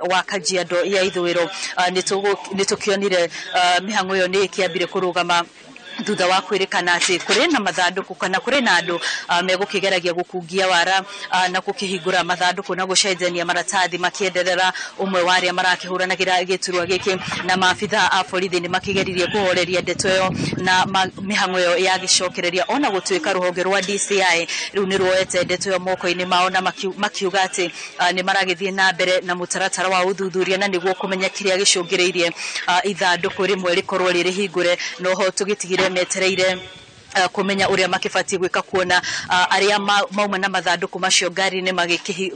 wa Kajiado ya ithwiro nitukionire mihango yo ni kiambire kurugama thutha wa kwirikana ati kuri na mathanduku kana kuri na andu megukigeragia gukungia wara na kukihingura mathanduku na gucenjania maratathi makienderera umwe waria marakihuranagira giturwa giki na maabitha a borithi ni makigeririe kuhoreria ndeto yo na mihango yo ya gicokereria ona gutwika ruhonge rwa DCI riu ni ruoete ndeto yo moko-ini mao na makiuga ati ni maragithie na mbere na mutaratara wa uthuthuria na niguo kumenya kiria gicungireirie ithanduku rimwe rikorwo riri hingure no ho tugitigire metereire kumenya uria makifati gwika kuona aria mauma na mathanduku macio ngari-ini magikihi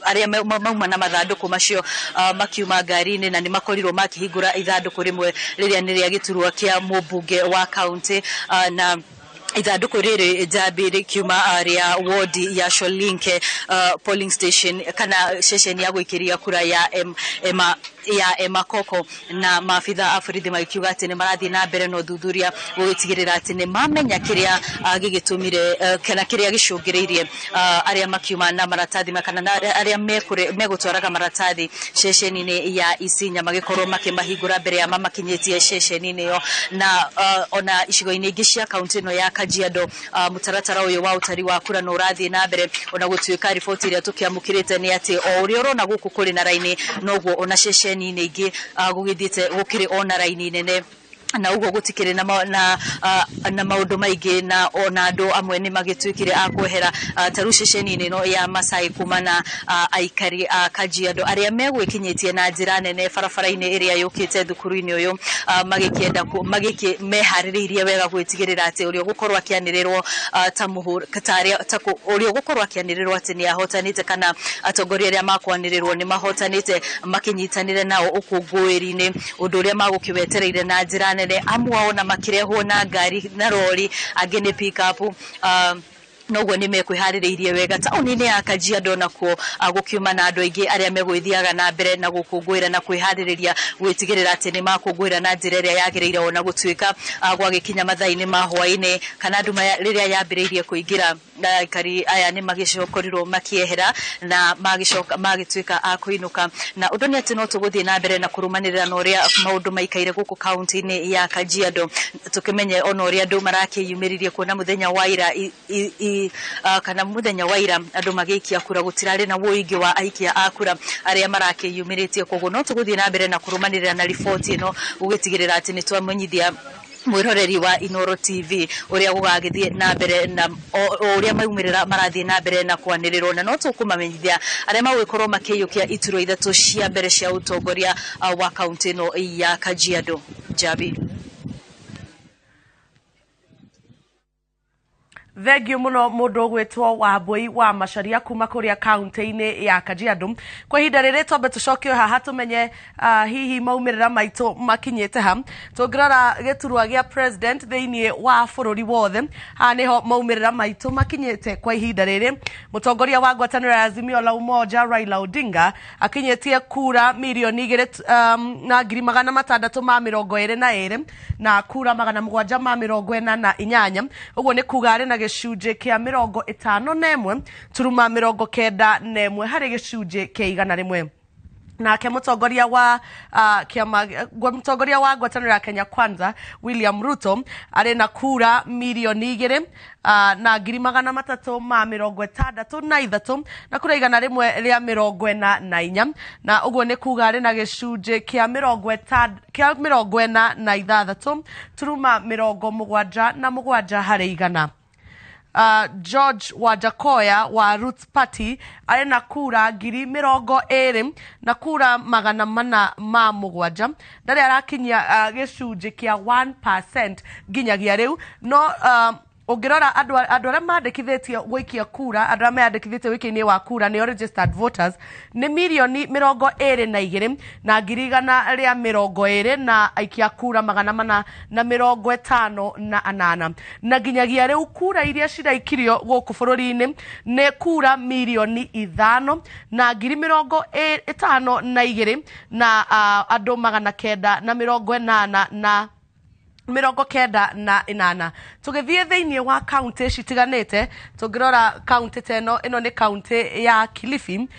aria mauma na mathanduku macio makiuma ngari-ini na ni makorirwo makihingura ithanduku rimwe riria ni ria giturwa kia mubunge wa county na ithanduku riri jabiri kiuma area ward ya Sholinke polling station kana station ya gwikiria kura ya Emakoko na maabitha a borithi magikiuga ati ni marathi na mbere no thuthuria gugitigirira ati ni mamenya kiria gigitumire kana kiria gicungireirie aria makiuma na maratathi kana aria megutwaraga maratathi station-ini ya Isinya magikorwo makimahingura mbere ya mamakinyitie station-ini yo na ona icigo-ini ingi cia county no ya Kajiado mutaratara uyu wa utari wa kura no urathi na mbere ona gutwika riboti iria tukiamukirite ni ati o uria urona guku kuri na raini noguo ona station ingi gugithite gukiri ona raini nene na ugo gutikire na maundu maingi na ona andu amwe ni magitwikire akwehera tarushesheni no ya Masai kumana aikari a Kajiado aria megwikinyitie na njira nene barabara-ini iria yukite thukuru-ini uyu magikienda mehaririirie wega gwitigirira ati urio gukorwa kianirirwo ta muhur kataria ta urio gukorwa kianirirwo ati ni ahotanite kana atongoria aria makwanirirwo ni mahotanite makinyitanire nao ukungwiri-ini undu uria magukiwetereire na njira nene amwe ona makirehwo na ngari na rori agene pick up noguo ni mekwiharireirie wega tauni-ini ya Kajiado nakuo gukiuma na andu aingi aria megwithiaga na mbere na gukungwira na kwiharireria gwitigirira ati ni makungwira na njira iria yagireire ona gutwika gwagikinya mathaa-ini ma hwaini kana andu riria yambireirie kuingira aikari aya ni magicokorirwo makiehera na magitwika akuinuka na undu ni ati no tuguthie na mbere na kurumanirira na uria maundu maikaire guku county-ini ya Kajiado tukimenye ona uria andu marakiyumiririe kuona muthenya wa ira kana muthenya wa ira andu magiikia kura gutirari na woingi wa aikia akura aria marakiyumiritie koguo no tuguthie na mbere na kurumanirira na riboti ino ugitigirira ati ni twamenyithia mwiroreri wa Inoro TV uria gugagithie na mbere na uria maumirira marathie na mbere na kwanirirwo na no tukumamenyithia aria magwikorwo makiyukia ituro ithatu cia mbere cia utongoria wa county no ya Kajiado. Jabi Thegio muno mundu gwitwo wa Mbui wa Macharia kuma kuria county-ini ya Kajiado kwa ihinda riri tombe tucokio haha tumenye hihi maumirira maitu makinyite ha tungirora giturwa gia president thiini wa bururi wothe ha niho maumirira maitu makinyite kwa ihinda riri mutongoria wa ngwataniro ya Azimio la Umoja Raila Odinga akinyitie kura milioni 2 na 622 na kura 748 uguo ni kuga ari na gicunje kia 51 turuma 91 hari gicunje kia 100 nake mutongoria wa mutongoria wa ngwataniro ya Kenya Kwanza William Ruto ari na kura milioni 2 na 363 na kura 100 ria 44 na uguo ni kuga ari na gicunje kia 46 turuma 77 hari 100 George Wajakoya wa Roots Party ari na kura 20,000 na kura 407 ndari arakinyia gicunje kia 1% nginyagia riu no ungirora andu aria mandikithitie gwikia kura andu aria mandikithitie wiki-ini wa kura ni registered voters ni milioni 22 na 120 na aikia kura 458 na nginyagia riu kura iria ciraikirio guku bururi-ini ni kura milioni 5 na 52 na andu 980 na 98 tugithie thiini wa county citiganite tungirora county teno ino ni county ya Kilifi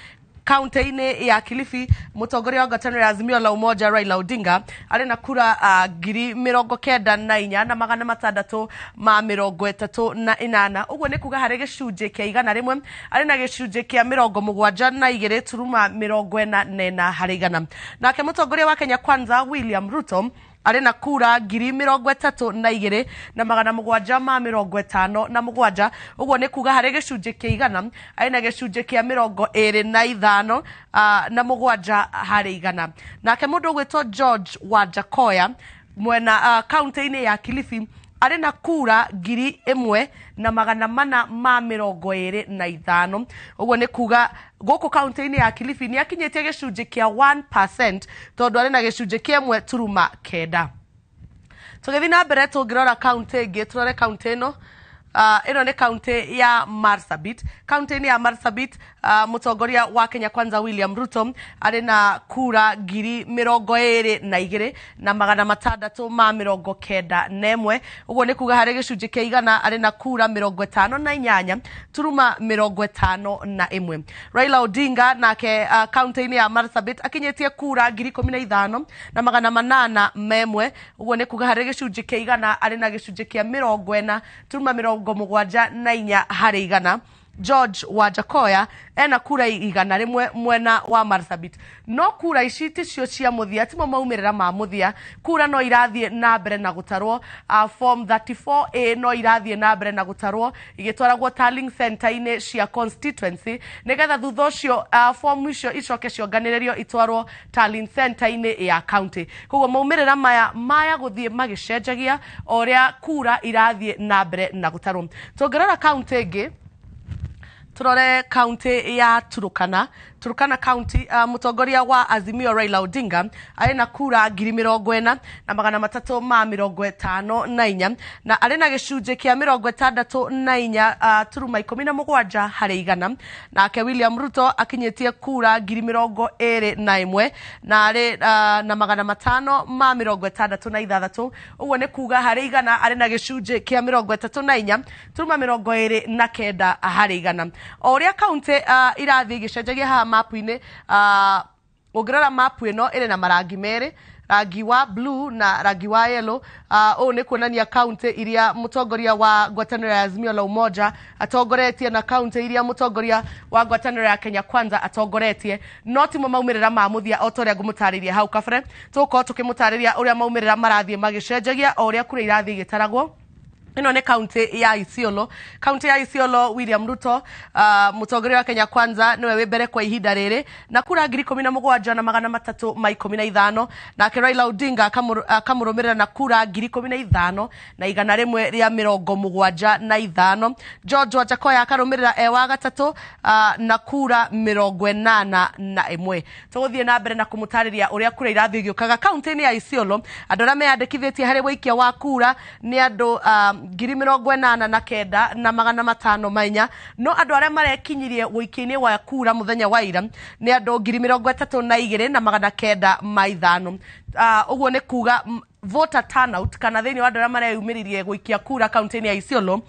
kaunti-ini ya Kilifi mutongoria wa ngwatanĩro ya Azimio la Umoja Raila Odinga arĩ na kura 94,600 na 638 ũguo nĩ kuga harĩ gĩcunjĩ kĩa 100 arĩ na gĩcunjĩ kĩa 72 turuma 44 harĩ igana. Nake mutongoria wa Kenya Kwanza William Ruto arĩ na kura 32,757 ũguo nĩ kuga harĩ gĩcunjĩ kĩa 100 arĩ na gĩcunjĩ kĩa 25 na 7 harĩ igana. Nake mũndũ ũgwĩtwo George Wajakoya mwena kaunti-inĩ ya Kilifi arĩ na kura 1,425 ũguo nĩ kuga gũkũ kaunti-inĩ ya Kilifi nĩ akinyĩtie gĩcunjĩ kĩa 1% tondũ arĩ na gĩcunjĩ kĩa 1.9. Tũgĩthiĩ na mbere tũngĩrora kaunti ĩngĩ, tũrore kaunti ĩno. Ino nĩ kaunti ya Marsabit. Kaunti-inĩ ya Marsabit mutongoria wa Kenya Kwanza William Ruto arĩ na kura 22,691 ũguo nĩ kuga harĩ gĩcunjĩ kĩa 100 arĩ na kura 58 turuma 51. Raila Odinga nake kaunti-inĩ ya Marsabit akinyĩtie kura 15,801 ũguo nĩ kuga harĩ gĩcunjĩ kĩa 100 arĩ na gĩcunjĩ kĩa 40 turuma 74 harĩ igana. George Wajakoya ena kura 100 mwena wa Marsabit. No kura ici ticio cia muthia, timo maumĩrĩra ma muthia. Kura no irathiĩ na mbere na gutarwo. Form 34A no irathiĩ na mbere na gutarwo igĩtwaragwo tallying center-inĩ cia constituency nĩgetha thutha ũcio form icio icoke cionganĩrĩrio itwarwo tallying center-inĩ ya county. Koguo maumĩrĩra maya gũthiĩ magĩcenjagia o ũrĩa kura irathiĩ na mbere na gutarwo. Tũngĩrora county ĩngĩ, turore kaunti ya Turkana County, mutongoria wa Azimio Raila Odinga arĩ na kura 40,354 na arĩ na gĩcunjĩ kĩa 64 turuma 17 harĩ igana. Nake William Ruto akinyĩtie kura 21,000 na arĩ na 566 ũguo nĩ kuga harĩ igana arĩ na gĩcunjĩ kĩa 34 turuma 29 harĩ igana. O ũrĩa kaunti irathiĩ gĩcenjagia haha mapu-inĩ, ũngĩrora mapu ĩno ĩrĩ na marangi merĩ, rangi wa blue na rangi wa yellow. Ũũ nĩ kuonania kaunti iria mutongoria wa ngwatanĩro ya Azimio la Umoja atongoretie na kaunti iria mutongoria wa ngwatanĩro ya Kenya Kwanza atongoretie. No timo maumĩrĩra ma muthia o ta ũrĩa ngũmũtarĩria hau kabere. Tũgũkorwo tũkĩmũtarĩria ũrĩa maumĩrĩra marathiĩ magĩcenjagia o ũrĩa kura irathiĩ igĩtaragwo. Ino nĩ kaunti ya Isiolo. Kaunti ya Isiolo, William Ruto mutongoria wa Kenya Kwanza niwe wĩ mbere kwa ihinda rĩrĩ na kura 17,315 nake Raila Odinga akamũrũmĩrĩra na kura 15,175. George Wajakoya akarũmĩrĩra wa gatatũ na kura 81. Tũgũthiĩ na mbere na kũmũtarĩria ũrĩa kura irathiĩ igĩũkaga kaunti-inĩ ya Isiolo. Andũ arĩa meyandĩkithĩtie harĩ wĩikia wa kura nĩ andũ 89,500 no andũ arĩa marekinyirie wĩikia-inĩ wa kura muthenya wa ira nĩ andũ 32,905. Ũguo nĩ kuga voter turnout kana thĩinĩ wa andũ arĩa mareyumĩririe gũikia kura kaunti-inĩ ya Isiolo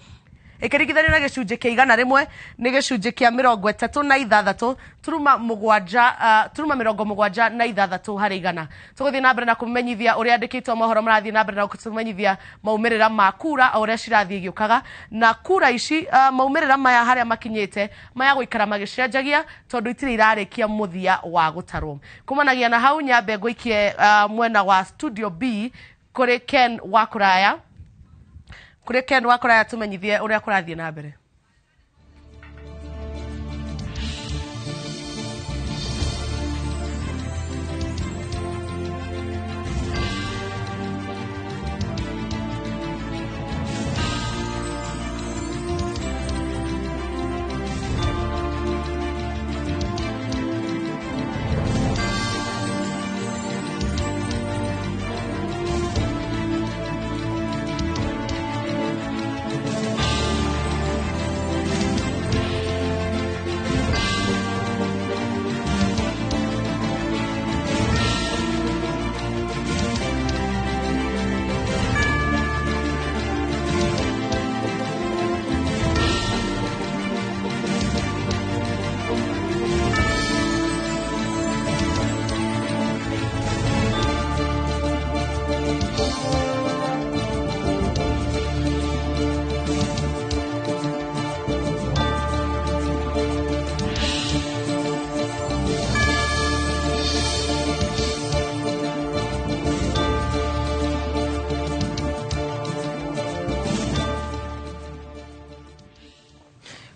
ĩkĩringithanio na gĩcunjĩ kĩa 100 nĩ gĩcunjĩ kĩa 36 turuma 76 harĩ igana. Tũgũthiĩ na mbere na kũmenyithia ũrĩa andĩkĩtwo mohoro marathiĩ na mbere na kũmenyithia maumĩrĩra ma kura o ũrĩa cirathiĩ igĩũkaga. Na kura ici maumĩrĩra maya harĩa makinyĩte maya gũikara magĩcenjagia tondũ itirĩ irarĩkia muthia wa gũtarwo. Kumanagia na hau nyambe ngũikie mwena wa studio B kũrĩ Ken Wakuraya tumenyithie ũrĩa kũrathiĩ na mbere.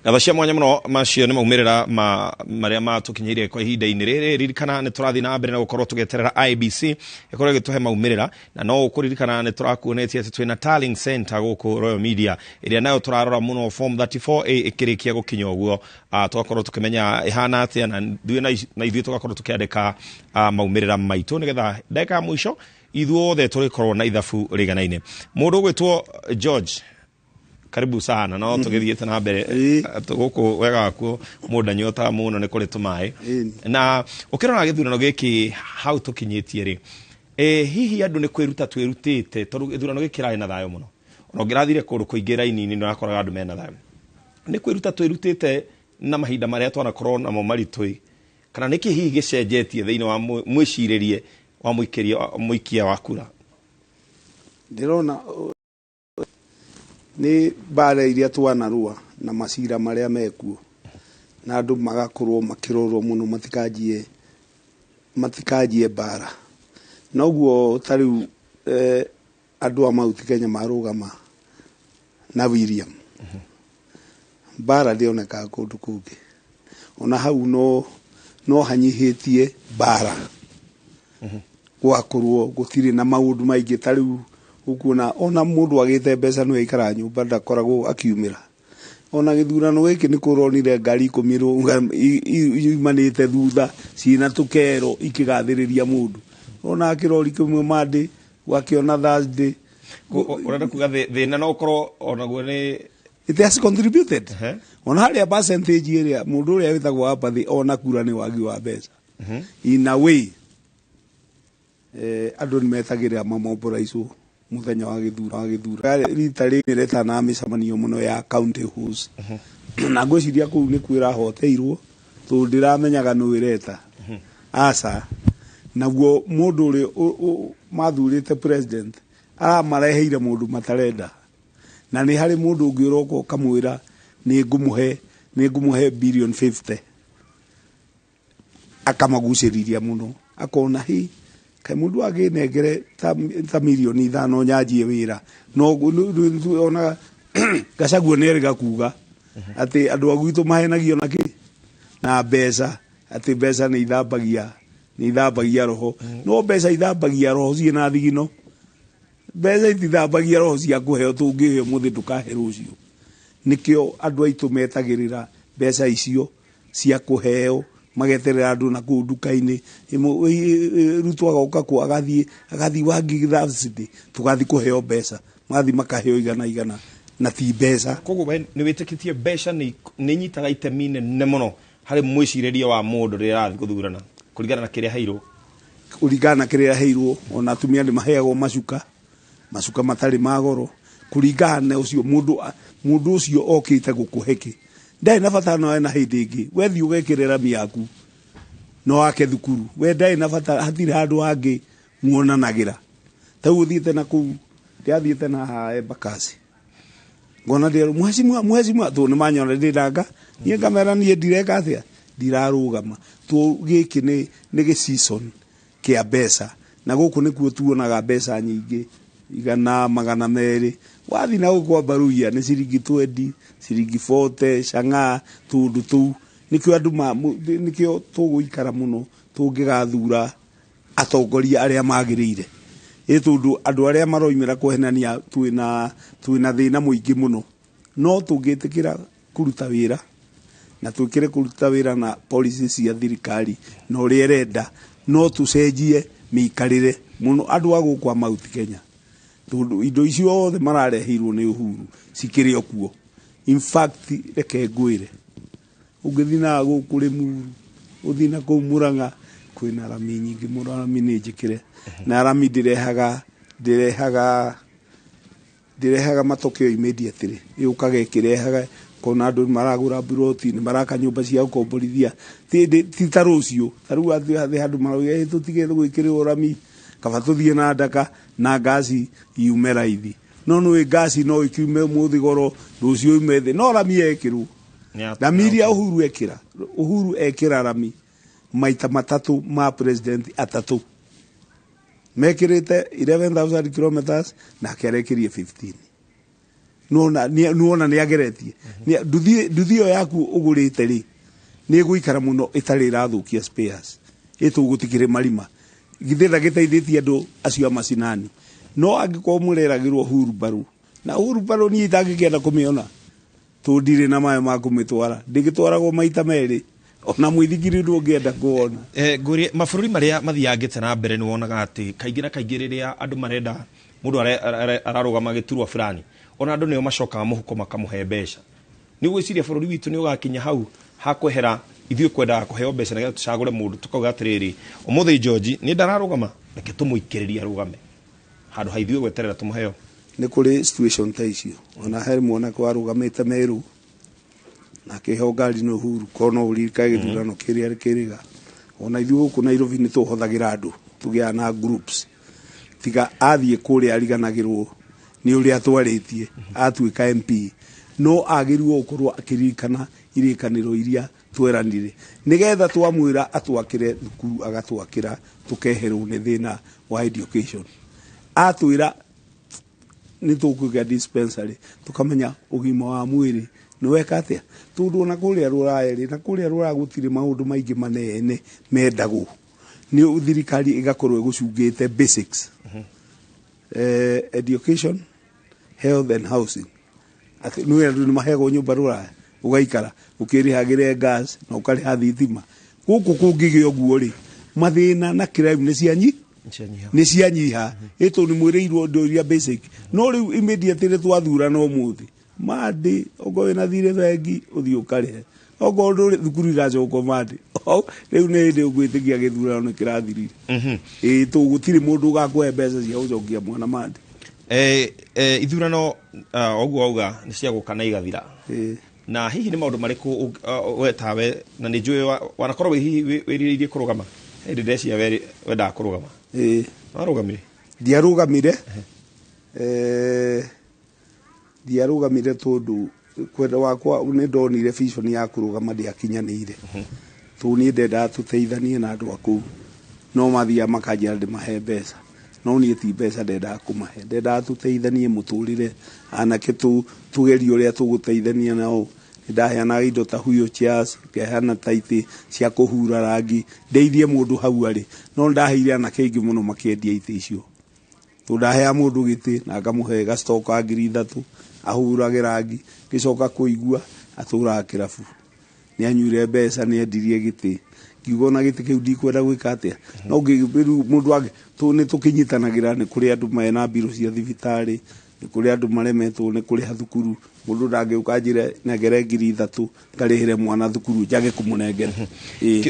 na cia mwanya muno macio ni maumirira maria matukinyirie kwa ihinda-ini riri ririkana ni turathi na mbere na gukorwo tugeterera IBC ikorwo gituhe maumirira na no ukuririkana ni turakuonetie ati twina tallying center guku Royal Media iria nayo turarora muno form 34A ikirikia gukinya uguo tugakorwo tukimenya ihana atia na ithuĩ tugakorwo tukiandika maumirira maitu nigetha ndeka mwisho ithuothe turikorwo na ithabu riganaine. Mundu gwitwo George, karibu sana no tugithiete na mbere guku wega waku mundu nyota muno ni kuri tumai na ukirona githurano giki how tukinyitie ri hihi andu ni kwiruta twirutite tondu githurano giki rai na thayo muno ona ngirathire kundu kuingira inini no akoraga andu mena thayo ni kwiruta twirutite na mahinda maria twana korwo na mo maritui kana niki hihi gicenjetie thiini wa mwiciririe wa muikia wa kura ndirona ni bara iria twanarua na masira maria mekuo na andu magakorwo makirorwo muno matikajie bara noguo tariu andu a Mount Kenya marugama na William bara ndioneka kundu kungi ona hau no hanyihitie bara gwakorwo gutiri na maundu maingi tariu ukuona ona mundu agite mbeca no ikara nyumba ndakoragwo akiumira ona githurano giki ni kuronire ngari kumirwo imanite thutha cina tukero ikigathiriria mundu ona akirori kumwe mande wakiona Thursday urenda kuga thina no korwo ona gwo ni it has contributed ona haria percentage area mundu uria witagwo hapa ona kura ni wagi wa mbeca in a way andu ni metagirira mamomboraico muthenya wa githura rita riri retana micamanio muno ya county halls na ngwiciria kuu ni kwira hoteirwo tu ndiramenyaga no ireta asa naguo mundu uri mathurite president mareheire mundu matarenda na ni hari mundu ungi uroko kamwira ni ngumuhe billion 50 akamaguciriria muno akona hi kai mundu aginengere ta milioni 5 nyanjie wira no ona gacaguo neriga kuga ati andu agwitu mahenagio na mbeca ati mbeca ni ithambagia roho no mbeca ithambagia roho ciina thigino mbeca ithambagia roho cia kuheo tungiheo muthi ndukahe rucio nikio andu aitu metagirira mbeca icio cia kuheo mageterera andu na ku nduka-ini rutwa agoka ku agathi wangi Thursday tugathi kuheo mbeca mathi makaheo igana na ti mbeca koguo ni witikitie mbeca ni nyitaga itemi nene muno hari mwiciriria wa mundu rirathi kuthurana kuringana na kiria heirwo ona atumia ni maheagwo macuka matari magoro kuringana ucio mundu ucio okite gukuheki ndai na bata no na hindi ingi wethi ugekirira miaku no wake thukuru we ndai na bata hathire handu hangi muonanagira tau uthiite na ku ndiathiite na Embakasi ngona ndio mwezi tu ni manyona ndiraga nie kamera nie ndireka atia ndirarugama tu giki ni season kia mbeca na guku nikuo tuonaga mbeca nyingi igana magana meri wathi na gukwa baruia ni ciringi 20 ciringi 40 canga tundu tu nikio andu nikio tuguikara muno tungigathura atongoria aria magirire tundu andu aria maroimira kuhenania twina thina muingi muno no tungitikira kuruta wira na twikire kuruta wira na policy cia thirikari no rierenda no tucenjie miikarire muno andu agukwa Mount Kenya tundu indo icio othe mararehirwo ni Uhuru cikiri okuo in fact reke ngwire ungithina gukuri Muru uthina ku Muranga kwina rami nyingi murami ni njikire na rami ndirehaga matokeo immediately yukage kirehaga kona andu maragura buroti ni maraka nyumba cia ukomborithia ti tarucio taru athi andu maroge tutige gwikirwo rami kaba tuthie na ndaka na gasi iumera ithi no gasi no ikiume muthi goro rucio imethe no rami ekirwo Damiria Uhuru ekira rami maita matatu ma president atatu mekirite 11,000 kilometers na kerekirie 15 nuona ni ageretie nduthio yaku ugurite ri ni guikara muno itari rathukia spares itu gutikire marima githitha giteithitie andu acio macinani no angiko mureragirwo hurubaru na hurubaru ni itangikienda kumiona tundire na mayo makumitwara ndigitwaragwo maita meri ona mwithigiri ndungienda kuona nguri mabũrũri maria mathiangĩte na mbere ni wonaga ati kaingĩ na kaingĩ rĩrĩa andũ marenda mũndũ ararũgama gĩturwa fulani ona andũ nĩo macokaga mũhuko makamuhe mbeca nĩ gwĩciria bũrũri witũ nĩ ũgakinya hau hakwehera ithuĩ kwendaga kũheo mbeca nĩgetha tũcagũre mũndũ tukauga atĩrĩrĩ ũmũthĩ George nĩ ndararũgama reke tũmũikĩrĩrie arũgame handũ ha ithuĩ gweterera tũmũheo nĩ kũrĩ situation ta icio ona harĩ mwanake warũgamĩte Meru na kĩheo ngari no huru kono ũrika gĩthurano kĩrĩa kĩrĩga ona ithuĩ gũkũ Nairobi nĩ tũhũthagĩra andũ tũgĩa na groups tiga athiĩ kũrĩa ariganagĩrwo nĩ ũrĩa atwarĩtie atuĩka MP no agĩrĩirwo gũkorwo akĩririkana irĩkanĩro iria tweranire nĩgetha twamwĩra atwakĩre thukuru agatwakĩra tũkeherwo nĩ thĩna wa education atwĩra nĩ tũkũgĩa dispensary tũkamenya ũgima wa mwĩrĩ nĩ weka atĩa tondũ ona kũrĩa rũraya na kũrĩa rũraya gũtirĩ maũndũ maingĩ manene mendagwo nĩ thirikari ĩgakorwo ĩgũcungĩte basics education health and housing ati nĩ andũ nĩ mahegwo nyũmba rũraya ugaikara ukirihagire gas na ukariha thitima guku kungigio guo ri mathina na crime ni cianyiha ito ni mwireirwo ndoria basic no riu immediately twathura no muthi madi ogo na thire bengi uthi ukarihe ogo ndo thukuru igacoka madi riu ni ndi ugwitigia githura no kirathirire tugutiri mundu ugakwe mbeca cia ucokia mwana madi ithurano oguo auga ni cia gukana igathira na hihi ni maundu mariku wetawe na ni njui wanakorwo wiriirie kurugama hindi ndecia wenda kurugama warugamire ndiarugamire tondu kwenda wakwa ni ndonire vision ya kurugama ndiakinyanire tu ni ndenda tuteithanie na andu aku no mathia makanjira ndimahe mbeca no ni ti mbeca ndenda kumahe ndenda tuteithanie muturire anake tugerio ria tuguteithania nao ndaheana indo ta huyo chairs ngehana taiti cia kuhura rangi ndeithie mundu hau ari no ndaheire anake ingi muno makiendia ite icio tu ndahea mundu giti na ngamuhe ga stock ngiri 3 ahurage rangi gicoka kuigua atura kirabu ni anyuire mbeca ni endirie giti ngiugo na giti kiu ndikwenda gwika atia no ngibiru mundu age tu ni tukinyitanagira ni kuri andu mena biro cia thibitari ni kuri andu maremetwo ni kuri hathukuru mundu ndange ukanjire negere ngiri 3 ngarihire mwana thukuru njage kumunengera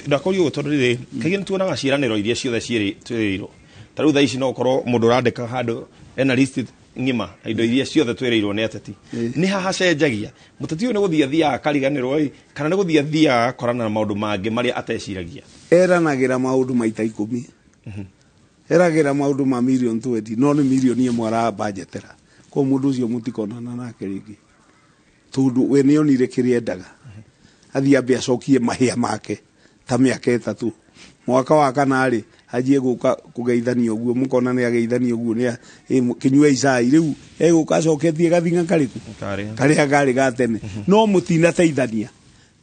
ndakorio tondu riri kaige nituonaga ciiraniro iria ciothe twiriirwo taru thaa ici no korwo mundu urandika handu ena list ngima indo iria ciothe twiriirwo ni ateti ni haha cenjagia muteti uyu ni guthia kariganirwo kana ni guthia korana na maundu mangi maria ateciragia eranagira maundu maita 10 eragira maundu ma million 20 no ni million imwe ara budgetera ko mundu ucio mutikonana nake ringi tondu we ni onire kiria endaga athia ambia acokie mahia make ta miaka 3 mwaka wa kanari ajie guka kugeithania uguo mukona ni ageithania uguo ni kinyua icai riu eguka acoketie gathinga kariku karia gari gatene no mutina teithania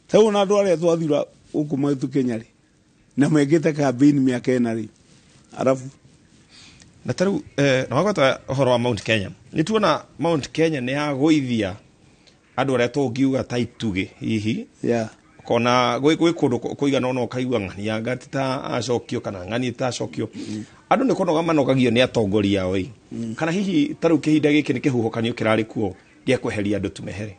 tau na andu aria twathura ukuma tu Kenya ri na megete campaign miaka ena ri arafu na taru na wagota horo wa Mount Kenya nituona Mount Kenya ni agoithia andu aria tungiuga taituge hihi kona gwi kundu kuigana no kaigua ng'ania gatita acokio kana ng'ani ta acokio andu ni kono gamanogagio ni atongoria oi kana hihi taru kihinda giki ni kihuhokanio kirari kuo dia kweheria andu tumehere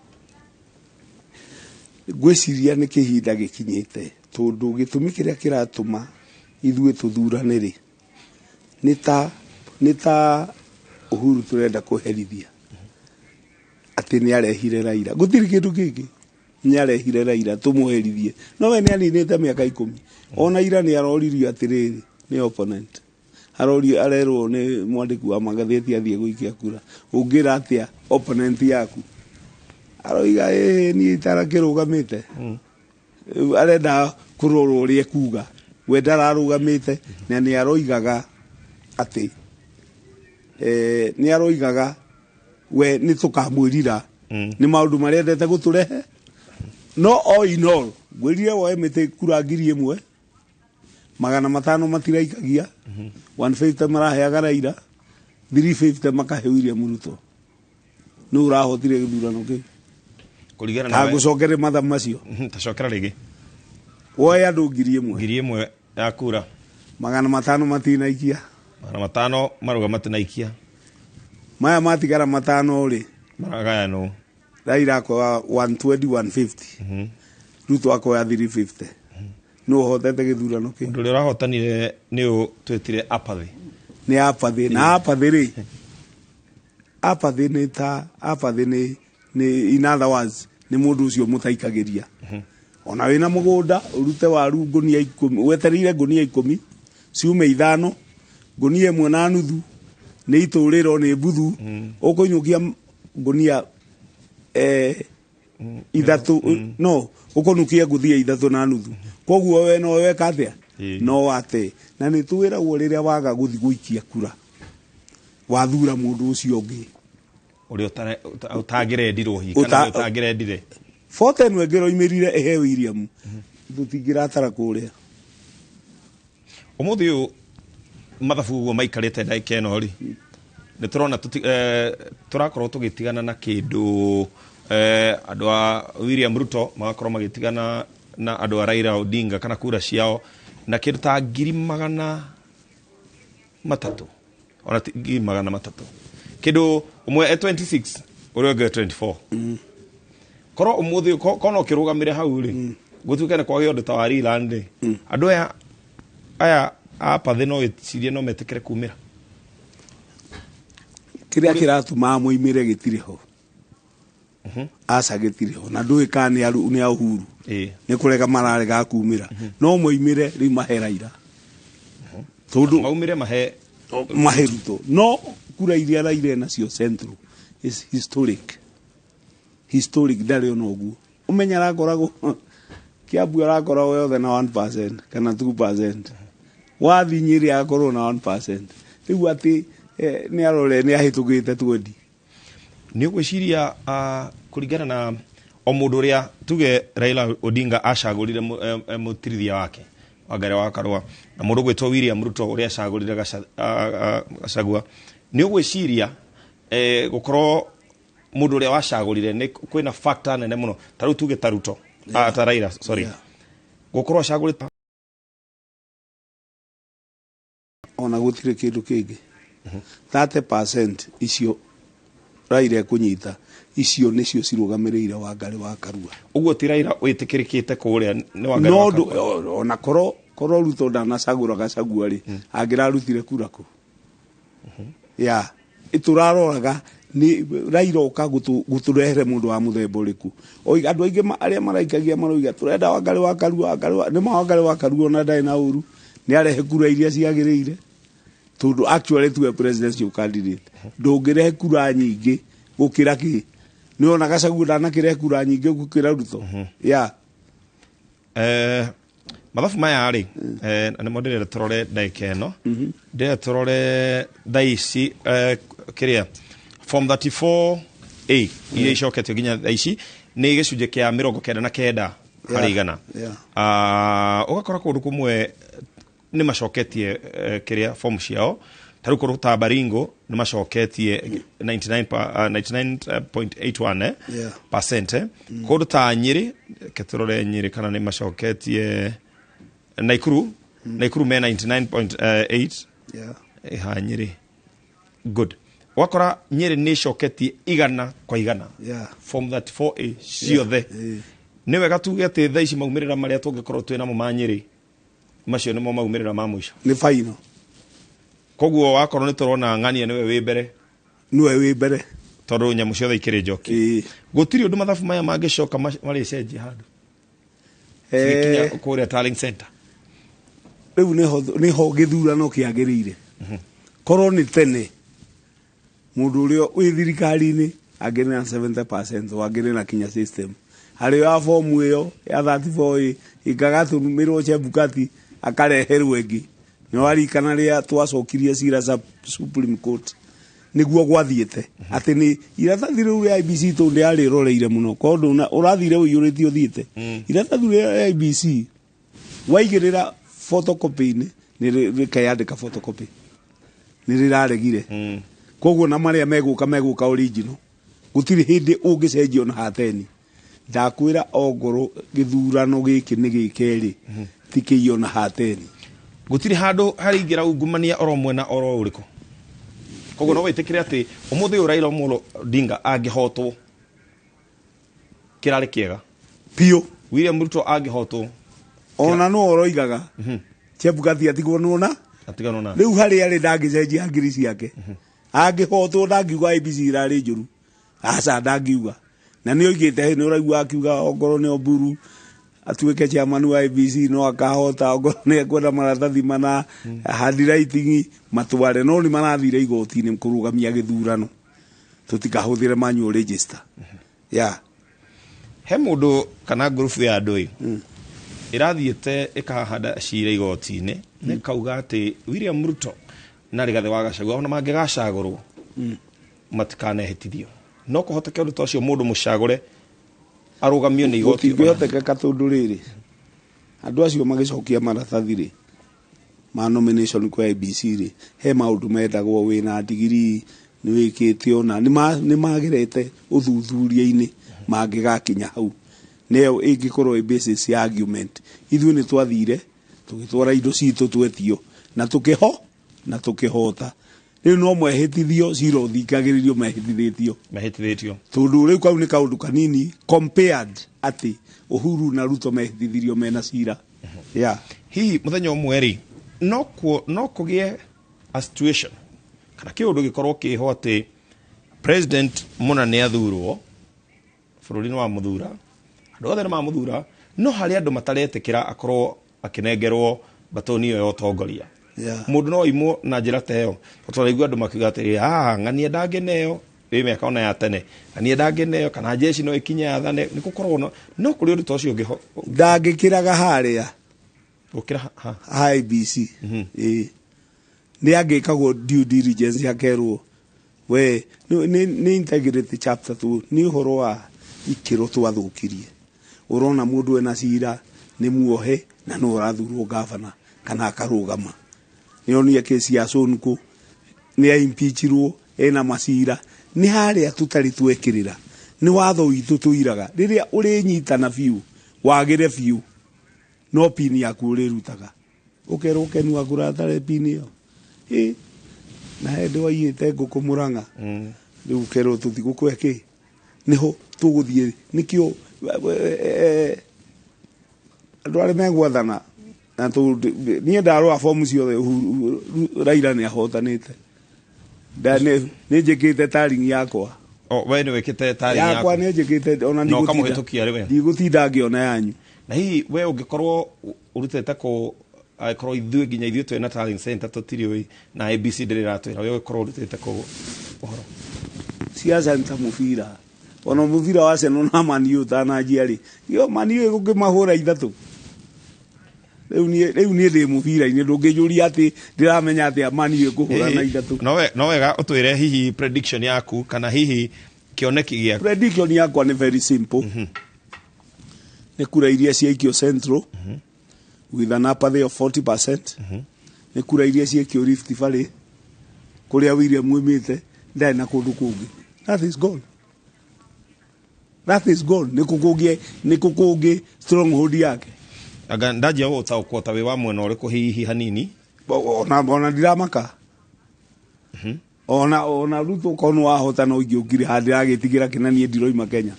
gwiciria ni kihinda gikinyite tondu gitumi kiria kiratuma ithuĩ tuthurane ri ni ta Uhuru turenda kuherithia ati ni arehire Raila gutiri kindu kingi ni arehire Raila tumuherithie no we ni aninite miaka 10 ona ira ni aroririo atiriri ni opponent arerwo ni mwandiki wa magatheti athie guikia kura ungira atia opponent yaku aroiga ni itarakirugamite arenda kurorwo ri kuga we ndararugamite na ni aroigaga ati ni aroigaga we ni tukamwirira ni maundu maria ndete guturehe no all in all gwirire woe mite kura ngiri imwe 500 matiraikagia 150 maraheaga Raila 350 makahe William Ruto no urahotire githurano ki kuligana na gucokere matha macio tacokera rigi woe andu ngiri imwe ya kura 500 matinaikia 500 maruga matinaikia maya matigara 5 ri maragaya no Raila akoya 120 150 Ruto akoya 350 no hotete githurano ki ndu ri rahotanire ni u twetire apathi ni apathi na apathi ri apathi ni ta apathi ni in other words ni mundu ucio mutaikagiria ona wina mugunda urute waru ngunia 10 weterire ngunia 10 ciume 5 ngunia 1.5 ni ituriro ni buthu ukunyukia ngunia ithatu no ukunukia nguthia 3.5 koguo we no weka atia no ate na ni tuwira wo riria waga guthi guikia kura wathura mundu ucio ungi uri utagirendirwo hi kana utagirendire fote nwegero imirire ehe William tutingira tara kuria umuthi u mathabu guo maikarite ndaika ino ri ni turona turakorwo tugitigana na kindu andu a William Ruto magakorwo magitigana na andu a Raila Odinga kana kura ciao na kindu ta 300 ona 300 kindu umwe 26 urege 24 koro umuthi kono kirugamire hau ri gutukane kwa gionde ta wari lande andu aya apa thino icirie no metekere kumira kiria kiratuma muimire gitire ho asa gitire ho na ndui kani aru ni ahuru ni kurega marare ga kumira no muimire ri maheraira tondu maumire maheruto no kura iria Raila nacio central is historic ndari ono guo umenya rakoragwo Kiambu arakoragwo yothe na 1% kana 2% wathinyiri akorwo na 1% riu ati ni arore ni ahitukite 20 ni gwiciria kuringana na o mundu ria tuge Raila Odinga acagurire mutirithia wake wangare wa karwa na mundu gwitwo William Ruto uria acagurire gacagua ni gwiciria gukorwo mundu ria wacagurire ni kwina factor nene muno taru tuge taruto ta Raila sorry gukorwo acagurite ona gutire kindu kingi 30% icio Raila kunyita icio nicio cirugamirire wangari wa karua uguo ti Raila witikirikite kuria ni wangari wa karua no ona koro Ruto ndanacagura gacagua ri angirarutire kura ku ya ituraroraga ni Raila oka guturehere mundu wa muthemba uriku oi andu aingi aria maraikagia maroiga turenda wangari wa karua ni wangari wa karua na ndai na uru ni arehe kura iria ciagiriire tondu actually tuwe presidential candidate ndungirehe kura nyingi gukira ki ni ona gacagua ndanakirehe kura nyingi gukira Ruto ya mathabu maya ri ni modere turore ndaika ino ndire turore thaici kiria form 34A iria icoketio nginya thaici ni gicunje kia 99 hari igana ugakora kundu kumwe ni macoketie kiria form ciao taru kundu ta Baringo ni macoketie 99.81% kundu ta Nyeri keturore Nyeri kana ni macoketie Naikuru me 99.8 ha Nyeri good wakora Nyeri ni coketie igana kwa igana form 34A ciothe ni wega tuge ati thaici maumirira maria tungikorwo twina mo ma Nyeri macio nimo maumirira ma mwisho ni final koguo wakorwo ni turona ng'ania niwe wi mbere tondu nyamu ciothe ikiri njoki gutiri undu mathabu maya mangicoka mari cenji handu kinya kuria tallying center riu ni ho githurano kiagirire korwo ni tene mundu urio wi thirikari-ini angiri na 70% wangiri na kinya system hari ya form iyo ya 34 igagatumirwo Chebukati akareherwo ingi ni warikana ria twacokirie cira Supreme Court niguo gwathiete ati ni iratathi riu ria IBC to ndi ari roreire muno kondu urathire uyuriti uthiete iratathi ria IBC waigirira photocopy ni rikayandika photocopy ni riraregire koguo na maria meguka original gutiri hindi ungicenjio na hateni ndakwira ogoro githurano giki ni gikeri tikiyo na hateni gutiri handu haringira ungumania oro mwena oro uriko koguo no witikire ati umuthi Raila Amolo Odinga angihotwo kirari kiega pio William Ruto angihotwo ona no oroigaga Chebukati atigonona riu hari ari ndangicenjia ngiri ciake angihotwo ndangiuga IBC irari njuru aca ndangiuga na ni oigite ni uraigua akiuga ongoro ni Oburu atuike chairman wa IBC no akahota ongoro ni ekwenda maratathi mana handwriting matware no ni marathire igoti-ini kurugamia githurano tutikahuthire manual register he mundu kana group ya andui irathiete ikahanda cira igoti-ini ni kauga ati William Ruto na Rigathi wa Gachagua ona mangigacagurwo matikanehitithio no kuhoteke undu tocio mundu mucagure arugamio ni igoti ngihoteka tondu riri andu acio magicokia maratathi ri ma nomination kwa IBC ri he maundu mendagwo wina digiri ni wikite ona ni magirete uthuthuria-ini mangigakinya hau neo ingikorwo basis ya argument ithuĩ ni twathire tugitwara indo citu twetio na tukihota riu no mwehitithio ciro thikagiririo mehitithitio tondu riu kau ni kaundu kanini compared ati Uhuru na Ruto mehitithirio mena cira hi muthenya umwe no kugie a situation kana kiundu gikorwo kiho ati president muna ni athurwo bururi-ini wa muthura andu othe ni mamuthura no hari andu mataretikira akorwo akinengerwo batoni yo utongoria mundu no imo na njira teyo tutaigua andu makiuga atiri ng'ania ndangeneo miaka ona ya tene ng'ania ndangeneo kana jeshi no ikinya athane ni gukorwo no kuri undu tocio ngiho ndangikiraga haria gukira IBC ni angikagwo due diligence yakerwo we ni integrity chapter 2 ni uhoro wa ikiro twathukirie urona mundu ena cira ni muohe na no urathurwo governor kana akarugama nionie kesi ya Sonko ni impeachirwo ena macira ni haria tutari twekirira ni watho witu tuiraga riria uri nyitana biu wagire biu no pini yaku uri rutaga ukerwo kenu agura tare pini yo na hende waiyite nguku Murang'a riu kerwo tutigukweki niho tuguthie nikio andu ari megwathana na tu ni ndarwa form ciothe Raila ni ahotanite ni njikite taringi yakwa we ni wikite taringi yakwa ni njikite ona no kamuhitukia ri we ndigutinda ngiona yanyu na hi we ungikorwo urutete ko akorwo ithuĩ nginya ithuĩ twena talent center tutiri we na ABC ndiratwira we ukorwo urutete ko uhoro siasa nta mubira ona mubira wa Arsenal na Man U tanajia ri yo Man U gukimahura ithatu riu ni ndi mubira-ini ndungijuria ati ndiramenya ati Man U kuhura na ithatu no wega utwire hihi prediction yaku kana hihi kioneki giaku prediction yakwa ni very simple ni kura iria ciaikio Central with an upper there of 40% ni kura iria ciaikio Rift Valley kuria William mwimite ndai na kundu kungi that is gone ni kukugie stronghold yake aga ndaje wo utakota we wa mwena uri hihi hanini ona ndiramaka ona Ruto kono wahota no ngiukire handi agitigira kinanie ndiroima Kenya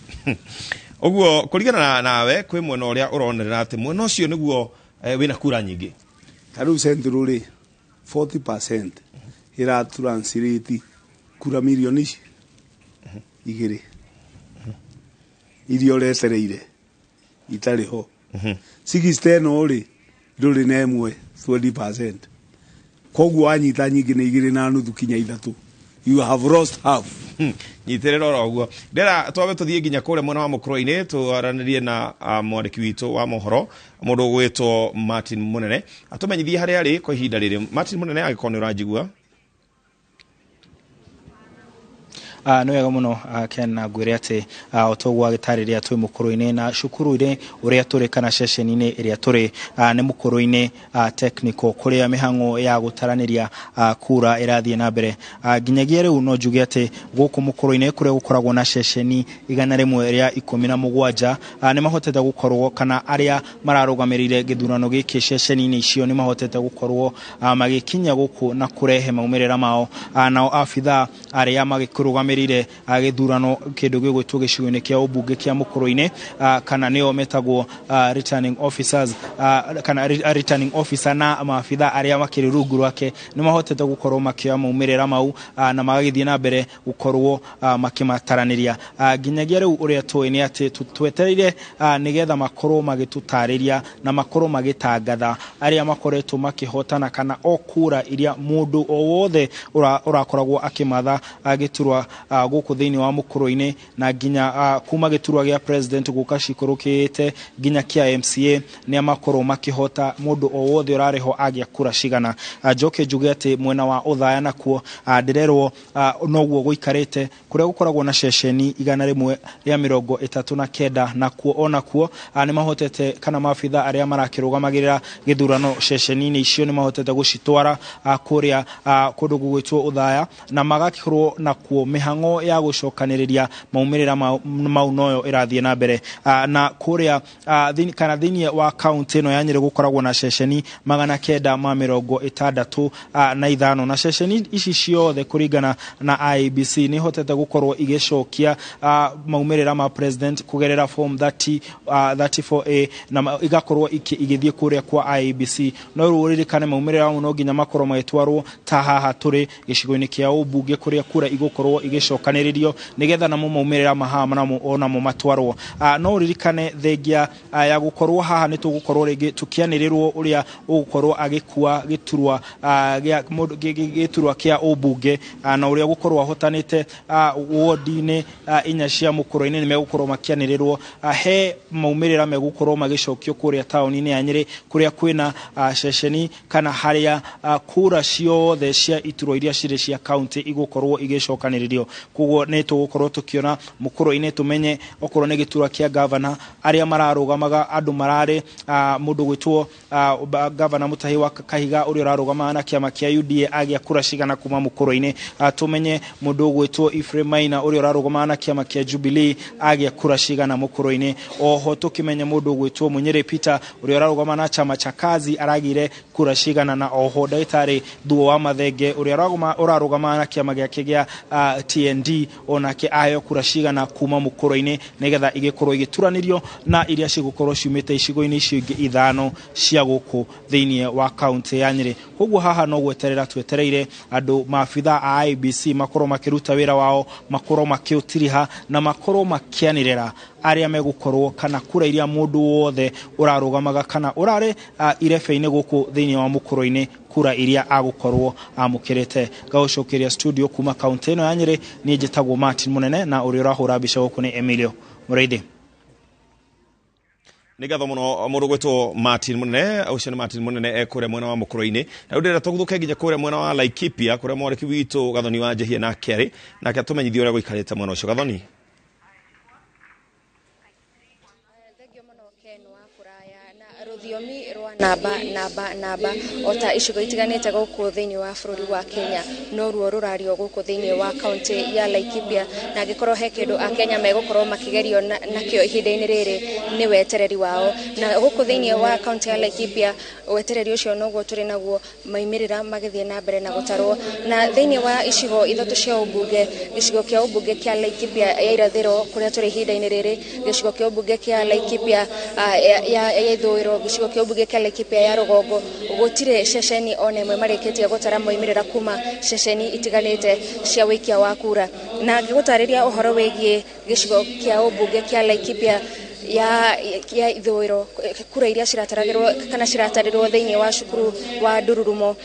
oguo kurigana nawe kwi mwena uria uronerera ati mwena ucio niguo wina kura nyingi taru Central ri 40% ira translate kura milioni igiri irio retereire itari ho 60 ri nduri na emwe 20% koguo anyita nyingi ni igiri na nuthu kinya ithatu you have lost half nyitirira oguo ndera twabe tuthie nginya kure mwena wa mukuro-ini twaranirie na mwandiki witu wa mohoro mundu gwitwo Martin Munene atumenyithie haria ari kwa ihinda riri Martin Munene agikoni urajigua no wega muno Ken na ngwire ati otogwa gitariria twi mukuru-ini na cukuru ire uria turi kana session-ini iria turi ni mukuru-ini technical kuria mihango ya gutaraniria kura irathie na mbere ginyagia riu no njuge ati guku mukuru-ini kuria gukoragwo na session igana rimwe ria 17 ni mahotete gukorwo kana aria mararugamirire githurano giki session-ini icio ni mahotete gukorwo magikinya guku na kurehe maumirira mao nao afitha aria magikurugamirire githurano kindu gigwitwo gicigo-ini kia ubunge kia mukuru-ini kana nio metagwo returning officers kana returning officer na maafitha aria makiri rungu rwake ni mahotete gukorwo makioya maumirira mau na magagithie na mbere gukorwo makimataraniria ginyagia riu uria twini ati twetereire nigetha makorwo magitutariria na makorwo magitangatha aria makoretwo makihotana kana okura iria mundu o wothe urakoragwo akimatha agiturwa guku thiini wa mukuru-ini na ginya kuma giturwa gia president guka cikurukite ginya kia MCA ni amakorwo makihota mundu o wothe urareho agia kura cigana njoke njuge ati mwena wa uthaya nakuo ndirerwo noguo guikarite kuria gukoragwo na sesheni igana rimwe ria 39 nakuo onakuo ni mahotete kana mafitha aria marakirugamagira githurano sesheni-ini icio ni mahotete gucitwara kuria kundu gugwitwo uthaya na magakorwo nakuo mihango ya gucokaniriria maumirira mau noyo irathie na mbere na kuria kana thiini wa county no ya Nyeri gukoragwo na sesheni 965 na sesheni ici ciothe kuringana na IEBC ni hotete gukorwo igicokia maumirira ma president kugerera form 34A na igakorwo igithie kuria kwa IEBC no ruririkane maumirira no ginya makorwo magitwarwo ta haha turi gicigo-ini kia ubunge kuria kura igukorwo igicokaniririo nigetha na maumirira mahama na ona matwarwo no ririkane thengia ya gukorwo haha ni tugukorwo rigi tukianirirwo uria ugukorwo agikua giturwa giturwa kia ubunge na uria gukorwo ahotanite ward-ini inya cia mukuru-ini ni megukorwo makianirirwo he maumirira megukorwo magicokio kuria town-ini ya Nyeri kuria kwina sesheni kana haria kura ciothe cia iturwa iria cire cia county igukorwo igicokaniririo kuguo ni tugukorwo tukiona mukuru-ini tumenye okorwo ni giturwa kia governor aria mararugamaga andu marari mundu gwitwo governor Mutahi wa Kahiga uria ararugama na kiama kia UDA agia kura cigana kuma mukuru-ini tumenye mundu gwitwo Ephraim Maina uria ararugama na kiama kia Jubilee agia kura cigana mukuru-ini oho tukimenya mundu gwitwo Munyere Peter uria ararugama na chama cha kazi aragire kura cigana na oho Daitari Thuo wa Mathenge uria ararugama na kiama giake gia TND onake ayo kura cigana kuma mukuru-ini nigetha igikorwo igituranirio na iria cigukorwo ciumite icigo-ini icio ingi ithano cia guku thiini wa county ya Nyeri koguo haha no gweterera twetereire andu maafitha a IEBC makorwo makiruta wira wao makorwo makiutiriha na makorwo makianirira aria megukorwo kana kura iria mundu wothe urarugamaga kana urare irebe-ini guku thiini wa mukuru-ini kura iria agukorwo amukirite gacokeria studio kuma county no ya Nyeri ni njitagwo Martin Munene na uria urahura bica guku ni Emilio Mureithi nigatho muno mundu gwetwo Martin Munene ucio ni Martin Munene ekure mwena wa mukuru-ini na ndira tuguthuke nginya kure mwena wa Laikipia kuria mwariki witu Gathoni wa Njehia na Keri na katumenyithio uria guikarite mwena ucio Gathoni rũthiomi rwa namba ota icigo itiganite guku thiini wa bururi wa Kenya no ruo rurario guku thiini wa county ya Laikipia na gikorwo he kindu a Kenya megukorwo makigerio nakio ihinda-ini riri ni wetereri wao na guku thiini wa county ya Laikipia wetereri ucio noguo turi naguo maimirira magithie na mbere na gutarwo na thiini wa icigo ithatu cia ubunge gicigo kia ubunge kia Laikipia ya irathiro kuria turi ihinda-ini riri gicigo kia ubunge kia Laikipia ya ithwiro gicigo kia ubunge kia Laikipia ya rugongo gutire ceceni ona imwe marikitie gutara moimirira kuma ceceni itiganite cia wikia wa kura na ngigutariria uhoro wigie gicigo kia ubunge kia Laikipia ya ithwiro kura iria cirataragirwo kana ciratarirwo thiini wa cukuru wa Ndururumo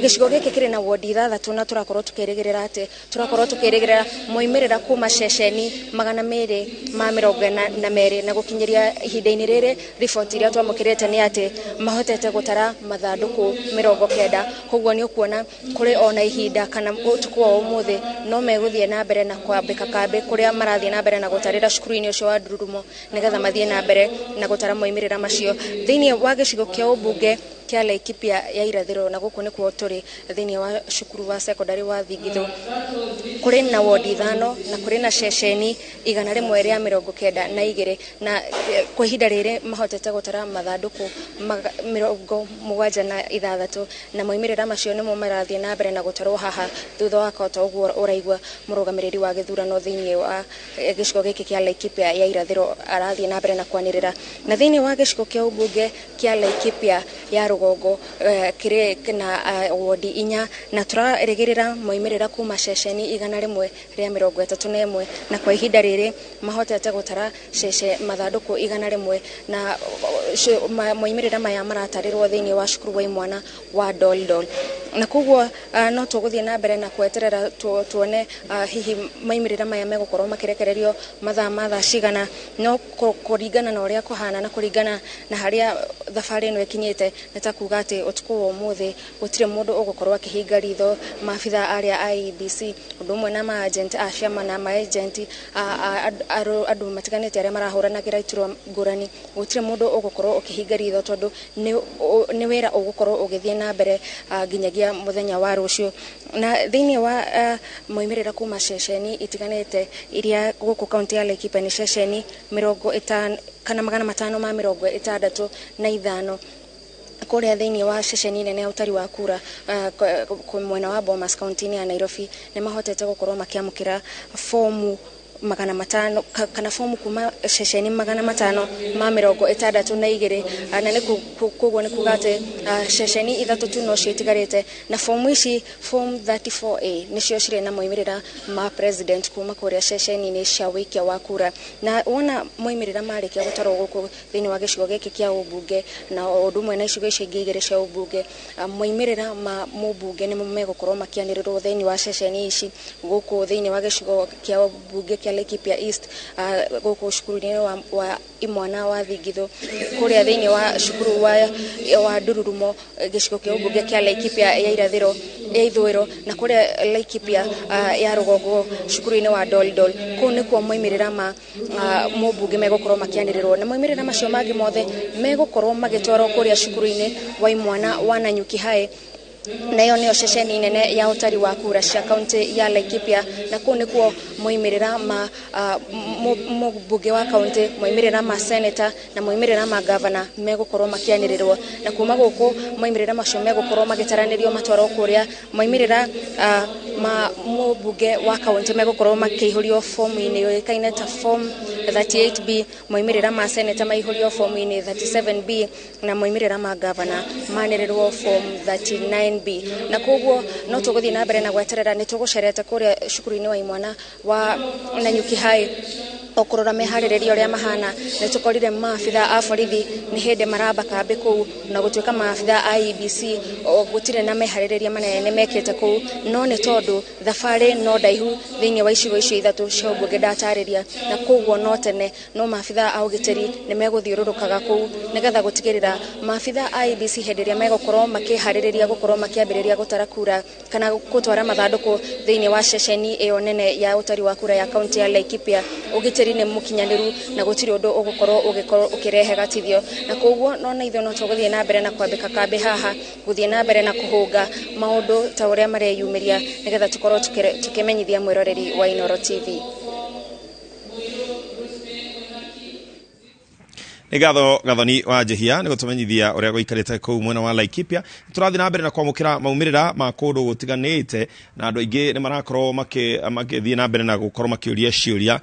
gicigo giki kiri na wodi 6 na turakorwo tukirigirira ati turakorwo tukirigirira moimirira kuma ceceni 242 na gukinyiria ihinda-ini riri report iria twamukirite ni ati mahotete gutara mathanduku 90 koguo ni ukuona kuri ona ihinda kana utuku wa umuthi no meguthie na mbere na kwambika kambi kuria marathie na mbere na gutarira cukuru-ini ucio wa Ndururumo nigetha mathie na mbere na gutara moimirira macio thiini wa gicigo kia ubunge kia Laikipia ya irathiro na guku ni kuo turi thiini wa cukuru wa secondary wa Thigithu kuri na wodi 5 na kuri na ceceni 192 na kwa ihinda riri mahotete gutara mathanduku 76 na moimirira macio ni mo marathie na mbere na gutarwo haha thutha wa kota uguo uraigwa murugamiriri wa githurano thiini wa gicigo giki kia Laikipia ya irathiro arathie na mbere na kwanirira na thiini wa gicigo kia ubunge kia Laikipia ya rugongo kire na wodi 4 na turarigirira moimirira kuma ceceni 131 na kwa ihinda riri mahotete gutara mathanduku 101 na moimirira maya maratarirwo thiini wa cukuru wa imwana wa Doldol na koguo no tuguthie na mbere na kweterera tuone hihi moimirira maya megukorwo makirekererio mathaa cigana no kuringana na uria kuhana na kuringana na haria thabari ino ikinyite nitakuga ati utuku wa umuthi gutire mundu ugukorwo akihinga ritho maabitha aria IEBC undu umwe na maagent a ciama na maagent andu matiganite aria marahuranagira iturwa ngurani gutire mundu ugukorwo ukihinga ritho tondu ni wira ugukorwo ugithie na mbere nginyagia muthenya wa rucio na thiini wa moimirira kuma ceceni itiganite iria guku kaunti ya Laikipia ni ceceni 50 kana 565 kuria thiini wa ceceni nene ya utari wa kura mwena wa Bomas kaunti ya Nairobi ni mahotete gukorwo makiamukira fomu 500 kana fomu kuma ceceni 562 na ni kuguo ni kugate ceceni 3 tu no cietigarite na fomu ici form 34A nicio cire na moimirira ma president kuma kuria ceceni ni cia wikia wa kura na wona moimirira marikia gutarwo guku thiini wa gicigo giki kia ubunge na undu mwe na icigo ici ingigire cia ubunge moimirira ma mubunge ni megukorwo makianirirwo thiini wa ceceni ici guku thiini wa gicigo kia ubunge kia Laikipia East guku cukuru-ini wa imwana wa Thigithu kuria thiini wa cukuru wa Ndururumo gicigo kia ubunge kia Laikipia ya irathiro ya ithwiro na kuria Laikipia ya rugongo cukuru-ini wa Doldol ku ni kwa moimirira ma mubunge megukorwo makianirirwo na moimirira macio mangi mothe megukorwo magitwarwo kuria cukuru-ini wa imwana wa Nanyuki High nayo niyo ceceni nene ya utari wa kura cia kaunti ya Laikipia na ku nikuo moimirira ma mubunge wa kaunti moimirira ma senator na moimirira ma governor megukorwo makianirirwo na kuma guku moimirira macio megukorwo magitaranirio matwaro kuria moimirira ma mubunge wa kaunti megukorwo makihurio fomu-ini yoikaine ta form 38B moimirira ma senator maihurio fomu-ini 37B na moimirira ma governor manirirwo form 39B na koguo no tuguthie na mbere na gweterera ni tugucerete kuria cukuru-ini wa imwana wa Nanyuki High okurora mehariririo ria mahana ni tukorire maabitha a borithi ni hindi maramba kambi kuu na gutuika maabitha a IEBC gutire na mehaririria manene mekite kuu no ni tondu thabari no daihu thiini wa icigo icio 3 cia ubunge ndatariria na koguo no tene no maabitha a ugitiri ni meguthiururukaga kuu nigetha gutigirira maabitha a IEBC hindi ria megukorwo makihaririria gukorwo makiambiriria gutara kura kana gutwara mathanduku thiini wa ceceni iyo nene ya utari wa kura ya kaunti ya Laikipia ugitiri ni mukinyaniru na gutiri undu ugukorwo ukirehe gatithio na koguo no na itho no tuguthie na mbere na kwambika kambi haha guthie na mbere na kuhunga maundu ta uria mareyumiria nigetha tukorwo tukimenyithia mwiroreri wa Inoro TV. Nigatho gathoni wa Jehia ni gutumenyithia uria guikarite kuu mwena wa Laikipia turathi na mbere na kwamukira maumirira ma kundu gutiganite na andu aingi ni marakorwo makithie na mbere na gukorwo makiuria ciuria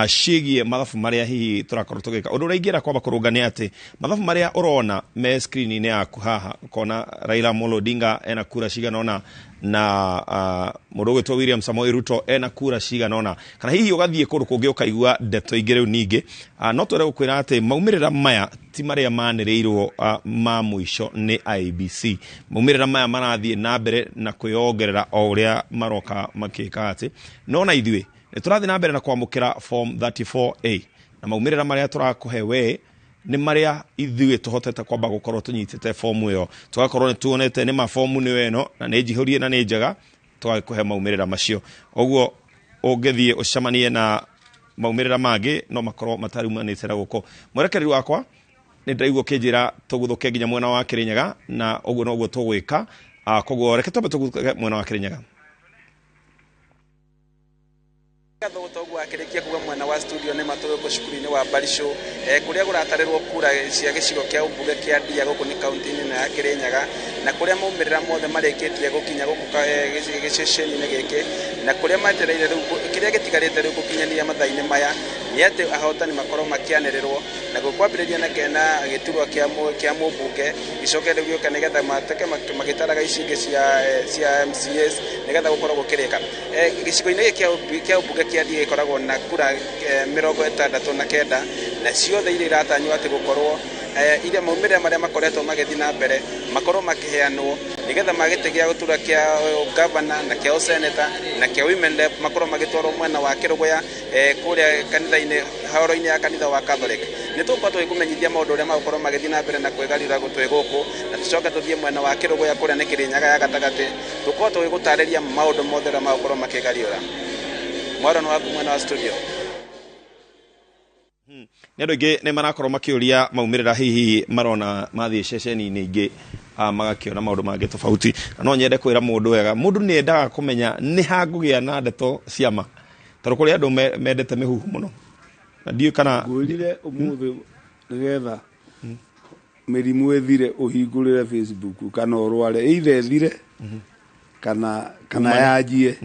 cigie mathabu maria hihi turakorwo tugika undu raingira kwamba kurungania ati mathabu maria urona me screen-ini yaku haha ukona Raila Amolo Odinga ena kura ciganona na mundu gwitwo William Samoei Ruto ena kura ciganona kana hihi ugathie kundu kungi ukaigua ndeto ingire ningi no twere gukwira ati maumirira maya ti maria manĩrĩirwo ma mũico nĩ IBC maumĩrĩra maya marathiĩ na mbere na kwĩongerera o ũrĩa maroka makĩka atĩ no na ithuĩ nĩ tũrathiĩ na mbere na kwamũkĩra form 34A na maumĩrĩra marĩa tũrakũhe we nĩ maria ithuĩ tũhotete kwamba gũkorwo tũnyitĩte fomu ĩyo tũgakorwo nĩ tuonete nĩ mafomu nĩ weno na nĩ njihũrie na nĩ njega tũgakũhe maumĩrĩra macio ũguo ũngĩthiĩ ũcemanie na maumĩrĩra mangĩ no makorwo matariumanĩte na gũkũ mwerekeri wakwa nĩ ndaigua kĩnjĩra tũguthũke nginya mwena wa Kĩrĩnyaga na ũguo noguo tũgwĩka koguo reke twambe tũguthũke mwena wa Kĩrĩnyaga Thoguo akĩrĩkia kuga mwena wa studio nĩ matũrũko cukuru-inĩ wa Barisho kũrĩa gũratarĩrwo kura cia gĩcigo kĩa ũmbunge kĩa Ndia gũkũ nĩ kaunti-inĩ ya Kĩrĩnyaga na kũrĩa maumĩrĩra mothe marĩkĩtie gũkinya gũkũ gĩceceni-inĩ gĩkĩ na kũrĩa matereire rĩu kĩrĩa gĩtigarĩte rĩu gũkinyanĩria mathaa-inĩ maya nĩ atĩ ahotani makorwo makĩanĩrĩrwo na gũkwambĩrĩria na gĩturwa kĩa mũmbunge gĩcoke rĩu gĩoka nĩgetha mateke magĩtaraga ici ingĩ cia MCAs nĩgetha gũkorwo gũkĩrĩka gĩcigo-inĩ kĩa ũmbunge kĩa Ndia gĩkoragwo na kura 69 na ciothe iria iratanywo atĩ gũkorwo iria maumĩrĩra marĩa makoretwo magĩthiĩ na mbere makorwo makĩheanwo nĩgetha magĩte gĩa gũtura kĩa governor na kĩa seneta na kĩa women rep makorwo magĩtwarwo mwena wa Kĩrũgũya kũrĩa kanitha-inĩ haro-inĩ ya kanitha wa Catholic nĩ tũkorwo tũgĩkũmenyithia maũndũ ũrĩa magũkorwo magĩthiĩ na mbere na kwĩgarũra gũtwĩ gũkũ na tũcoke tũthiĩ mwena wa Kĩrũgũya kũrĩa nĩ Kĩrĩnyaga ya gatagatĩ tũkorwo tũgĩgũtarĩria maũndũ mothe ũrĩa magũkorwo makĩgarũra mwarano waku mwena wa studio nĩ andũ aingĩ nĩ marakorwo makĩũria maumĩrĩra hihi marona mathiĩ ceceni-inĩ ingĩ magakĩona maũndũ mangĩ tofauti no nyende kwĩra mũndũ wega mũndũ nĩ endaga kũmenya nĩ ha ngũgĩa na ndeto ciama tondũ kũrĩ andũ mendete mĩhuhu mũno na ndiũ kana ngwĩrire ũmũthĩ nĩgetha mĩrimũ ĩthire ũhingũrĩre Facebook kana ũrware either ĩthire kana yanjie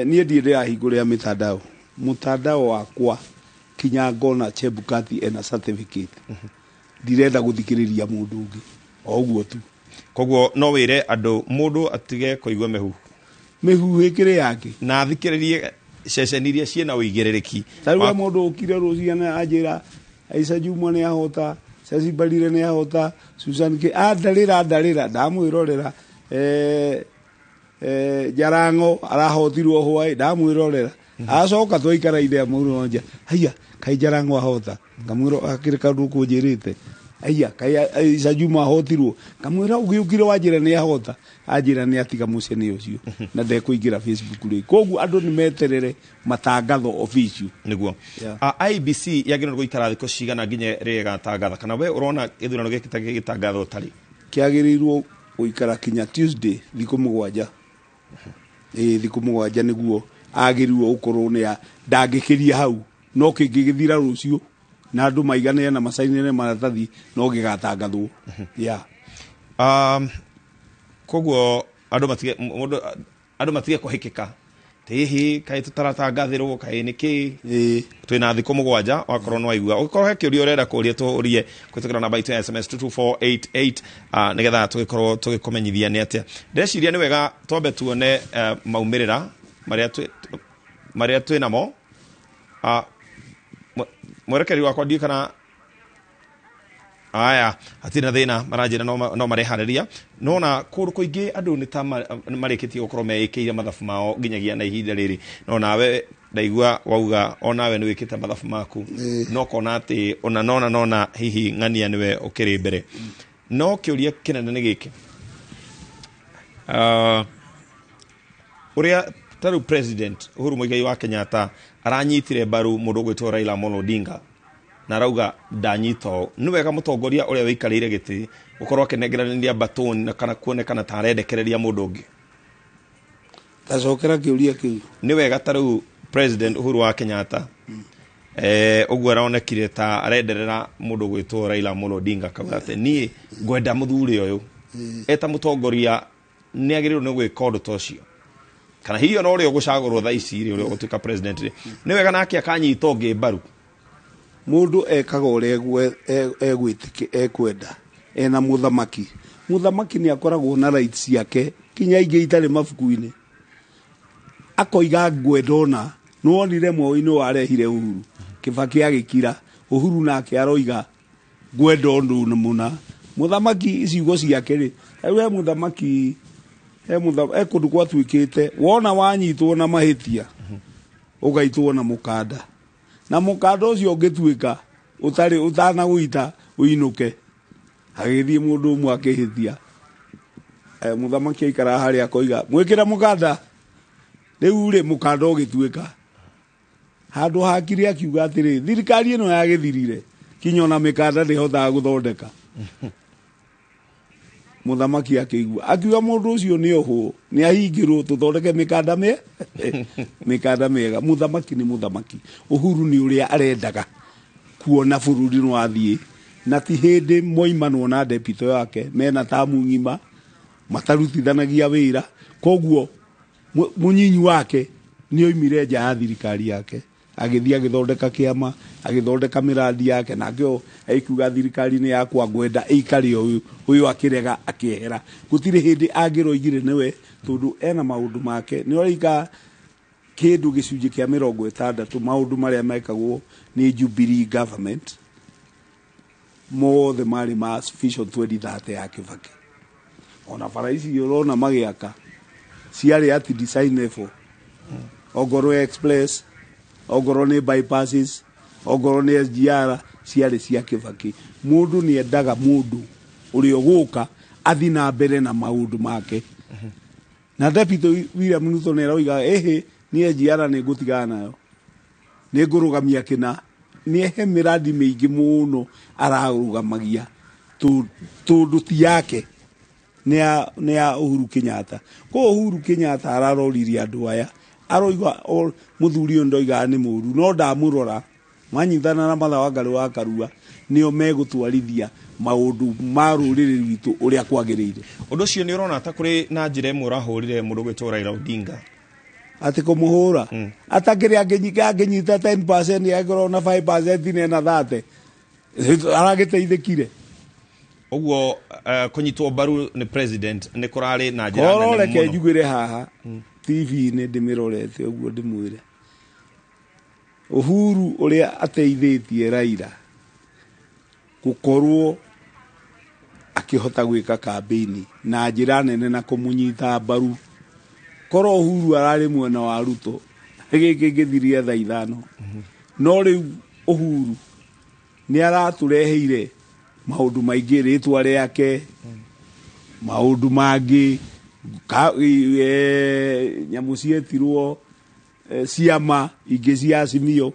niĩ ndiĩ ndĩrahingũrĩra mĩtandao wakwa kinya ngona Chebukati ena certificate ndirenda gũthikĩrĩria mũndũ ũngĩ o ũguo tu koguo no wĩre andũ mũndũ atige kũigua mĩhuhu ĩkĩrĩ yake na athikĩrĩrie ceceni iria ciĩna ũigĩrĩrĩki tarĩu mũndũ ũkire rũciana anjĩra Aisha Juma nĩ ahota Ceci Barire nĩ ahota Susan K ndarĩra ndamwĩrorera Jarango arahotirwo hwaĩ ndamwĩrorera acoka twaikara ithea mũno nja haiya kai Jarango ahota ngamwĩro akĩrĩ kaũndũ kũnjĩrĩte haiya kai Aisha Juma ahotirwo ngamwĩra ũgĩũkire wanjĩra nĩ ahota anjĩra nĩ atiga mũcene ũcio na ndekũingĩra Facebook rĩ koguo andũ nĩ meterere matangatho official nĩguo IBC yagĩrĩirwo gũikara thikũ cigana nginya rĩgatangatha kana we ũrona gĩthurano gĩkĩ ta gĩgĩtangatho tarĩ kĩagĩrĩirwo gũikara kinya Tuesday thikũ mũgwanja thikũ mũgwanja nĩguo agĩrĩirwo ũkorwo nĩ ndangĩkĩria hau no kĩngĩgĩthira rũciũ na andũ maigane na macainĩre maratathi no gĩgatangathwo koguo andũ matige kũhĩkĩka hihi kaĩ tũtaratangathĩrwo kaĩ nĩkĩ twĩna thikũ mũgwanja wakorwo no waigua ũgĩkorwo he kĩũria ũrenda kũũria tũũrie kũhĩtũkĩra namba itũ ya SMS 22488 nĩgetha tũgĩkorwo tũgĩkũmenyithia nĩ atĩa ndĩreciria nĩ wega twambe tuone maumĩrĩra marĩa twĩ namo mwerekeri wakwa ndiũ kana aya hatirĩ na thĩna maranjĩra no mareharĩria nona kũndũ kũingĩ andũ nĩ ta marĩkĩtie gũkorwo meĩkĩire mathabu mao nginyagia na ihinda rĩrĩ no nawe ndaigua wauga onawe nĩ wĩkĩte mathabu maku no kona atĩ nona hihi ng'ania nĩwe ũkĩrĩ mbere no kĩũria kĩnene nĩ gĩkĩ ũrĩa tarĩu president Uhuru Muigai wa Kenyatta aranyitire mbaru mũndũ ũgwĩtwo Raila Amolo Odinga na rauga ndanyito nĩ wega mũtongoria ũrĩa wĩikarĩire gĩtĩ gũkorwo akĩnengeranĩria batoni kana kuonekana ta arendekereria mũndũ ũngĩ tacokera kĩũria kĩu nĩ wega tarĩu president Uhuru wa Kenyatta ũguo aronekire ta arenderera mũndũ ũgwĩtwo Raila Amolo Odinga kauga atĩ niĩ ngwenda mũthuri ũyũ eta mũtongoria nĩ agĩrĩirwo nĩ gwĩka ũndũ ta ũcio kana hihi ona ũrĩa ũgũcagũrwo thaa ici ũrĩa ũgũtuĩka president nĩ wega nake akanyita ũngĩ mbaru mũndũ ekaga ũrĩa ekwenda ena mũthamaki nĩ akoragwo na rights ciake kinya ingĩ itarĩ mabuku-inĩ akoiga ngwenda ona no onire moĩ-inĩ warehire Uhuru Kibaki agĩkira Uhuru nake aroiga gwenda undu muna muthamaki icigo ciake ri we muthamaki kundu gwatuikite wona wanyitwo na mahitia ugaitwo na mukanda ucio ungituika utari utana guita uinuke agithie mundu umwe akihithia muthamaki aikara haria koiga mwikira mukanda riu ri mukanda ugituika handu hakiri akiuga atiri thirikari ino yagithirire kinyo na mikanda ndihotaga guthondeka muthamaki akiuga mundu ucio ni oho ni ahingirwo tuthondeke mikanda mega muthamaki ni muthamaki Uhuru ni uria arendaga kuona bururi no athie na ti hindi moimanwo na deputy yake mena tamu ngima matarutithanagia wira koguo munyinyi wake ni oimire nja ya thirikari yake agithia githondeka kiama agithondeka miradi yake nakio aikuga thirikari ni yakwa gwenda ikari uyu akirega akiehera gutire hindi angiroigire niwe tondu ena maundu make ni oiga kindu gicunji kia 60 maundu maria mekagwo ni Jubilee government mothe mari ma Vision 2030 ya Kibaki ona faraisi yorona magiaka ciari ati design level ogoro express ogoro ni bypasses ogoro ni SGR ciari cia Kibaki mundu ni endaga mundu uri oguka athi na mbere na maundu make na deputy William Ruto ne roiga ni SGR ni gutigana nayo ni ngurugamia kina ni he miradi mingi muno ararugamagia tundu ti yake ni ya Uhuru Kenyatta ko Uhuru Kenyatta araroriria andu aya aroiga muthuri ndoiga ni muru no ndamurora manyithana na mathawa ngari wa karua nio megutwarithia maundu ma ruriri rwitu uria kwagirire undu cio ni urona ta kuri na njira imwe urahurire mundu gwitwo Raila Odinga ati kumuhura atakiri angenyita 10% yagoro na 5% ne na 30 aragiteithikire uguo kunyitwo baru ni president ni kurari na njira nene muno reke njugire haha TV ne ndimirorete uguo ndimwire Uhuru uria ateithitie Raila gukorwo akihota gwika campaign na njira nene na kumunyita baru koro Uhuru arari mwena wa Ruto giki githirie tha 5 no riu Uhuru ni aratureheire maundu maingi ritwa riake maundu mangi nyamu cietirwo ciama ingi cia Azimio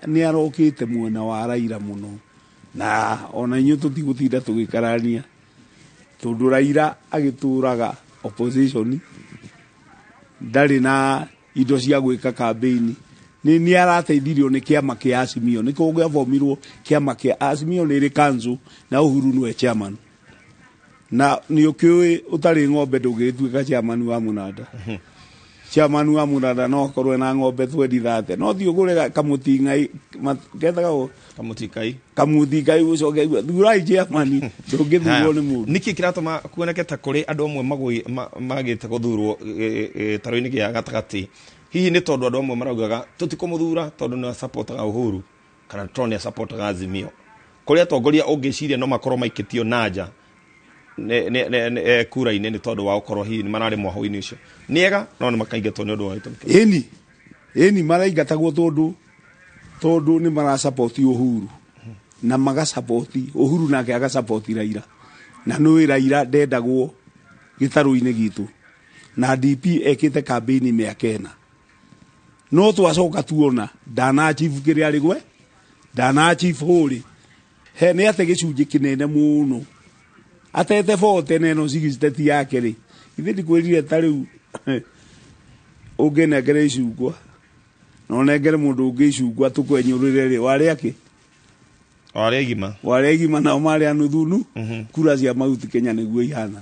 ni arokite mwena wa Raila muno na ona inyu tutigutinda tugikarania tondu Raila agituraga opposition ndari na indo cia gwika campaign ni arateithirio ni kiama kia Azimio ni kugia vomirwo kiama kia Azimio ni rikanzu na Uhuru niwe chairman na ni ukiwe utari ng'ombe ndugituika chairman wa munada chairman wa munada no korwe na ng'ombe 2030 no thi ugure kamuti ngai gethaga kamuti kai ucoke thurai chairman ndungithurwo ni mundu niki kiratuma kuoneketa kuri andu amwe magite guthurwo taro-ini gia gatagati hihi ni tondu andu amwe maraugaga tutikumuthura tondu ni supportaga Uhuru kana toni supportaga Azimio kuri atongoria ungiciria no makorwo maikitio nanja kura-ini ni tondu wa ukorwo hihi ni marari mwaho-ini ucio niega no ni makaingatwo ni undu wa itu eni maraingatagwo tondu ni marasupporti Uhuru na magasupporti Uhuru nake agasupporti Raila na no Raila ndendagwo gitaru-ini gitu na DP ekite campaign miakena no twacoka tuona dana chief kiria rigwe dana chief huri he ni ate gicunji kinene muno atete vote neno sigisteti yake ri ithi ndikwirire tariu ungenegere icungwa no negere mundu ungicungwa tukwenyurire ri wari gima na mari anuthunu kura cia mauti Kenya niguo ihana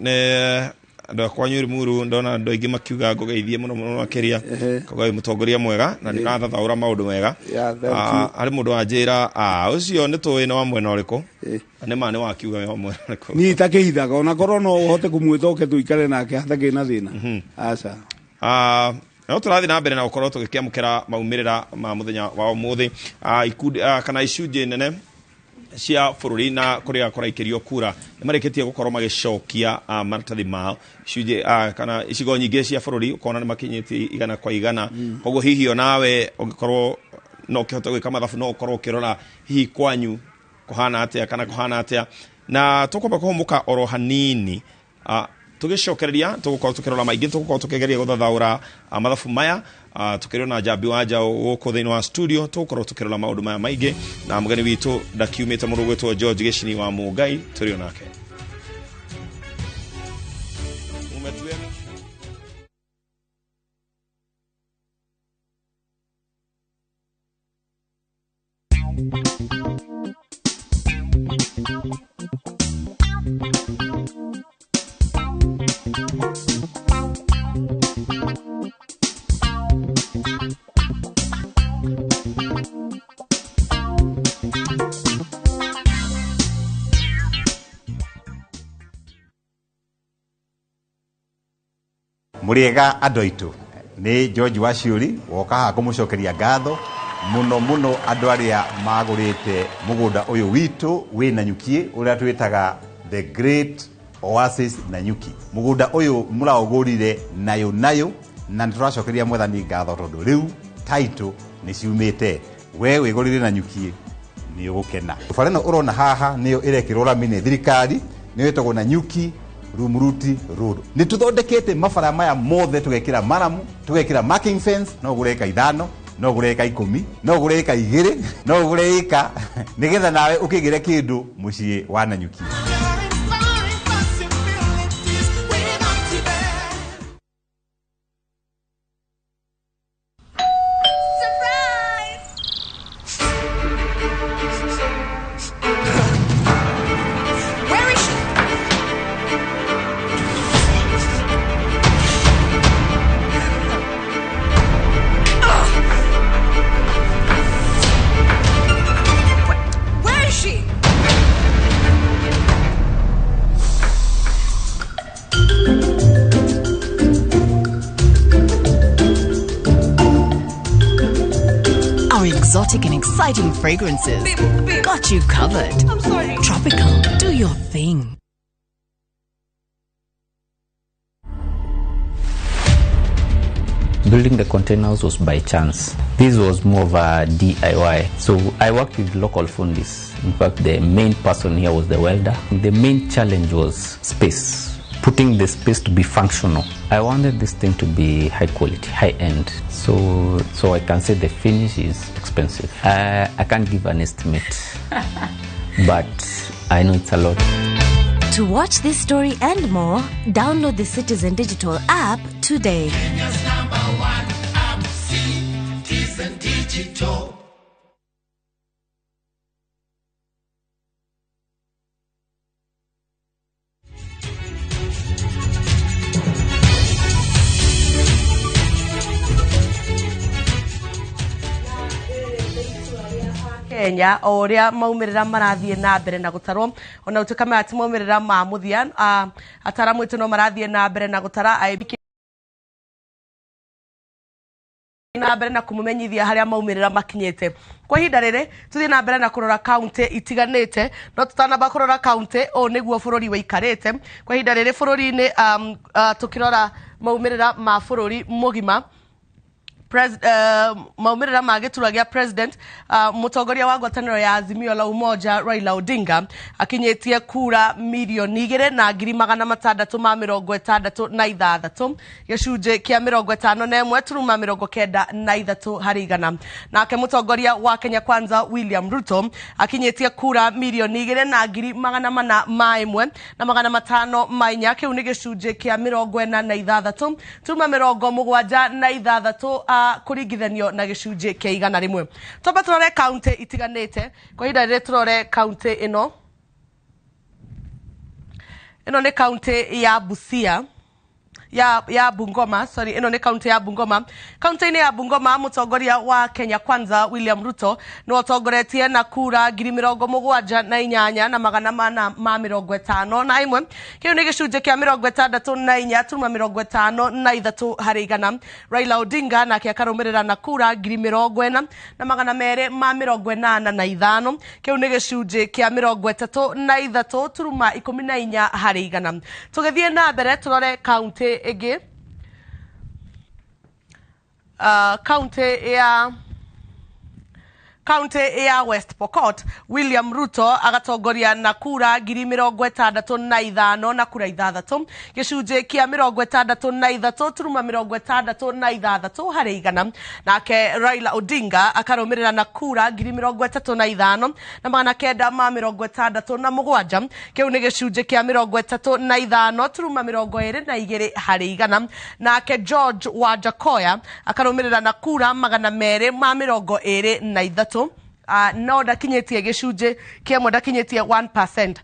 ne ndo kwanyu muru ndona ndo ingi makiuga ngogeithie muno makiria kogai mutongoria mwega na ndirathathaura maundu mega ari mundu anjira ucio ni tuwi na mwena uriku ni mane wakiuga wa mwena uriku ni takihithaga ona korwo no uhote kumwitoke tuikare nake hatakina thina aca no turathi na mbere na gukorwo tugikiamukira maumirira ma muthenya wa umuthi ikundi kana icunje nene cia bururi na kuria kuraikirio kura nimareketie gukorwo magicokia maratathi mao icunje kana icigo nyingi cia bururi ukona ni makinyiti igana kwa igana koguo hihi onawe ungikorwo no kihota gwika mathabu no ukorwo ukirora hihi kwanyu kuhana atia kana kuhana atia na tukomba kuhumuka oro hanini tugicokereria tugukorwo tukirora maingi tugukorwo tukigeria guthathaura mathabu maya tukirona jambi wanja guku thiini wa studio tugukorwo tukirora maundu maya maingi na mugeni witu ndakiumite murugwetwo George Gicini wa Mugai turio nake umetue Muriega andu aitu ni George Waciuri woka kumucokeria ngatho muno andu aria magurite mugunda uyu witu wi Nanyuki uria twitaga the Great Oasis Nanyuki. Mugunda uyu muraugurire nayo na turacokeria mwathani ngatho tondu riu title ni ciumite we wigurire Nanyuki ni ugukena. Fareno urona haha niyo irekirwo ramine thirikari ni wetagwo Nanyuki Rumuruti Road. Ni tuthondekete mabara maya mothe tugekira maramu, tugekira marking fence, no gureka 5, no gureka 10, no gureka 2, no gureka nigetha nawe ukigire kindu mucii wa Nanyuki. Exotic and exciting fragrances. Got you covered. I'm sorry. Tropical. Do your thing. Building the containers was by chance. This was more of a DIY. So I worked with local fundis. In fact, the main person here was the welder. The main challenge was space. Putting the space to be functional. I wanted this thing to be high quality, high end. So I can say the finish is expensive. I can't give an estimate, but I know it's a lot. To watch this story and more, download the Citizen Digital app today. Kenya's #1 app, Citizen Digital. Kenya oria maumirira marathie na mbere na gutarwo ona utukama ati maumirira ma muthia ataramu itu no marathie na mbere na gutara aibiki na mbere na kumumenyithia haria maumirira makinyete kwa hinda riri tuthie na mbere na kurora county itiganite no tutanamba kurora county o niguo bururi weikarite kwa hinda riri bururi-ini tukirora maumirira ma bururi mugima maumirira ma giturwa gia president mutongoria wa ngwataniro ya Azimio la Umoja Raila Odinga akinyetie kura milioni 2,666 gicunje kia 51.93 hari igana nake mutongoria wa Kenya Kwanza William Ruto akinyetie kura milioni 2,101,500 kiu ni gicunje kia 46.76 kuringithanio na gicunje kia igana rimwe. Toba turore county itiganite kwa hinda rire turore county ino ni county ya Busia ya Bungoma, sorry, ino ni kaunti ya Bungoma. Kaunti ya Bungoma mutongoria wa Kenya Kwanza William Ruto no otongoretie na kura 78,800 na 451. Kiu ni gicunje kia 64.53 harĩ igana. Raila Odinga na akarumirira na kura 40,000 na 285. Kiu ni gicunje kia 33.14 harĩ igana. Tugithie na mbere turore kaunti igi County ya West Pokot, William Ruto agatongoria na kura 65,000 na kura 6. Gicunje kia 63.66 harĩ igana. Nake Raila Odinga akarumirira na kura 35,000 na 967. Kiu ni gicunje kia 35.22 harĩ igana. Nake George Wajakoya akarumirira na kura 223. No dakinyetie gicunje kia dakinyetie 1%.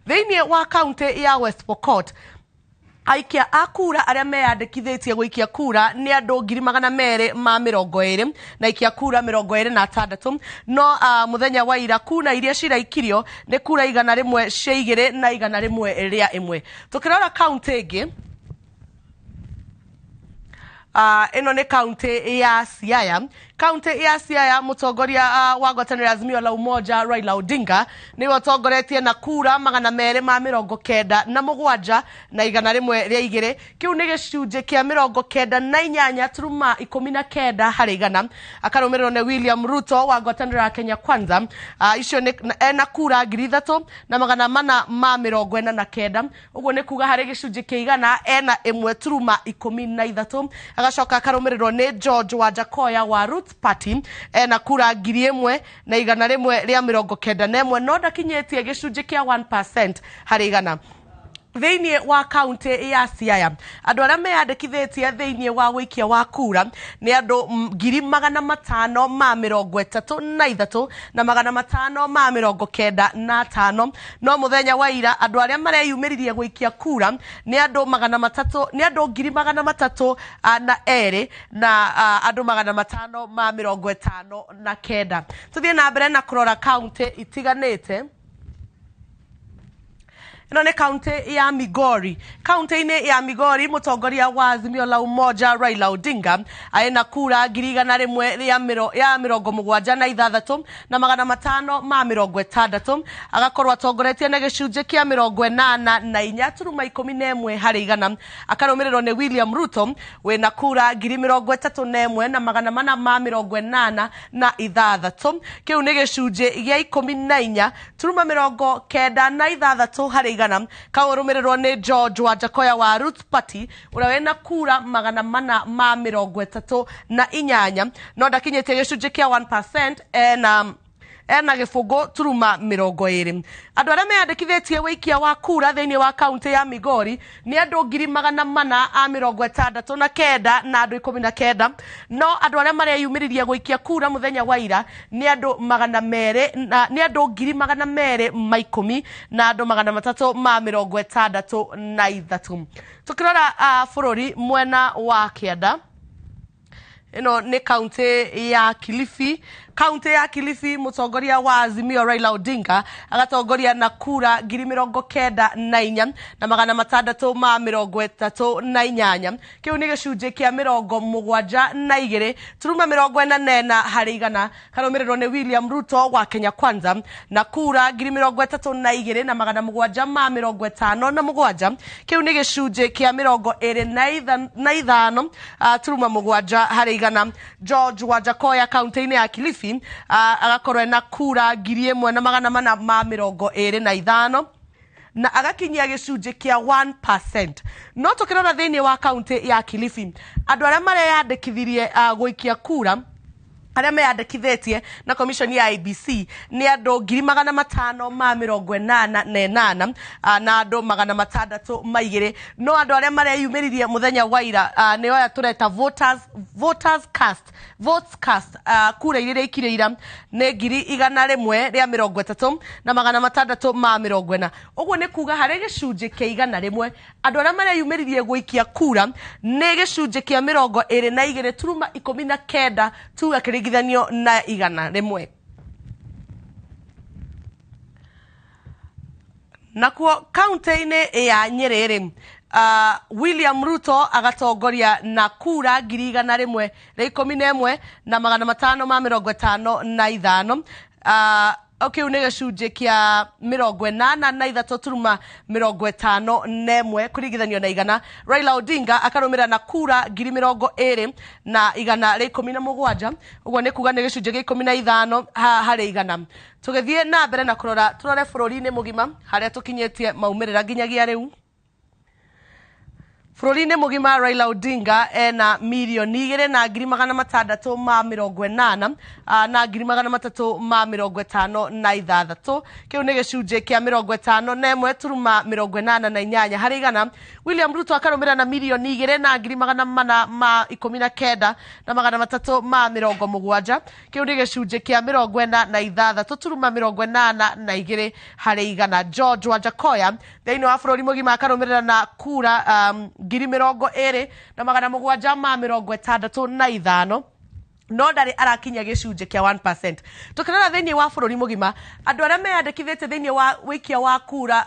Thĩinĩ wa county ya West Pokot, aikia akura aria meyandĩkithĩtie gũikia kura nĩ andũ 220,000 na aikia kura 26. No muthenya wa ira kuna iria ciraikirio nĩ kura 100 cia 2 na 100 rĩa 1. Tukirora county ĩngĩ, ino ni county ya Siaya. County ya Siaya mutongoria wa ngwatanĩro Azimio la Umoja Raila Odinga ni otongoretie na kura 297 na 100 na 100 rĩa 2. Kiu ni gicunje kia 98.19 harĩ igana. Akarumirwo ni William Ruto wa ngwatanĩro ya Kenya Kwanza, icio ni ena kura 3,000 na 449. Uguo ni kuga harĩ gicunje kia igana ena 1.13. Agacoka akarumirwo ni George Wajakoya wa Roots Party ena kura 1,000 na 191. No dakinyetie gicunje kia 1% harĩ igana. Thĩinĩ wa county ya Siaya, andũ arĩa meyandĩkithĩtie thĩinĩ wa wĩikia wa kura nĩ andũ 533 na 595. No muthenya wa ira andũ arĩa mareyumĩririe gũikia kura nĩ andũ 300,000 na 2 na andũ 559. Tuthie na mbere na kurora county itiganĩte. Ino ni county ya Migori. County-inĩ ya Migori mutongoria wa Azimio la Umoja Raila Odinga aina kura 176 na 560. Agakorwo atongoretie na gicunje kia 84.11 harĩ igana. Akarumirwo ni William Ruto wina kura 31 na 486. Kiu ni gicunje gia 14.96 harĩ igana. Karumirwo ni George Wajakoya wa Roots Party uria wina kura 438. No dakinyetie gicunje kia 1% ena gifungo turuma 20. Andũ arĩa meyandĩkithĩtie wĩikia wa kura thĩinĩ wa county ya Migori nĩ andũ 469 na andũ 19. No andũ arĩa mareyumĩririe gũikia kura muthenya wa ira nĩ andũ 210,000 na andũ 363. Tukirora bũrũri mwena wa Kianda, ino ni county ya Kilifi. County ya Kilifi mutongoria wa Azimio Raila Odinga agatongoria na kura 94 na 638. Kiu ni gicunje kia 72.44 harĩ igana. Karumirwo ni William Ruto wa Kenya Kwanza na kura 32 na 757. Kiu ni gicunje kia 25.7 harĩ igana. George Wajakoya county-inĩ ya Kilifi agakorwo na kura 1,425 na agakinyia gicunje kia 1%. No tukirora thĩinĩ wa county ya Kilifi, andũ arĩa mareyandĩkithirie gũikia kura aria meyandĩkithĩtie na commission ya IBC nĩ andũ 588 na andũ 602 no andũ arĩa mareyumĩririe mũthenya wa ira nĩ oya tũreta votes cast kura iria ikire ira nĩ 130 na 640 ũguo nĩ kuga harĩ gĩcunjĩ kĩa 100 andũ arĩa mareyumĩririe gũikia kura nĩ gĩcunjĩ kĩa 22.19 tu akĩringithanio na 100 nakuo kaunti-inĩ ya Nyeri William Ruto agatongoria na kura 111 na 555 okay, nĩ gĩcunjĩ kĩa 83.51 kũringithanio na 100. Raila Odinga akarũmĩrĩra na kura 20,117 ũguo nĩ kuga nĩ gĩcunjĩ gĩa 15 harĩ 100. Tũgĩthiĩ na mbere na turore bũrũri-inĩ mũgima harĩa tũkinyĩtie maumĩrĩra nginyagia rĩu. Bũrũri-inĩ mũgima Raila Odinga ena 2,680,080 na 356 kĩu nĩ gĩcunjĩ kĩa 51.88 harĩ 100. William Ruto akarũmĩrĩra na 2,200,419 na 370 kĩu nĩ gĩcunjĩ kĩa 46.82 harĩ 100. George Wajakoya thĩinĩ wa bũrũri mũgima akarũmĩrĩra na kura 20,765 no ndarĩ arakinya gĩcunjĩ kĩa 1%. Tũkĩrora thĩinĩ wa bũrũri mũgima andũ arĩa meyandĩkithĩtie thĩinĩ wa wĩikia wa kura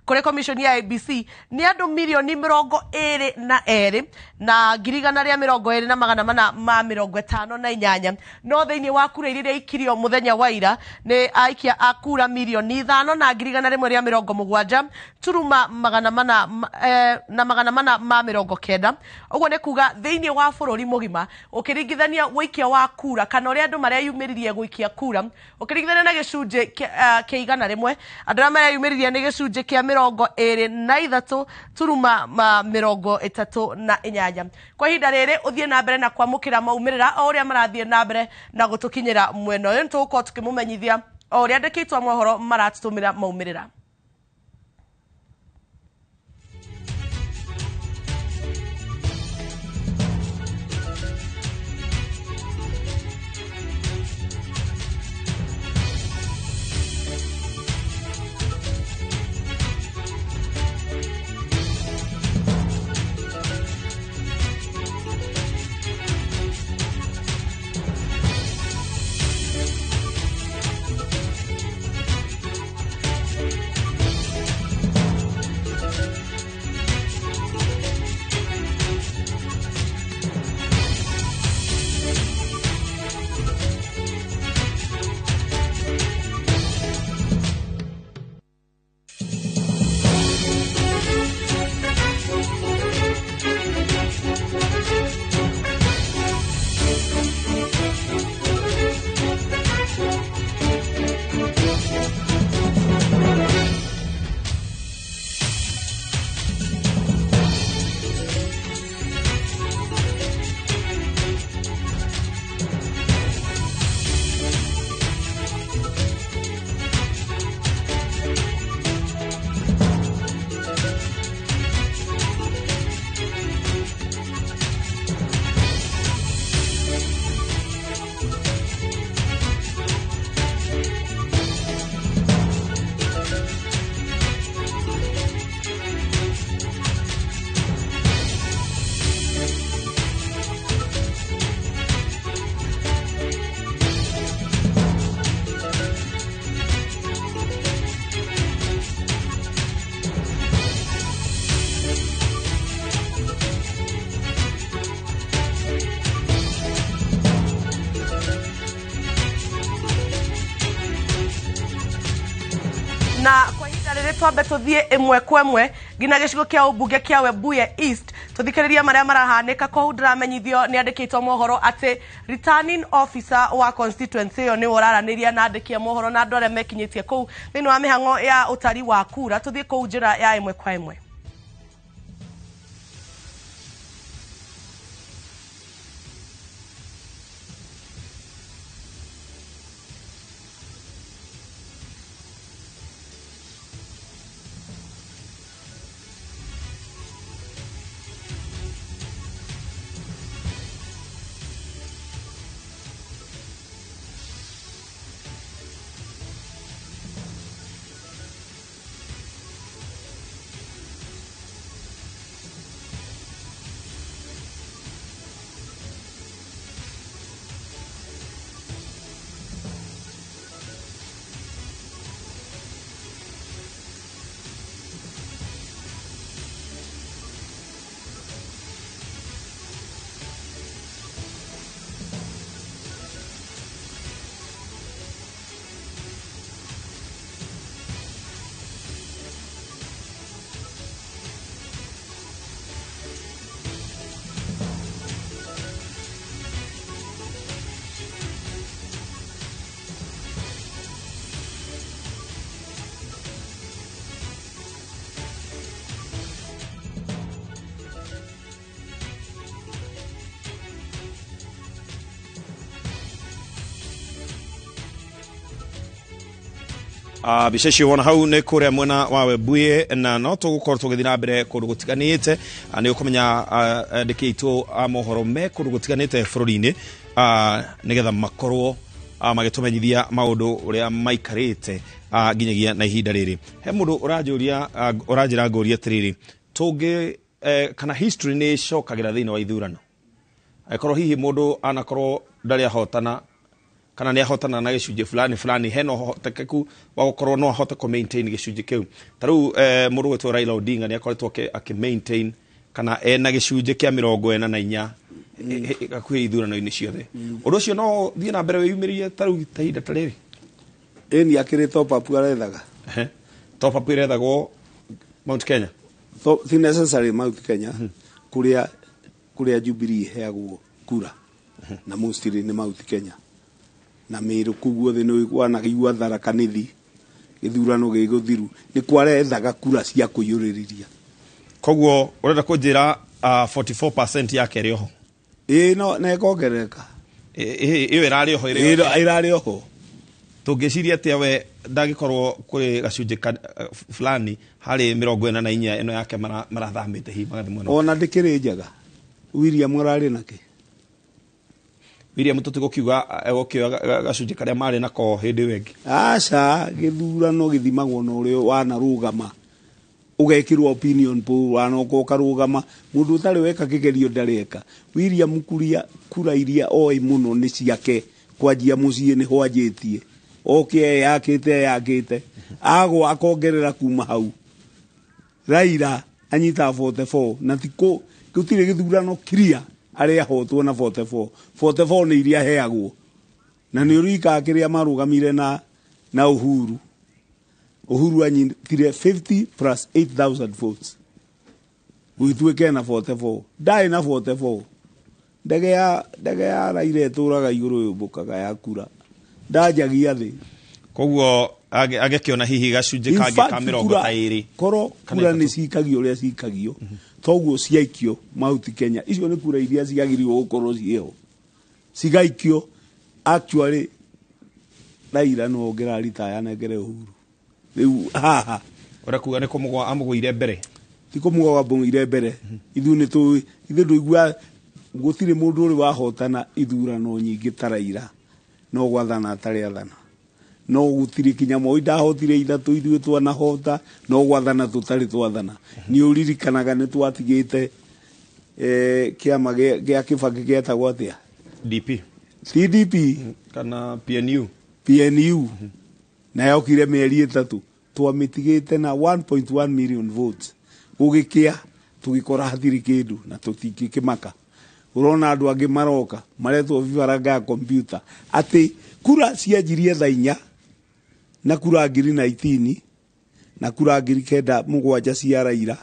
kũrĩ commission ya IBC nĩ andũ 22,000 na 120,458 no thĩinĩ wa kura iria ikirio mũthenya wa ira nĩ aikia a kura 5,000 na 1,170 turuma 490 ũguo nĩ kuga thĩinĩ wa bũrũri mũgima ũkĩringithania wĩikia wa kura kana ũrĩa andũ mareyumĩririe gũikia kura ũkĩringithania na gĩcunjĩ kĩa 100 andũ arĩa mareyumĩririe nĩ gĩcunjĩ kĩa 23 turuma 38. Kwa ihinda rĩrĩ ũthiĩ na mbere na kwamũkĩra maumĩrĩra o ũrĩa marathiĩ na mbere na gũtũkinyĩra mwena ũyũ nĩtũgũkorwo tũkĩmũmenyithia o ũrĩa andĩki a mohoro maratũtũmĩra maumĩrĩra. na kwa ihinda rĩrĩ twambe tũthiĩ ĩmwe kwa ĩmwe nginya gĩcigo kĩa ũmbunge kĩa Webuye East tũthikĩrĩria marĩa marahanĩka. Koguo ndĩramenyithio nĩ andĩkĩtwo mohoro atĩ returning officer wa constituency ĩyo nĩwe ũraranĩria na andĩki a mohoro na andũ arĩa mekinyĩtie kũu thĩinĩ wa mĩhang'o ya ũtari wa kura. Tũthiĩ kũu njĩra ya ĩmwe kwa ĩmwe. bica cio wona hau nä kå rä a mwena wa Webuye na no tå gå korwo tå gä thiä na mbere kå ndå gå tiganä te nä å kå menya ndä kä aitå a mohoro me kå ndå gå tiganä te bå rå ri-inä nä getha makorwo magä tå menyithia maå ndå å rä a maikarä te nginyagia na ihinda rä rä he må ndå å ranjä ra ngå ria atä rä rä tå ngä kana history nä cokagä ra thä inä wa ithurano akorwo hihi må ndå anakorwo ndarä ahotana kana nä ahotana na gäcunjä fulani hena hotekeku wa gukorwo no ahote ku maintain gäcunjä kä u ta rä u må ndå gwätwo Raila Odinga nä akoretwo akä maintain kana ena gäcunjä kä a 44 gakuhä ithurano-inä ciothe å ndå å cio no thiä na mbere wä yumä rä ta rä u ta ihinda ta rä rä nä akä rä top up arethaga top up irethagwo Mount Kenya ti necessary Mount Kenya kå rä a Jubilee heagwo kura na mostly nä Mount Kenya na Meru kuu guothe nä wanagĩigua Tharaka Nithi gĩthurano gĩ gũthiru nĩ kwarethaga kura cia kũiyũrĩrĩria koguo ũrenda kũnjĩra 44% yake ĩrĩ oho no na ĩkongerereka ĩyo ĩrarĩ oho tũngĩciria atĩa we ndagĩkorwo kũrĩ gacunjĩ fulani harĩ 44 ĩno yake marathamĩte hihi magathĩ mwena ona ndĩkĩrĩ njega William ararĩ nakĩ William tũtĩ gũkiuga egũkĩoya gacunjĩ karĩa marĩ nako hĩndĩ ĩyo ĩngĩ aca gĩthurano gĩthimagwo na ũrĩa wanarũgama ũgekĩrwo opinion poll wanoka ũkarũgama mũndũ ũtarĩ weka kĩgerio ndareka William kura iria oĩ mũno nĩ ciake kwanjia mũciĩ nĩ hwanjĩtie yakĩte agwa akongerera kuma hau Raila anyita 44 na tiko gũtirĩ gĩthurano clear arĩa ahotwo na 44 nĩ iria heagwo na nĩ ũrika kĩrĩa marũgamire na Uhuru anyitire 50 plus 8,000 votes gwĩtuĩke na 44 ndarĩ na 44 ndege ya Raila ĩtũraga igũrũ yũmbũkaga ya kura ndanjagia thĩ koguo agĩkĩona hihi gacunjĩ kangĩ ka 20 korwo kura nĩ cikagio ũrĩa cikagio toguo ciaikio Mount Kenya icio nĩ kura iria ciagĩrĩirwo gũkorwo ciĩho cigaikio actually Raila no ngĩraritaya nengere Uhuru rĩu haha ũrekuga nĩ kũmũgwa amũgũire mbere ti kũmũgwa amũgũire mbere ithuĩ ndũigua gũtirĩ mũndũ ũrĩ wahotana ithurano nyingĩ ta Raila no gwathana atarĩ athana no gũtirĩ kinya moi ndahotire ithatũ ithuĩ twanahota no gwathana tũtarĩ twathana nĩ ũririkanaga nĩ twatigĩte kĩama gĩa Kibaki gĩetagwo atĩa DP kana PNU na yokire mĩeri ĩtatũ twamĩtigĩte na 1.1 million votes gũgĩkĩa tũgĩkora hatirĩ kĩndũ na tũtingĩkĩmaka ũrona andũ angĩ maroka maretwo vibaranga ya kompyuta atĩ kura cianjirie thaa 4 na kura 19 na kura 9,700 cia Raila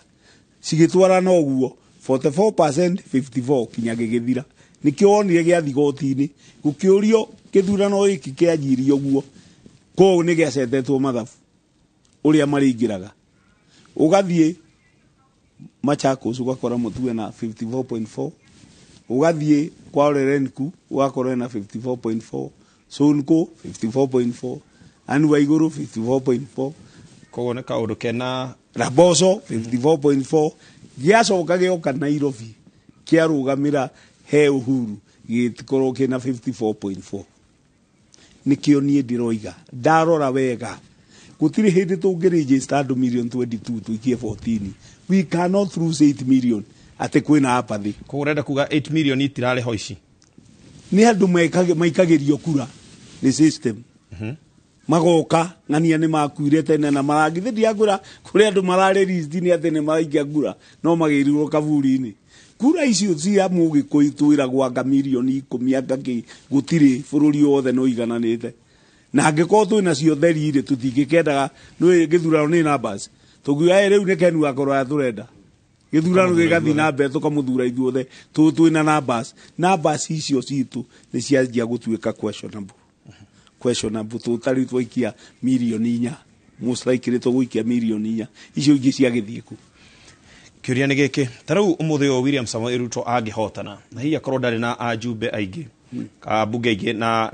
cigĩtwarana ũguo 44% 54 kinya gĩgĩthira nĩkĩo wonire gĩathi goti-inĩ gũkĩũrio gĩthurano gĩkĩ kĩanjirie ũguo koguo nĩ gĩacetetwo mathabu ũrĩa marĩingĩraga ũgathiĩ Machakos ũgakora mũtue na 54.4 ũgathiĩ kwa Orenku ũgakora na 54.4 Sonko 54.4 Anu Waiguru 54.4 koguo nĩ kaũndũ kena Raboso 54.4 gĩacoka gĩoka Nairobi kĩarũgamĩra he Uhuru gĩtikorwo kĩna 54.4 nĩkĩo niĩ ndĩroiga ndarora wega gũtirĩ hĩndĩ tũngĩregister andũ 1,22,000 tũikie 14 we cannot lose 8 million atĩ kwĩna apathy koguo ũrenda kuga 8 million itirarĩ ho ici nĩ andũ maikagĩrio kura nĩ system magoka ng'ania nĩ makuire tene na marangithĩ ndiagũra kũrĩ andũ mararĩ list nĩ atĩ nĩ maraikia kura no magĩrirwo kaburi-inĩ kura icio cia mũgĩkũyũ twĩragwo anga mirioni 10 anga gũtirĩ bũrũri wothe no igananĩte na angĩkorwo twĩna cio theri-rĩ tũtingĩkendaga nĩ gĩthurano nĩ numbers tũngiuga rĩu nĩ Kenu akorwo tũrenda gĩthurano gĩgathiĩ na mbere tũkamũthura ithuothe twĩna numbers icio citũ nĩ cianjia gũtuĩka questionable tũtarĩ twaikia mirioni 4 most likely tũgũikia mirioni 4 icio ingĩ ciagĩthiĩ kũ kĩũria nĩ gĩkĩ ta rĩu ũmũthĩ ũyũ William Samoei Ruto angĩhotana na hihi akorwo ndarĩ na ajumbe aingĩ kabunge aingĩ na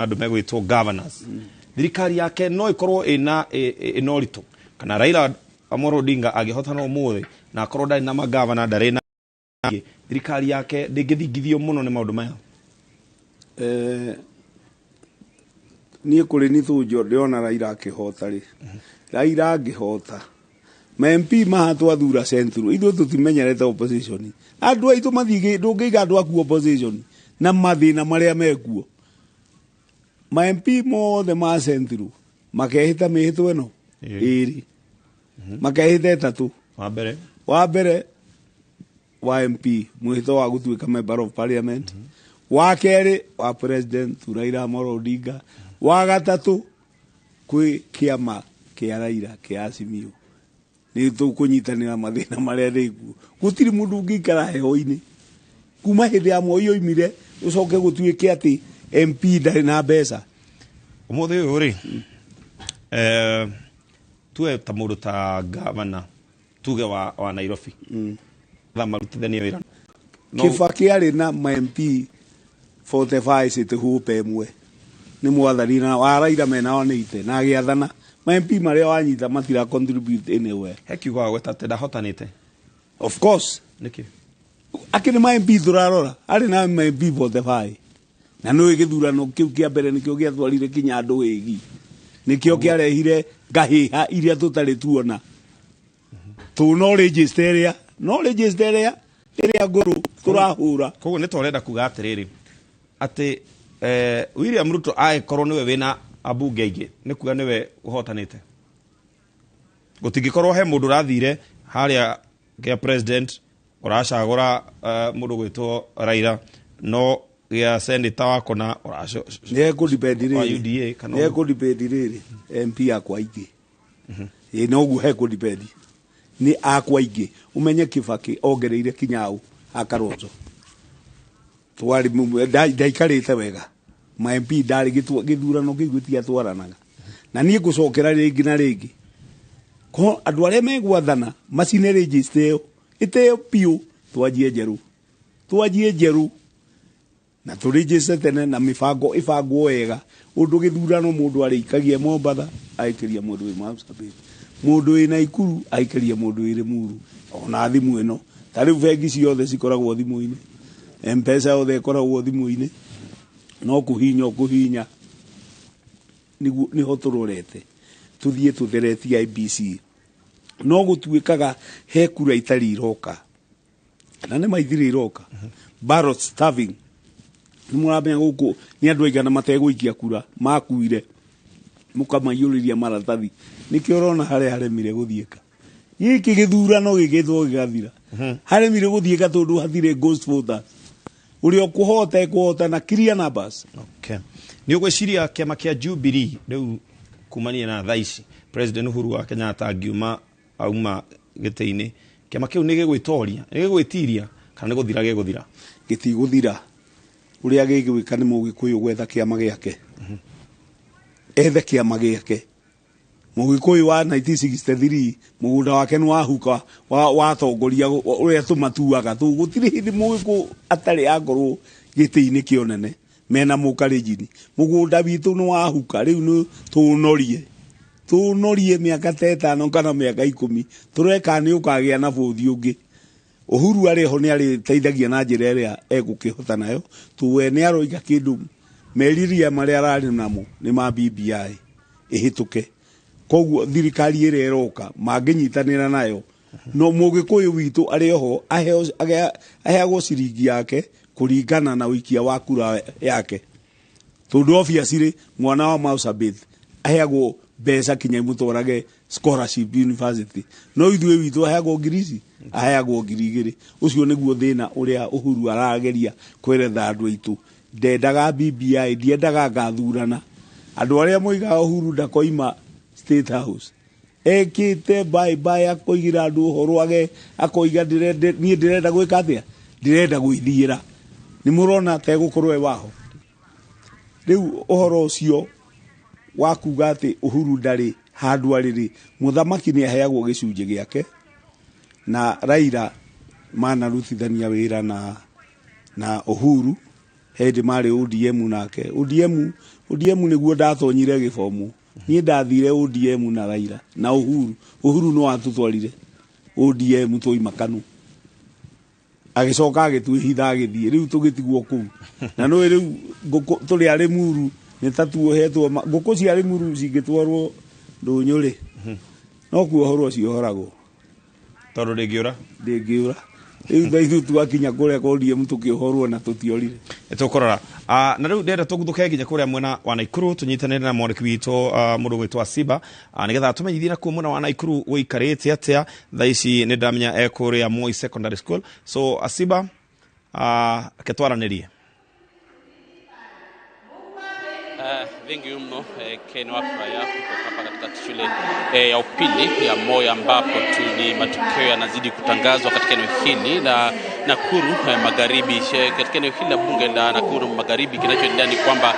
andũ megwĩtwo governors thirikari yake no ikorwo ina ritu kana Raila Amolo Odinga agihotana umuthi na akorwo ndari na magavana ndari na thirikari yake ndingithingithio muno ni maundu maya nie kuri ni thujo ndiona Raila akihota ri Raila angihota MP mahatwa thura central ithu tutimenyerete opposition andu aitu mathige ndungiga andu aku opposition na mathina maria mekuo MP mothe ma central makehita mihito eno iri makehita tatu wa mbere wa MP muhito wa gutuika member of parliament wa keri wa president Raila Amolo Odinga wa gatatu kwi kiama kia Raila kia Azimio ni tukunyitanira mathina maria riku gutiri mundu ngikara heho-ini kuma hindi ya Moi oimire ucoke gutuike ati MP ndari na mbeca umuthi uyu ri tuwe ta mundu ta gavana tuge wa Nairobi marutithanie wira Kibaki ari na MP 45 city hupe emwe ni mwathani na wa Raila mena onite na giathana MP maria wanyita matira contribute anywhere hekiuga gwetate ndahotanite of course niki akini MP turarora ari na MP 45 na no igithurano kiu kia mbere nikio giatwarire kinya andu wigi nikio kiarehire ngahiha iria tutari tuona tu no register iria nguru turahura koguo nitorenda kuga atiriri ati William Ruto aikorwo niwe wina abunge aingi ni kuga niwe uhotanite gutingikorwo he mundu rathire haria kia president uracagura mundu gwitwo Raila no gia senator wako na uraco ne ku depend riri MP akwa ingi no gu he ku depend ni akwa ingi umenye Kibaki ongereire kinyau akarozo twari ndaikarite wega ma MP ndari githurano kigwitia twaranaga na nie gucokera ringi na ringi ko andu aria megwathana macine register iteo piu twajie njeru na turegister tene na ibango wega undu githurano mundu arikagie Mombatha aikiria mundu wi Marsabit mundu wi Naikuru aikiria mundu wi Limuru ona thimu eno tari bengi ciothe cikoragwo thimu-ini M-Pesa othe ikoragwo thimu-ini no kuhinya niho turorete tuthie tutheretie IBC no gutuikaga he kura itari iroka na ne maithire iroka ballot stuffing ni muramenya guku ni andu aigana mategwikia kura makuire mukamayuriria maratathi nikio urona haremire guthieka giki githurano gigithwo gigathira haremire guthieka tondu hathire ghost voters uri okuhota na clear numbers okay ni ugwiciria kiama kia Jubilee riu kumania na thaici president Uhuru wa Kenyatta angiuma auma gite-ini kiama kiu ni gigwitiria kana ni guthira gitiguthira uria gigwika ni mugikuyu gwetha kiama giake ethe kiama giake mugikuyu wa 1963 mugunda wake ni wahuka watongoria uria tumatuaga tu gutiri hindi mugiku atari angorwo giti-ini kionene mena mukarejini mugunda witu ni wahuka riu ni tunorie miaka 5 kana miaka 10 tureka ni ukagia na bothi ungi Uhuru ariho ni ari teithagia na njira iria egukihota nayo tuwe ni aroiga kindu meriria maria arari namo ni ma BBI ihituke koguo thirikari iria iroka manginyitanira nayo no mugikuyu witu ariho aheagwo ciringi yake kuringana na wikia wa kura yake tondu obviously mwana wa Marsabit aheagwo mbeca kinya imutwarage scholarship university no ithuĩ witu aheagwo ngirici aheagwo ngiri igĩrĩ ucio niguo thina uria Uhuru arageria kweretha andu aitu ndendaga BBI ndiendaga ngathurana andu aria moigaga Uhuru ndakoima State House ekite bye akoigira andu uhoro age akoiga ndirenda gwika atia ndirenda gwithira ni murona tegukorwo waho riu uhoro ucio wakuga ati Uhuru ndari handu ariri muthamaki ni aheagwo gicunje giake na Raila manarutithania wira na Uhuru hindi mari ODM nake ODM ODM niguo ndatonyire gibomu nie ndathire ODM na Raila na Uhuru no atutwarire ODM toima kanu agicoka agitwihitha agithie riu tugitigwo ku na no riu tuli ari muru ni tatuohetwo nguku cia ari muru cingitwarwo ndunyuri no kuohorwo ciohoragwo tondu ndingiura riu ndaitu twakinya kuria ODM tukiohorwo na tutiorire tukorora na riu ndenda tuguthuke nginya kuria mwena wa Naikuru tunyitanire na mwandiki witu mundu gwitwa Asiba nigetha tumenyithie na ku mwena wa Naikuru wikarite atia thaici ni ndamenya kuria Moi Secondary School so Asiba ketwaranirie Vingi mno Ken Wakraya kutoka hapa katika shule ya upili ya Moi ambapo ni matukio yanazidi kutangazwa katika eneo hili la Nakuru Magharibi. Katika eneo hili la bunge la Nakuru Magharibi kinachoendelea ni kwamba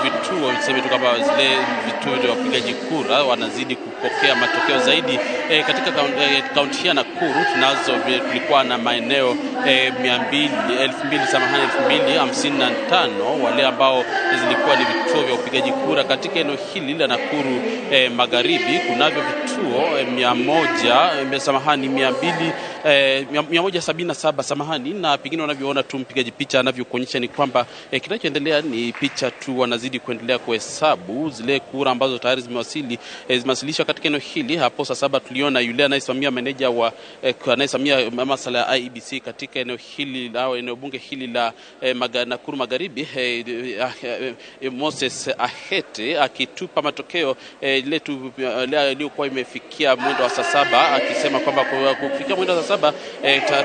vituo tuseme tu kama zile vituo vya wapigaji kura wanazidi kupokea matokeo zaidi katika kaunti ya Nakuru. Tulikuwa na maeneo 2,255 wale ambao zilikuwa ni vituo vya upigaji kura katika eneo hili la Nakuru Magharibi. Kunavyo vituo 177 samahani, na pengine unavyoona tu mpigaji picha anavyokuonyesha ni kwamba kinachoendelea ni picha tu, wanazidi kuendelea kuhesabu zile kura ambazo tayari zimewasilishwa katika eneo hili. Hapo saa 7 tuliona yule anayesimamia meneja wa anayesimamia masuala ya IEBC katika eneo hili au eneo bunge hili la Nakuru Magharibi, Moses Ahete akitupa matokeo ile iliyokuwa imefikia mwendo wa saa 7, akisema kwamba kufikia mwendo wa saa 7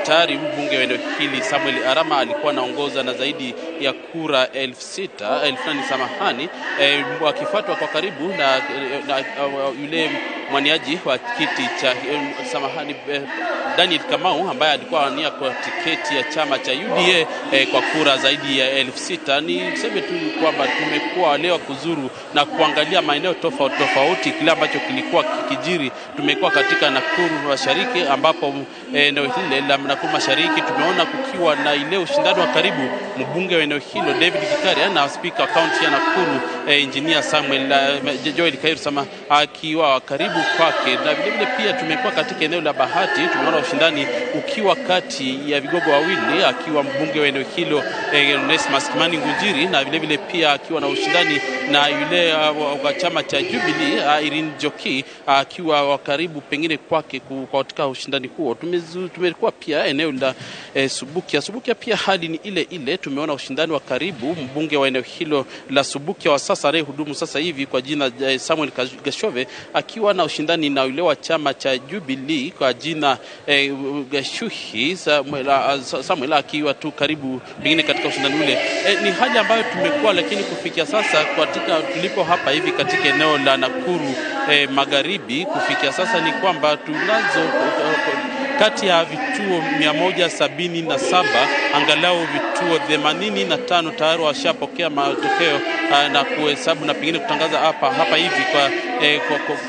tayari mbunge wa eneo hili Samuel Arama alikuwa anaongoza na zaidi ya kura 6,000 samahani, akifuatwa kwa karibu na yule mwaniaji wa kiti cha samahani Daniel Kamau ambaye alikuwa ania kwa tiketi ya chama cha UDA kwa kura zaidi ya 6,000. Ni sema tu kwamba tumekuwa leo kuzuru na kuangalia maeneo tofauti kile ambacho kilikuwa kikijiri. Tumekuwa katika Nakuru Mashariki ambapo eneo hili la Nakuru Mashariki tumeona kukiwa na ile ushindani wa karibu. Mbunge wa eneo hilo David Gikaria na speaker county ya Nakuru engineer Samuel Joel Kairu akiwa karibu kwake, na vile pia tumekuwa katika eneo la Bahati. Tumeona ushindani ukiwa kati ya vigogo wawili, akiwa mbunge wa eneo hilo Onesmus Kimani Ngunjiri, na vile pia akiwa na ushindani na yule wa chama cha Jubilee Irene Joki akiwa karibu pengine kwake katika ushindani huo. Tumekuwa pia eneo la Subukia pia hali ni ile. Tumeona ushindani wa karibu, mbunge wa eneo hilo la Subukia wa sasa anayehudumu sasa hivi kwa jina Samuel Gashove akiwa na ushindani na yule wa chama cha Jubilee kwa jina Gashuhi Samuel akiwa tu karibu pengine katika ushindani ule. Ni hali ambayo tumekuwa, lakini kufikia sasa katika tulipo hapa hivi katika eneo la Nakuru Magharibi, kufikia sasa ni kwamba tunazo kati ya vituo 177 angalau vituo 85 tayari washapokea matokeo na kuhesabu na pengine kutangaza hapa hivi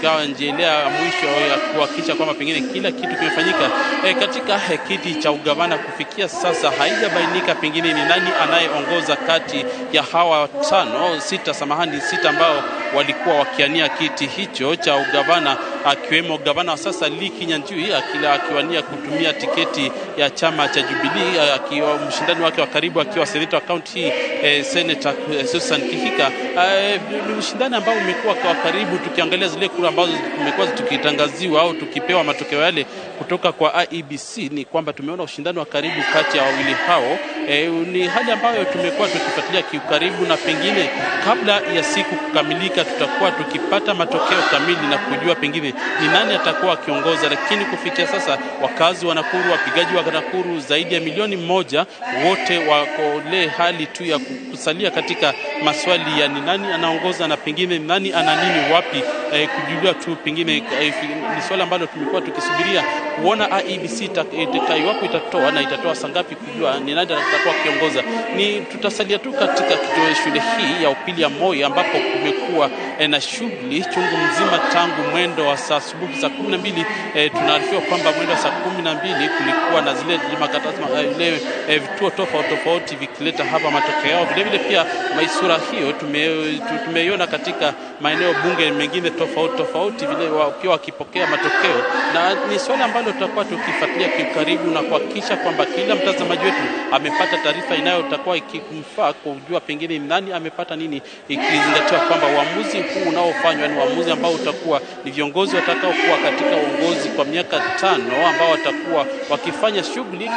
kwa njia ya mwisho ya kuhakikisha kwamba pengine kila kitu kimefanyika katika kiti cha ugavana. Kufikia sasa haijabainika pengine ni nani anayeongoza kati ya hawa 6 ambao walikuwa wakiania kiti hicho cha ugavana, akiwemo gavana wa sasa Lee Kinyanjui akiwania kutumia tiketi ya chama cha Jubilee, akiwa mshindani wake wa karibu akiwa senator wa county Senator Susan Kihika. Ni ushindani ambao umekuwa kwa karibu, tukiangalia zile kura ambazo tumekuwa tukitangaziwa au tukipewa matokeo yale kutoka kwa IEBC, ni kwamba tumeona ushindani wa karibu kati ya wawili hao. Ni hali ambayo tumekuwa tukifuatilia kiukaribu, na pengine kabla ya siku kukamilika tutakuwa tukipata matokeo kamili na kujua pengine ni nani atakuwa akiongoza. Lakini kufikia sasa wakazi wa Nakuru, wapigaji wa Nakuru zaidi ya 1,000,000 wote wako le hali tu ya kusalia katika maswali ya ni nani anaongoza na pengine ni nani ana nini wapi, kujua tu pengine ni swala ambalo tumekuwa tukisubiria kuona IEBC iwapo itatoa sangapi, kujua ni nani atakuwa kiongoza. Ni tutasalia tu katika shule hii ya upili ya Moi ambapo kumekuwa kumekuwa na shughuli chungu mzima tangu mwendo wa asubuhi saa 12. Tunaarifiwa kwamba mwendo wa saa 12 kulikuwa na zile makaratasi vituo tofauti vikileta hapa matokeo yao. Vile vile pia maisura hiyo tumeiona katika maeneo bunge mengine tofauti vile wakiwa wakipokea matokeo, na ni swala ambalo tutakuwa tukifuatilia karibu na kuhakikisha kwamba kila mtazamaji wetu amepata taarifa inayotakuwa ikimfaa kujua pengine nani amepata nini, ikizingatiwa kwamba uamuzi huu unaofanywa ni uamuzi ambao utakuwa ni viongozi watakao kuwa katika uongozi kwa miaka 5 ambao watakuwa wakifanya shughuli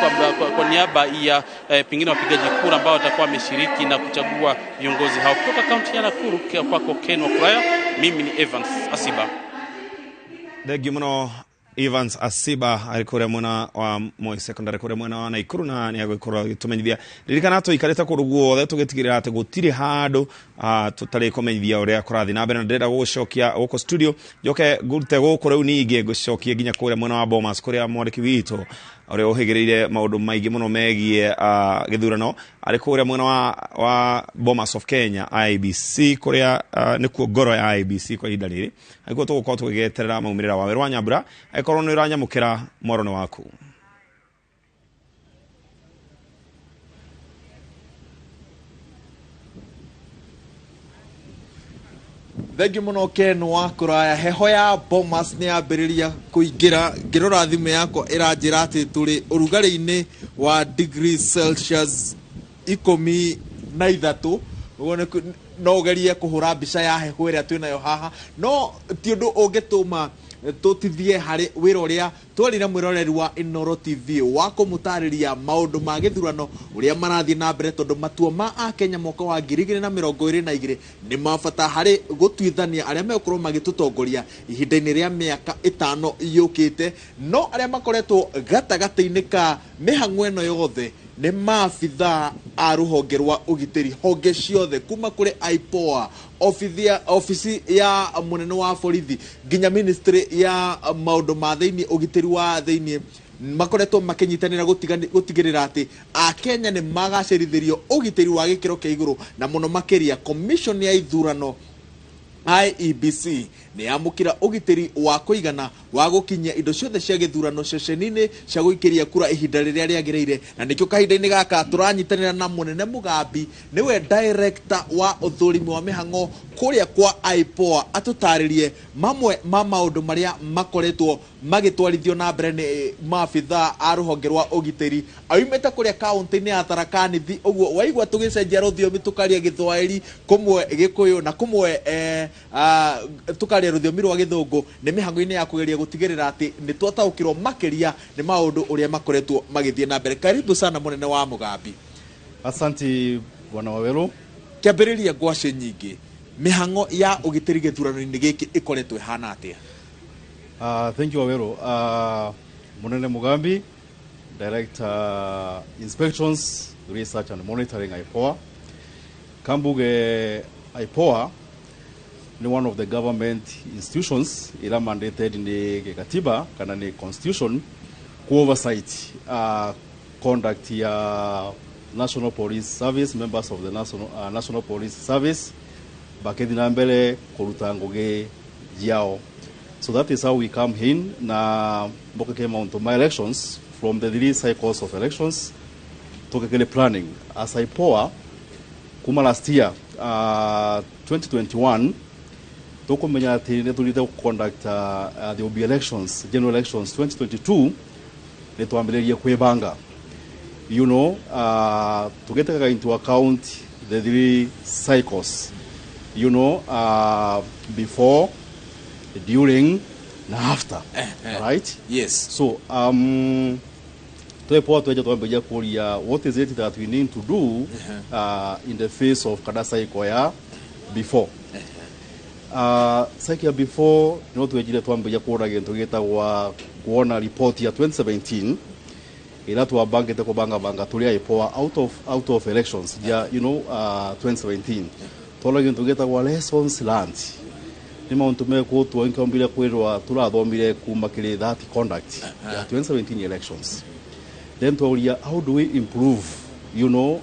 kwa niaba ya pengine wapigaji kura ambao watakuwa wameshiriki na kuchagua viongozi hao. Kutoka kaunti ya Nakuru kwako Ken Wakuraya, mimi ni Evans Asiba. Thengio muno Evans Asiba arikore mwana wa Moi Secondary kore mwana wa Naikuru na ni agikora tumenyithia ririkana to ikareta kuruguo the tugitigirira ati gutiri handu tutari kumenyithia uria kurathi na mbere ndenda gucokia uko studio joke gurute guko riu ninge gucokia ginya kore mwana wa Bomas kore mwandiki witu ore ohigereire maundu maingi muno megie githurano ari kore mwana wa Bomas of Kenya IBC kore nikuo ngoro ya IBC kwa ihinda riri aiko tugukorwo tugigeterera maumirira wa werwa Nyambura aikorwo ni uranyamukira morono waku. Thengio muno Ken Wakuraya. Heho ya Bomas ni ambiriria kuingira ngirora thimu yakwa iranjira ati turi urugari-ini wa degrees Celsius 13 ubone no ugerie kuhura mbica ya heho iria twinayo haha no ti undu ungituma tutithie hari wira uria twarira mwiroreri wa Inoro TV wa kumutariria maundu ma githurano uria marathie na mbere tondu matuo ma a Kenya mwaka wa 2022 ni mabata hari gutwithania aria mekorwo magitutongoria ihinda-ini ria miaka 5 yukite no aria makoretwo gatagati-ini ka mihang'o eno yothe ni maabitha a ruhonge rwa ugitiri honge ciothe kuma kuri IPOA ofisi ya munene wa borithi nginya ministry ya maundu ma thiini ugitiri wa thiini makoretwo makinyitanira gutigirira ati a Kenya ni magacirithirio ugitiri wa gikiro kia iguru na muno makiria commission ya ithurano IEBC ni amukira ugitiri wa kuigana wa gukinyia indo ciothe cia githurano ceceni-ini cia guikiria kura ihinda riria riagiriire na nikio kahinda-ini gaka turanyitanira na munene Mugambi niwe director wa uthurimi wa mihang'o kuria kwa IPOA atutaririe mamwe ma maundu maria makoretwo magitwarithio na mbere ni maabitha a ruhonge rwa ugitiri aumete kuria kaunti-ini ya Tharaka Nithi uguo waigwa tugicenjia ruthiomi tukaria Githwairi kumwe Gikuyu na kumwe tukaria ruthiomi rwa Githungu ni mihang'o-ini ya kugeria gutigirira ati ni twataukirwo makiria ni maundu uria makoretwo magithie na mbere. Karibu sana munene wa Mugambi. Asanti bwana Waweru. Kiambiriria ngwaci nyingi mihang'o ya ugitiri githurano-ini giki ikoretwo ihana atia? Thank you Waweru. Munene Mugambi, Director Inspections, Research and Monitoring IPOA. Kambuge IPOA ni one of the government institutions ila mandated ni katiba kana ni constitution ku oversight conduct ya National Police Service, members of the National Police Service bakethi na mbele kuruta ngugi yao. So that is how we come in na mboka came on to my elections from the 3 cycles of elections tokekele planning as IPOA kuma last year 2021 toko menya ati ne tulite conduct the OB elections, general elections 2022 ne tuambileria kwebanga to get into account the 3 cycles before, during and after right? Yes. So what is it that we need to do in the face of kada cycle ya before cycle before tuejire twambeja kuona gintu gitagwa kuona report ya 2017 ila tuwabangete kubanga tulia IPOA out of elections ya 2017 tola gintu gitagwa lessons learned ni mauntu meko tuonkambire kwirwa turathomire kuma kiri that conduct ya 2017 elections. Then how do we improve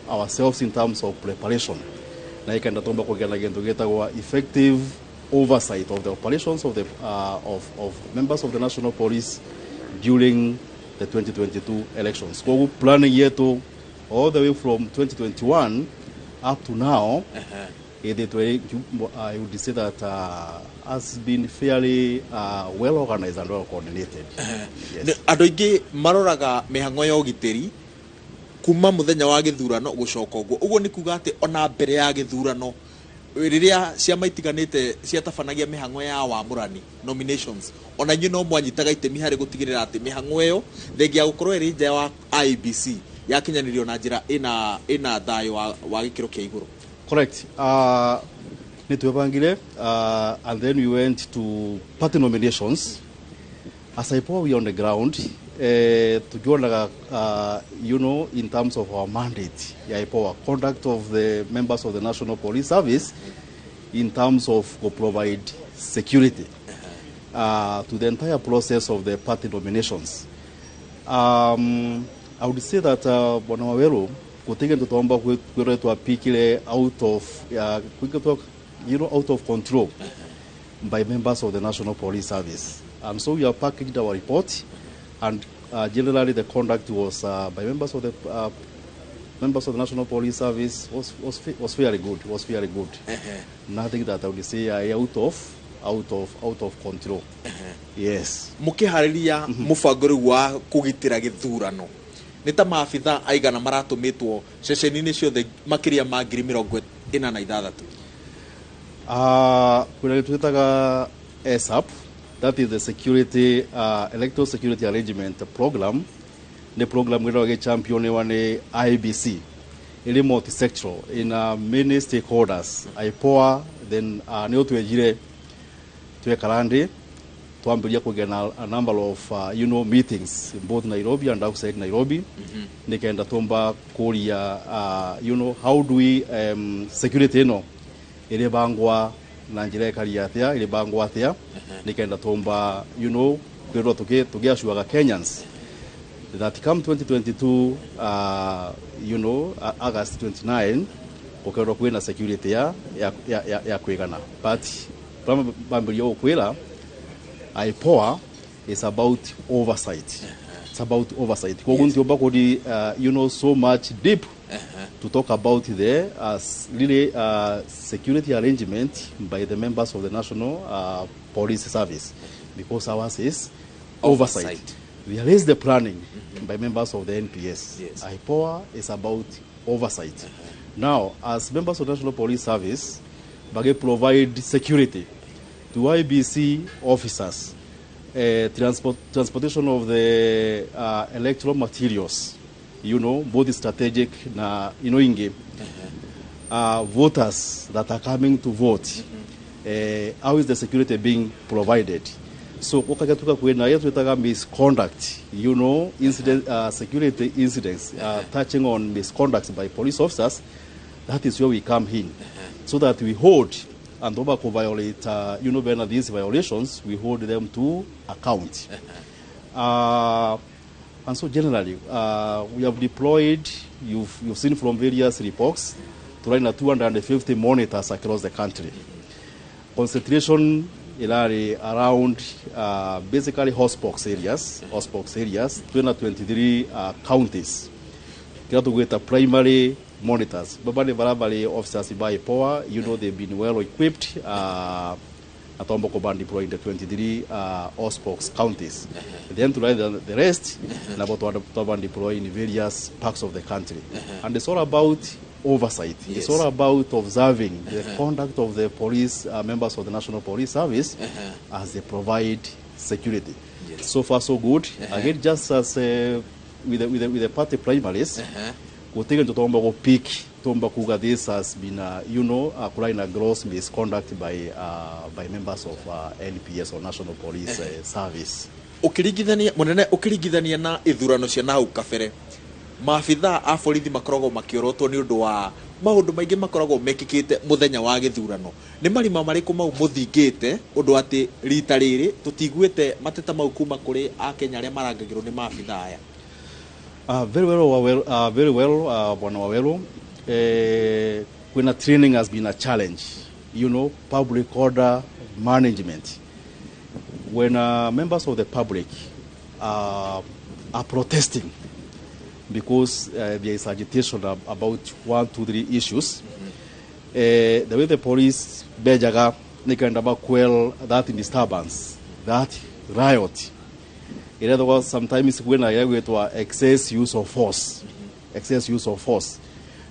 ourselves in terms of preparation na ikenda tomba kugena gento getagwa effective oversight of the operations of the of members of the national police during the 2022 elections. Kwa planning yetu all the way from 2021 up to now, I would say that has been fairly well organized and well coordinated. Yes. Andũ aingĩ maroraga mĩhang'o ya ũgitĩri kuma muthenya wa gĩthurano gũcoka ũguo. Ũguo nĩ kuga atĩ ona mbere ya gĩthurano rĩrĩa ciama itiganĩte ciatabanagia mĩhang'o ya wamũrani nominations, ona inyuĩ no mwanyitaga itemi harĩ gũtigĩrĩra atĩ mĩhang'o ĩyo thengia gũkorwo ĩrĩ nja wa IEBC yakinyanĩrio na njĩra ĩna thayũ wa gĩkĩro kĩa igũrũ. Correct. And then we went to party nominations. As I we on the ground, to go in terms of our mandate, our conduct of the members of the National Police Service, in terms of provide security to the entire process of the party nominations. I would say that Bonawero could take into Tomba to appeal out of control by members of the National Police Service. And so we have packaged our report, and generally the conduct was by members of the National Police Service was fairly good. Was fairly good. Nothing that I would say out of control. Yes. Mukihariria mubango wa kugitira githurano. Nita maafitha aigana maratumitwo ceceni-inĩ ciothe makiria ma 46,000. Kuna twitaga ESAP, that is the security electoral security arrangement program. The program we champion one IBC. It is multi-sectoral in many stakeholders. IPOA then neo tuejire tuekarande tuambiria kugena a number of meetings in both Nairobi and outside Nairobi. Nikaenda tomba kuria how do we security ile bangwa na njira kali atia ile bangwa atia nikaenda tomba kwero tugeashuaga Kenyans that come 2022 August 29 kokero kwena security ya kwigana, but bambirio kwera IPOA is about oversight. It's about oversight. Yes. So much deep to talk about there as really security arrangement by the members of the National Police Service, because ours is oversight. There is the planning by members of the NPS. Yes. IPOA is about oversight. Now, as members of the National Police Service, we provide security to IBC officers, transportation of the electoral materials, both strategic na inge voters that are coming to vote. How is the security being provided? So okagatuka kwena yetu itaga misconduct, incident security incidents touching on misconduct by police officers. That is where we come in, so that we hold and over violate these violations, we hold them to account. And so generally we have deployed, you've seen from various reports, to run 250 monitors across the country. Concentration around basically hotspots areas, 223 counties. Get primary monitors. Babali Varabali officers by power, they've been well equipped. Atomboko band deployed the 23 hotspots counties. Then to run the rest, Naboto deployed in various parts of the country. And it's all about oversight. Yes. It's all about observing the conduct of the police members of the National Police Service as they provide security. Yes. So far, so good. Again, just as with the party primaries, we're taking to Tombago peak. Tomba Kuga, this has been, a gross misconduct by members of NPS or National Police Service. Ukirigithania na ithurano cia nahau kabere, maabitha a borithi makoragwo makiorotwo ni undu wa maundu maingi makoragwo mekikite muthenya wa githurano. Ni marima mariko mau muthingite undu ati rita riri tutiguite mateta mau kuma kuri a Kenya aria marangagirwo ni maabitha aya. Very well, Bwana Wawero. when a training has been a challenge, public order management. When members of the public are protesting because there is agitation about 1, 2, 3 issues, the way the police bejaga they can quell that disturbance, that riot. In other words, sometimes when I go to excess use of force.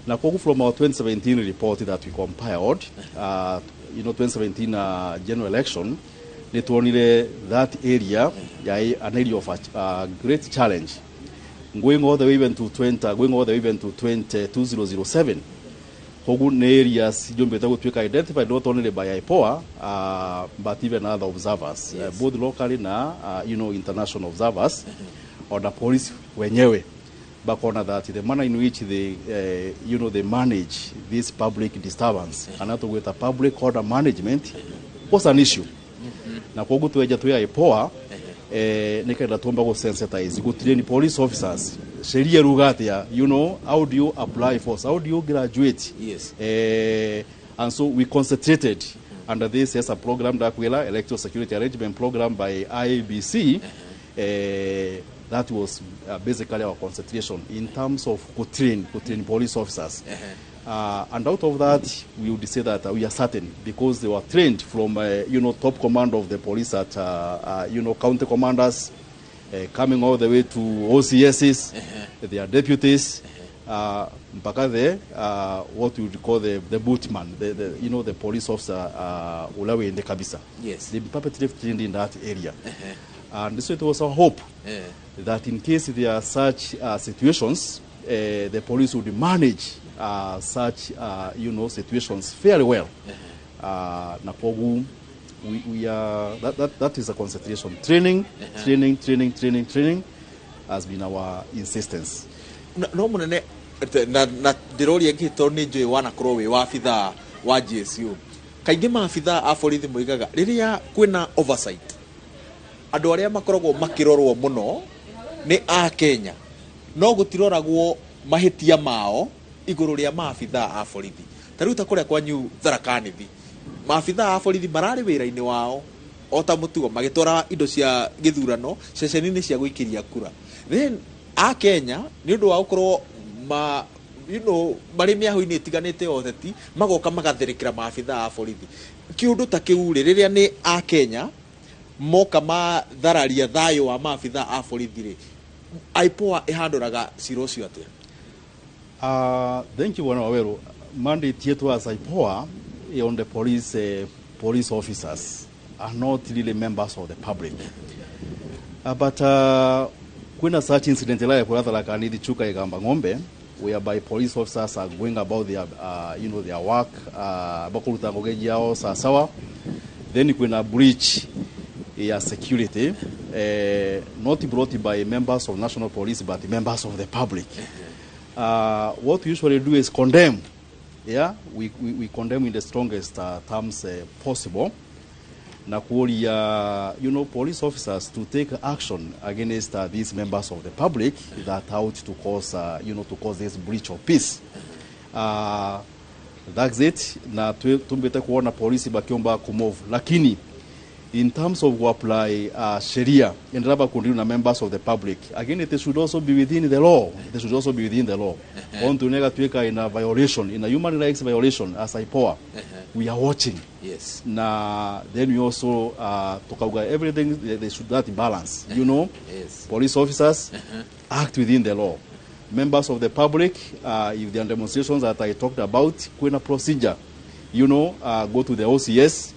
Now, from our 2017 report that we compiled, 2017 general election, it only that area, an area of great challenge. Going all the way even to 2007, Hogun areas we identified not only by IPOA, but even other observers, both locally and international observers, or the police wenyewe. Back on that, the manner in which they manage this public disturbance, and not with a public order management, was an issue. Na kwa gutu weja tuya IPOA, nikaenda tuomba go sensitize, go train police officers. Sheria rugatia, how do you apply force? How do you graduate? Yes. And so we concentrated under this as a program that we Electoral Security Arrangement Program by IABC. That was basically our concentration in terms of train police officers. And out of that, we would say that we are certain because they were trained from, top command of the police at, county commanders, coming all the way to OCSs, their deputies, what we would call the bootman, the police officer, Ulawe in the Kabisa. Yes. They perpetually trained in that area. And so it was a hope that in case there are such situations, the police would manage such situations fairly well. We are that is a concentration. Training has been our insistence. No munene na dirori ngito ni njui wana krowe wa afitha wa GSU. Kaingi maafitha a borithi moigaga riria kwina oversight. Andu aria makoragwo makirorwo muno ni a Kenya. No gutiroragwo mahitia mao iguru ria maafitha a borithi. Taruta kuria kwanyu Tharakanithi. Maafitha a borithi marari wira-ini wao ota mutugo magitwara indo cia githurano ceceni-ini cia guikiria kura. Then a Kenya ni undu wa gukorwo mari miaho-ini itiganite oteti magoka magathirikira maafitha a borithi. Kiundu ta kiu riria ni a Kenya moka mathararia thayo wa maafitha a borithi ri IPOA ihanduraga cira ucio atia? Thank you, Bwana Waweru. Mandate yetu as IPOA on the police officers are not really members of the public. But when such incident like Tharakanithi Chuka Igamba Ng'ombe, whereby police officers are going about their their work, bakuruta gogeji yao sawa, then when a breach security, not brought by members of national police but members of the public. What we usually do is condemn. Yeah, we condemn in the strongest terms possible. Na police officers to take action against these members of the public that out to cause this breach of peace. That's it. Na tumbete kuona polisi bakiomba kumove. Lakini in terms of apply Sharia and raba continue members of the public, again it should also be within the law. They should also be within the law. On to nega tuweka in a violation, in a human rights violation as IPOA. We are watching. Yes. Na then we also talk everything. They should that balance. Yes. Police officers act within the law. Members of the public, if there are demonstrations that I talked about, kuna procedure. Go to the OCS.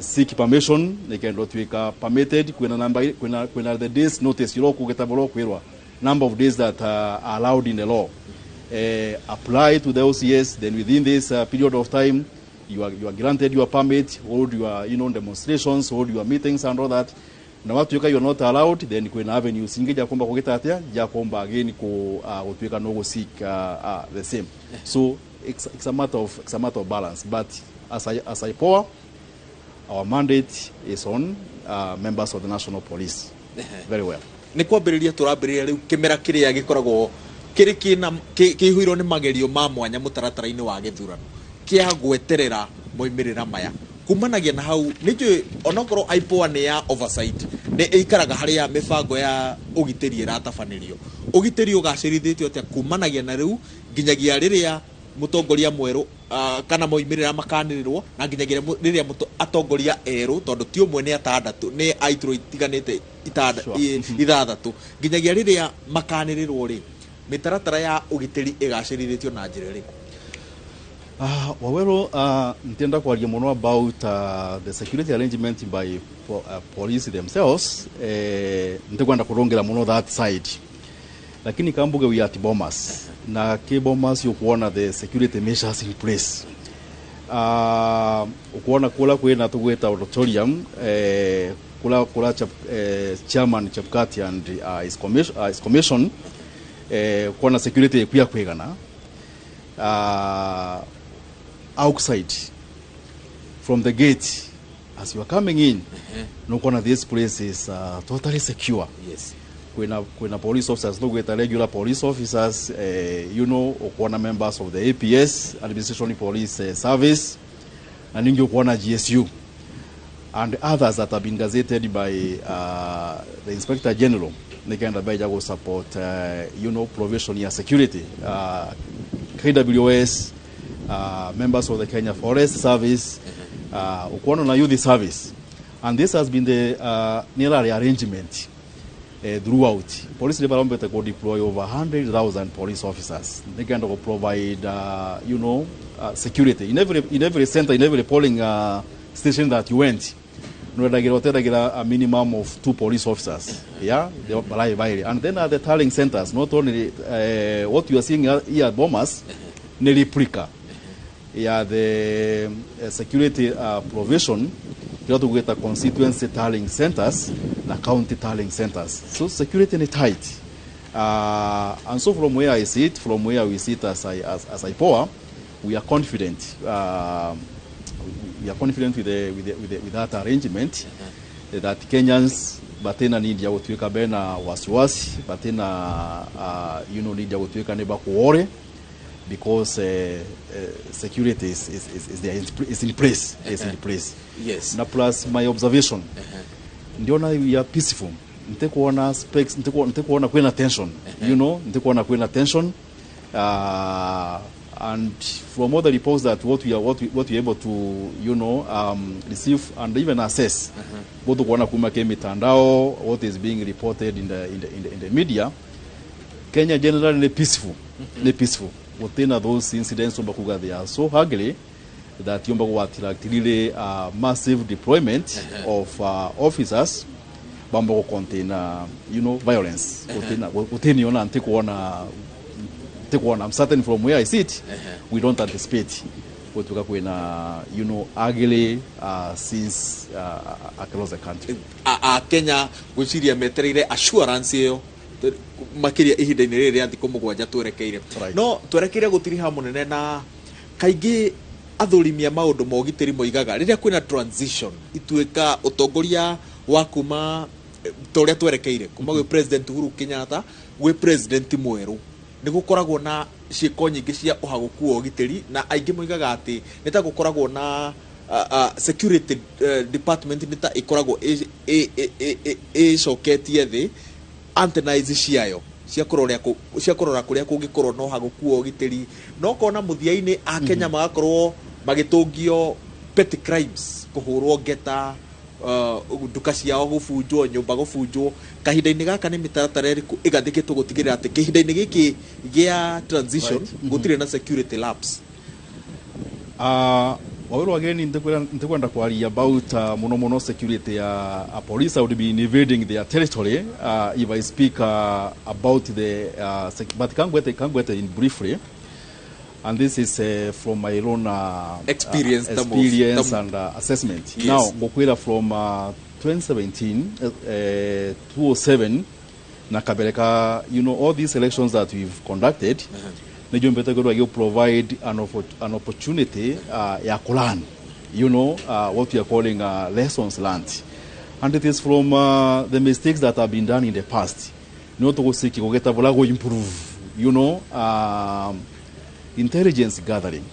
Seek permission, they can not make permitted when the days notice number of days that are allowed in the law. Apply to the OCS, then within this period of time you are granted your permit, hold your demonstrations, hold your meetings and all that. Na watu you are not allowed, then kuna avenue singeja kwamba kugeta atia ja kwamba again ko utuweka no seek the same. So it's a matter of balance, but as IPOA, our mandate is on members of the national police. Very well. Ni kwambiriria turambiriria riu kimera kiria gikoragwo kiri kina kihuiro ni magerio ma mwanya mutaratara-ini wa githurano kia gweterera moimirira maya kumanagia na hau nijue onokoro IPOA ni ya oversight ne ikaraga haria mibango ya ugitiri iratabanĩrio ugitiri ugacirithitio atia kumanagia na riu nginyagia riria mutongoria mweru kana moimirira makanĩrĩrwo na nginyagia riria atongoria eru tondu ti umwe ni atandatu ni aitro itiganite ithathatu nginyagia riria makanĩrĩrwo ri mitaratara ya ugitiri igacirithitio na njĩra ĩrĩkũ? Wawero, nitenda kwaria muno about the security arrangement by police themselves. Nitekwenda kurongera muno that side. Lakini kambuge we at Bomas. Na ke Bomas you kuona the security measures in place. Ukuona kula kwena tugweta auditorium kula chairman Shabiki and his commission kuona security kuya kwegana. Outside from the gate as you are coming in, no corner this place is totally secure. Yes. When police officers look at regular police officers, or members of the APS, Administration Police Service, and in your corner GSU, and others that have been gazetted by the Inspector General. They can will support, provision here security, KWS. Members of the Kenya Forest Service, Ukwana na Youth Service. And this has been the nearly arrangement throughout. Police department will deploy over 100,000 police officers. They can provide, security. In every center, in every polling station that you went, a minimum of 2 police officers. Yeah, and then at the tallying centers, not only what you are seeing here at Bomas, ne replica. Yeah, the security provision to get a constituency tallying centers, the county tallying centers. So security is tight. And so from where I sit, from where we sit as IPOA, we are confident. We are confident with that arrangement that Kenyans batena need ya kutuweka bena wasiwasi, batena need ya kutuweka neba kuore. Because security is in place. Is in place. Yes. Na plus my observation. Ndiona we are peaceful. Nitekuona specs. Nitekuona kwena tension. Nitekuona kwena tension. And from all the reports that what we are able to receive and even assess, both kuona kumake mitandao, what is being reported in the media, Kenya generally peaceful. Peaceful. Within those incidents, they are so ugly that you attract really massive deployment of officers. Bambo contain, violence. I'm certain from where I sit, we don't anticipate what we ugly scenes across the country. Kenya, we see a material assurance. Makiria ihinda-inĩ rĩrĩ rĩa thikũ 7 twerekeire no twerekeire gutiri ha munene na kaingĩ athurimia maundu ma ũgitĩri moigaga rĩrĩa kwĩna transition ituĩka utongoria wa kuma toria twerekeire kuma gwĩ president Uhuru Kenyatta gwĩ president mweru nĩ gukoragwo na ciĩko nyingĩ cia ũhagũku wa ũgitĩri na aingĩ moigaga atĩ nĩ ta gukoragwo na security department nĩ ta ikoragwo coketie thĩ antenize ciayo cia kurora kuria kungikorwo no haguku ũgitĩri no kona muthiaini a Kenya magakorwo magitungio petty crimes kuhurwo ngeta nduka ciao gubunjwo nyumba gubunjwo kahinda-inĩ gaka nĩ mitaratara ĩrĩkũ igathĩkĩtwo gutigĩrĩra atĩ kahinda-inĩ gĩkĩ gĩa transition gutire na security lapse? Wawero again nitakwenda kwaria about mono security police would be invading their territory if I speak about the but can get in briefly, and this is from my own experience and assessment. Yes. Now Bokwera from 2017 2007 na kabeleka all these elections that we've conducted. You provide an opportunity ya learn, what we are calling lessons learned. And it is from the mistakes that have been done in the past. Not to go improve, intelligence gathering.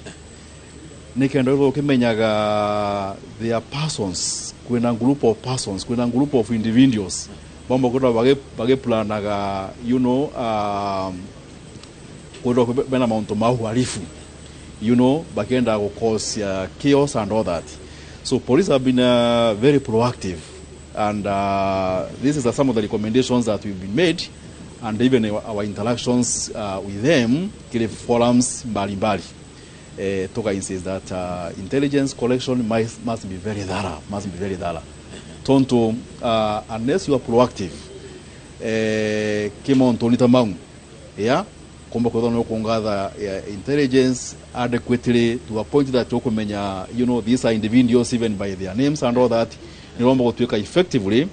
nikenda ro kimenyaga their persons kwena group of persons kwena group of individuals bomba kuda bage planaga kudo bena maunto mahuarifu bagenda go cause chaos and all that. So police have been very proactive, and this is some of the recommendations that we've been made, and even our interactions with them, kile forums mbalimbali. Toka insists that intelligence collection must be very thorough. Tonto, unless you are proactive, kimo ontonita maung, yeah, komba kodono kongather intelligence adequately to a point that okumenya, these are individuals even by their names and all that. Nilomba kutuweka effectively,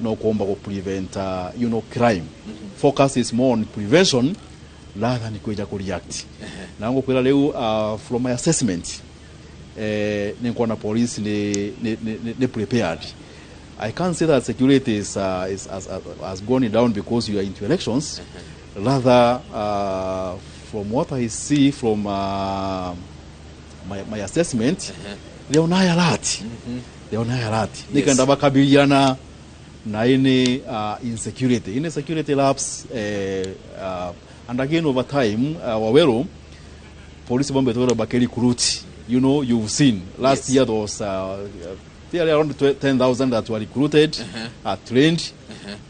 no komba ko prevent, crime. Focus is more on prevention rather than kuja ku react. Na ngo kwela leo from my assessment, niko na police ne prepared. I can't say that security has gone down because you are into elections. Rather, from what I see from my assessment, they are on high alert. They are on high alert. They can bakabiliana na any insecurity. Insecurity lapse, and again over time, wawero police bombe tola bakeli kuruti. You've seen last year there was there are around 10,000 that were recruited, trained,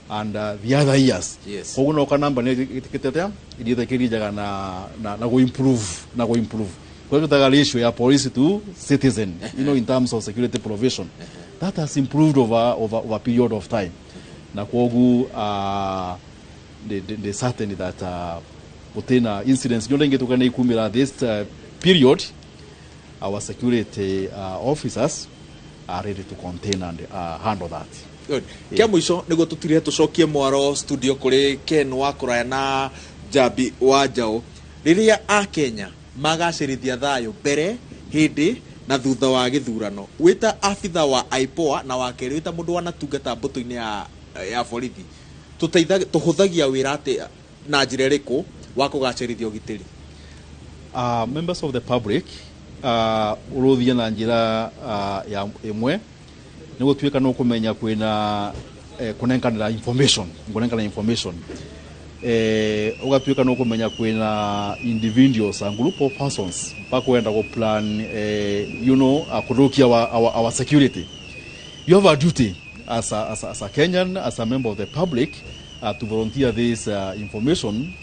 and the other years. Yes. Koguno kanamba ne kitetea ili kiri jaga na go improve. Kwa hiyo taga ratio ya police to citizen, in terms of security provision. That has improved over a period of time. Na kogu the certainty that potena incidents nyonde tukana ikumira this period, our security officers are ready to contain and handle that. Good. Kia mwisho nigo tutire tucokie mwaro studio kuri Ken Wakuraya na Jabi Wajao. Riria a Kenya magacirithia thayo mbere hindi na thutha wa githurano. Wita afitha wa IPOA na wakeri wita mundu wanatungata mbuto-ini ya borithi. Tuhuthagia wira ati na njira iriku wa kugacirithia ugitiri. Members of the public uruthia na njira ya imwe nigo tuika no kumenya kwina kunenkanira information ugatuika no kumenya kwina individuals and group of persons pakwenda go plan kurukia our security. You have a duty as a Kenyan, as a member of the public, to volunteer this information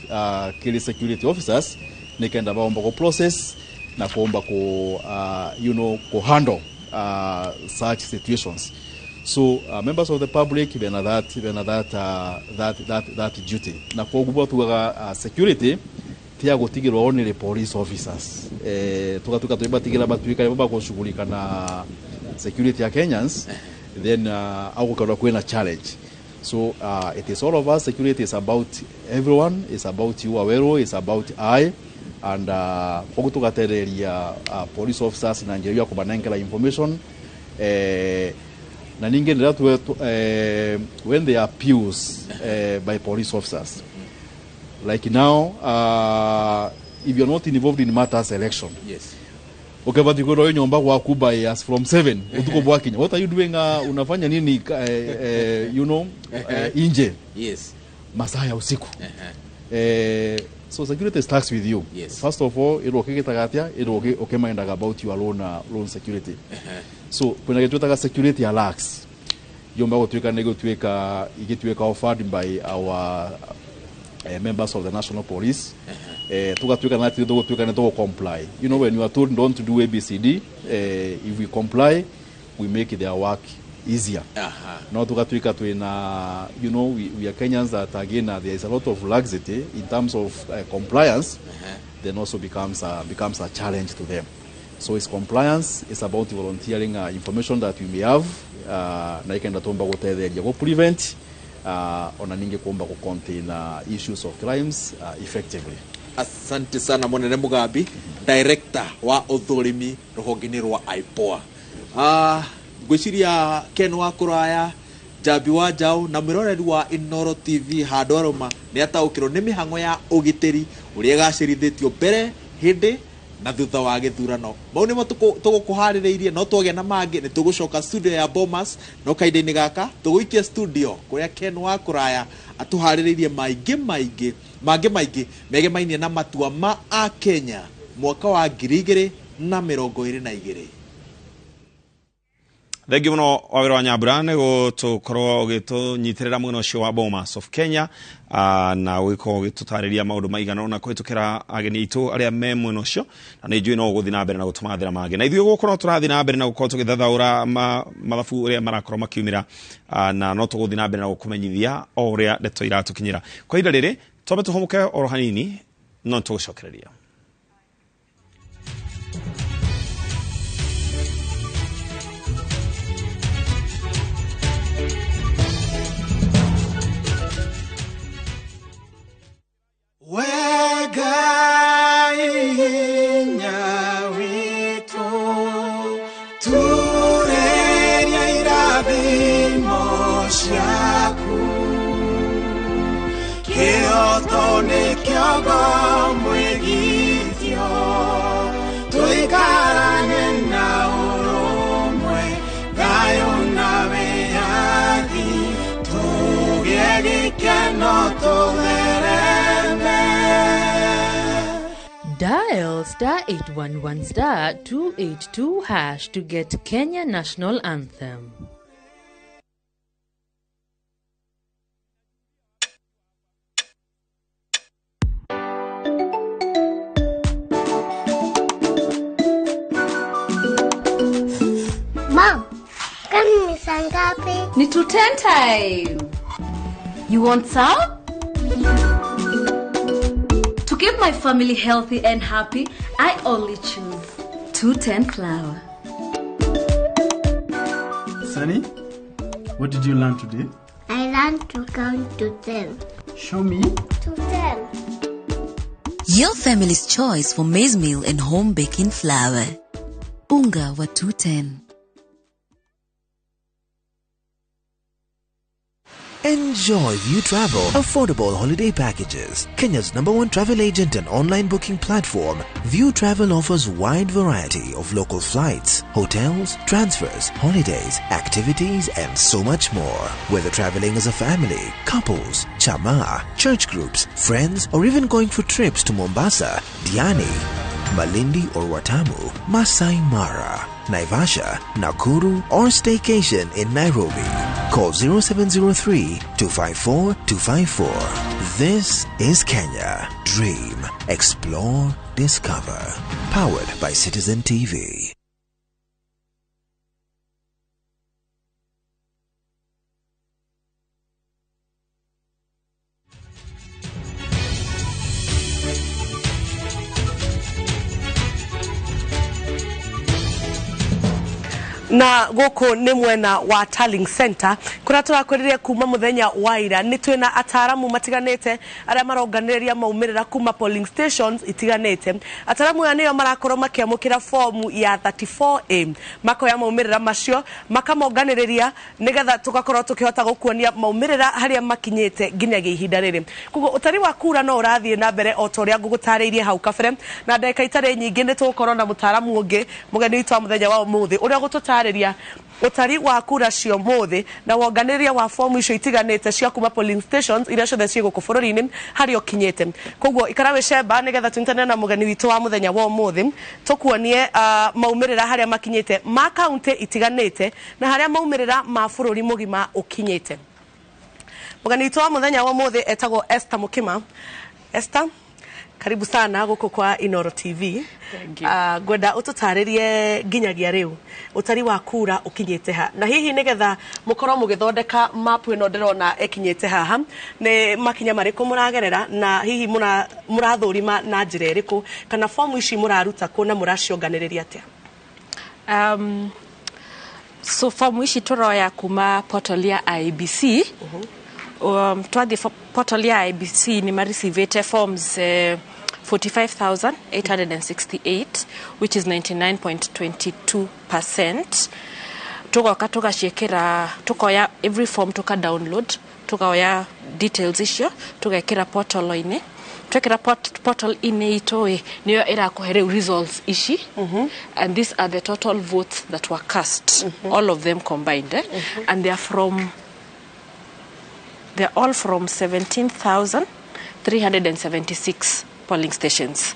kile security officers nikenda baomba go process na kuomba ko handle such situations. So members of the public even that duty. Na kuogubo tuga security tia gotigirwa only police officers. Tuka tuibatigila batuika baba kushughulika na security ya Kenyans, then au kwa kwenda challenge. So it is all of us. Security is about everyone. It's about you, Awero. It's about I. And police officers in Nigeria kubanengela information na ninge when they are abused by police officers, like now, if you're not involved in matters election, yes, okay, but you go to nyomba kwa kuba as from 7 utuko bwakinya, what are you doing? Unafanya nini inje, yes, masaa ya usiku. So security starts with you. Yes. First of all, it okay tagatia, it okay mind about your own security. So when I get security relax, yomba gotuika nego tuika igetuika offered by our members of the national police. Tuka tuika na tuka tuika na comply. When you are told don't do ABCD, if we comply, we make their work easier. Now tuka tuika to we are Kenyans that again there is a lot of laxity in terms of compliance. Then also becomes a challenge to them. So it's compliance. It's about volunteering information that we may have. Na ikenda tomba go tell go prevent ona ninge kuomba ku contain issues of crimes effectively. Asante sana Monene Mugabi, director wa uthurimi ruhongini rwa IPOA. Gwiciria Ken Wakuraya, Jabi Wajao na miroreri wa Inoro TV handwaruma ni ataukirwo ni mihango ya ugitiri uria gacirithitio mbere hindi na thutha wa githurano mau nimo tugukuhaririirie no twage na mangi ni tugucoka studio ya Bomas no kainde-ini gaka tuguikia studio kuria Ken wa kuraya atuhaririirie maingi megemainie na matua ma a Kenya mwaka wa 2022. Thengi muno wawira wa Nyambura nĩ gũtũkorwo ũgĩtũnyitĩrĩra mwena ũcio wa Bomas of Kenya na gũgĩkorwo ũgĩtũtarĩria maũndũ maigana na kũhĩtũkĩra ageni aitũ arĩa me mwena ũcio na nĩ njũĩ no gũthiĩ na mbere na gũtũmathĩra mangĩ na ithuĩ gũkorwo tũrathiĩ na mbere na gũkorwo tũgĩthathaũra mathabu ũrĩa marakorwo makiumĩra na no tũgũthiĩ na mbere na gũkũmenyithia o ũrĩa ndeto iratũkinyĩra kwa ihinda rĩrĩ twambe tũhũmũke oro hanini no tũgũcokereria. Wega inyawito tureria irathimo ciaku kĩoto nĩkĩogo mwĩgithio tũikarane na ũrũmwe thayũ na wĩyathi tũgĩe gĩkeno tũthereme. Dial *811*282# to get Kenya National Anthem. Mom, kani ni saa ngapi? Ni 2:10 time. You want some? To keep my family healthy and happy, I only choose 210 flour. Sunny, what did you learn today? I learned to count to 10. Show me. To 10. Your family's choice for maize meal and home baking flour. Unga wa 210. Enjoy View Travel affordable holiday packages. Kenya's #1 travel agent and online booking platform, View Travel offers wide variety of local flights, hotels, transfers, holidays, activities, and so much more. Whether traveling as a family, couples, chama, church groups, friends, or even going for trips to Mombasa, Diani, Malindi or Watamu, Masai Mara, Naivasha, Nakuru, or staycation in Nairobi. Call 0703-254-254. This is Kenya. Dream, explore, discover. Powered by Citizen TV. na goko ni mwena wa Tallying Center kuria turakwiriria kuma muthenya wa ira ni twina ataramu matiganete aria maronganiria maumirira kuma polling stations itiganete. Ataramu ya niyo marakorwo makiamukira form ya 34A makoya maumirira macio makamonganiriria nigetha tugakorwo tukihota gukuonia maumirira haria makinyete nginyagia ihinda riri. Kugo utari wa kura no urathie na mbere o toria ngugutariirie hau kabere na ndeka itare nyingi ni tugukorwo na mutaramu ungi mugeni witu wa muthenya wa umuthi uria gututariria utari wa kura cio muthi na wonganiria wa form icio itiganete cia kuma polling stations iria ciothe ciĩ gũkũ bũrũri-inĩ harĩ okinyete. Koguo ikara wĩcemba nĩgetha tunyitane na mũgeni witũ wa mũthenya wa ũmũthĩ tũkuonie maumĩrĩra harĩa makinyĩte ma kaunti itiganĩte na harĩa maumĩrĩra ma bũrũri mũgima ũkinyĩte. Mũgeni witũ wa mũthenya wa ũmũthĩ etagwo Esther Mukima. Esther, karibu sana gũkũ kwa Inoro TV. Gwenda ututaririe nginyagia riu utari wa kura ukinyete ha na hihi nigetha mukorwo mugithondeka map ino ndirona ekinyete haha ni makinya mariku muragerera na hihi murathurima na njira iriku kana form ici muraruta ku na muracionganiriria atia? So form ici turoya kuma portal ya IBC. Twathi portal ya IBC ni mareceive forms 45,868, which is 99.22%. Tukoya every form tuka download, tukoya details icio, tukekira portal-ini. twekera portal ini itoe niyo irakuhere results ishi and these are the total votes that were cast all of them combined and they are all from 17,376 polling stations.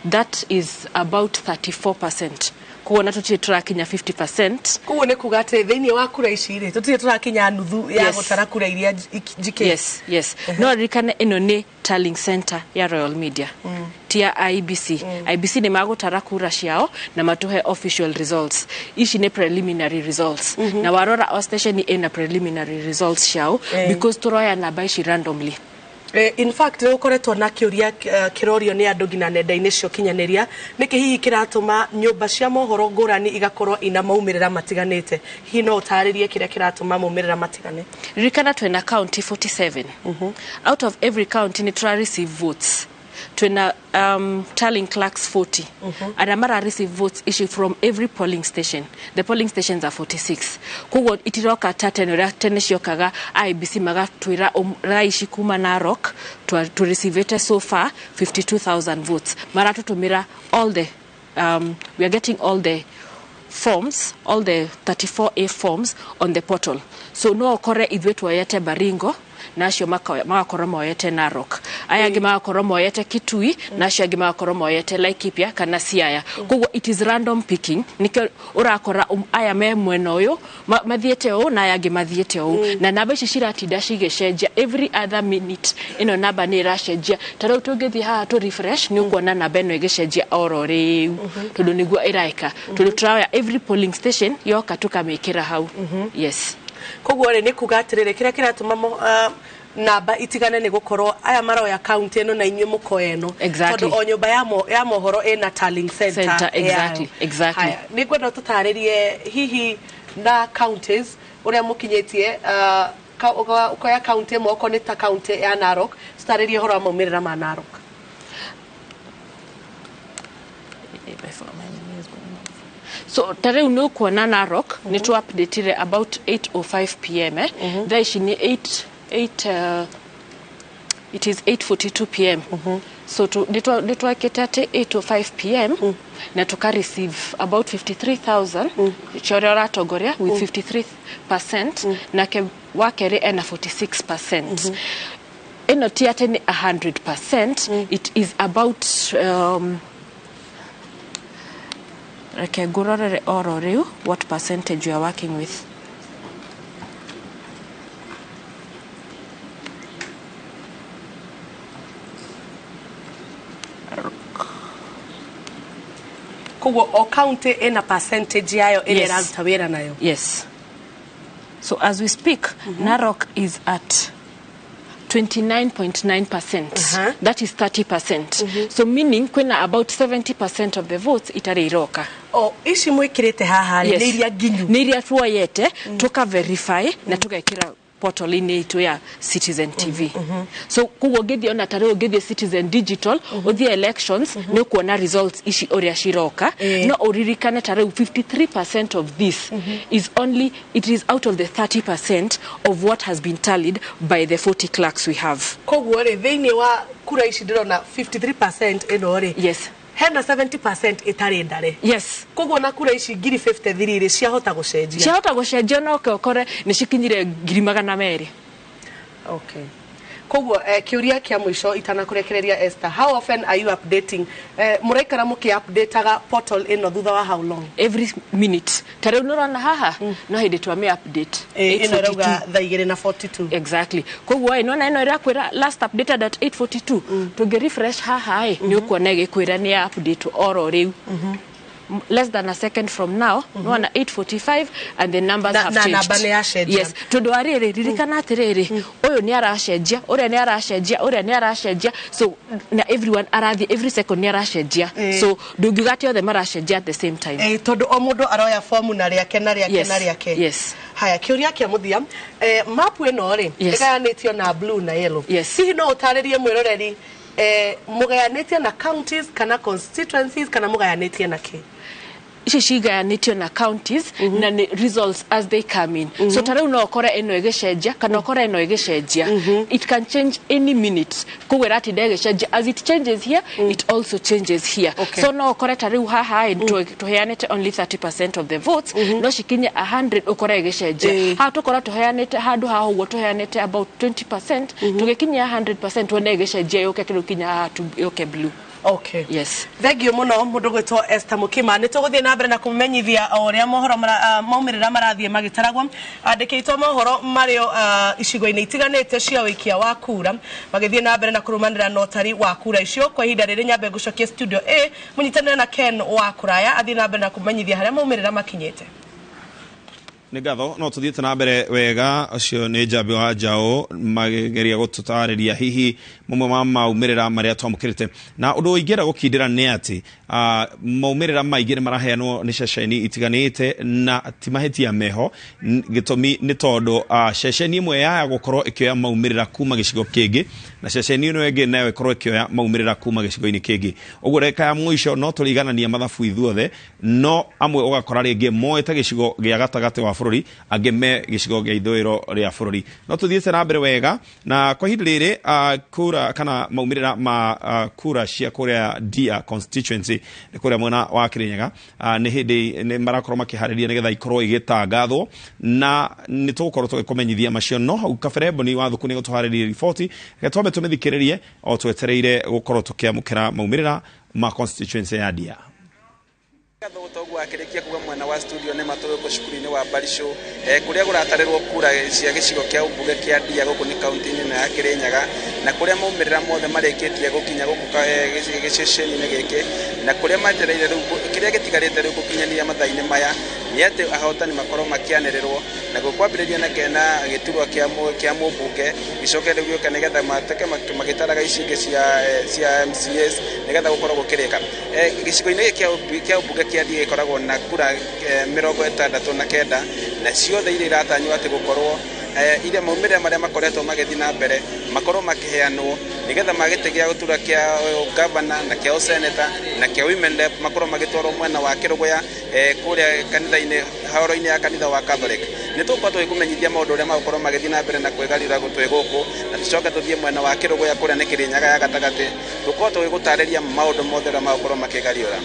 That is about 34%. Kuona tutie turakinya 50%. Kuone kugate thini wa kura icire tutie turakinya nuthu ya gutara kura iria jike. Yes. No rikane ino ni tallying center ya Royal Media. Tia IBC. IBC ni magutara kura ciao na matuhe official results. Ici ni preliminary results. Na warora o station ni ina preliminary results ciao because turoya na baishi randomly. In fact ukoretwo na kiuria kirorio ni andu gina nenda-ini cio kinyaneria niki hihi kiratuma nyumba cia mohoro ngurani igakorwo ina maumirira matiganite hihi no utaririe kiria kiratuma maumirira matigane rikana twena county 47 out of every county ni try receive votes twena tallying clerks 40 and amara receive votes issue from every polling station. The polling stations are 46 kugo itiroka tateno tenesiokaga IBC magatwira raishi kuma Narok to receive it so far 52,000 votes maratutumira all the we are getting all the forms, all the 34A forms on the portal. So no okore idwetu wayete Baringo nasho makakora moyete Narok ayagi makakora moyete Kitui nasho agi makakora moyete Laikipia kana Siaya kugo it is random picking niko urakora aya me mweno yo mathiete o na ayagi mathiete o na namba shishira tidashi gesheja every other minute ino namba ni rasheja tarau tugethi ha to refresh ni kuona namba no gesheja orore tudo nigwa iraika tudo try every polling station yo katuka mekira hau yes koguo ni kugatirire kira kiratuma namba itigane ni gukorwo aya maroya county eno na inywe mukoeno tondu o nyumba ya mohoro ena tallying center exactly haya ni gwenda tutaririe hihi na counties uria mukinyetie ukoya county moko ni ta county ya Narok tutaririe horo wa maumirira ma Narok. So tare uno kuona Narok ni to update about 8:05 p.m. There is ni 8 it is 8:42 p.m. So to ketate 8:05 p.m. na tuka receive about 53,000 chorora togoria with 53% na ke wakere ena 46%. Eno tiate ni 100%. It is about okay, gurore ororeu what percentage you are working with. Kugo o county ena percentage yayo ile rantawera nayo. Yes. So as we speak, Narok is at 29.9%. That is 30%. So meaning kwena about 70% of the votes itariroka. Oh, ishi mwekirete haha ni iria ginyu. Ni iria tuoyete tuka verify na tukekira portal ini itu ya Citizen TV. So kugo gethi ona tare gethi Citizen Digital o the elections no kuona results ishi oria shiroka no oririkane tare 53% of this is only it is out of the 30% of what has been tallied by the 40 clerks we have. Kugo re thini wa kura ishi dirona 53% enore. Yes. Hena 70% itari ndare. Yes. Kugo na kura ici ngiri 53 iri ciahota gucenjia. Ciahota gucenjia no okore ni cikinyire ngiri 200. Okay. Kugo kiuria kia mwisho itana kurekereria Esther, how often are you updating? Muraikara muki updateaga portal ino thutha wa how long? Every minute. Tare unurana haha no hide to me update. Ino rauga thaa 2:42. Exactly. Kugo ino na ino irakwira last updated at 8:42 to get refresh haha ni ukuona igikwira ni update oro riu. Less than a second from now, no na 8:45 and the numbers have changed. Yes, to do arere ririkana atirere oyo ni arashenjia ore ni arashenjia so na everyone arathi every second ni arashenjia so ndungigate othe marashenjia at the same time todo o mundu aroya form na riake na riake. Yes. Haya kiuria kia muthia map eno ri igayanitio na blue na yellow. Hihi no utaririe mwiroreri mugayanitio na counties kana constituencies kana mugayanitio na ki? ici cigayanitio na counties na ni results as they come in. So tare no okora eno egecenjia kana okora eno egecenjia. It can change any minute. Kugwera ati degecenjia as it changes here, it also changes here. So no okora tare haha tuheanete only 30% of the votes, no shikinya 100 okora egecenjia. Ha tukora tuheanete handu ha hugo tuheanete about 20%, tugekinya 100% wone egecenjia yoke kirukinya yoke blue. Okay. Yes. Thank you muno mundu gwitwo Esther Mukima nituguthie na mbere na kumenyithia oria mohoro maumirira marathie magitaragwo andikitwo mohoro mario icigo-ini itiganite cia wikia wa kura magithie na mbere na kurumanira notari wa kura icio kwa ihinda riri nyambe gucokia studio A munyitanire na Ken wa kuraya athie na mbere na kumenyithia haria maumirira makinyite. Nigatho no tuthiete na mbere wega acio ni Njambi wa Njao mageria gututariria hihi mumwe ma maumirira maria twamukirite na undu ingera gukindira ni ati maumirira maingĩ nĩ maraheanwo nĩ ceceni itiganĩte na timahetia meho gĩtũmi nĩ tondũ ceceni imwe ya gũkorwo ĩkĩoya maumirira kuma gĩcigo kĩngĩ na ceceni ĩno ĩngĩ nayo ĩkorwo ĩkĩoya maumirira kuma gĩcigo-inĩ kĩngĩ ũguo reka ya mũico no tũriganania mathabu ithuothe no amwe ũgakora rĩngĩ moete gĩcigo gĩa gatagatĩ wa bũrũri angĩ me gĩcigo gĩa ithũĩro rĩa bũrũri no tuthiĩte na mbere wega na kwa ihinda rĩrĩ kura kana maumirira ma kura cia kũrĩa Dia constituency kuria mwena wa Kirinyaga ni hindi ni marakorwo makiharĩria nigetha ikorwo igĩtangathwo na ni tũgũkorwo tũgĩkũmenyithia macio no hau kabere Boni wa Thuku ni gũtũharĩria riboti reke twambe tũmĩthikĩrĩrie o twetereire gũkorwo tũkĩamũkĩra maumĩrĩra ma constituency ya Dia. Gatho gutogwa akirikia kuga mwena wa studio ne matoyo ko shukuri-ini wa Barisho kuria guratarerwo kura cia gicigo kia umbuge kia Dia guku ni county ni ya Kirinyaga na kuria maumirira mothe mareketie gukinya guku giceceni-ini giki na kuria matereire kiria gitigarite riu gukinyania mathaini maya ni ati ahotani makorwo makianĩrĩrwo na gukwambĩrĩria na kena giturwa kia mũmbunge gicoke riu gĩoka nigetha mateke magĩtaraga icingĩ cia MCS nigetha gukorwo gukirika gicigo-ini kia umbuge kia Dia ikoragwo na kura 69 na ciothe iria iratanywo ati gukorwo ile maumirira maria makoretwo magĩthi na mbere makorwo makiheanwo nigetha magĩtegia gutura kia governor na kia senator na kia women rep makorwo magĩtwarwo mwena wa Kirogoya kuria kanitha-ini haro-ini ya kanitha wa Catholic ni tũkorwo tũgĩkũmenyithia maũndũ ũrĩa magũkorwo magĩthi na mbere na kwĩgarũra gũtwĩ gũkũ na tũcoke tũthiĩ mwena wa Kirogoya kuria nĩ Kirinyaga ya gatagatĩ tũkorwo tũgĩgũtarĩria maũndũ mothe ũrĩa magũkorwo makĩgarũra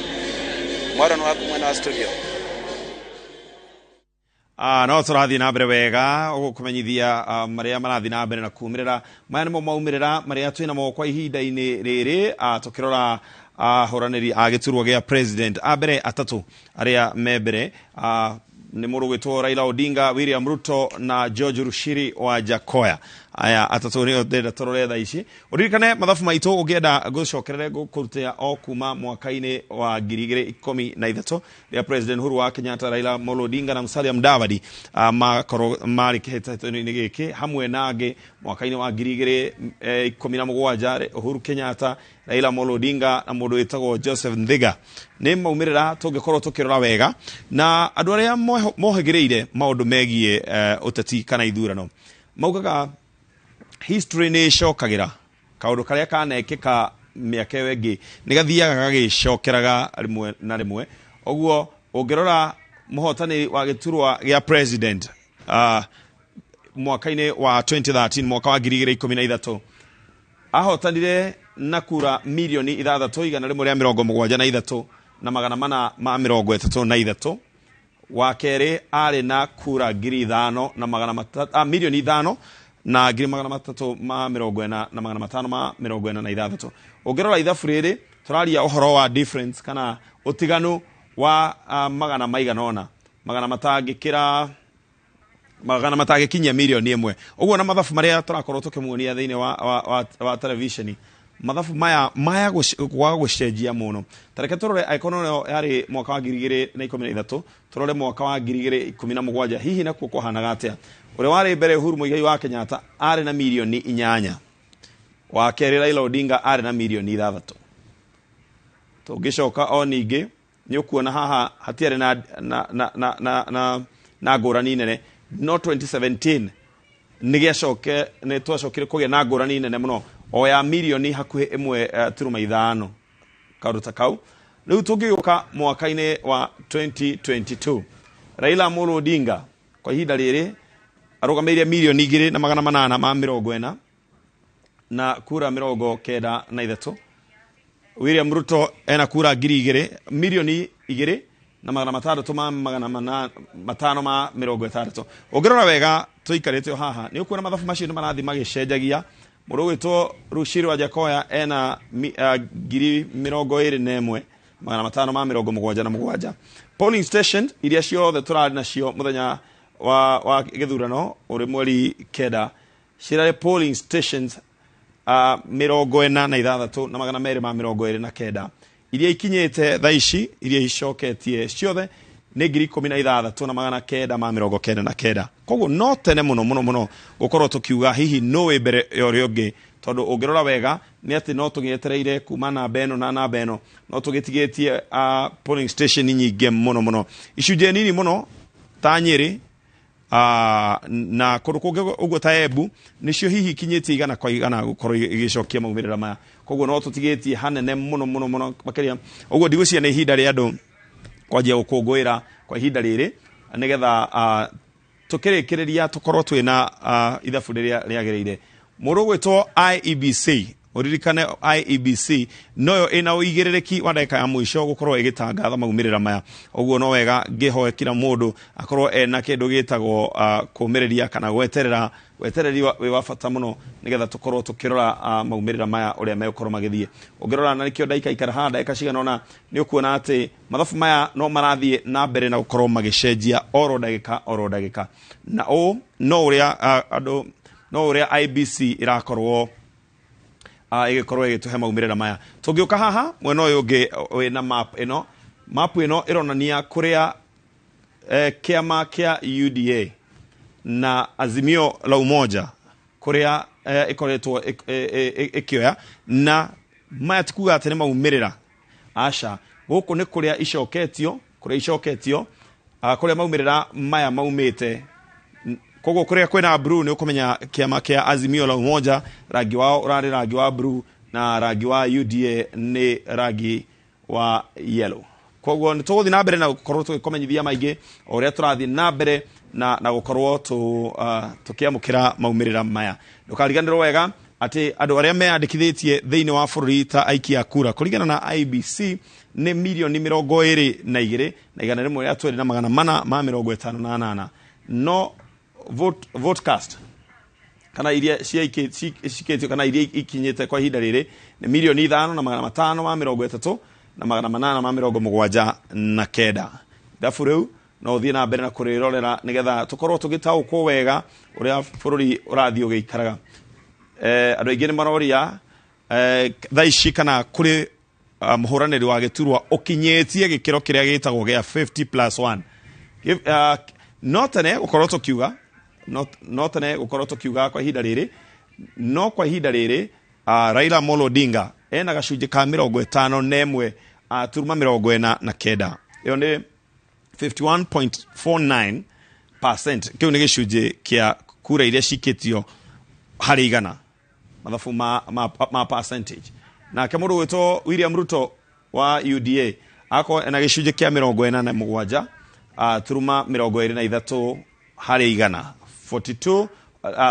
mwaro no waku mwena wa studio. No tũrathiĩ na mbere wega gũkũmenyithia marĩa marathi na mbere na kuumĩrĩra maya nĩmo maumirĩra marĩa twĩnamo kwa ihinda-inĩ rĩrĩ tũkĩrora ahũranĩri a gĩturwa gĩa president a mbere atatũ arĩa me mbere nĩ mũndũ gwĩtwo Raila Odinga, William Ruto na George Rushiri wa Jakoya. Aya atatũ nĩo ndĩrenda tũrore thaa ici. Ũririkane mathabu maitũ ũngĩenda gũcokerere gũkũrutĩra o kuma mwaka-inĩ wa 2013 rĩa president Uhuru wa Kenyatta, Raila Amolo Odinga na Musalia Mudavadi makorwo marĩ kĩhĩtahĩtano-inĩ gĩkĩ hamwe na angĩ mwaka-inĩ wa 2017 Uhuru Kenyatta, Raila Amolo Odinga na mũndũ wĩtagwo Joseph Nthiga nĩ maumĩrĩra tũngĩkorwo tũkĩrora wega na andũ arĩa mohĩgĩrĩire maũndũ megiĩ ũteti kana ithurano maugaga history nĩ ĩcokagĩra kaũndũ karĩa kanekĩka mĩaka ĩyo ĩngĩ nĩ gathiaga gagĩcokeraga rĩmwe na rĩmwe ũguo ũngĩrora mũhotanĩri wa gĩturwa gĩa president mwaka-inĩ wa 2013 mwaka wa 2013 ahotanire na kura milioni 6,173 na 433 wa kerĩ arĩ na kura 5,000 milioni 5 na 340,546 ũngĩrora ithabu rĩrĩ tũraria ũhoro wa difference kana ũtiganu wa magana maigana ona magana matangĩkinyia milioni 1 ũguo na mathabu marĩa tũrakorwo tũkĩmuonia thĩinĩ wa televisioni mathabu maya gũcenjia mũno tareke tũrore aikono yarĩ mwaka wa 2013 tũrore mwaka wa 2017 hihi nakuo kũhanaga atĩa ũrĩa warĩ mbere Uhuru Muigai wa Kenyatta arĩ na milioni 8 wa kerĩ Raila Odinga arĩ na milioni 6 tũngĩcoka o ningĩ nĩ ũkuona haha hatiarĩ na ngũrani nene no 2017 nĩ twacokire kũgĩa na ngũrani nene mũno o ya milioni hakuhĩ 1.5 kaũndũ ta kau riu tungioka mwaka-ini wa 2022 Raila Amolo Odinga kwa ihinda riri arugameirie milioni 2,840 na kura 93. William Ruto ena kura 2,000 milioni 2,650,560. Ongirora wega tuikarite haha ni ukuona mathabu macio ni marathi magicenjagia. Mundu witwo Rushiri wa Jakoya ena 21,577. Polling station iria ciothe turari nacio muthenya wa githurano uri mweri kenda cirare polling stations 46,229 iria ikinyite thaici iria icoketie ciothe ni 16,999. Koguo no tene muno gukorwo tukiuga hihi no we mbere yori ungi tondu ungirora wega ni ati no tugietereire kuma namba eno na namba eno no tugitigetie polling station nyingi muno icunje nini muno ta Nyeri na kurukunge uguo ta Embu nicio hihi kinyitie igana kwa igana gukorwo igicokia maumirira maya. Koguo no tutigetie hanene muno makiria uguo ndigucia ni ihinda ri andu kwajia gukungwira kwa ihinda riri nigetha tukirikiria tukorwo twina ithabu riria riagereire. Mundu gwitwo IEBC uririkane IEBC noyo ina uigirereki wa ndeka ya mwisho gukorwo igitangatha maumirira maya. Uguo no wega ngihoe kila mundu akorwo ena kindu gitagwo kumiriria kana wetereri we wa bata muno nigetha tukorwo tukirora maumirira maya uria megukorwo magithie. Ungirora na nikio ndaika ikara ha ndaika cigana ona ni ukuona ati mathabu maya no marathie na mbere na gukorwo magicenjia oro ndagika na no uria IBC irakorwo igikorwo igituhe maumirira maya. Tungioka haha mwena uyu ungi wina map ino ironania kuria kiama kia UDA na Azimio la Umoja kuria ikoretwo ikioya na maya tikuga ati ni maumirira aca guku ni kuria icoketio kuria maumirira maya maumite. Koguo kuria kwina blue ni ukumenya kiama kia Azimio la Umoja rangi wao urari rangi wa blue na rangi wa UDA ni rangi wa yellow. Koguo nituguthi na mbere na gukorwo tugikomanyithia maingi uria turathi na mbere na gukorwo tukiamukira maumirira maya. Ndukariganirwo wega ati andu aria meandikithitie thiini wa bururi ta aikia kura kurigana na IBC ni milioni 22,158 no vote cast kana iria ciketio kana iria ikinyite kwa ihinda riri ni milioni 5,530 na 879. Thabu riu no thie na mbere na kurirorera nigetha tukorwo tugitaukwo wega uria bururi urathio giikaraga. Andu aingi ni maroria thaici kana kuri muhuraniri wa giturwa ukinyetie gikiro kiria gitagwo gia 50+1 notene gukorwo tukiuga kwa ihinda riri no kwa ihinda riri Raila Amolo Odinga ena gacunje ka 51.49 iyo ni 51.49%. Kiu ni gicunje kia kura iria cikitio hari igana mathabu ma percentage. Na kemundu witwo William Ruto wa UDA ako ena gicunje kia 47.23 hari igana 42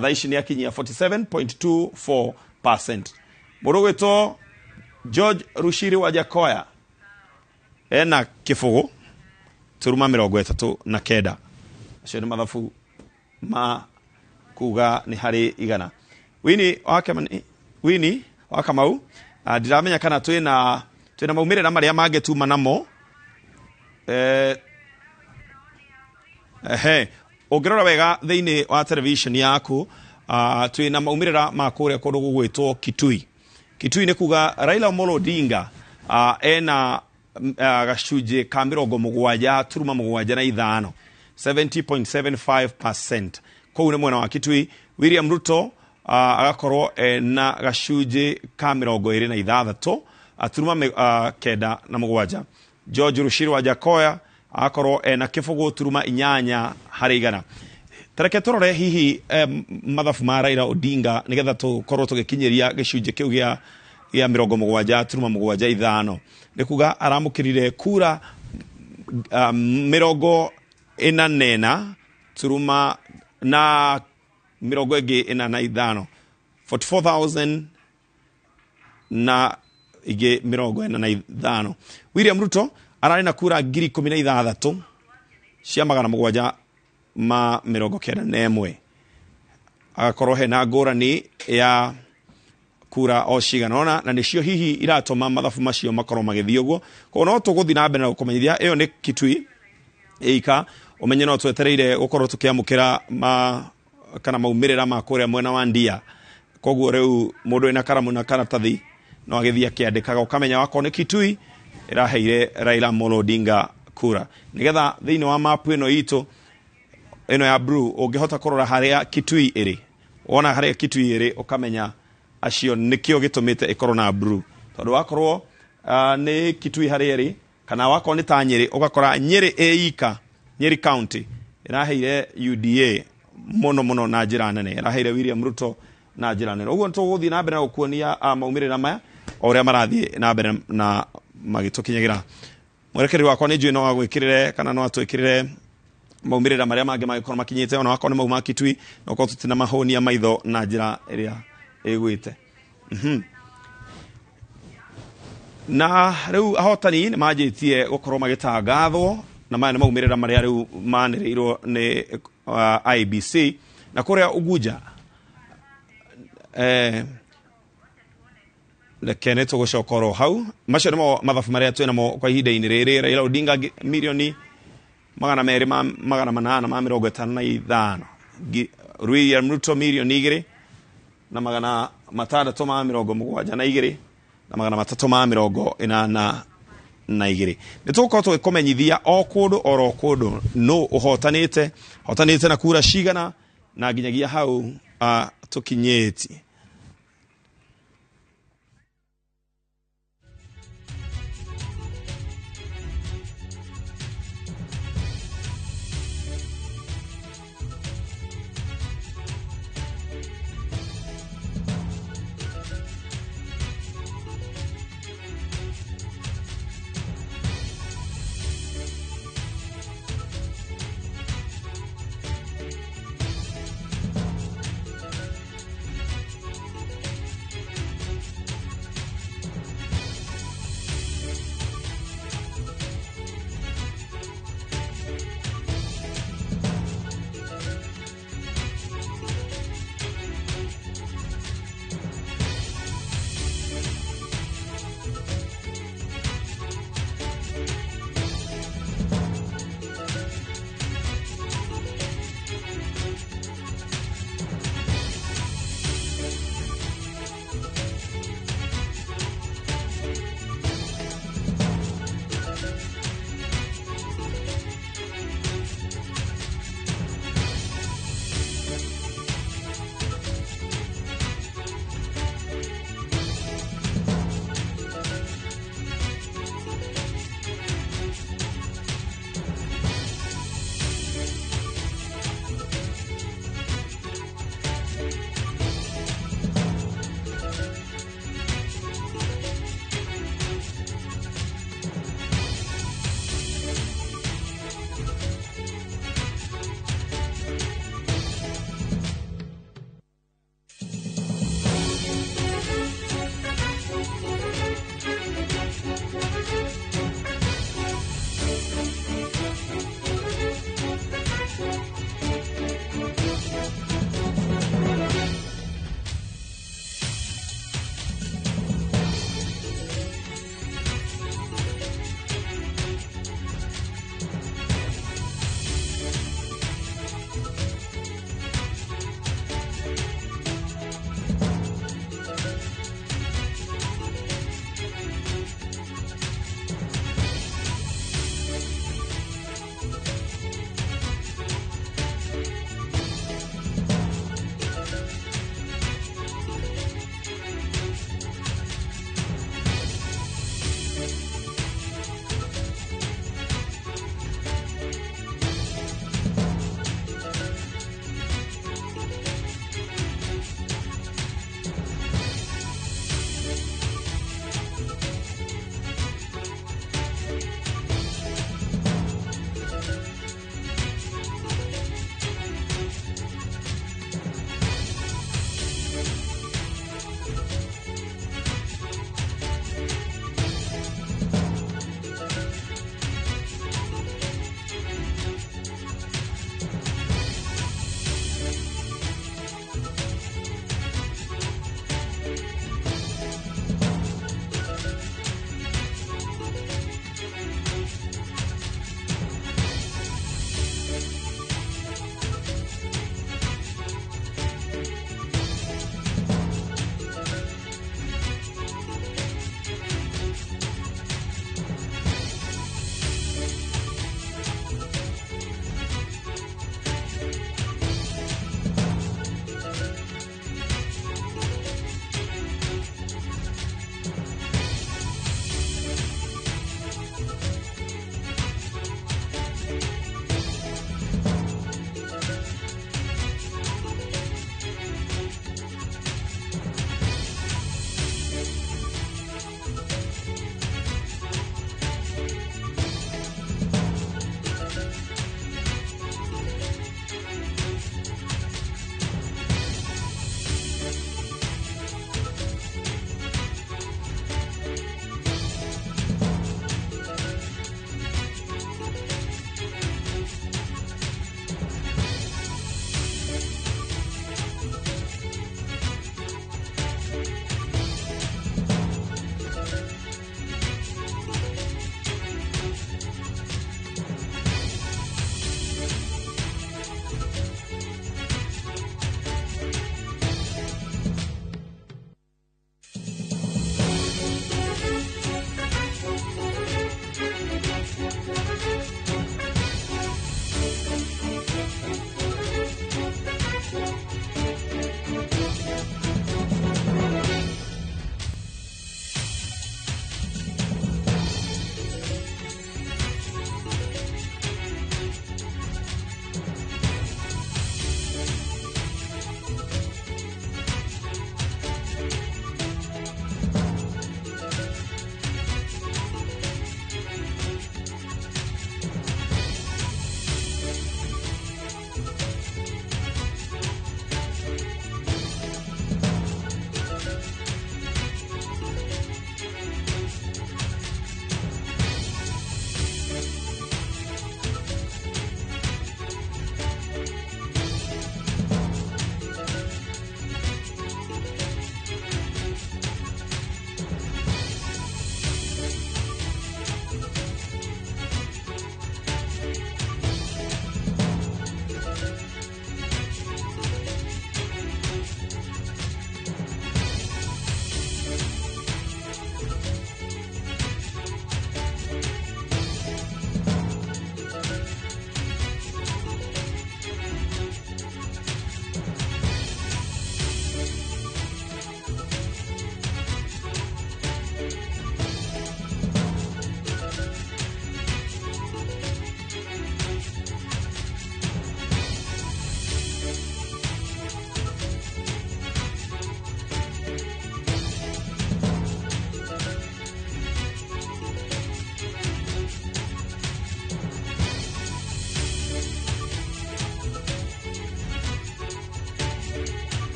thaici ni akinyia 47.24%. Mundu witwo George Rushiri wa Jakoya ena kifugu 39. Acio ni mathabu ma kuga ni hari igana. Wini wa Kamau ndiramenya kana twina maumirira maria mangetuma namo ungirora wega thiini wa television yaku twina maumirira ma kuria kundu gugwitwo Kitui ni kuga Raila Amolo Odinga ena gacunje ka 70.75 70.75%. Kou ni mwena wa Kitui. William Ruto agakorwo na gacunje ka 26.97. George Rushiri wa Jakoya agakorwo na kifugu turuma 8 hari igana. Tareke turore hihi mathabu ma Raila Odinga nigetha tukorwo tugikinyiria gicunje kiu gia 70.75. nĩ kuga aramũkĩrire kura mĩrongo ĩna nena turuma na mĩrongo ĩngĩ ĩna na ithano 44,000 na ige mĩrongo ĩna na ithano. William Ruto ararĩ na kura 16,000 cia 791 agakorwo hena ngũrani ya kura o ciganona na nĩcio hihi iratũma mathabu macio makorwo magĩthiĩ ũguo. Koguo no tũgũthiĩ na mbere na gũkũmenyithia ĩyo nĩ Kitui ĩika ũmenye no twetereire gũkorwo tũkĩamũkĩra kana maumĩrĩra ma kũrĩa mwena wa Ndia. Koguo rĩu mũndũ ena karamu na karatathi no agĩthiĩ akĩandĩkaga ũkamenya wako nĩ Kitui ĩraheire Raila Amolo Odinga kura. Nĩgetha thĩinĩ wa mapu ĩno itũ ĩno ya blue ũngĩhota kũrora harĩa Kitui ĩrĩ, wona harĩa Kitui ĩrĩ ũkamenya acio nĩkĩo gĩtũmĩte ĩkorwo na blue. Tondũ wakorwo nĩ Kitui harĩa ĩrĩ kana wakorwo nĩ ta Nyeri ũgakora Nyeri ĩika, Nyeri County ĩraheire UDA mũno na njĩra nene, ĩraheire William Ruto na njĩra nene. Ũguo tũgũthiĩ na mbere na gũkuonia maumĩrĩra maya o ũrĩa marathiĩ na mbere na magĩtũkinyagĩra. Mwerekeri wakwa nĩ njũĩ no agwĩkĩrĩre kana no atwĩkĩrĩre maumĩrĩra marĩa mangĩ magĩkorwo makinyĩte ona wakorwo nĩ mauma Kitui no korwo tũtina mahonia maitho na njĩra ĩrĩa ĩgwĩte. Na rĩu ahotani nĩ manjĩtie gũkorwo magĩtangathwo na maya nĩ maumĩrĩra marĩa rĩu manĩrĩirwo nĩ IBC na kũrĩa Ugunja reke nĩ tũgũcoka oro hau. Macio nĩmo mathabu marĩa twĩnamo kwa ihinda-inĩ rĩrĩ. Raila Odinga milioni 2,855, William Ruto milioni 2,672 na 382. Nĩ tũgũkorwo tũgĩkũmenyithia o kũndũ oro kũndũ no ũhotanĩte na kura cigana na nginyagia hau tũkinyĩtie.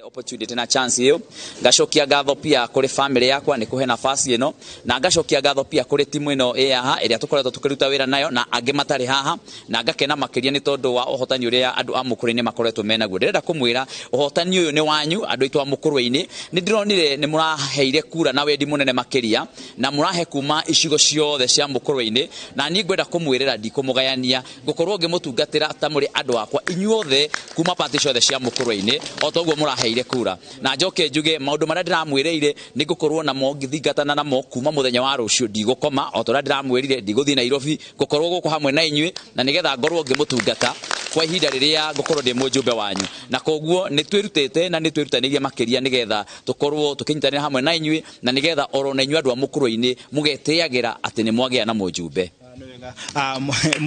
opportunity na chance hiyo. Ngacokia ngatho pia kuri family yakwa ni kuhe nafasi ino, na ngacokia ngatho pia kuri timu ino haha iria tukoretwo tukiruta wira nayo na angi matari haha, na ngakena makiria ni tondu wa uhotani uria andu a Mukuru-ini makoretwo menaguo. Ndirenda kumwira uhotani uyu ni wanyu andu aitu a Mukuru-ini. Ni ndironire ni muraheire kura na wendi munene makiria, na murahe kuma icigo ciothe cia Mukuru-ini, na ni ngwenda kumwirira ndikumugayania gukorwo ngimutungatira ta muri andu akwa inyuothe kuma party ciothe cia Mukuru-ini o toguo muraheire kura. Na njoke njuge maundu maria ndiramwireire ni gukorwo na mo ngithingatana na mo kuma muthenya wa rucio ndigukoma o toria ndiramwirire ndiguthi Nairobi gukorwo guku hamwe na inyui na nigetha ngorwo ngimutungata kwa ihinda riria gukorwo ndi mujumbe wanyu. Na koguo ni twirutite na ni twirutanirie makiria nigetha tukorwo tukinyitanira hamwe na inyui na nigetha oro na inyui andu a Mukuru-ini mugetiagira ati ni mwagia na mujumbe.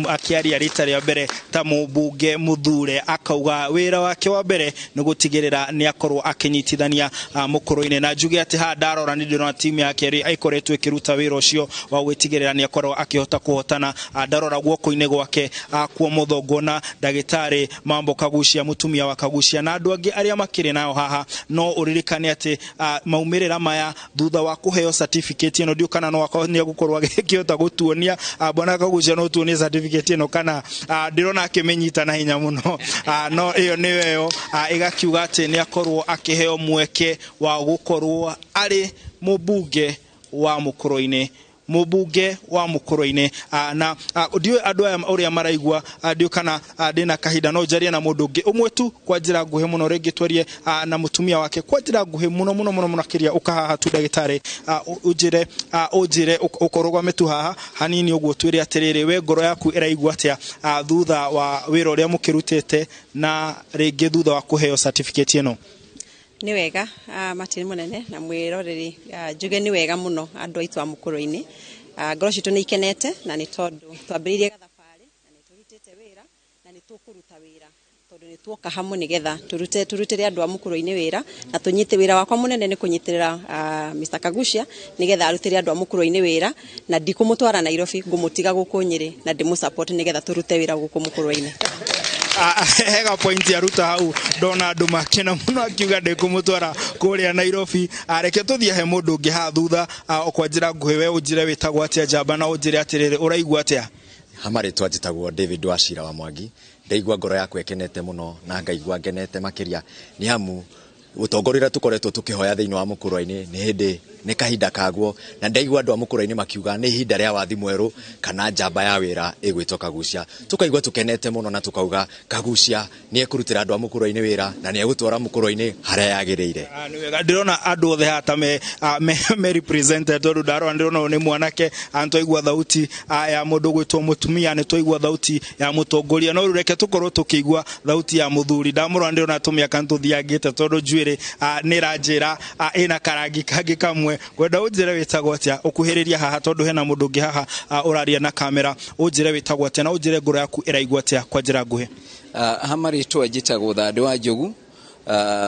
Akiaria rita rĩa mbere ta mũmbunge mũthure akauga wĩra wake wa mbere nĩ gũtigĩrĩra nĩ akorwo akinyitithania Mukuru-ini. Na njuge atĩ ha ndarora nĩ ndĩrona timu yake ĩkoretwo ĩkĩruta wĩra ũcio wa gũtigĩrĩra nĩ akorwo akĩhota kũhotana. Ndarora guoko-inĩ gwake kwa mũthongo na ndagĩtarĩ Mambo Kagucia, mutumia wa Kagucia na andũ angĩ arĩa makĩrĩ nao haha. No ũririkane atĩ maumĩrĩra maya thutha wa kũheo certificate ĩno ndiũkana no nĩ gũkorwo akĩhota gũtuonia Bwana Kagucia no tuonie certificate ĩno kana ndirona akĩmenyita na hinya mũno. No ĩyo nĩyo ĩgakiuga atĩ nĩ akorwo akĩheo mweke wa gũkorwo arĩ mũmbunge wa Mukuru-ini. Mubunge wa Mukuru-ini. Na ndio andu aya uria maraigua ndio kana ndina kahinda no njaria na mundu ungi umwe tu kwa njira nguhe muno rĩngĩ twarie na mutumia wake kwa njira nguhe muno kiria ukahaha tu ndagĩtarĩ unjire ukorogwame tu haha hanini uguo twire atiriri we ngoro yaku iraigua atia thutha wa wĩra ũrĩa mukirutite na rĩngĩ thutha wa kuheo certificate ĩno? Ni wega matini munene na mwiroreri njuge ni wega muno andu aitu a Mukuru-ini. Ngoro citu ni ikenete na ni tondu twambiririe gathabari na ni turutite wira na ni tukuruta wira tondu ni tuoka hamwe nigetha turutire andu a Mukuru-ini wira na tunyite wira wakwa munene ni kunyitirira Mr. Kagucia nigetha arutire andu a Mukuru-ini wira na ndikumutwara Nairobi ngumutiga guku Nyeri na ndimu support nigetha turute wira guku Mukuru-ini. Hega point ya ruta hau ndona andu makena muno akiuga ndikumutwara kuria Nairobi. Reke tuthie he mundu ungi ha thutha okwa njira nguhe we unjire witagwo atia njamba na unjire atiriri uraigua atia? Hamaritwa njitagwo David Wachira wa Mwangi. Ndaigua ngoro yakwa ikenete muno na ngaigua ngenete makiria ni hamu utongorira tukoretwo tukihoya thiini wa Mukuru-ini ni hindi ni kahinda kaguo na ndaigua andu a Mukuru-ini makiuga ni ihinda ria wathi mweru kana njamba ya wira igwitwo Kagucia. Tukaigua tukenete muno na tukauga Kagucia ni ekurutira andu a Mukuru-ini wira na ni egutwara Mukuru-ini haria yagiriire. Ni wega ndirona andu othe hata me represented tondu ndarora ndirona ni mwanake antwaigua thauti ya mundu gwitwo mutumia ni twaigua thauti ya mutongoria no reke tukorwo tukigua thauti ya muthuri. Ndamurora ndirona tumia kantuthiangite tondu njuire ni ranjira ina karangi kangi kamwe gwenda unjire witagwo atia ukuhiriria haha tondu hena mundu ungi haha uraria na kamera unjire witagwo atia na unjire ngoro yaku iraigua atia kwa njira nguhe? Hamaritwa njitagwo Thande wa Njogu,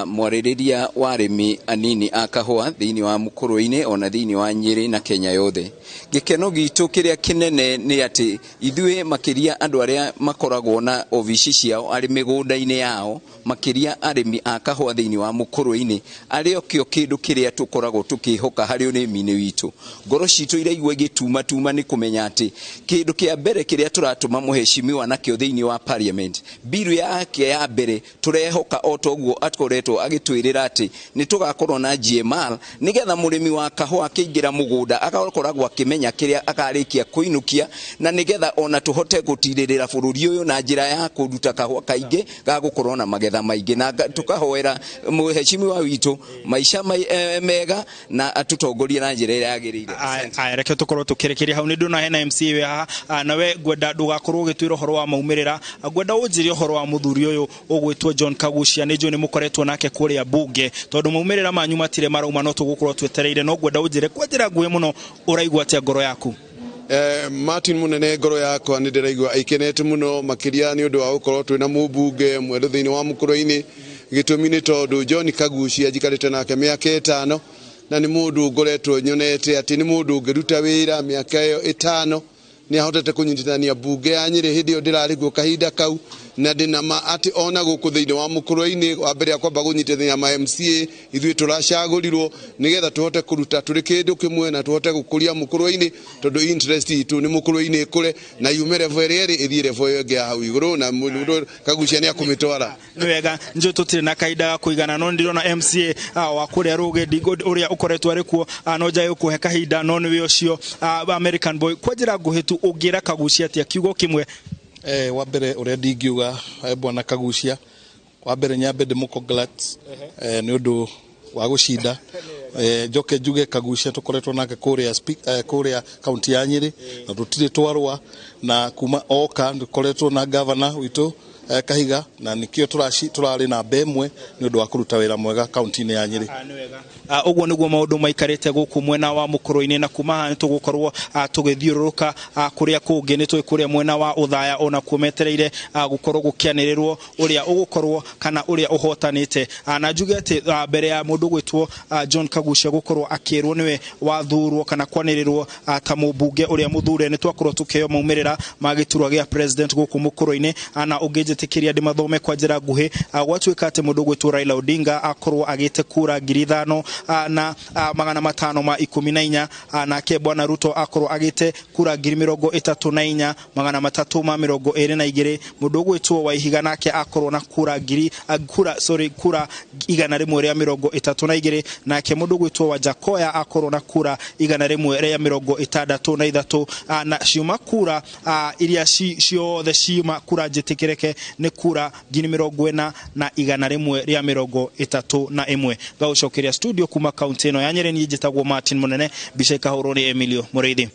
mwaririria wa arimi anini a kahua thiini wa Mukuru-ini ona thiini wa Nyeri na Kenya yothe. Gikeno gitu kiria kinene ni ati ithuĩ makiria andu aria makoragwo na ofici ciao ari migunda-ini yao makiria arimi a kahua thiini wa Mukuru-ini ario kio kindu kiria tukoragwo tukihoka hari urimi-ini witu. Ngoro citu iraigua igituma ni kumenya ati kindu kia mbere kiria turatuma muheshimiwa nakio thiini wa parliament biru yake ya mbere turehoka otoguo atkoretwo agitwirira ati ni tugakorwo na GMR nigetha murimi wa kahua akiingira mugunda agakoragwo akimenya kiria akarikia kuinukia na nigetha ona tuhote gutiririra bururi uyu na njira ya kuruta kahua kaingi ga gukorwo na magetha maingi na tukahoera muheshimiwa witu maisha mega na atutongorie na njira ira yagirire. Reke tukorwo tukirekeria hau ni ndona hena MC haha na we gwenda ndugakorwo ugitwira horo wa maumirira gwenda unjire horo wa muthuri uyu ugwitwo John Kagucia ni njoni mukoretwo nake kuria bunge tondu maumirira manyu matire marauma no tugukorwo twetereire no gwenda unjire kwa njira nguhe muno uraigua atia ngoro yaku? Martin munene ngoro yakwa ni ndiraigua ikenete muno makiria ni undu wa gukorwo twina mumbunge mweru thiini wa Mukuru-ini. Gitumi ni tondu John Kagucia jikarite nake miaka 5 na ni mundu ngoretwo nyonete ati ni mundu ngiruta wira miaka iyo 5 ni ahotete kunyitithania bunge ya Nyeri hindi yo ndirari guo kahinda kau na ndinama ati ona guku thiini wa Mukurweini wa mbere akwamba gunyitithania ma MCA ithui turacagurirwo nigetha tuhote kuruta turi kindu kimwe na tuhote gukuria Mukurweini tondu interest itu ni Mukurweini kure na yumere vere ithire voyo ngia hau iguru na mundu Kagucia ni akumitwara ni wega njo tutire na kaida ga kuigana no ndirona MCA wa kuria ruge digod uria ukoretwo ari kuo no jayo kuhe kahinda no ni ucio American boy kwa njira nguhitu ungira Kagucia atia kiugo kimwe wa mbere uria ndingiuga bwana Kagucia wa mbere nyambe ndimukongrat ni undu wa gucinda njoke njuge Kagucia tukoretwo nake kuria kaunti ya Nyeri na tutire twarwa na kuma oka tukoretwo na governor witu Kahiga na nikio turari na bemwe ni undu wa kuruta wira mwega kaunti-ini ya Nyeri uguo niguo maundu maikarite guku mwena wa Mukurweini na kuma ni tugukorwo tugithiururuka kuria kungi ni kuria mwena wa uthaya ona kumetereire gukorwo gukianirirwo uria ugukorwo kana uria uhotanite na njuge ati mbere ya mundu gwitwo John Kagucia gukorwo akirwo niwe wathurwo kana kwanirirwo ta mubunge uria muthure ni twakorwo tukeo maumirira magiturwa gia president guku Mukurweini na ungijitikiria ndi mathome kwa njira nguhi gwatuika ati mundu gwitwo Raila Odinga akorwo agite kura 5,000 na 514 nake bwana Ruto akorwo agite kura 34,322 mundu gwitwo Waihiga nake akorwo na kura 132 nake mundu gwitwo Wajakoya akorwo na kura 163 na ciuma kura iria ciothe ciuma kura jitikireke ni kura 40,131 gaucokeria studio kuma kaunti ino ya Nyeri ni njitagwo Martin Munene bica ikahurwo ni Emilio Mureithi.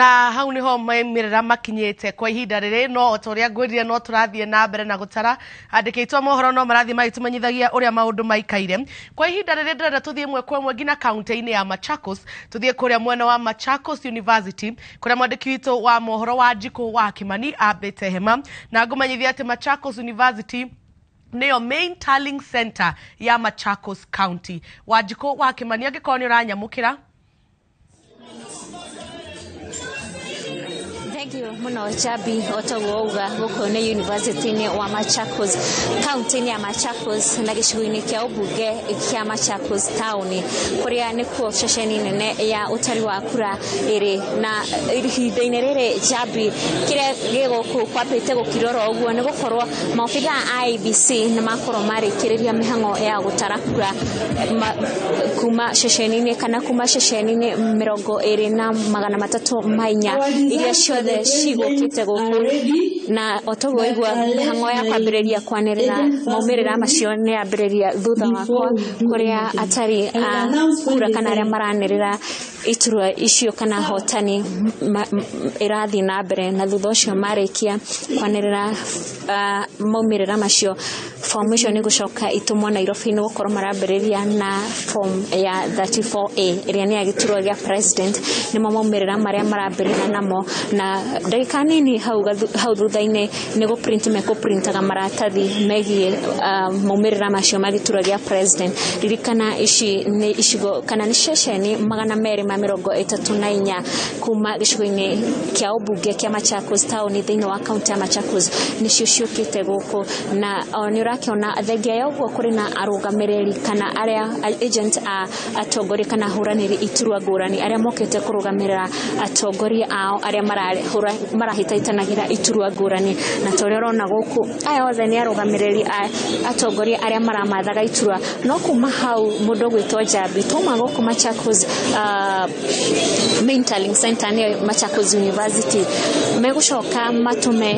na hau niho maimirira makinyete kwa ihinda riri no otoria ngwirire no turathie na mbere na gutara andikitwo mohoro no marathie magitumenyithagia uria maundu maikaire kwa ihinda riri ndĩrenda tuthie mwe kwa mwe ngina kaunti-ini ya Machakos tuthie kuria mwena wa Machakos University kuria mwandiki witu wa mohoro wa Njiko wa Kimani abete hema na ngumanyithia ati Machakos University neo main tallying center ya Machakos County. Wanjiko wa Kimani angĩkorwo nĩ ũranyamũkĩra. Thank you muno Jabi otogouga guko ne university ni wa Machakos county ni ya Machakos na gĩcigo-inĩ kĩa ũmbunge kĩa Machakos town kuria nĩ kuo ceceni nene ya utari wa kura ĩrĩ na ihinda-inĩ rĩrĩ Jabi kĩrĩa gĩgũkũ kwambĩte gũkirora ũguo nĩ gũkorwo maobitha a IEBC nĩ makorwo marĩkĩrĩria mĩhang'o ya gũtara kura kuma ceceni-inĩ kana kuma ceceni-inĩ 234 iria ciothe cigũkĩte gũkũ na otoguo igua mĩhang'o ya kwambĩrĩria kwanĩrĩra maumĩrĩra macio nĩ yambĩrĩria thutha wakwa kũrĩa atari a kura kana arĩa maranĩrĩra iturwa icio kana hotani ĩrathiĩ na mbere na thutha ũcio marĩkia kwanĩrĩra maumĩrĩra macio form icio nĩ gũcoka itumwo Nairobi nĩ gũkorwo marambĩrĩria na form ya 34A ĩrĩa nĩ ya gĩturwa gĩa president nĩmo maumĩrĩra marĩa marambĩrĩra namo na ndagĩka nini hau thutha-inĩ nĩ mekũprintaga maratathi megiĩ maumĩrĩra macio ma gĩturwa gĩa president. Ririkana ici nĩ icigo kana nĩ ceceni 234 kuma gĩcigo-inĩ kĩa ũmbunge kĩa Machakos town thĩinĩ wa kaunti ya Machakos nĩcio ciũkĩte gũkũ na nĩ ũrakĩona thengia ya ũguo kũrĩ na arũgamĩrĩri kana arĩa agent a atongoria kana ahũranĩri iturwa ngũrani arĩa mokĩte kũrũgamĩrĩra atongoria ao arĩa marahĩtahĩtanagĩra iturwa ngũrani na torĩa ũrona gũkũ aya othe nĩ arũgamĩrĩri atongoria arĩa maramathaga iturwa no kuma hau mũndũ gwĩtwo Jabi tuma gũkũ Machakos main tallying center nĩ Machakos University megũcoka matume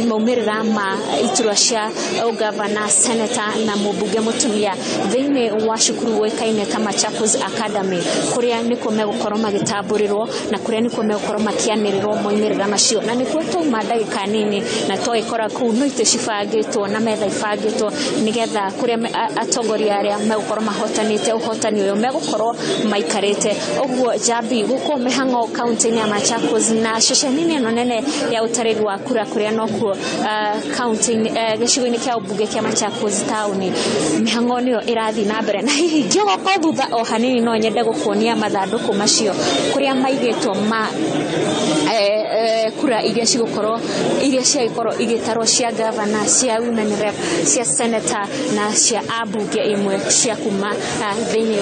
maumĩrĩra ma iturwa cia ũgavana senator na mũmbunge mũtumia thĩinĩ wa cukuru ũĩkaine ta Machakos Academy kũrĩa nĩkuo megũkorwo magĩtambũrĩrwo na kũrĩa nĩkuo megũkorwo makĩanĩrĩrwo moimĩrĩra macio na nĩkuo twauma ndagĩka nini na twagĩkora kũu no itĩ cibangĩtwo na metha ibangĩtwo nĩgetha kũrĩa atongoria arĩa megũkorwo mahotanĩte ũhotani ũyũ megũkorwo maikarĩte ũguo Jabi gũkũ mĩhang'o kaunti-inĩ ya Machakos na ceceni-inĩ ĩno nene ya ũtarĩri wa kura kũrĩa nokuo gĩcigo-inĩ kĩa ũmbunge kĩa Machakos town mĩhang'o nĩyo ĩrathiĩ na mbere na hihi ngĩogoka thutha o hanini no nyende gũkuonia mathandũkũ macio kũrĩa maigĩtwo kura iria cigũkorwo iria ciagĩkorwo igĩtarwo cia governor cia women rep cia senator na cia ambunge imwe cia kuma thĩinĩ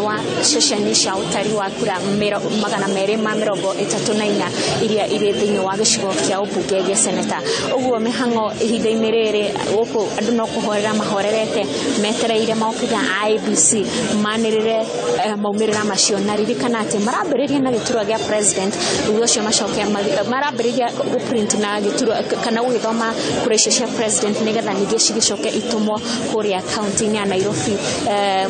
wa ceceni cia ũtari wa kura 234 iria irĩ thĩinĩ wa gĩcigo kĩa ũmbunge gĩa senator ũguo mĩhang'o ihinda-inĩ rĩrĩ gũkũ andũ no kũhorera mahorerete metereire maobitha a IEBC manĩrĩre maumĩrĩra macio na ririkana atĩ marambĩrĩria na gĩturwa gĩa president thutha ũcio macoke marambĩrĩria gũprint na gĩturwa kana gũgĩthoma kura icio cia president nĩgetha ningĩ cigĩcoke itumwo kũrĩa kaunti-inĩ ya Nairobi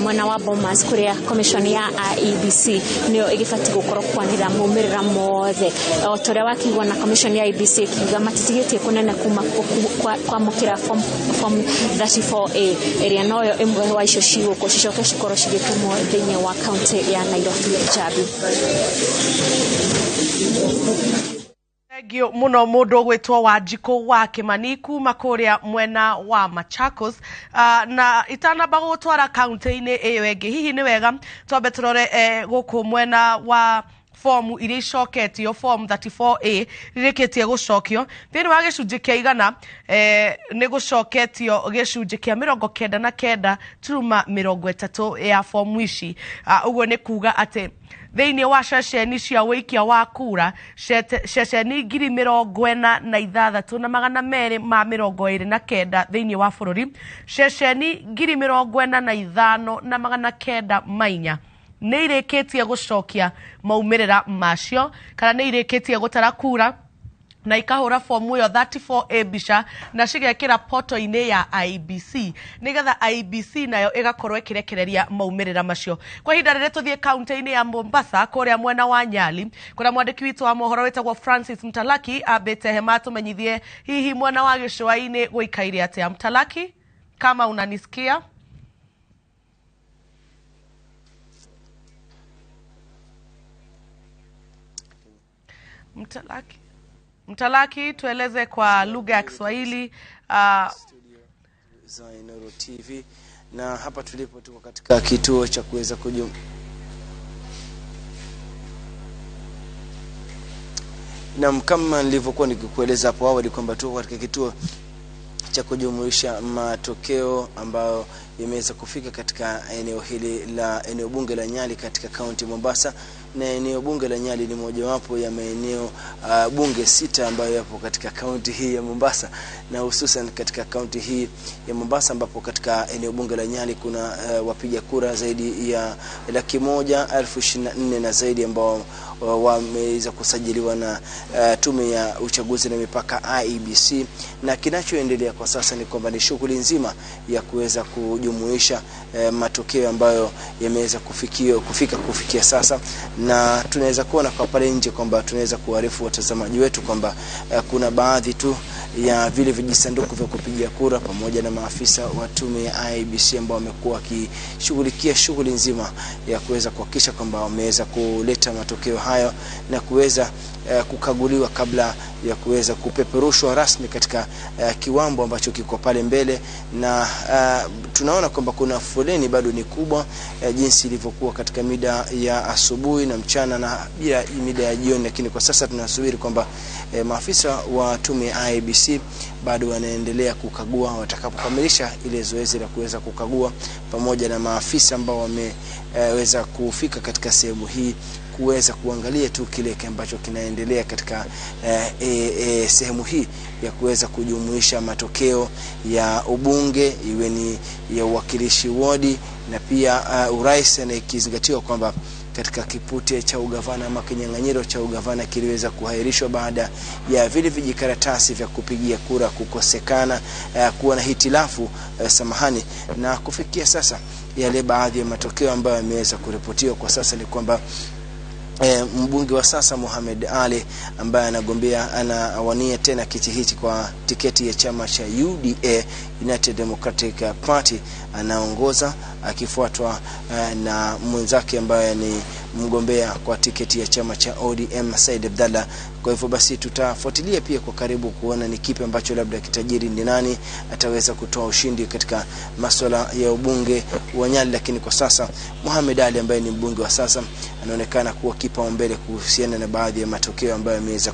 mwena wa Bomas kũrĩa commission ya IEBC nĩyo ĩgĩbatiĩ gũkorwo kwanĩrĩra maumĩrĩra mothe o torĩa wakĩigua na commission ya IEBC ikiuga matitigĩtie kũnene kuma kwamũkĩra form 34A ĩrĩa noyo ĩmwe wa icio cigũkũ cicoke cikorwo cigĩtumwo thĩinĩ wa kaunti ya Nairobi. Jabi Tengio muno mundu gwitwo wa Njiko wa Kimani kuma kuria mwena wa Machakos na itanamba gutwara kaunti-inĩ ĩyo ĩngĩ hihi nĩ wega twambe turore gũkũ mwena wa form iria icoketio form 34A rirĩkĩtie gũcokio thĩinĩ wa gĩcunjĩ kĩa igana nĩ gũcoketio gĩcunjĩ kĩa 99.30 ya form ici ũguo nĩ kuga atĩ thĩinĩ wa ceceni cia wĩikia wa kura ceceni 46,229 thĩinĩ wa bũrũri ceceni 45,904 nĩ irĩkĩtie gũcokia maumĩrĩra macio kana nĩ irĩkĩtie gũtara kura na ikahura fomu yo 34A bisha na cigekira poto-ini ya IBC nigetha IBC nayo igakorwo ikirekereria maumirira macio. Kwa hinda rire tuthie kaunti-ini ya Mombasa kuria mwena wa Nyali kuria mwandiki witu wa mohoro wetagwo Francis Mtalaki abete hema tumenyithie hihi mwena wa Gicua-ini guikaire atia. Mtalaki, kama unanisikia? Mtalaki, tueleze kwa lugha ya Kiswahili. Za Electoral TV, na hapa tulipo tuko katika kituo cha kuweza na kama nilivyokuwa nikikueleza hapo awali kwamba tuko katika kituo cha kujumuisha matokeo ambayo yameweza kufika katika eneo hili la eneo bunge la Nyali katika kaunti Mombasa, na eneo bunge la Nyali ni mojawapo ya maeneo bunge 6 ambayo yapo katika kaunti hii ya Mombasa, na hususan katika kaunti hii ya Mombasa ambapo katika eneo bunge la Nyali kuna wapiga kura zaidi ya 124,000 na zaidi ambao wameweza kusajiliwa na tume ya uchaguzi na mipaka IEBC, na kinachoendelea kwa sasa ni kwamba ni shughuli nzima ya kuweza kujumuisha matokeo ambayo yameweza kufikia sasa, na tunaweza kuona kwa pale nje kwamba tunaweza kuarifu watazamaji wetu kwamba kuna baadhi tu ya vile vijisanduku vya kupigia kura pamoja na maafisa wa tume ya IEBC ambao wamekuwa wakishughulikia shughuli nzima ya kuweza kuhakikisha kwamba wameweza kuleta matokeo hayo na kuweza kukaguliwa kabla ya kuweza kupeperushwa rasmi katika kiwambo ambacho kiko pale mbele, na tunaona kwamba kuna foleni bado ni kubwa jinsi ilivyokuwa katika mida ya asubuhi na mchana na bila mida ya jioni, lakini kwa sasa tunasubiri kwamba maafisa wa tume ya IEBC bado wanaendelea kukagua. Watakapokamilisha ile zoezi la kuweza kukagua pamoja na maafisa ambao wameweza kufika katika sehemu hii kuweza kuangalia tu kile ambacho kinaendelea katika sehemu hii ya kuweza kujumuisha matokeo ya ubunge, iwe ni ya uwakilishi wadi na pia urais, na ikizingatiwa kwamba katika kipute cha ugavana ama kinyang'anyiro cha ugavana kiliweza kuhairishwa baada ya vile vijikaratasi vya kupigia kura kukosekana, kuwa na hitilafu samahani, na kufikia sasa yale baadhi ya matokeo ambayo yameweza kuripotiwa kwa sasa ni kwamba mbunge wa sasa Mohamed Ali ambaye anawania tena kiti hichi kwa tiketi ya chama cha UDA, United Democratic Party, anaongoza akifuatwa na mwenzake ambaye ni mgombea kwa tiketi ya chama cha ODM Said Abdalla. Kwa hivyo basi tutafuatilia pia kwa karibu kuona ni kipi ambacho labda kitajiri, ni nani ataweza kutoa ushindi katika masuala ya ubunge wa Nyali. Lakini kwa sasa Mohamed Ali ambaye ni mbunge wa sasa anaonekana kuwa kipaumbele kuhusiana na baadhi ya matokeo ambayo yameweza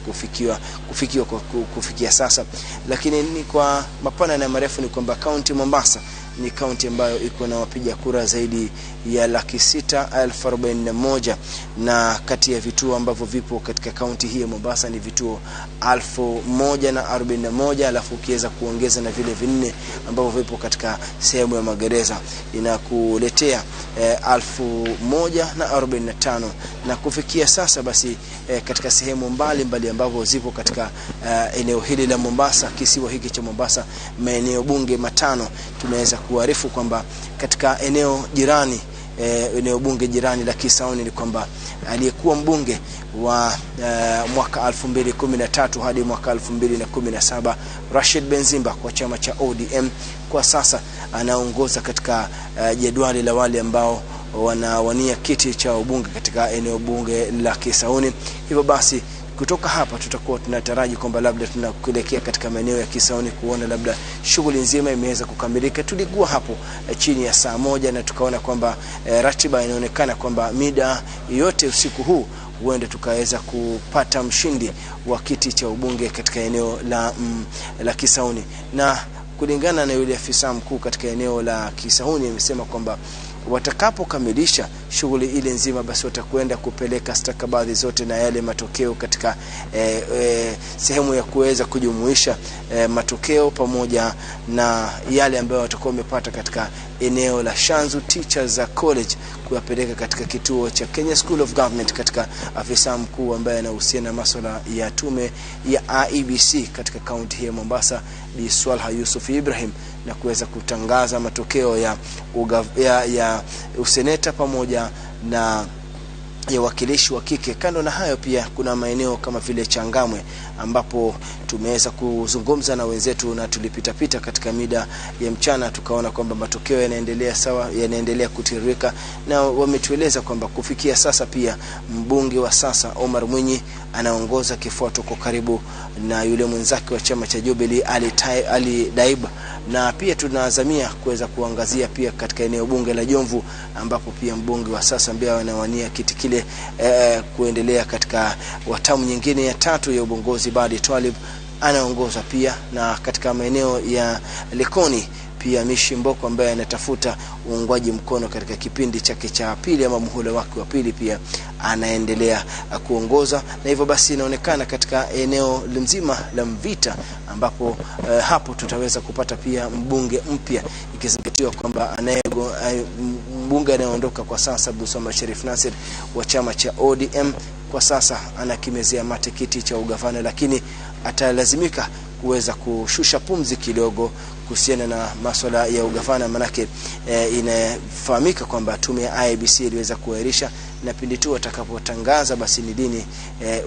kufikia sasa. Lakini ni kwa mapana na marefu ni kwamba kaunti Mombasa ni kaunti ambayo iko na wapiga kura zaidi ya 641,041, na kati ya vituo ambavyo vipo katika kaunti hii ya Mombasa ni vituo 1041, alafu ukiweza kuongeza na vile vinne ambavyo vipo katika sehemu ya magereza inakuletea 1045, na kufikia sasa basi katika sehemu mbalimbali ambavyo zipo katika eneo hili la Mombasa, kisiwa hiki cha Mombasa, maeneo bunge 5, tunaweza kuarifu kwamba katika eneo jirani eneo bunge jirani la Kisauni ni kwamba aliyekuwa mbunge wa mwaka 2013 hadi mwaka 2017 Rashid Benzimba kwa chama cha ODM kwa sasa anaongoza katika jedwali la wale ambao wanawania kiti cha ubunge katika eneo bunge la Kisauni. Hivyo basi kutoka hapa tutakuwa tunataraji kwamba labda tunakuelekea katika maeneo ya Kisauni kuona labda shughuli nzima imeweza kukamilika. Tulikuwa hapo chini ya saa 1 na tukaona kwamba ratiba inaonekana kwamba mida yote usiku huu huenda tukaweza kupata mshindi wa kiti cha ubunge katika eneo la Kisauni. Na kulingana na yule afisa mkuu katika eneo la Kisauni amesema kwamba watakapokamilisha shughuli ile nzima, basi watakwenda kupeleka stakabadhi zote na yale matokeo katika sehemu ya kuweza kujumuisha matokeo pamoja na yale ambayo watakuwa wamepata katika eneo la Shanzu Teachers College, kuyapeleka katika kituo cha Kenya School of Government katika afisa mkuu ambaye anahusiana na masuala ya tume ya IEBC katika kaunti ya Mombasa, Bi Swalha Yusuf Ibrahim, na kuweza kutangaza matokeo ya useneta pamoja na ya wakilishi wa kike. Kando na hayo pia kuna maeneo kama vile Changamwe ambapo tumeweza kuzungumza na wenzetu na tulipita katika mida ya mchana, tukaona kwamba matokeo yanaendelea sawa, yanaendelea kutiririka, na wametueleza kwamba kufikia sasa pia mbunge wa sasa Omar Mwinyi anaongoza kifuato kwa karibu na yule mwenzake wa chama cha Jubilee Ali Daiba, na pia tunazamia kuweza kuangazia pia katika eneo bunge la Jomvu ambapo pia mbunge wa sasa ambaye anawania kiti kile kuendelea katika watamu nyingine ya 3 ya uongozi, Badi Twalib anaongoza pia, na katika maeneo ya Likoni pia Mishi Mboko ambaye anatafuta uungwaji mkono katika kipindi chake cha pili ama muhula wake wa pili pia anaendelea kuongoza, na hivyo basi inaonekana katika eneo mzima la Mvita ambapo hapo tutaweza kupata pia mbunge mpya, ikizingatiwa kwamba mbunge anayeondoka kwa sasa Abdulswamad Sharif Nasir wa chama cha ODM kwa sasa anakimezea mate kiti cha ugavana, lakini atalazimika kuweza kushusha pumzi kidogo kuhusiana na masuala ya ugavana, manake inafahamika kwamba tume ya IEBC iliweza kuahirisha, na pindi tu atakapotangaza basi ni lini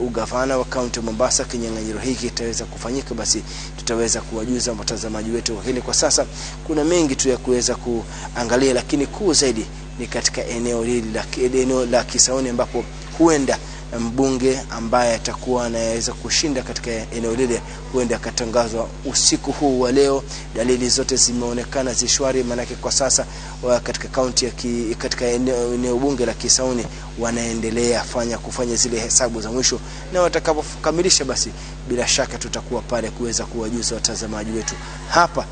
ugavana wa kaunti Mombasa kinyang'anyiro hiki itaweza kufanyika, basi tutaweza kuwajuza watazamaji wetu. Lakini kwa sasa kuna mengi tu ya kuweza kuangalia, lakini kuu zaidi ni katika eneo la Kisauni ambapo huenda mbunge ambaye atakuwa anaweza kushinda katika eneo lile huenda akatangazwa usiku huu wa leo. Dalili zote zimeonekana zishwari, manake kwa sasa katika kaunti katika eneo bunge la Kisauni wanaendelea kufanya zile hesabu za mwisho, na watakapokamilisha basi bila shaka tutakuwa pale kuweza kuwajuza watazamaji wetu. Hapa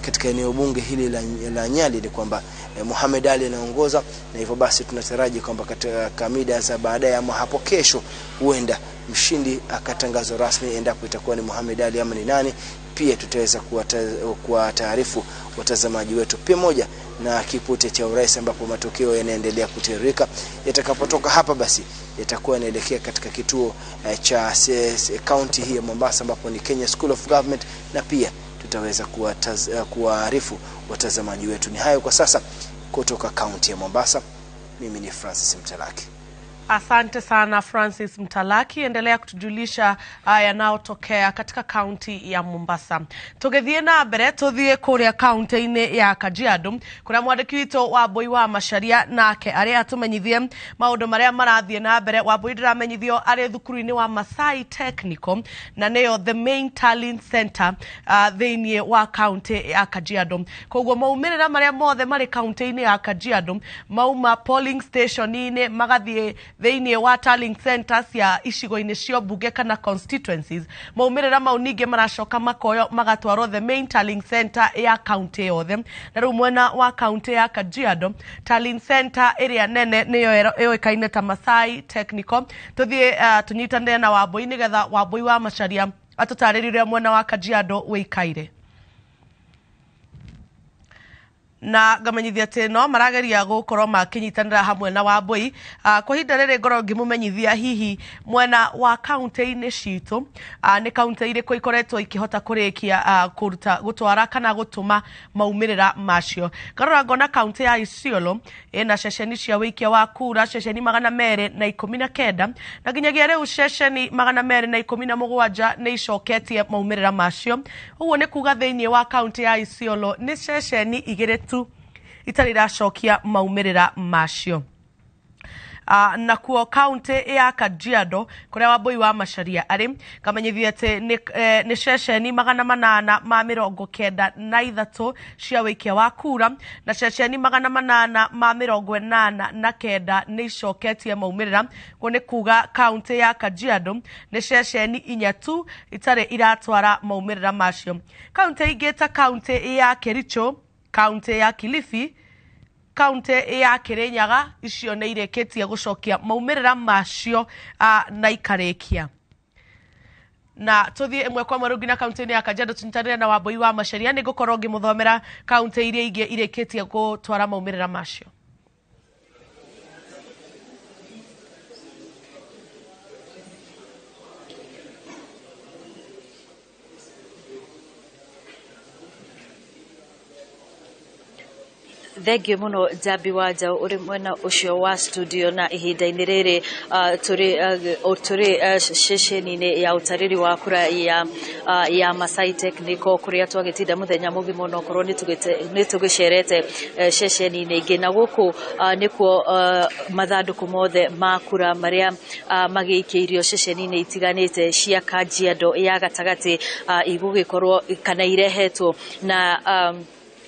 katika eneo bunge hili la Nyali ni kwamba Muhammad Ali anaongoza, na hivyo basi tunataraji kwamba katika mida za baadaye ama hapo kesho huenda mshindi akatangazwa rasmi. Endapo itakuwa ni Muhammad Ali ama ni nani, pia tutaweza kuwataarifu watazamaji wetu pamoja na kipute cha urais ambapo matokeo yanaendelea kutiririka. Yatakapotoka hapa basi yatakuwa yanaelekea katika kituo cha county hii ya Mombasa ambapo ni Kenya School of Government, na pia tutaweza kuwaarifu watazamaji wetu. Ni hayo kwa sasa kutoka kaunti ya Mombasa. Mimi ni Francis Mtalaki. Asante sana Francis Mtalaki, endelea kutujulisha yanayotokea katika kaunti ya Mombasa. Tugethie na mbere tuthie kuria kaunti-ini ya Kajiado, kuna mwandiki witũ Wambui wa Macharia nake aria atumenyithie maundu maria marathie na mbere. Wambui ndiramenyithio ari thukuru-ini wa Masai Technical na neyo the main talent center thiini wa kaunti ya Kajiado. Koguo maumirira maria mothe mari kaunti-ini ya Kajiado mauma polling station-ini magathie thiini wa tallying centers ya icigo-ini cio mbunge kana constituencies. Maumirira mau ninge maracoka makoyo magatwarwo the main tallying center ya county yothe. Na riu mwena wa county ya Kajiado tallying center area nene niyo yoikaine ta Masai Technical. Tuthie tunyitanire na Wambui nigetha Wambui wa Macharia atutaririre mwena wa Kajiado wikaire. Na ngamenyithia ati no marageria gukorwo makinyitanira hamwe na Wambui kwa hinda riri ngoro ngimumenyithia hihi mwena wa kaunti-ini citu ni kaunti iriko ikoretwo ikihota kurikia gutwara kana gutuma maumirira macio. Karora ngona kaunti ya Isiolo ina ceceni cia wikia wa kura ceceni 219 na ginyagia riu ceceni 217 ni icoketie maumirira macio. Uguo ni kuga thiini wa kaunti ya Isiolo ni ceceni igire tu itari racokia maumirira macio. Na kuo kaunti ya Kajiado kuria Wambui wa Macharia ari kamenyithia ati ni ceceni 893 cia wikia wa kura na ceceni 889 ni icoketie maumirira. Ko ni kuga kaunti ya Kajiado ni ceceni 4 tu itari iratwara maumirira macio. Kaunti ingĩ ta kaunti ya Kericho, kaunti ya Kilifi, kaunti ya Kirinyaga icio nĩ ireketie gucokia maumirira macio na ikarekia na tuthie imwe kwa mwe rugina kaunti ya Kajiado tuntarira na Wambui wa Macharia ni gukorwo ngimuthomera kaunti iria ingi ireketie gutwara maumirira macio. Thengio muno Jabi Wanja uri mwena ucio wa studio na ihinda-inĩ rĩrĩ turi ceceni-inĩ ya utariri wa kura ya Masai Technical kuria twagitinda muthenya mugima no korwo ni tugicerete ceceni-inĩ ingĩ na guku nikuo mathanduku mothe ma kura maria magĩikĩirio ceceni-inĩ itiganĩte cia Kajiado ya gatagati igugikorwo kana irehetwo na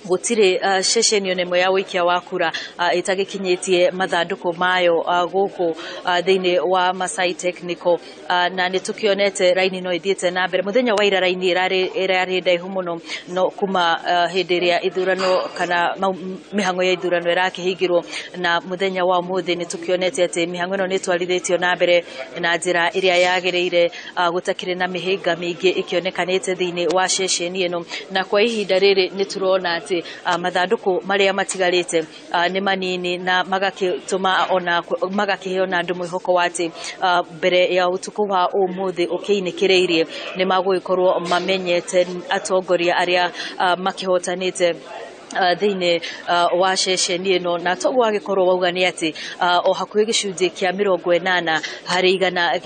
gutire ceceni nemwe ya wikia wa kura itagikinyitie mathanduku mayo guku thiini wa Masai Technical na nitukionete raini no ithiete na mbere muthenya wa ira raini irari ndaihu muno no kuma hindi iria ithurano kana mihango ya ithurano irakihingirwo na muthenya wa umuthi nitukionete ati mihango ino nitwarithitio na mbere na njira iria yagereire gutakire na mihinga mingi ikionekanite thiini wa ceceni ino na kwa ihinda riri niturona mathanduku maria matigarite ni manini na magakituma ona magakiheo na andu mwihoko wati mbere ya utuku wa umuthi ukiinikireirie ni magwikorwo mamenyete atongoria aria makihotanite thiini wa ceceni ino na toguo agikorwo wauga ni ati o hakuhi gicunji kia 80 hari igana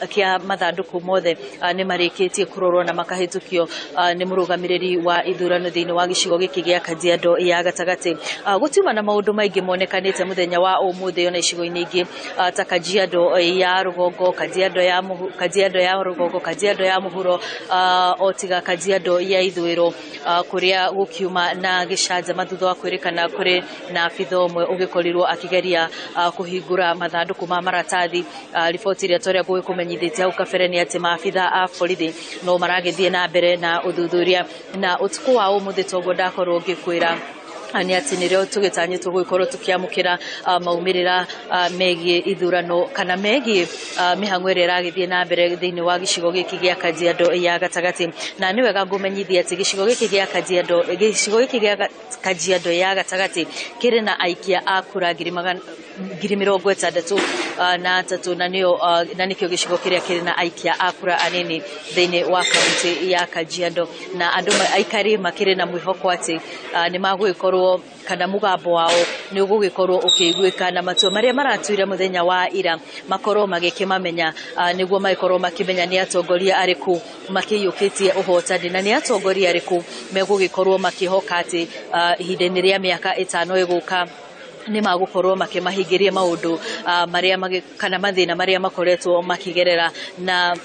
kia mathanduku mothe ni marikitie kurorwo na makahitukio ni murugamiriri wa ithurano thiini wa gicigo giki gia Kajiado ya gatagati gutiuma na maundu maingi monekanite muthenya wa umuthi ona icigo-ini ingi ta Kajiado ya rugongo Kajiado ya rugongo Kajiado ya muhuro otiga Kajiado ya ithwiro kuria gukiuma na gicanja mathutha wa kwirikana kuri na abitha umwe ugikorirwo akigeria kuhingura mathanduku ma maratathi riboti ria toria gwikumenyithitie au kabere ni ati maabitha a borithi no maragithie na mbere na uthuthuria na utuku wa umuthi toguo ndakorwo ngikwira ani ati nirio tugitanyitwo gukorwo tukiamukira maumirira megie ithurano kana megie mihango ira iragithie na mbere thiini wa gicigo giki gia Kajiado ya gatagati na ni wega ngumenyithia ati gicigo giki gia Kajiado ya gatagati kiri na aikia a kura 63 na nikio gicigo kiria kiri na aikia a kura anini thiini wa kaunti ya Kajiado na andu aikari makiri na mwihoko ati ni magwikorwo kana mugambo wao ni ugugikorwo ukiguika na matua maria maratuira muthenya wa ira makorwo magikimamenya niguo maikorwo makimenya ni atongoria ariku makiyukitie uhotani na ni atongoria ariku megugikorwo makihoka ati ihinda-ini ria miaka 5 iguka ni magukorwo makimahingiria maundu maria kana mathina maria makoretwo makigerera na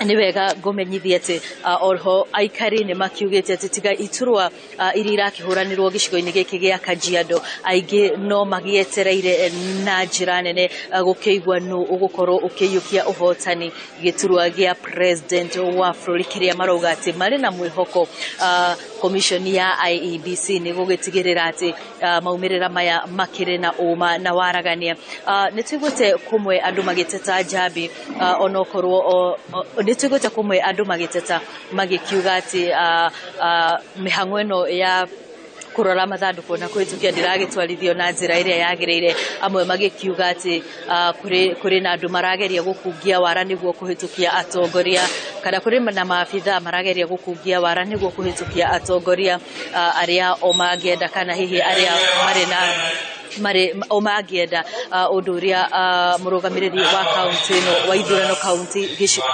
ni wega ngomenyithia ati orho aikari ni makiugite ati tiga iturwa irira kihuranirwo gicigo-ini giki gia Kajiado aingi no magietereire na njira nene gukeigwa nu ugukorwo ukiyukia uhotani giturwa gia president wa bũrũri kiria marauga ati mari na mwihoko commission ya IEBC ni gugitigirira ati maumirira maya makire na uma na waragania nitwigute kumwe andu magiteta Jabi onokorwo nitwigute kumwe andu magiteta magikiuga ati mihango ino ya kurora mathanduku na kwitukia ndiragitwarithio na njira iria yagireire amwe magikiuga ati kuri na andu marageria gukungia wara niguo kuhitukia atongoria kana kuri na maabitha marageria gukungia wara niguo kuhitukia atongoria aria omangienda kana hihi aria mari na omangienda undu uria murugamiriri wa kaunti no wa ithurano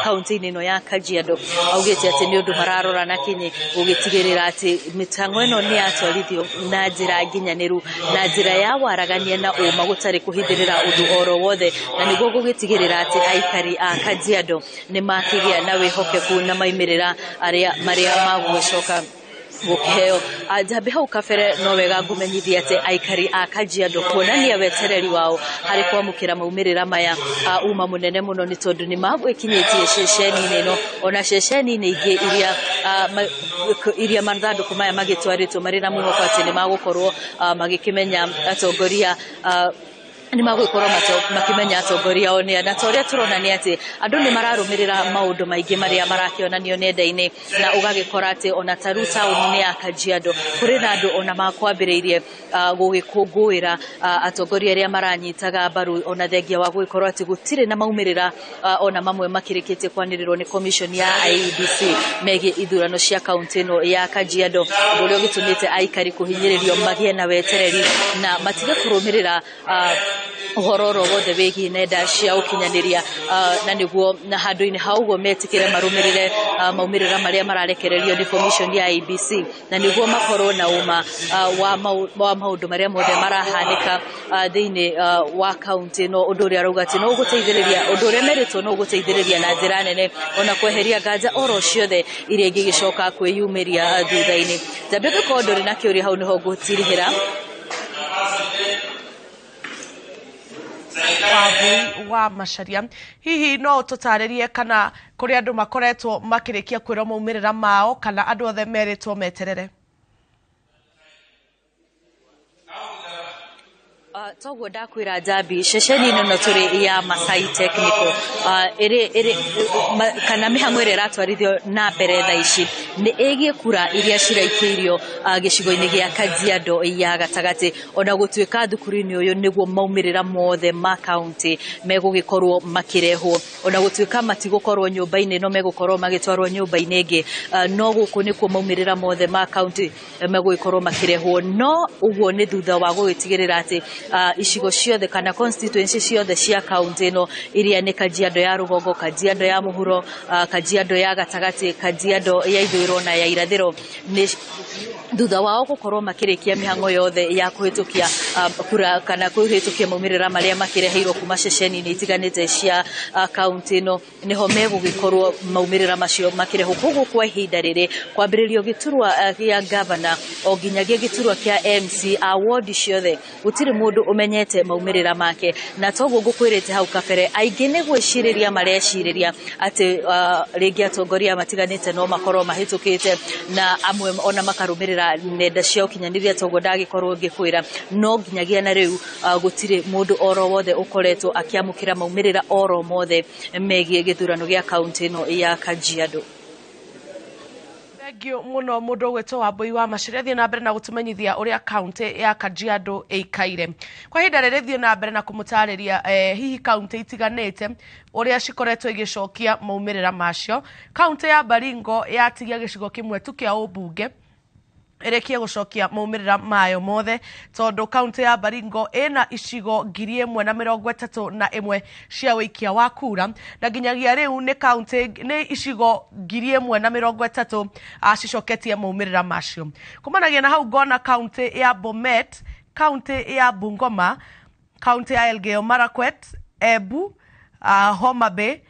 kaunti ino ya Kajiado augite ati ni undu mararora na kinyi gugitigirira ati mitango ino ni atwarithio na njira nginyaniru na njira ya waragania na uma gutari kuhithirira undu oro wothe na niguo gugitigirira ati aikari a Kajiado ni makigia na wihokeku na maimirira aria maria magwicoka gukiheo Jabi hau kabere no wega ngumenyithia ati aikari a Kajiado kuonania wetereri wao hari kwamukira maumirira maya uma munene muno ni tondu ni magwikinyitie ceceni ino ona ceceni ingi iria iria mathandũkũ maya magĩtwarĩtwo marĩ na mwĩhoko atĩ nĩ magũkorwo magĩkĩmenya atongoria ni magũkorwo makimenya atongoria o nĩa na torĩa tũrona nĩ atĩ andũ nĩ mararũmĩrĩra maũndũ maingĩ marĩa marakĩonanio nenda-inĩ na ũgagĩkora atĩ ona taru taũni-inĩ ya Kajiado kũrĩ na andũ ona makwambĩrĩirie gũgĩkũngũĩra atongoria arĩa maranyitaga mbaru ona thengia wa gũgĩkorwo atĩ gũtirĩ na maumĩrĩra ona mamwe makĩrĩkĩtie kwanĩrĩrwo nĩ commission ya IEBC megiĩ ithurano cia kaunti ĩno ya Kajiado, ũndũ ũrĩa ũgĩtũmĩte aikari kũhinyĩrĩrio magĩe na wetereri na matige kũrũmĩrĩra ũhoro oro wothe wĩgiĩ nenda cia ũkinyanĩria na nĩguo na handũ-inĩ hau ũguo metĩkĩre marũmĩrĩre maumĩrĩra marĩa mararekererio nĩ commission ya IEBC na nĩguo makorwo na ũma wa maũndũ marĩa mothe marahanĩka thĩinĩ wa kaunti ĩno, ũndũ ũrĩa arauga atĩ no ũgũteithĩrĩria ũndũ ũrĩa merĩtwo no ũgũteithĩrĩria na njĩra nene ona kweheria nganja oro ciothe iria ingĩgĩcoka kwĩyumĩria thutha-inĩ. Jambe gĩkorwo ndũrĩ na kĩũria hau nĩho ngũtirihĩra wa Macharia. Hihi no tũtarĩrie kana kũrĩ andũ makoretwo makĩrĩkia kwĩrwo maumĩrĩra mao kana andũ othe merĩtwo meterere? Toguo ndakwĩra Jambi, ceceni ĩno tũrĩ ya Masai Technical kana mĩhang'o ĩrĩa ĩratwarithio na mbere thaa ici nĩ ĩgiĩ kura iria ciraikĩirio gĩcigo-inĩ gĩa Kajiado ya gatagatĩ, ona gũtuĩka thukuru-inĩ ũyũ nĩguo maumĩrĩra mothe ma kaunti megũgĩkorwo makĩrehwo, ona gũtuĩka matigũkorwo nyũmba-inĩ no megũkorwo magĩtwarwo nyũmba-inĩ ĩngĩ, no gũkũ nĩkuo maumĩrĩra mothe ma kaunti megũgĩkorwo makĩrehwo, no ũguo nĩ thutha wa gũgĩtigĩrĩra atĩ icigo ciothe kana constituency ciothe cia kaunti ĩno iria nĩ Kajiado ya rũgongo, Kajiado ya mũhuro, Kajiado ya gatagatĩ, Kajiado ya ithũĩro na ya irathĩro, nĩ thutha wao gũkorwo makĩrĩkia mĩhang'o yothe ya kũhĩtũkia kura kana kũhĩtũkia maumĩrĩra marĩa makĩreheirwo kuma ceceni-inĩ itiganĩte cia kaunti ĩno, nĩho megũgĩkorwo maumĩrĩra macio makĩrehwo. Koguo kwa ihinda rĩrĩ kwambĩrĩrio gĩturwa gĩa gavana o nginyagia gĩturwa kĩa MC award ciothe gũtirĩ mũndũ ũmenyete maumĩrĩra make, na toguo ngũkwĩrĩte hau kabere aingĩ nĩ gwĩcirĩria marecirĩria atĩ rĩngĩ atongoria matiganĩte no makorwo mahĩtũkĩte na amwe ona makarũmĩrĩra nenda cia ũkinyanĩria, toguo ndagĩkorwo ngĩkwĩra no nginyagia na rĩu gũtirĩ mũndũ oro wothe ũkoretwo akĩamũkĩra maumĩrĩra oro mothe megiĩ gĩthurano gĩa kaunti ĩno ya Kajiado. Thank you muno mundu gwetwo Wambui wa Macharia, thiĩ na mbere na gũtũmenyithia ũrĩa kaunti ya Kajiado ĩikaire. Kwa ihinda rĩrĩ thiĩ na mbere na kũmũtarĩria hihi kaunti itiganĩte ũrĩa cikoretwo igĩcokia maumĩrĩra macio. Kaunti ya Baringo yatigia gĩcigo kĩmwe tu kĩa ũmbunge ĩrĩkie gũcokia maumĩrĩra mayo mothe, tondũ kaunti ya Baringo ĩna icigo 1031 cia wĩikia wa kura, na nginyagia rĩu nĩ icigo 1030 cicoketie maumĩrĩra macio. Kumanagia na hau ngona kaunti ya Bomet, kaunti ya Bungoma, kaunti ya Elgeyo Marakwet, Embu, Homa Bay,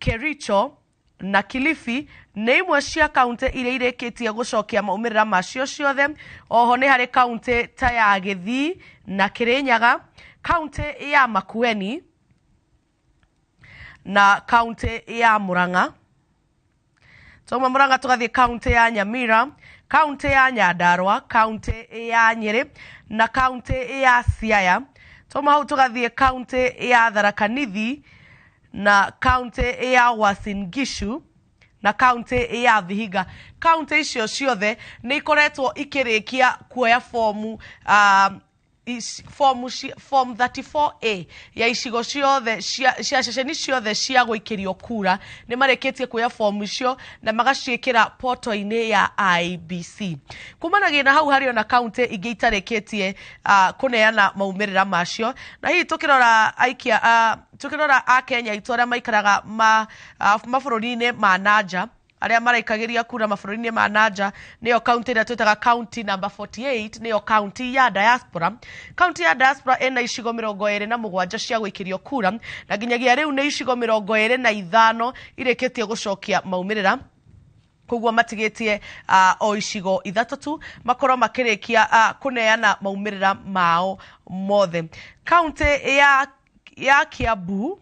Kericho na Kilifi nĩ imwe cia kaunti iria irĩkĩtie gũcokia maumĩrĩra macio ciothe. Oho nĩ harĩ kaunti ta ya Gĩthii na Kĩrĩnyaga, kaunti ya Makueni na kaunti ya Murang'a. Tuma Murang'a tũgathiĩ kaunti ya Nyamira, kaunti ya Nyandarua, kaunti ya Nyeri na kaunti ya Siaya. Tuma hau tũgathiĩ kaunti ya Tharaka Nithi na kaunti ya Uasin Gishu na kaunti ya Vihiga. Kaunti icio ciothe nĩ ikoretwo ikĩrĩkia kuoya fomu form 34A ya icigo ciothe cia ceceni ciothe cia gũikĩrio kura. Nĩ marĩkĩtie kuoya fomu icio na magaciĩkĩra portal-inĩ ya IEBC. Kumanagia na hau harĩ ona kaunti ingĩ itarĩkĩtie kũneana maumĩrĩra macio, na hihi tũkĩrora Akenya aitũ arĩa maikaraga mabũrũri-inĩ ma nanja, arĩa maraikagĩria kura mabũrũri-inĩ ma nanja, nĩyo kaunti ĩrĩa twĩtaga kaunti number 48, nĩyo kaunti ya diaspora. Kaunti ya diaspora ĩna icigo 27 cia gũikĩrio kura, na nginyagia rĩu nĩ icigo 25 irĩkĩtie gũcokia maumĩrĩra. Koguo matigĩtie o icigo 3 tu makorwo makĩrĩkia kũneana maumĩrĩra mao mothe. Kaunti ya Kiambu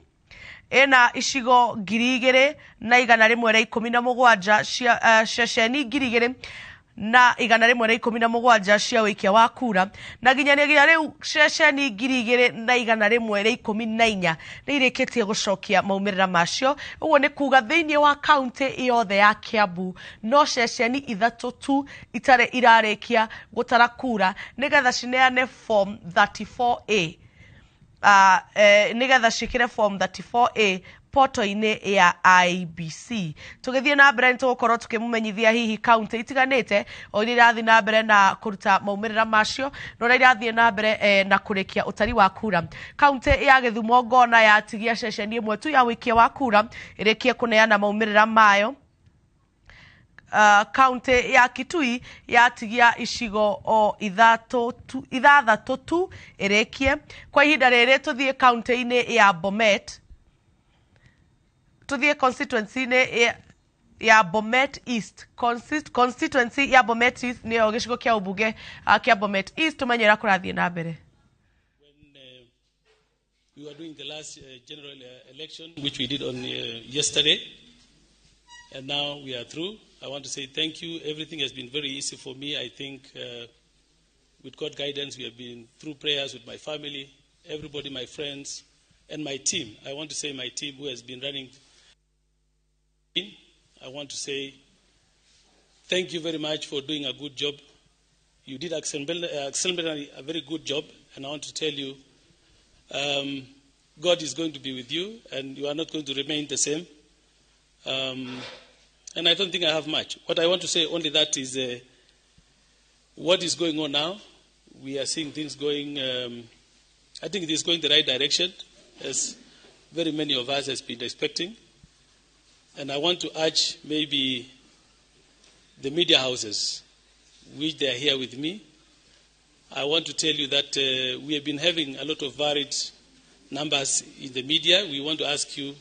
ena icigo 2,117 ceceni 2,000 na 117 cia wikia wa kura na nginyanĩria rĩu ceceni 2,114 nĩ irĩkĩtie gũcokia maumĩrĩra macio. Ũguo nĩ kuga thĩinĩ wa kaunti yothe ya Kiambu no ceceni 3 tu itarĩ irarĩkia gũtara kura nĩgetha cineane form 34A nĩgetha cikĩre form 34A poto-inĩ ya IBC. Tũgĩthiĩ na mbere nĩ tũgũkorwo tũkĩmũmenyithia hihi kaunti itiganĩte o iria irathiĩ na mbere na kũruta maumĩrĩra macio na ũrĩa irathiĩ na mbere na kũrĩkia ũtari wa kura. Kaunti ya Gĩthumo ngona yatigia ceceni ĩmwe tu ya wikia wa kura ĩrĩkie kũneana maumĩrĩra mayo. Kaunti ya Kitui yatigia icigo o 6 tu ĩrĩkie. Kwa ihinda rĩrĩ tũthiĩ kaunti-inĩ ya Bomet, tũthiĩ constituency-inĩ ya Bomet East. Constituency ya Bomet East nĩyo gĩcigo kĩa ũmbunge kĩa Bomet East. Tũmenyera kũrathiĩ na mbere. We were doing the last general election, which we did on yesterday, and now we are through. I want to say thank you. Everything has been very easy for me. I think with God guidance, we have been through prayers with my family, everybody, my friends, and my team. I want to say my team who has been running. I want to say thank you very much for doing a good job. You did exemplary a very good job, and I want to tell you, God is going to be with you, and you are not going to remain the same. And I don't think I have much. What I want to say only that is what is going on now. We are seeing things going, I think it is going the right direction, as very many of us has been expecting. And I want to urge maybe the media houses, which they are here with me. I want to tell you that we have been having a lot of varied numbers in the media. We want to ask you,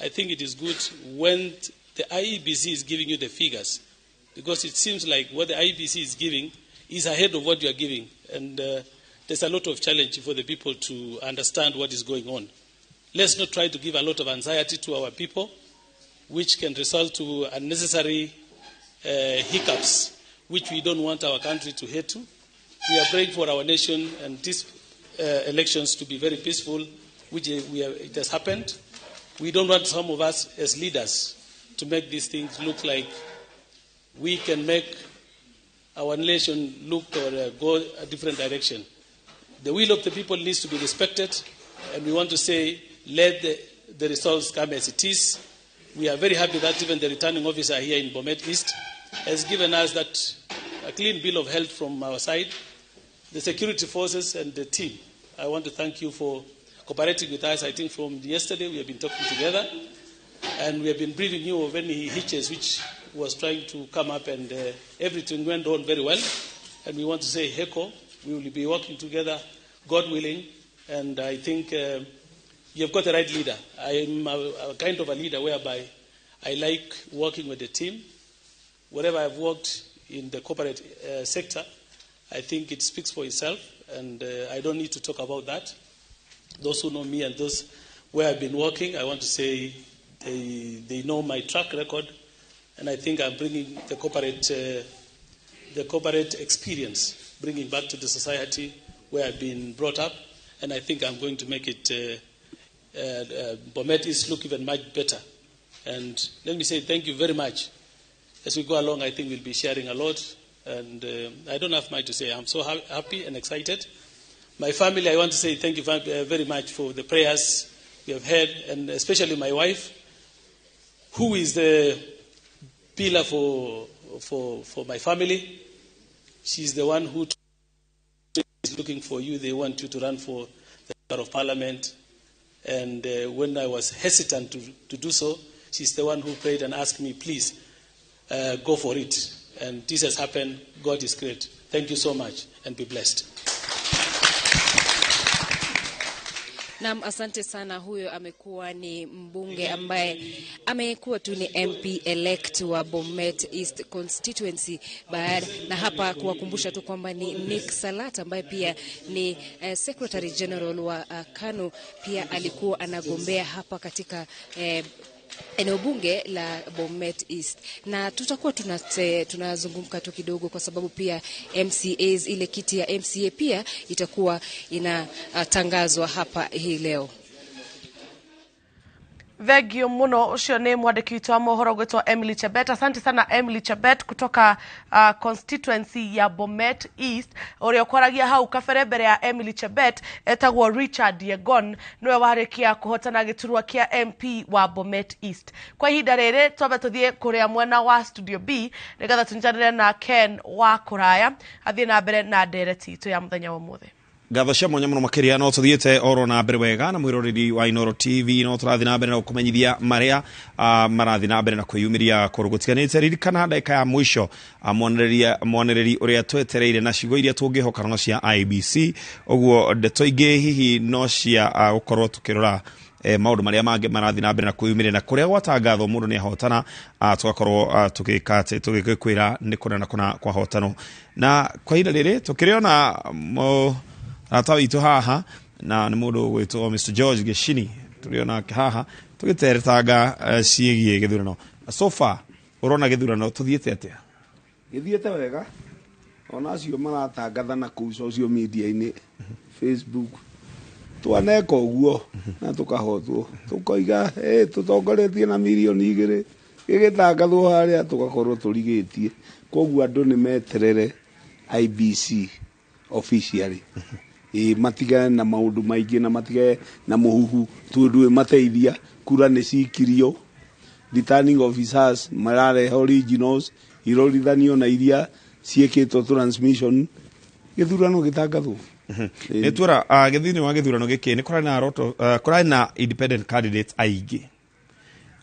I think it is good when the IEBC is giving you the figures, because it seems like what the IEBC is giving is ahead of what you are giving. And there's a lot of challenge for the people to understand what is going on. Let's not try to give a lot of anxiety to our people, which can result to unnecessary hiccups, which we don't want our country to head to. We are praying for our nation and these elections to be very peaceful, which it has happened. We don't want some of us as leaders to make these things look like we can make our nation look or go a different direction. The will of the people needs to be respected, and we want to say, let the results come as it is. We are very happy that even the returning officer here in Bomet East has given us that a clean bill of health from our side. The security forces and the team, I want to thank you for cooperating with us. I think from yesterday we have been talking together, and we have been briefing you of any hitches which was trying to come up, and everything went on very well. And we want to say, Heko, we will be working together, God willing, and I think you have got the right leader. I am a kind of a leader whereby I like working with the team. Wherever I've worked in the corporate sector, I think it speaks for itself, and I don't need to talk about that. Those who know me and those where I've been working, I want to say they know my track record, and I think I'm bringing the corporate experience, bringing back to the society where I've been brought up, and I think I'm going to make it Bomet East look even much better. And let me say thank you very much. As we go along, I think we'll be sharing a lot, and I don't have much to say. I'm so happy and excited. My family, I want to say thank you very much for the prayers we have had, and especially my wife, who is the pillar for my family. She's the one who is looking for you. They want you to run for the Member of Parliament. And when I was hesitant to do so, she's the one who prayed and asked me, please, go for it. And this has happened. God is great. Thank you so much, and be blessed. Naam, asante sana. Huyo amekuwa ni mbunge ambaye amekuwa tu ni MP elect wa Bomet East constituency. Na hapa kuwakumbusha tu kwamba ni Nick Salat ambaye pia ni Secretary General wa KANU, pia alikuwa anagombea hapa katika eneo bunge la Bomet East, na tutakuwa tunazungumka tu kidogo kwa sababu pia MCAs, ile kiti ya MCA pia itakuwa inatangazwa hapa hii leo. Thegio muno ucio ni mwandiki witũ wa mohoro gwitwo Emily Chebet. Asante sana Emily Chebet kutoka constituency ya Bomet East. Uria kwaragia hau kabere mbere ya Emily Chebet etagwo Richard Yegon, niwe warikia kuhotana giturwa kia MP wa Bomet East. Kwa ihinda riri twambe tuthie kuria mwena wa studio B nigetha tunjanire na Ken wa Kuraya athie na mbere na ndereti itu ya muthenya wa muthe. Gatho cia mwanya muno makiria no tuthiete oro na mbere wega na mwiroreri wa Inoro TV no turathi na mbere na kumenyithia maria marathi na mbere na kwiyumiria kurugutiganite ririkana ndeka ya mwisho mwonereri uria twetereire na cigo iria tungihoka no cia IBC oguo ndeto ingi hihi no cia gukorwo tukirora maundu maria mange marathi na mbere na kwiyumiria na kuria gwatangatho mundu ni ahotana tugakorwo tukikate tugikwira ni kuna na kuna kwa hotano na kwa ihinda riri tukiriona Atawa itu haha na ni mundu gwitwo Mr George Geshini turiona haha tugiteretaga ciegie githurano. So far urona githurano tuthiete atia? Githiete wega. Ona acio maratangatha na ku social media ini Facebook twaneka uguo na tukahotwo tukoiga tutongoretie na milioni 2 gigitangathwo haria tugakorwo turigitie koguo andu ni meterere IBC officially matigane na maundu maingi na matigane na muhuhu tundu mateithia kura ni cikirio returning officers marare originals irorithanio na iria cieketwo transmission githurano gitangathwo ni twara githini wa githurano giki ni kurana roto kurana independent candidates aingi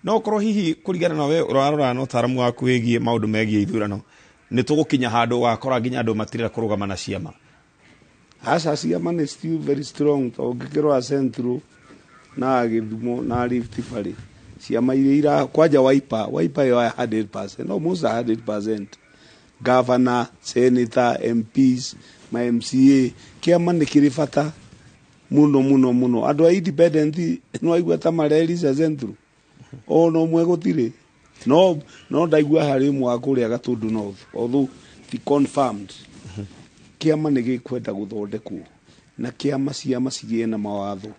no korwo hihi kurigana nawe urarora no taramu waku wegie maundu megie ithurano ni tugukinya handu wakora nginya andu matirira kurugama na ciama. Asa ciama ni still very strong to ngikirwa Central na Githumo na Rift Valley ciama ira kwaja Wiper yo 100%, almost 100%. Governor, senator, MPs, my MCA kiama ni kirifata muno andu a independent no aigua ta mareri za Central no mwe gutire no ndaigua hari mwa kuria Gatundu North although the confirmed kiama ni gikwenda guthondekwo na kiama ciama cigie na mawatho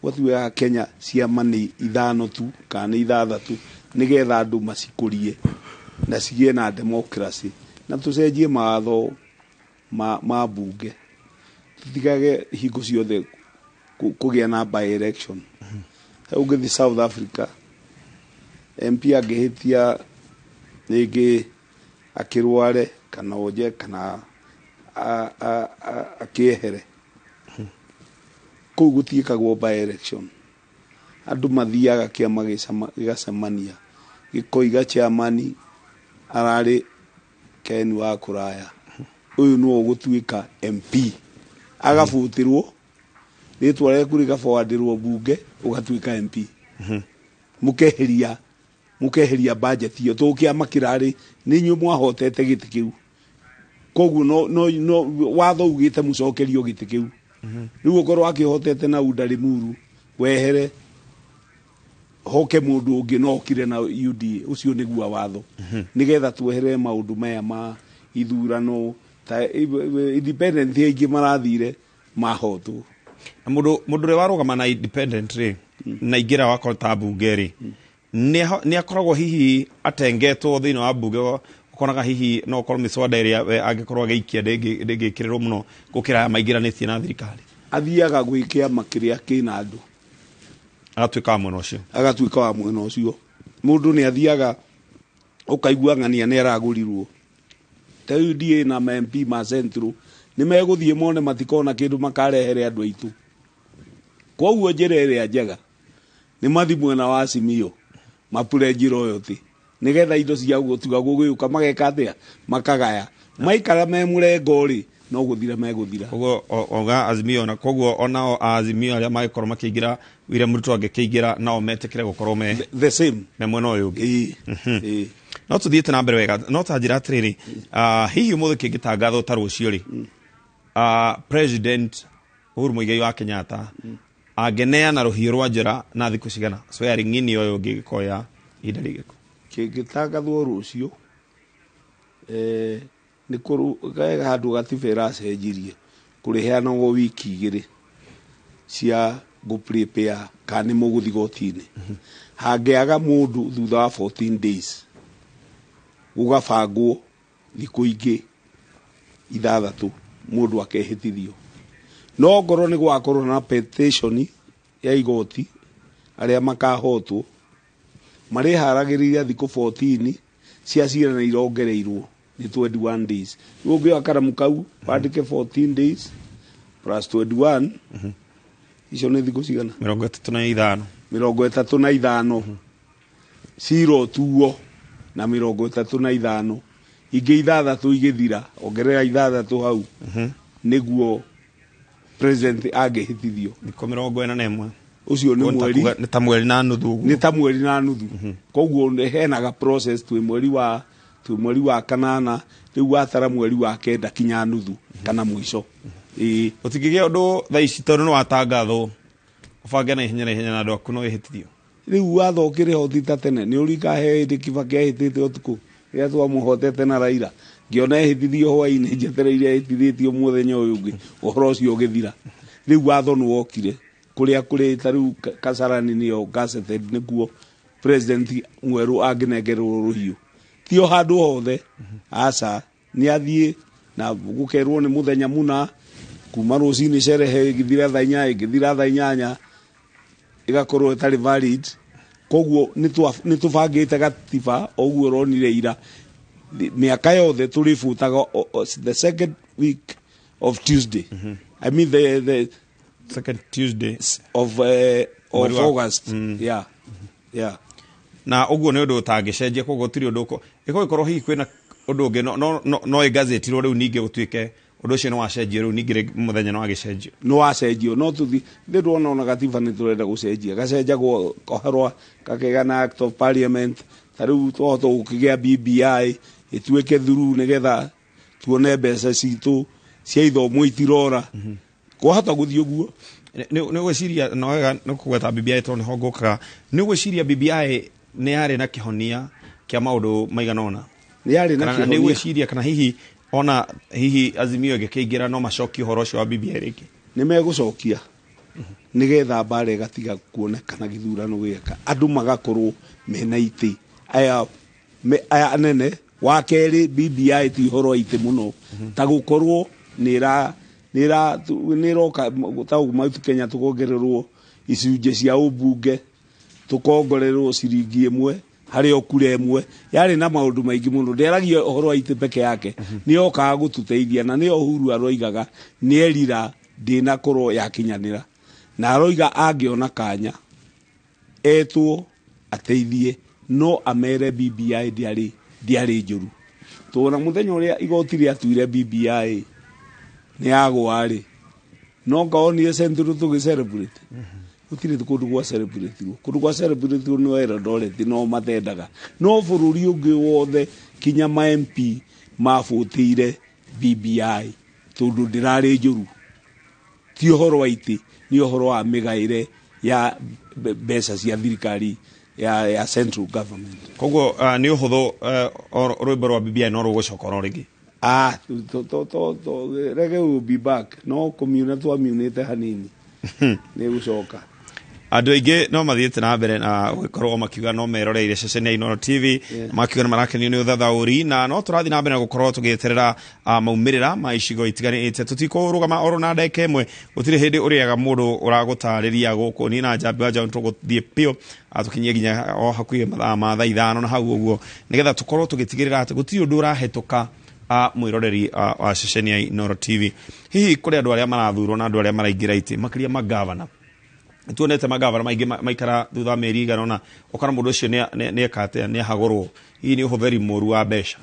wathiwa Kenya ciama ni 5 tu kana 6 nigetha andu macikurie na cigie na democracy na tucenjie mawatho ma bunge tutigage hingo ciothe kugia na by election. Ugithi South Africa MP agihitia nigi akirware kana oje kana akiehere kuu gutiikagwo by election andu mathiaga kiama gicemania gikoiga chairman arari Ken wa Kuraya uyu no gutuika MP agabutirwo ritwa rĩaku rĩgaforwardirwo bunge ugatuika MP mukeheria budget iyo tukiama kirari ninyu mwahotete giti kiu koguo no watho ugite mucokerio giti kiu riu ukorwo akihotete na udari muru wehere hoke mundu ungi no kire na UD ucio niguo watho nigetha twehere maundu maya ma ithurano ta independent ingi marathire mahotwo na mundu re warugama na independent ri na igira wako ta bunge ri ni akoragwo hihi atengetwo thini wa bunge konaga hihi no korwo miswada iria angikorwo ageikia ndingikiriro muno gukira maigiranitie na thirikari athiaga gwikia makiria kina andu agatuika wa mwena ucio mundu ni athiaga ukaigua ng'ania ni aragurirwo TUDA na MP ma Central ni meguthie mone matikona kindu makarehere andu aitu koguo njire iria njega ni mathi mwena wa Simio mapure njiro yote nigetha indo cia gutuga gugiuka mageka atia makagaya maikara me murengo ri no guthira meguthira koguo oga Azimio na koguo onao Azimio aria magikorwo makiingira William Ruto angikiingira nao metekire gukorwo me the same me mwena uyu ungi no tuthiite na mbere wega no ta njira atiriri hihi umuthi kingitangatho ta rucio ri President Uhuru Muigai wa Kenyatta ageneana ruhio rwa njira na thiku cigana swearing in uyu ungi gikoya ihinda rigiko kingitangathwo rucio ni kuru gaega handu gatibera acenjirie kuriheana go wiki 2 cia go prepare kani muguthi gotini hangeaga mundu thutha wa 14 days ugabangwo thiku ingi 6 mundu akehitithio no ngoro ni gwakorwo na petition ya igoti aria makahotwo mari haragiriria thiku 14 cia cira na irongereirwo ni 21 days ugo akara mukau bandike 14 days plus 21 icio ni thiku cigana 35 ciro tuo na 35 ingi 6 igithira ongerera 6 hau niguo president agehitithio thiko 41 ucio ni mweri ni ta mweri na nuthu koguo henaga process tu mweri wa kanana riu watara mweri wa kenda kinya nuthu kana mwisho utigigia undu tha ici tondu no watangatho ubange na ihenya na andu aku no ihitithio riu wathokire hotita tene ni urika he ndikiba kia hitite utuku ria twa muhotete na Raila ngiona ihitithio hwaini njetereire ihitithitio muthenya uyu ungi uhoro ucio ugithira riu watho no wokire kuria kuri taru Kasarani niyo gazetted niguo president mweru aginengerwo ruhiu tio handu hothe asa ni athie na gukerwo ni muthenya muna kuma rucini cerehe igithira thainya igithira thainyanya igakorwo itari valid koguo ni tubangite gatiba oguo ronire ira miaka yothe tuributaga the second week of Tuesday I mean the second Tuesday of August yeah na uguo ni undu utangicenjia koguo tiri undu uko ikorwo hihi kwina undu ungi no igazeti riu ningi gutuike undu ucio no wacenjio riu ningi muthenya no agicenjio no wacenjio no tuthi ndirwo no gatiba ni turenda gucenjia gacenjagwo koherwa kakegana act of parliament tariu toto ukigia BBI ituike thuru nigetha tuone mbeca citu cia ithomo itirora kwahota guthii uguo ni gwiciria no wega no kugweta BBI to ni hongokaga ni gwiciria BBI ni yari na kihonia kia maundu maiganona ni yari na kihonia ni gwiciria kana hihi ona hihi Azimio gikiingira no macoki horo cio wa BBI ringi ni megucokia nigetha bare gatiga kuonekana githurano gwika andu magakorwo mena iti aya nene wa keri BBI ti horo iti muno ta gukorwo nira gutau mautu Kenya tukongererwo icunje cia ubunge tukongorerwo ciringi 1 hari okure 1 yari na maundu maingi muno nderagia uhoro wa iti peke yake ni okaga gututeithia na ni Uhuru aroigaga ni erira ndina korwo yakinyanira na aroiga angiona kanya etwo ateithie no amere BBI diari njuru tuna muthenya uria igoti ria tuire BBI ni agwari no ngaonire centro tugi celebrate utire kundu gwa celebrate no era doreti no matendaga no bururi ungi wothe kinya ma MP mabutire BBI tundu ndirari njuru ti uhoro wa iti ni uhoro wa migaire ya mbeca cia thirikari ya central government koguo ni uhuthu rwimbo rwa BBI no rugucoka no ringi rege will be back no community hanini ni gucoka andu aingi no mathiete na mbere na gukorwo makiuga no meroreire ceceni ya Inooro TV makiuga marakenio ni uthathauri na no turathi na mbere na gukorwo tugieterera maumirira ma icigo itiganite tutikurugama oro na ndeke imwe gutire hindi uriaga mundu uragutariria guku ni na njambi wa jauntu guthie pio atukinyie ginya o hakuye ma thaa 5 na hau uguo nigetha tukorwo tugitigirira ati gutiri undu urahetuka mwiroreri wa ceceni ya Inooro TV hihi kuri andu aria marathurwo na andu aria maraingira iti makiria magavana tuonete magavana maingi maikara thutha meri igana na okana mundu ucio ni ekate ni hagorwo hii ni uhutheri moru wa besha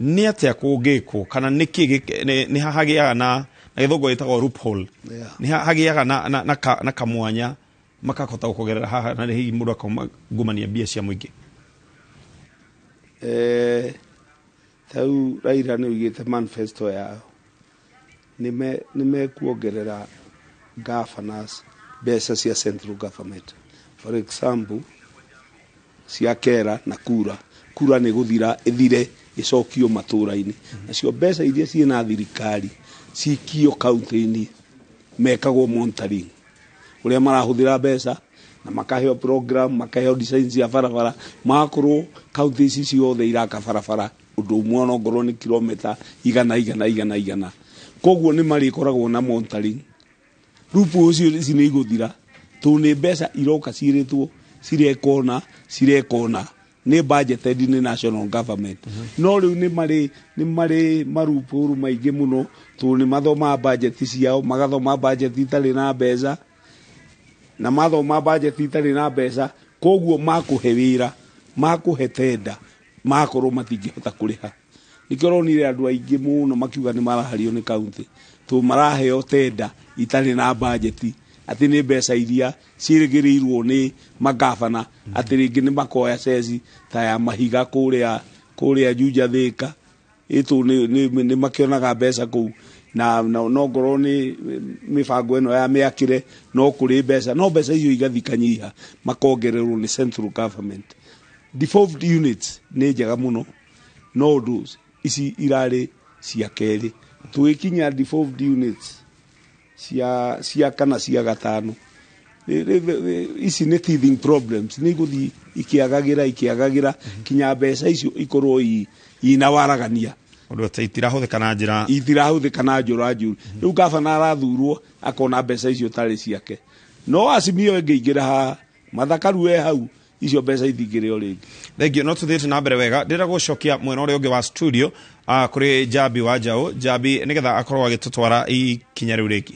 nĩ atĩa kũngĩkwo kana nĩ hahagĩaga na gĩthũngũ gĩtagwo loophole nĩ hagĩaga na kamwanya makahota gũkũgerera haha na hihi mũndũ akaungumania mbia cia mũingĩ. Tau Raila nĩ oigĩte manifesto yao nĩ mekuongerera governors mbeca cia central government, for example cia kera na kura nĩ gũthira ithire icokio matũra-inĩ nacio mbeca iria ciĩna thirikari cikio kaunti-inĩ mekagwo monitoring ũrĩa marahũthĩra mbeca na makaheo program makaheo design cia barabara magakorwo kaunti ici ciothe iraka barabara ũndũ ũmwe ona ngorwo nĩ kilomita igana koguo nĩ marĩkoragwo na monitoring rupu ũcio nĩ igũthira tondũ nĩ mbeca iroka cirĩtwo cirekona nĩ budgeted nĩ national government no rĩu nĩ marĩ marupuru maingĩ mũno tondũ nĩ mathomaga budget ciao magathoma budget itarĩ na mbeca na mathoma budget itarĩ na mbeca koguo makũhe wĩra makũhe tenda makorwo matingĩhota kũrĩha nĩkĩo ronire andũ aingĩ mũno makiuga nĩ marahario nĩ kaunti tondũ maraheo tenda itarĩ na budget atĩ nĩ mbeca iria ciĩrĩgĩrĩirwo nĩ magavana atĩ rĩngĩ nĩ makoya ceci ta ya Mahiga kũrĩa Juja Thika ĩtũ nĩ makĩonaga mbeca kũu na no ngorwo nĩ mĩbango ĩno ya mĩakĩre no kũrĩ mbeca no mbeca icio igathikanyiha makongererwo nĩ central government. Devolved units nĩ njega mũno no ũndũ ici irarĩ cia kerĩ tũgĩkinya devolved units cia kana cia gatano ici nĩ teething problems nĩ igũthiĩ ikiagagĩra kinya mbeca icio ikorwo ina waragania ũndũ atĩ itirahũthĩka na njũra njũru rĩu gavana arathurwo akona mbeca icio tarĩ ciake no Azimio ĩngĩingĩra haha mathakaru hau icio mbeca ithingĩre o rĩngĩ. Thengio no tuthiĩte na mbere wega ndĩra gũcokia mwena ũrĩa ũngĩ wa studio kũrĩ Jabi wa Njaũ Jabi nĩgetha akorwo agĩtũtwara ikinya rĩu rĩngĩ.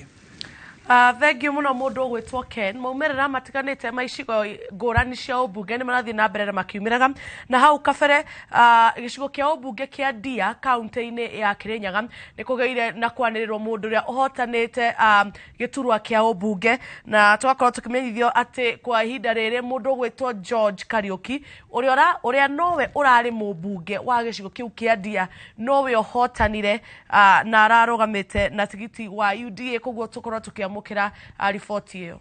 Thengio mũno mũndũ ũgwĩtwo Ken maumĩrĩra matiganĩte ma icigo ngũrani cia ũmbunge nĩ marathiĩ na mbere na makiumĩraga na hau kabere gĩcigo kĩa ũmbunge kĩa Ndia kaunti-inĩ ya Kĩrĩnyaga nĩ kũgeire na kwanĩrĩrwo mũndũ ũrĩa ũhotanĩte gĩturwa kĩa ũmbunge na twakorwo tũkĩmenyithio atĩ kwa ihinda rĩrĩ mũndũ ũgwĩtwo George Kariuki ũrĩa nowe ũrarĩ mũmbunge wa gĩcigo kĩu kĩa Ndia nowe ũhotanire na ararũgamĩte na tigiti wa UDA koguo tũkorwo tũkĩamũkĩra riboti ĩyo.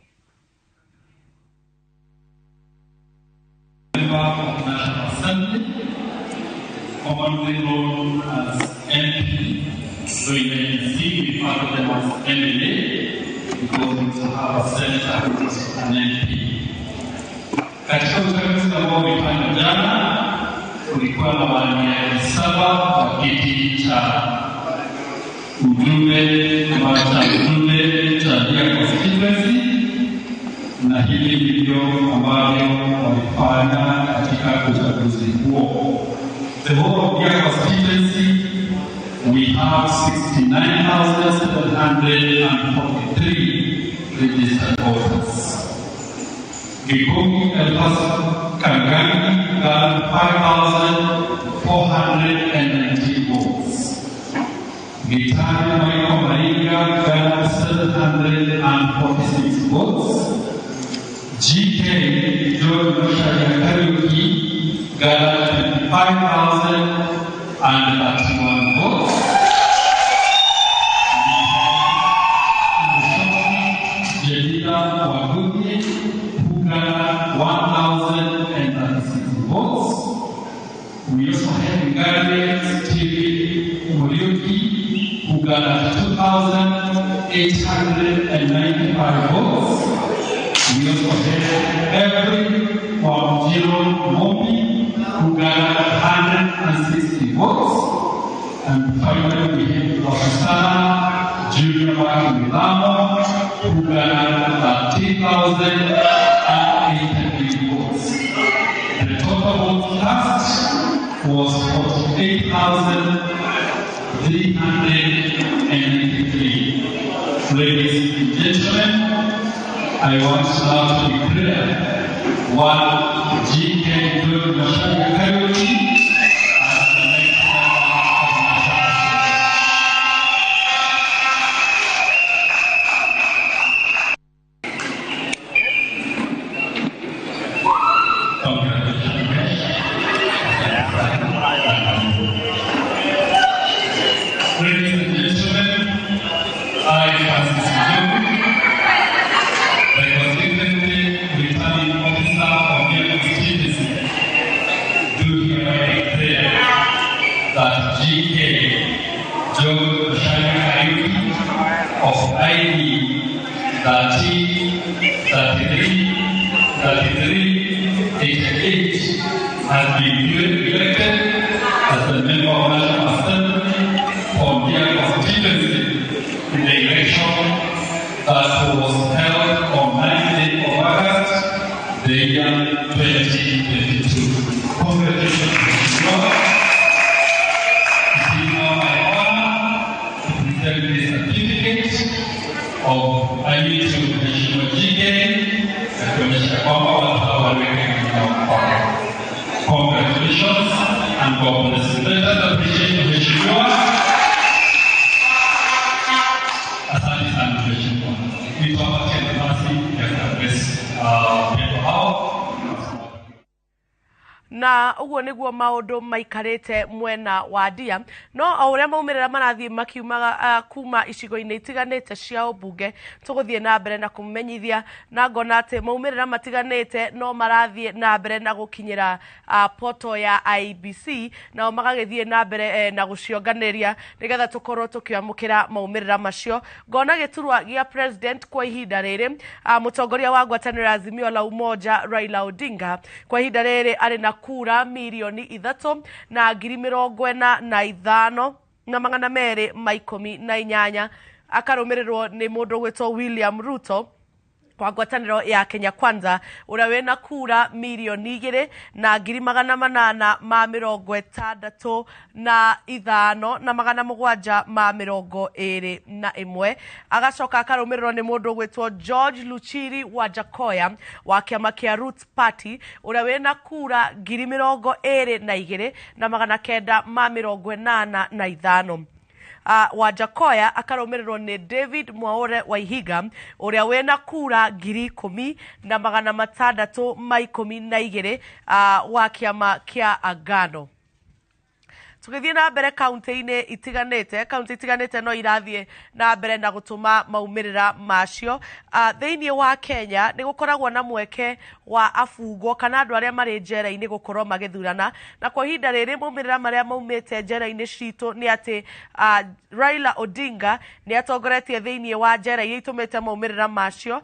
Commonly known as MP, so you may see we refer to them as MLA because we have a senator who is an MP. Katika uchaguzi ambao ulifanywa jana, kulikuwa na wania 7 wa kiti cha ujumbe cha Ndia constituency, na hili ndivyo ambavyo walifanya katika uchaguzi huo. The whole of Ndia constituency, we have 69,743 registered voters. Gikomi Elpaso Kangangi got 5,419 votes. Gitana Maiko Maringa got 746 votes. GK George Mashaya Kariuki got 25,031 votes. Jedida Wagugi who got 1,036 votes. We also have Ngare Stevie Muriuki who got 2,895 votes. We also have every from Jiro Mobi who got 160 votes. And finally we have Professor Junior Wakilamo who got 13,083 votes. The total vote cast was 48,383. Ladies and gentlemen, I want now to declare one GK Mashaya Kariuki as the next member hereby declare that GK Joe Shabiki of ID 88 has been duly elected as the member of National Assembly for their constituency in the election that was held on 9th of August, the year 2022. Congratulations, Mr. Lord. It is now my honor to present the certificate of ID to Mheshimiwa GK na kuonyesha kwamba watu hawa wameweka mkono. Congratulations and God bless you. Let us appreciate Mheshimiwa. Asante sana Mheshimiwa. Nitawapatia nafasi ya kuaddress people hao. Na uguo niguo maundu maikarite mwena wa Ndia no uria maumirira marathie makiumaga kuma icigo-ini itiganite cia ubunge tuguthie na mbere na kumenyithia na ngona ati maumirira matiganite no marathie na mbere na gukinyira poto ya IBC na magagithie na mbere na gucionganiria nigetha tukorwo tukiamukira maumirira macio ngona giturwa gia president kwa ihinda riri mutongoria wa ngwataniro Azimio la Umoja Raila Odinga kwa ihinda riri ari na kura milioni 3 na 45 na 218 akarumirirwo ni mundu gwitwo William Ruto kwa ngwataniro ya Kenya Kwanza uria wena kura milioni 2 na 865 na 721 agacoka akarumirirwo ni mundu gwitwo George Luchiri wa Jakoya wa kiama kia Roots Party uria wena kura 22 na 985 wa Jakoya akarumirirwo ni David Mwaure wa Ihiga uria wena kura 10,000 na 612 wa kiama kia Agano. Tukithie na mbere kaunti-ini itiganite no irathie na mbere na gutuma maumirira macio thiini wa Kenya ni gukoragwo na mweke wa afungo kana andu aria mari njera-ini gukorwo magithurana na kwa ihinda riri maumirira maria maumite njera-ini citu ni ati Raila Odinga ni atongoretie thiini wa njera iria itumite maumirira macio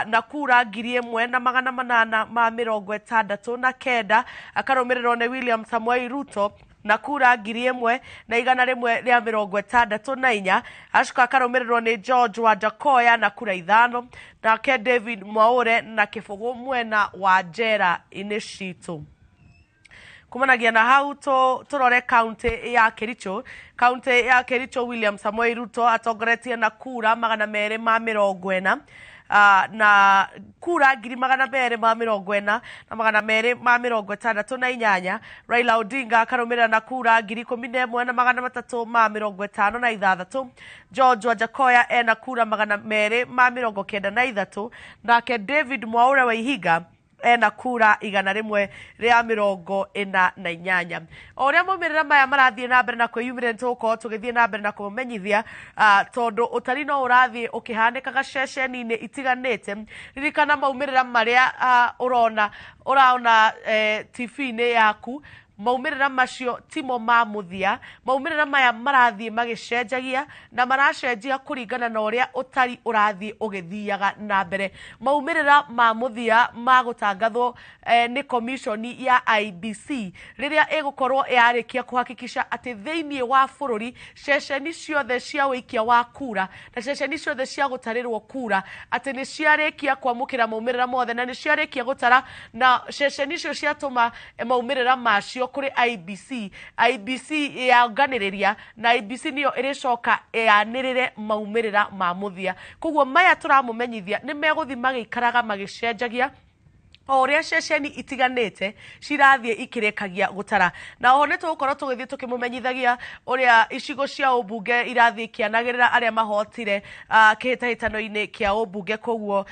na kura 1,869 akarumirirwo ni William Samoei Ruto na kura 1,164 acuka akarumirirwo ni George wa Jakoya na kura 5 nake David Mwaure na kibugu mwena wa njera ini citu. Kumanagia na hau turore county ya Kericho. County ya Kericho William Samoei Ruto atongoretie na kura 240 na kura 240 na 268. Raila Odinga akarumirira na kura 11,356. George wa Jakoya ena kura 293 nake David Mwaure wa Ihiga ena kura 148. Oria maumirira maya marathie na mbere na kwiyumire ntuko tugithie na mbere na kumenyithia tondu utari no urathie ukihanikaga ceceni-ini itiganite ririkana maumirira maria uraona TV-ini yaku maumirira macio timo ma muthia maumirira maya marathie magicenjagia na maracenjia kuringana na uria utari urathie ugithiaga na mbere maumirira ma muthia magutangathwo ni commission ya IBC riria igukorwo yarikia kuhakikisha ati thiini wa bururi ceceni ciothe cia wikia wa kura na ceceni ciothe cia gutarirwo kura ati ni ciarikia kwamukira maumirira mothe na ni ciarikia gutara na ceceni cio ciatuma maumirira macio kuri IBC yaonganiriria na IBC niyo iricoka yanirire maumirira ma muthia koguo maya turamumenyithia ni meguthi magikaraga magicenjagia oria ceceni itiganite cirathie ikirekagia gutara na oho nitugukorwo tugithie tukimumenyithagia uria icigo cia ubunge irathie kianagirira aria mahotire kihitahitano-ini kia ubunge koguo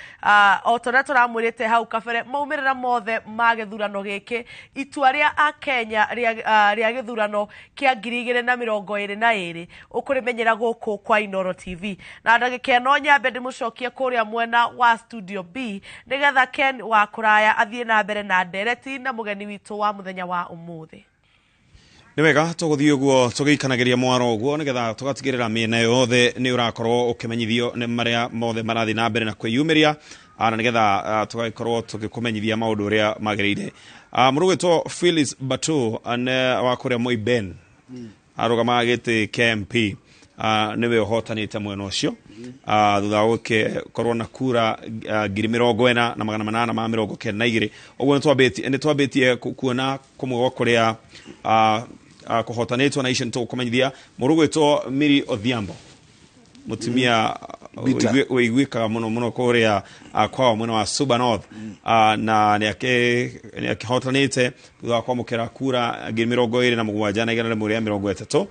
otora turamwirite hau kabere maumirira mothe ma githurano giki itua ria Akenya ria githurano kia 2022 ukurimenyera guku kwa Inoro TV na ndagikeno nyambe ndimucokie kuria mwena wa studio B nigetha Ken wa kuraya Jacoya athie na mbere na ndereti na mugeni witu wa muthenya wa umuthi. Nĩ wega tũgũthiĩ ũguo tũgĩikanagĩria mwaro ũguo nĩgetha tũgatigĩrĩra mĩena yothe nĩ ũrakorwo ũkĩmenyithio nĩ marĩa mothe marathiĩ na mbere na kwĩyumĩria na nĩgetha tũgagĩkorwo tũgĩkũmenyithia maũndũ ũrĩa magĩrĩire. Mũrũgĩtwo Phyllis Batu wa kũrĩa Moi Ben arũgama gĩtĩ KMP nĩwe ũhotanĩte mwena ũcio thutha wa gũkorwo na kura 40,892. Ũguo nĩ twambĩtie kuona kũmwe gwa kũrĩa kũhotanĩtwo na icio nĩtũgũkũmenyithia. Mũrũgĩtwo Miri Odhiambo mutumia wĩiguĩkaga mũno kũrĩa kwao mwena wa Suba North na nĩakĩhotanĩte thutha wa kwamũkĩra kura 27,130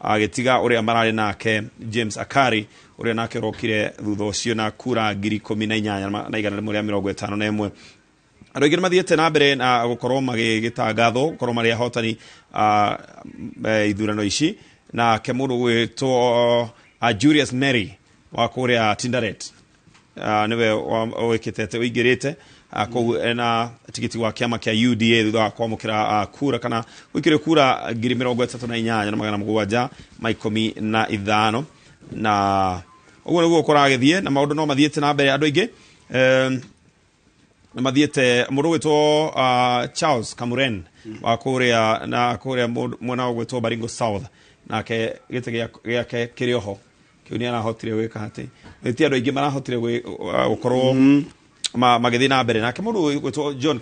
agĩtiga ũrĩa mararĩ nake James Akari ũrĩa nake rokire thutha ũcio na kura 18,151. Andũ aingĩ mathiĩte na mbere na gũkorwo magĩgĩtangathwo gũkorwo marĩ ahotani ithurano ici na mũndũ gwĩtwo Julius Mary wa kũrĩa Tinderet nĩwe wĩkĩtete wĩingĩrĩte kũu ena tigiti wa kĩama kĩa UDA thutha wa kwamũkĩra kura kana gwĩkĩrwo kura 38,715 na ũguo nĩguo kũragĩthiĩ na maũndũ no mathiĩte na mbere. Andũ aingĩ na mathiĩte mũndũ gwĩtwo Charles Kamuren wa kũrĩa mwena wa gwĩtwo Baringo South nake gĩtĩ gĩake kĩrĩ oho kĩu nĩ arahotire gwĩka atĩ ti andũ aingĩ marahotire gũkorwo magĩthiĩ na mbere. Nake mũndũ gwĩtwo John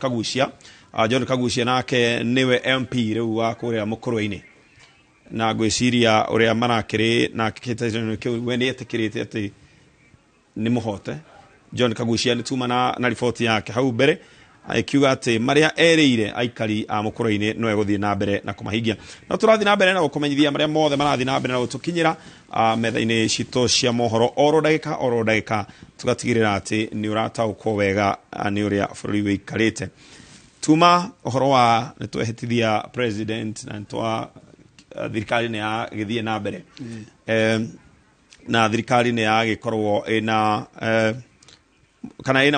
Kagucia nake nĩwe MP rĩu wa kũrĩa Mũkũrũ-inĩ na ngwĩciria ũrĩa marakĩrĩ na kĩhĩtahĩtano kĩu we nĩetĩkĩrĩte atĩ nĩ mũhote. John Kagucia nĩ tuma na riboti yake hau mbere akiuga atĩ marĩa erĩire aikari a Mũkũrũ-inĩ no egũthiĩ na mbere na kũmahingia. No tũrathiĩ na mbere na gũkũmenyithia marĩa mothe marathiĩ na mbere na gũtũkinyĩra metha-inĩ citũ cia mohoro oro ndagĩka tũgatigĩrĩra atĩ nĩ ũrataũkwo wega nĩ ũrĩa bũrũri wĩikarĩte. Tuma ũhoro wa nĩtwehĩtithia president na nĩtwa thirikari nĩ yagĩthiĩ na mbere na thirikari nĩ yagĩkorwo ĩna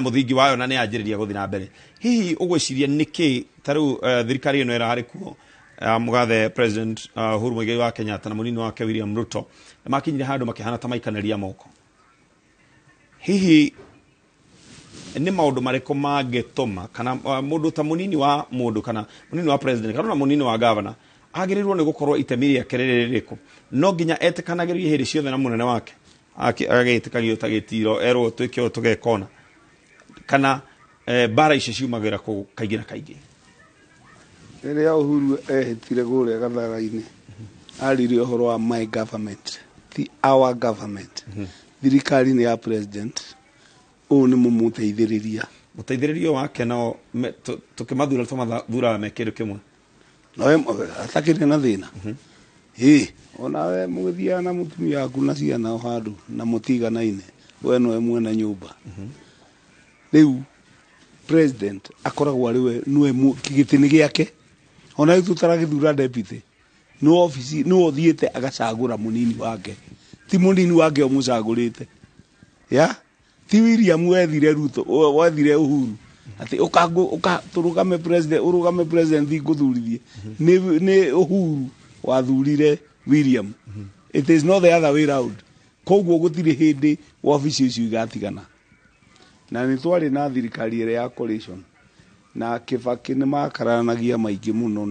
mũthingi wayo na nĩ yanjĩrĩria gũthiĩ na mbere. Hihi ũgwĩciria nĩkĩ tarĩu thirikari ĩno ĩrarĩ kuo mũgathe president Uhuru Muigai wa Kenyatta na mũnini wake William Ruto makinyire handũ makĩhana ta maikanĩria moko? Hihi nĩ maũndũ marĩkũ mangĩtũma kana mũndũ ta mũnini wa mũndũ kana mũnini wa president kana mũnini wa governor agĩrĩirwo nĩ gũkorwo itemi rĩake rĩrĩkũ? No nginya etĩkanagĩrio hĩndĩ ciothe na mũnene wake agĩtĩkanio ta gĩtiro erwo twĩke ũũ tũgekona kana bara icio ciumagĩra kaingĩ na kaingĩ? Rĩrĩa Uhuru ehĩtire kũrĩa Gathara-inĩ arire ũhoro wa my government, our government, thirikari nĩ ya president, ũũ nĩ mũteithĩrĩria wake no tũkĩmathura tũmathura me kĩndũ kĩmwe no atakĩrĩ na thĩna. Onawe mũgĩthiaga na mũtumia waku na ciana o handũ na mũtiganaine we nowe mwene nyũmba. Rĩu president akoragwo arĩ we niwe gĩtĩ-inĩ gĩake, ona ithuĩ tũtaragĩthura deputy no ofici no thiĩte agacagũra mũnini wake, ti mũnini wake ũmũcagũrĩte ti William wethire Ruto wethire Uhuru ati ũrũgame president ngũthurithie. Nĩ Uhuru wathurire William. It is not the other way round. Koguo gũtirĩ hĩndĩ wabici icio igatigana. Na nĩ twarĩ na thirikari ĩrĩa ya coalition na Kibaki nĩ makaranagia maingĩ mũno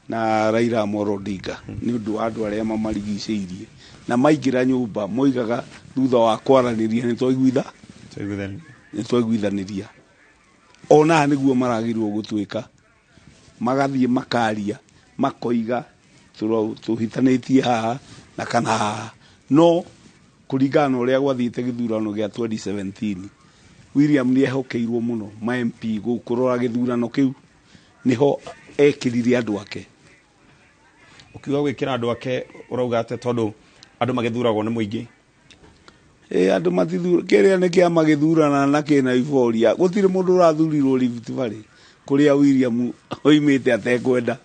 na Raila Amolo Odinga nĩ ũndũ wa andũ arĩa mamarigicĩirie na maingĩra nyũmba moigaga thutha wa kwaranĩria nĩ twaiguithanĩria. Ona nĩguo maragĩrwo gũtwĩka magathiĩ makaria makoiga tũhitanĩtie haha na kana haha. No kũringana na ũrĩa gwathiĩte gĩthurano gĩa 2017 William nĩ ehokeirwo mũno ma MP gũkũrora gĩthurano kĩu, nĩho ekĩrire andũ ake. Ũkiuga gwĩkĩra andũ ake ũrauga atĩ tondũ andũ magĩthuragwo nĩ mũingĩ? Andũ matithura kĩrĩa nĩ kĩama gĩthurana na kĩna iboria. Gũtirĩ mũndũ ũrathurirwo Rift Valley kũrĩa William oimĩte atekwenda.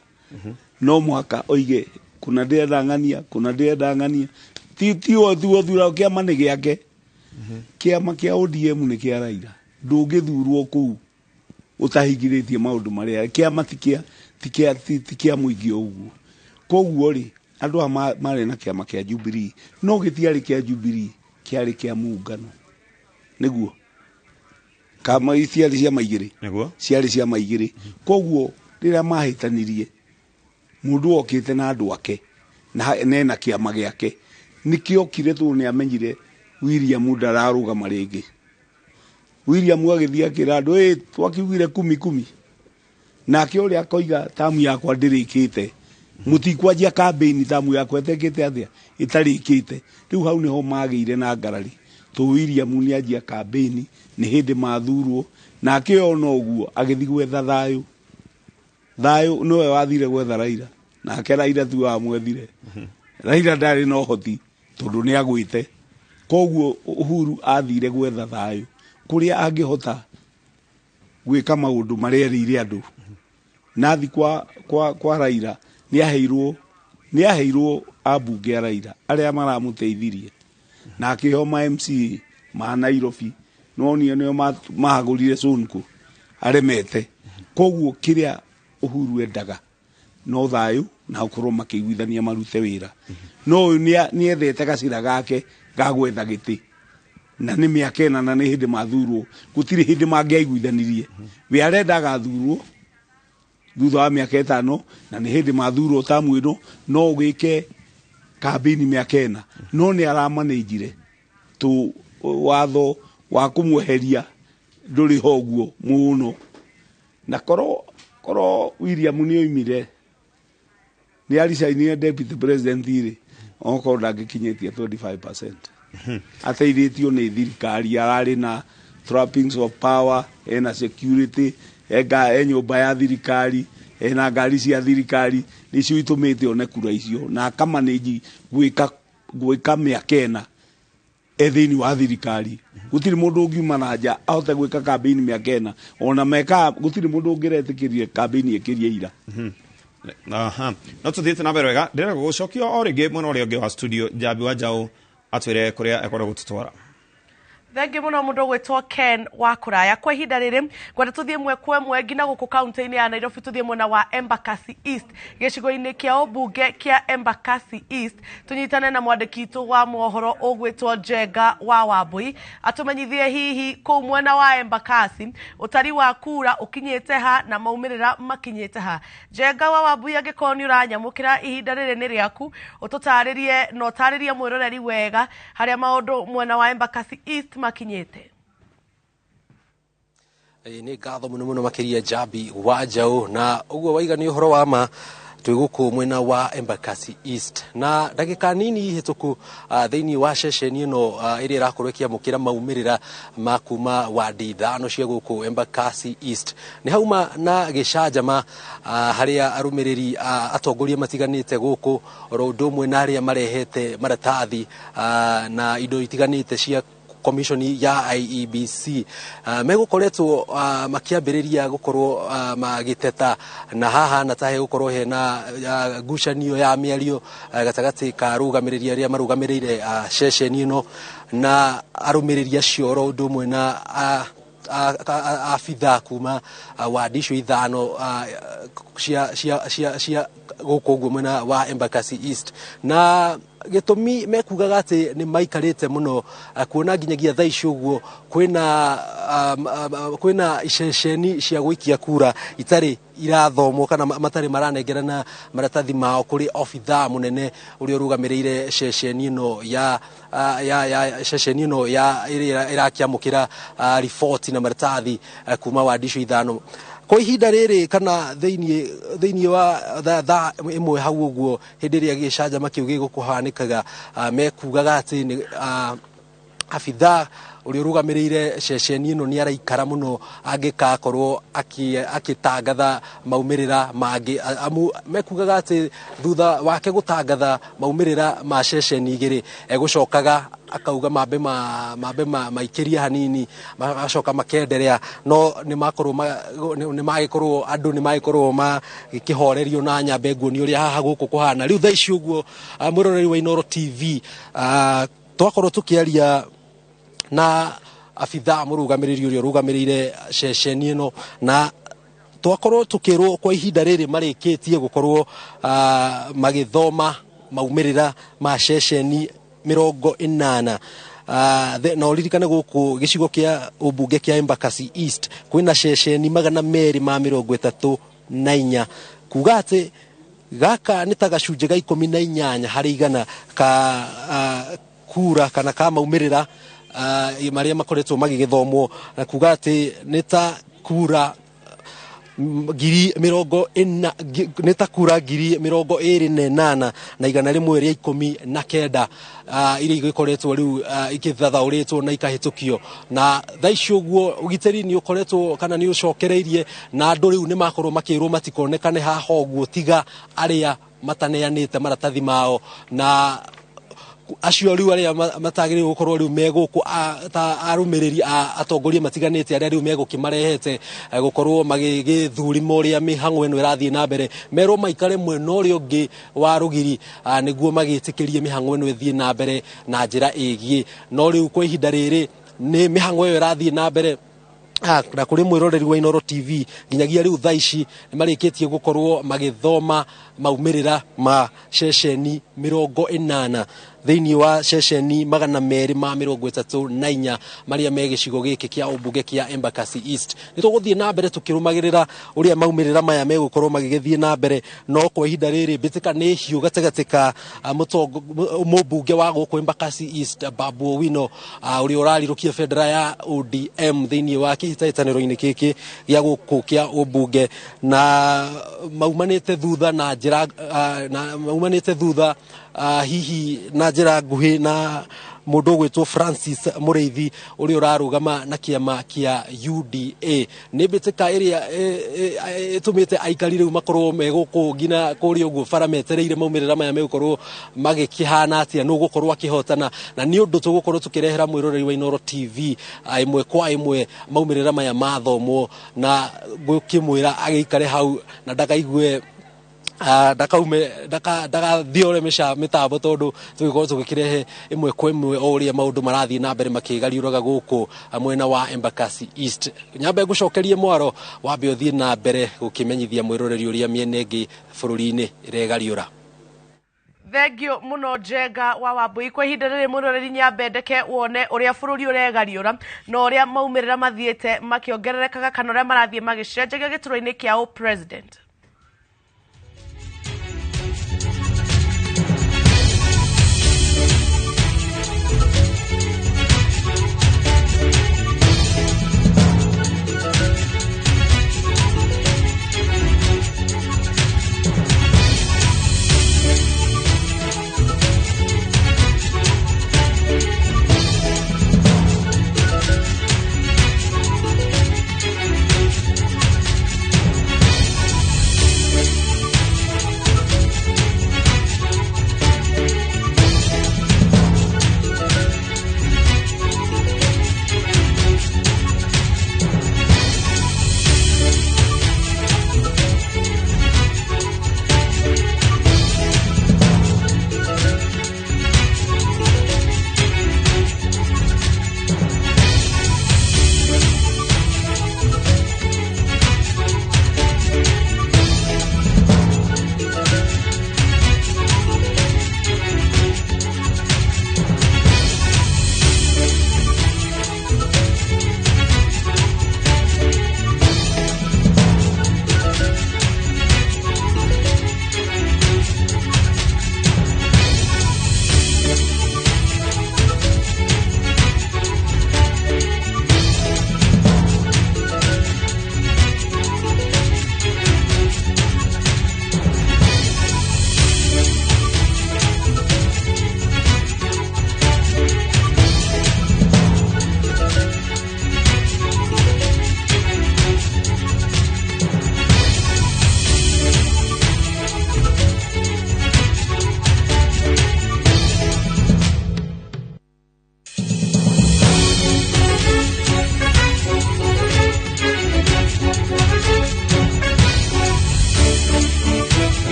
No mũhaka oige kuna ndĩrenda ng'ania ti othura kĩama nĩ gĩake. Kĩama kĩa ODM nĩ kĩa Raila ndũngĩthurwo kũu ũtahingĩrĩtie maũndũ marĩa kĩama tikia mũingĩ ũguo. Koguo rĩ andũ marĩ na kĩama kĩa Jubilee no gĩtiarĩ kĩa Jubilee, kĩarĩ kĩa muungano nĩguo kama ciarĩ ciama igĩrĩ ciarĩ ciama igĩrĩ. Koguo rĩrĩa mahĩtanirie mũndũ okĩte na andũ ake na ena kĩama gĩake, nĩkĩo kire tu nĩ amenyire William ndararũgama rĩngĩ. William agĩthiĩ akĩra andũ twakiugire 10 nake ũrĩa akoiga tamu yakwa ndĩrĩkĩte, mũtikwanjia campaign tamu yakwa ĩtekĩte atĩa ĩtarĩkĩte. Rĩu hau nĩho magĩire na ngarari to William nĩ anjia campaign nĩ hĩndĩ mathurwo, nake ona ũguo agĩthiĩ gwetha thayũ. Thayũ nĩwe wathire gwetha Raila, nake Raila tu wamwethire. Raila ndarĩ na ũhoti tondũ nĩ agwĩte. Koguo Uhuru athire gwetha thayũ kũrĩa angĩhota gwĩka maũndũ marĩa erĩire andũ. Nathi kwa Raila nĩ aheirwo ambunge a Raila arĩa maramũteithirie na akĩheo ma MCA ma Nairobi, no nĩo mahagũrire Sonko aremete. Koguo kĩrĩa Uhuru endaga no thayũ na gũkorwo makĩiguithania marute wĩra. No ũyũ nĩ ethete gacĩra gake ga gwetha gĩtĩ na nĩ mĩaka ĩna na nĩ hĩndĩ mathurwo, gũtirĩ hĩndĩ mangĩaiguithanirie. We arenda agathurwo thutha wa mĩaka 5 na nĩ hĩndĩ mathurwo tamu ĩno, no ũgĩke campaign mĩaka 4, no nĩ aramanĩnjire tu watho wa kũmweheria ndũrĩ ho ũguo mũno. Na korwo William nĩ oimire nĩ aricainire deputy president ire okorwo ndangĩkinyĩtie 25%. Ateithĩtio nĩ thirikari, ararĩ na trappings of power, ena security, nyũmba ya thirikari, ena ngari cia thirikari, nĩcio itũmĩte one kura icio na akamanĩnji gwĩka mĩaka 4 thĩinĩ wa thirikari. Gũtirĩ mũndũ ũngiuma na nja ahote gwĩka campaign mĩaka 4, ona gũtirĩ mũndũ ũngĩretĩkĩrire campaign ĩkĩrie ira. No tuthiĩte na mbere wega, ndĩrenda gũgũcokia o rĩngĩ mwena ũrĩa ũngĩ wa studio Njambi wa Njaũ atwĩre kũrĩa ekwenda gũtũtwara. Thengi muno mundu gwitwo Ken wa Kuraya. Kwa ihinda riri gwenda tuthie mwe kwa mwe ngina guku county-ini ya Nairobi, tuthie mwena wa Embakasi East gicigo-ini kia ubunge kia Embakasi East, tunyitane na mwandiki tu wa mohoro ugwitwo Njenga wa Wambui atumenyithie hihi kuu mwena wa Embakasi utari wa kura ukinyite ha na maumirira makinyite ha. Njenga wa Wambui angikorwo ni uranyamukira ihinda riri ni riaku ututaririe no utaririe mwiroreri wega haria maundu mwena wa Embakasi East makinyete. Ni ngatho muno makiria Njambi wa Njaũ, na uguo waiga ni uhoro wa ma twiguku mwena wa Embakasi East na ndagika nini hituku thiini wa ceceni ino iri irakorwo ikiamukira maumirira makuma wadi 5 cia guku Embakasi East. Ni hauma na gicanjama haria arumiriri atongoria matiganite guku ro umwe na aria marehete maratathi na indo itiganite cia commission ya IEBC megukoretwo makiambiriria gukorwo magiteta na haha na tahe gukorwo hena ngucanio ya miario gatagati ka rugamiriria aria marugamirire ceceni ino na arumiriri acio ro umwe na afitha kuma wadi icio 5 cia guku mwena wa Embakasi East. Na gitumi mekugaga ati ni maikarite muno kuona nginyagia thaa icio guo kwina iceceni cia gwikia kura itari irathomwo kana matari maranengerana maratathi mao kuri ofitha munene uri urugamirire ceceni ino ya ceceni ino ya irakiamukira report na maratathi kuma wadi icio 5 kwa ihinda riri kana thiini wa thaa imwe hau uguo hindi ria gicanjama kiu gigukuhanikaga mekugaga ati ni afitha uri urugamirire ceceni ino ni araikara muno angikakorwo akitangatha maumirira mangi amu mekugaga ati thutha wake gutangatha maumirira ma ceceni igiri egucokaga akauga mambe maikiria hanini macoka makenderea no ni magikorwo andu ni magikorwo magikihorerio na nyambe nguoni uria haha guku kuhana riu thaa ici uguo mwiroreri wa Inoro TV twakorwo tukiaria na abitha murugamiriri urio rugamirire ceceni ino na twakorwo tukirwo kwa ihinda riri marikitie gukorwo magithoma maumirira ma ceceni 80 na uririkane guku gicigo kia ubunge kia Embakasi East kwina ceceni 234 kuga ati gaka nĩ ta gacunjĩ ga 18 harĩ igana ka kura kana ka maumirira maria makoretwo magigithomwo na kuga ati nĩ ta kura ngiri 28 na igana rimwe ria 19 iria igikoretwo riu ikithathauritwo na ikahitukio na thaici uguo ugiteri ni ukoretwo kana ni ucokereirie na andu riu ni makorwo makirwo matikonekane haha uguo tiga aria mataneanite maratathi mao na acio riu aria matagire gukorwo riu meguku ta arumiriri atongoria matiganite aria riu megukimarehete gukorwo magigithurimo uria mihango eno irathie na mbere merwo maikare mwena uria ungi wa rugiri niguo magitikirie mihango eno ithie na mbere na njira igie no riu kwa ihinda riri ni mihango iyo irathie na mbere na kuri mwiroreri wa Inoro TV nginyagia riu thaici ni marikitie gukorwo magithoma maumirira ma ceceni 80 thiini wa ceceni 234 maria megicigo giki kia ubunge kia Embakasi East nituguthie na mbere tukirumagirira uria maumirira maya megukorwo magigithie na mbere no kwa ihinda riri bitika ni hiu gatagatika mubunge wa guku Embakasi East Babu Owino uria urarirukia federa ya ODM thiini wa kihitataniro-ini kiki gia guku kia ubunge na maumanite thutha na njira hihi na njira nguhi na mundu gwitwo Francis Mureithi uri urarugama na kiama kia UDA ni bitika iria itumite aikari riu makorwo meguku ngina kuri uguo farametereire maumirira maya megukorwo magikihana atia no gukorwo akihotana na ni undu tugukorwo tukirehera mwiroreri wa Inoro TV imwe kwa imwe maumirira maya mathomwo na gukimwira agikare hau na ndakaigue ndakathiore mitambo tondu tugikorwo tugikirehe imwe kwa imwe uria maundu marathie na mbere makigariuraga guku mwena wa Embakasi East nyambe gucokerie mwaro wambe uthie na mbere gukimenyithia mwiroreri uria miene ingi bururi-ini iregariura. Thengio muno Njenga wa Wambui kwa ihinda riri mwiroreri nyambe ndeke wone uria bururi uregariura na uria maumirira mathiete makiongererekaga kana uria marathie magicenjagia gituro-ini kia president.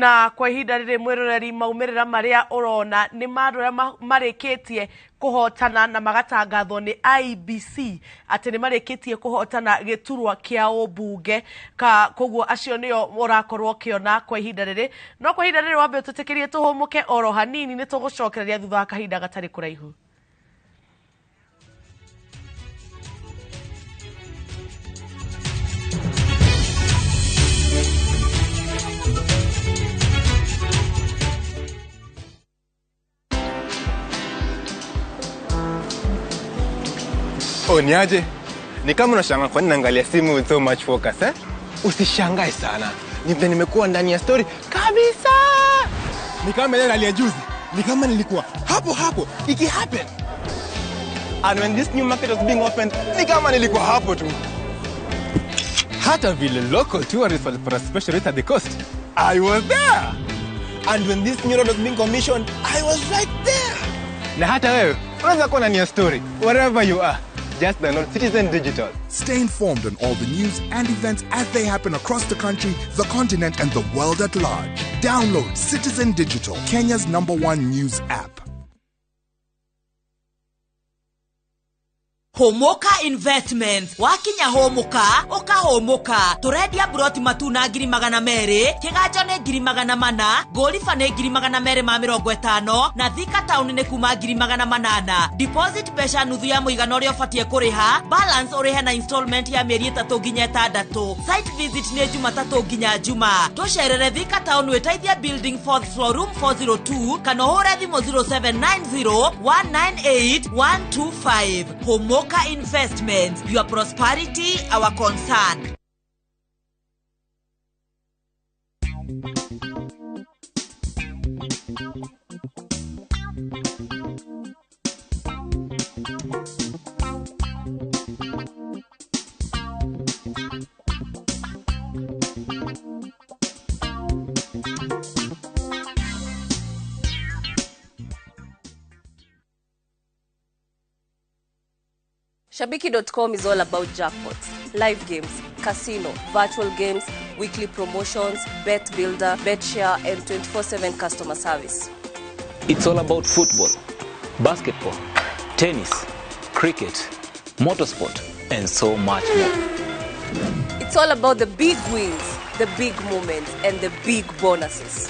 na kwa ihinda rĩrĩ mwĩroreri maumĩrĩra marĩa ũrona nĩ marĩa marĩkĩtie kuhotana na magatangathwo nĩ IBC atĩ nĩ marĩkĩtie kuhotana gĩturwa kĩa ũmbunge koguo acio nĩo ũrakorwo kĩona kwa ihinda rĩrĩ no kwa ihinda rĩrĩ wambe tũtĩkĩrie tũhũmũke oro hanini nĩ tũgũcokereria thutha wa kahinda gatarĩ kũraihu. Niaje? Ni kama unashangaa kwa nini naangalia simu with so much focus eh? Usishangae sana. Nimekuwa ndani ya story kabisa. Ni kama ile hali ya juzi. Ni kama nilikuwa hapo iki happen. And when this new market was being opened, ni kama nilikuwa hapo tu. Hata vile local tourists for a special rate at the coast, I was there. And when this new road was being commissioned, I was right there. Na hata wewe, unaweza kuwa ndani ya story wherever you are. Just download Citizen Digital. Stay informed on all the news and events as they happen across the country, the continent, and the world at large. Download Citizen Digital, Kenya's #1 news app. Homoka Investments wakinya homoka oka homoka turedia broti matuna ngiri magana mere kigajo ne ngiri magana mana golifa ne ngiri magana mere ma 50 na Thika town ne kuma ngiri magana manana deposit pesa nuthu ya muigana uria ufatie kuriha balance urihe na installment ya mieri 3 nginya 6 site visit ne Jumatatu nginya Juma tusherere Thika town wetaithia building 4th floor room 402 kana hore thimo 0790 198 125 Homoka Investments, your prosperity, our concern. Shabiki.com is all about jackpots, live games, casino, virtual games, weekly promotions, bet builder, bet share, and 24/7 customer service. It's all about football, basketball, tennis, cricket, motorsport, and so much more. It's all about the big wins, the big moments, and the big bonuses.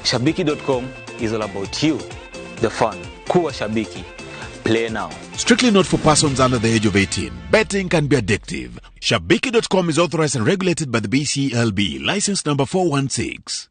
Shabiki.com is all about you, the fun. Kuwa Shabiki. Play now. Strictly not for persons under the age of 18. Betting can be addictive. Shabiki.com is authorized and regulated by the BCLB. License number 416.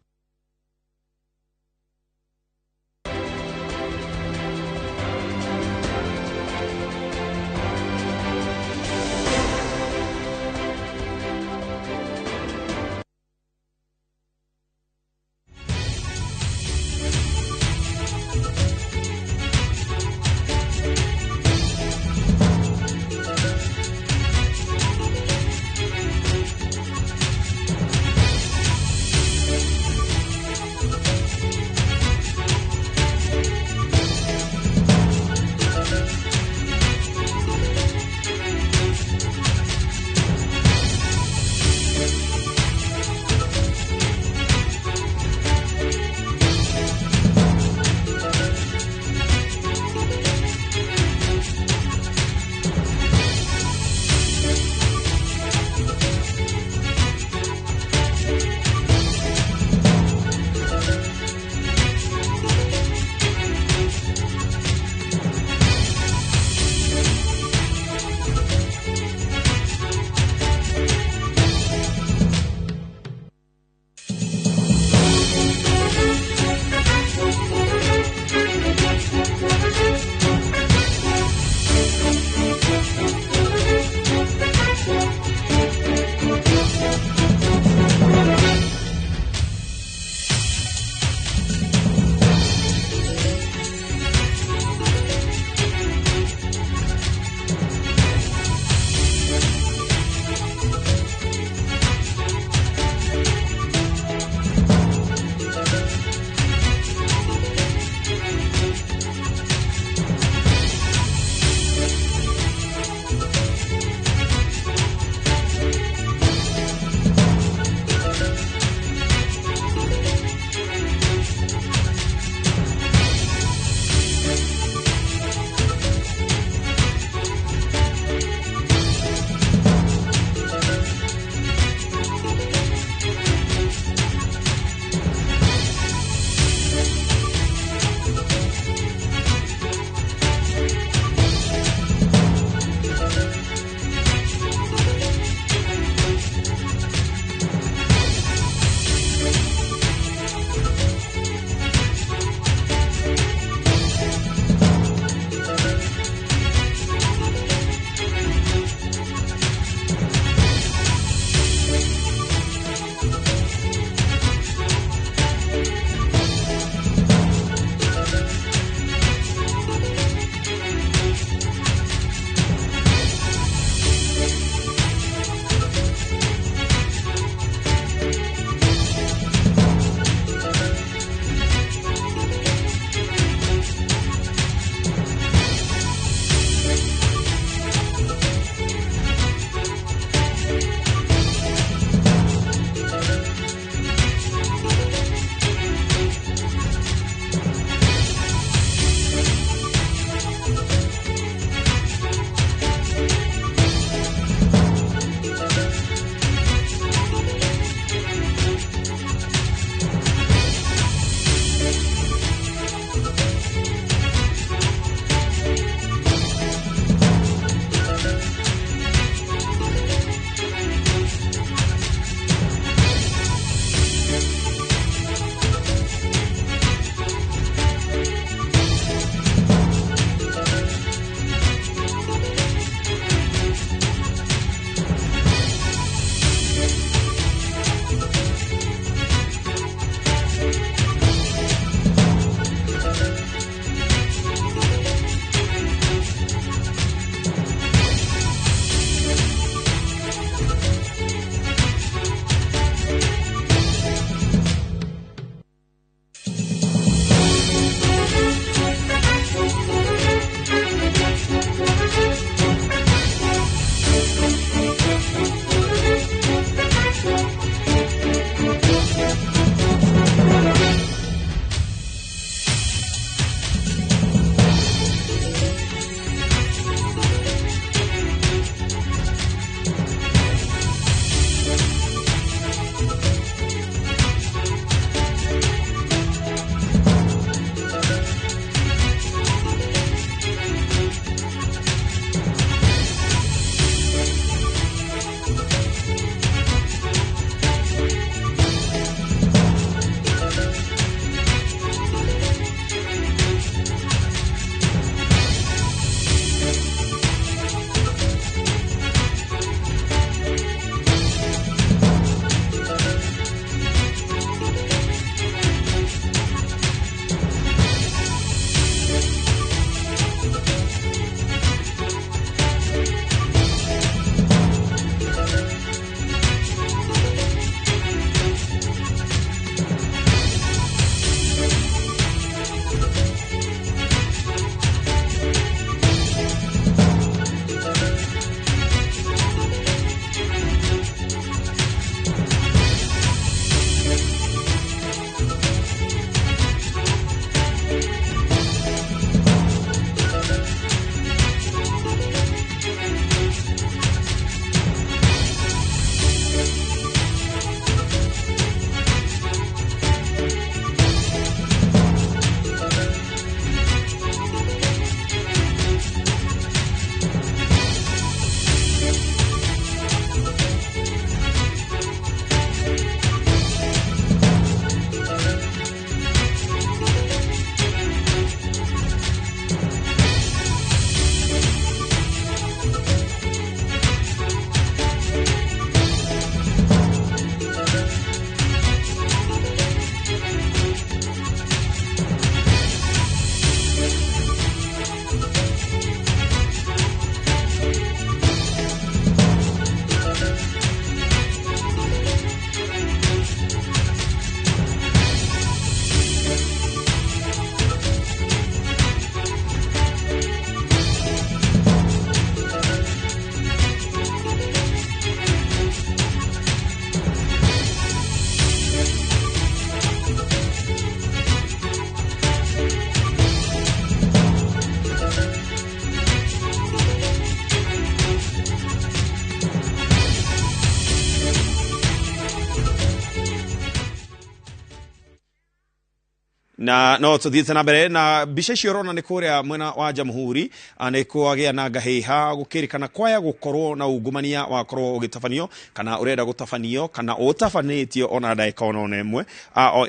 na no tuthiete na mbere na mbica icio rona nĩ kũrĩa mwena wa Jamhuri nĩ kwagĩa na ngahĩha gũkĩrĩkana kwaya gũkorwo na ungumania wakorwo ũgĩtabanio kana ũrenda gũtabanio kana ũtabanĩtio ona ndagĩka ona ĩmwe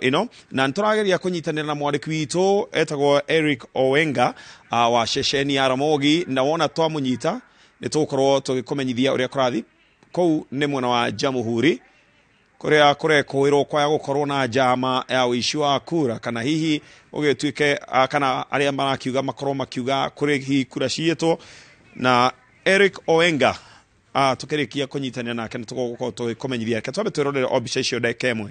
ĩno na nĩtũrageria kũnyitanĩra na mwandĩki witũ etagwo Eric Owenga wa ceceni ya Ramogi na wona twamũnyita nĩtũgũkorwo tũgĩkũmenyithia ũrĩa kũrathi kũu nĩ mwena wa Jamhuri kuria kwĩrwo kwaya gũkorwo na njama ya ũici wa kura kana hihi ũgĩtuĩke kana arĩa marakiuga makorwo makiuga kũrĩ hihi kura ciĩtwo na Eric Owenga tũkĩrĩkia kũnyitanĩra nake nĩtũgũkorwo tũgĩkũmenyithia reke twambe twĩrorere o mbica icio ndagĩka ĩmwe.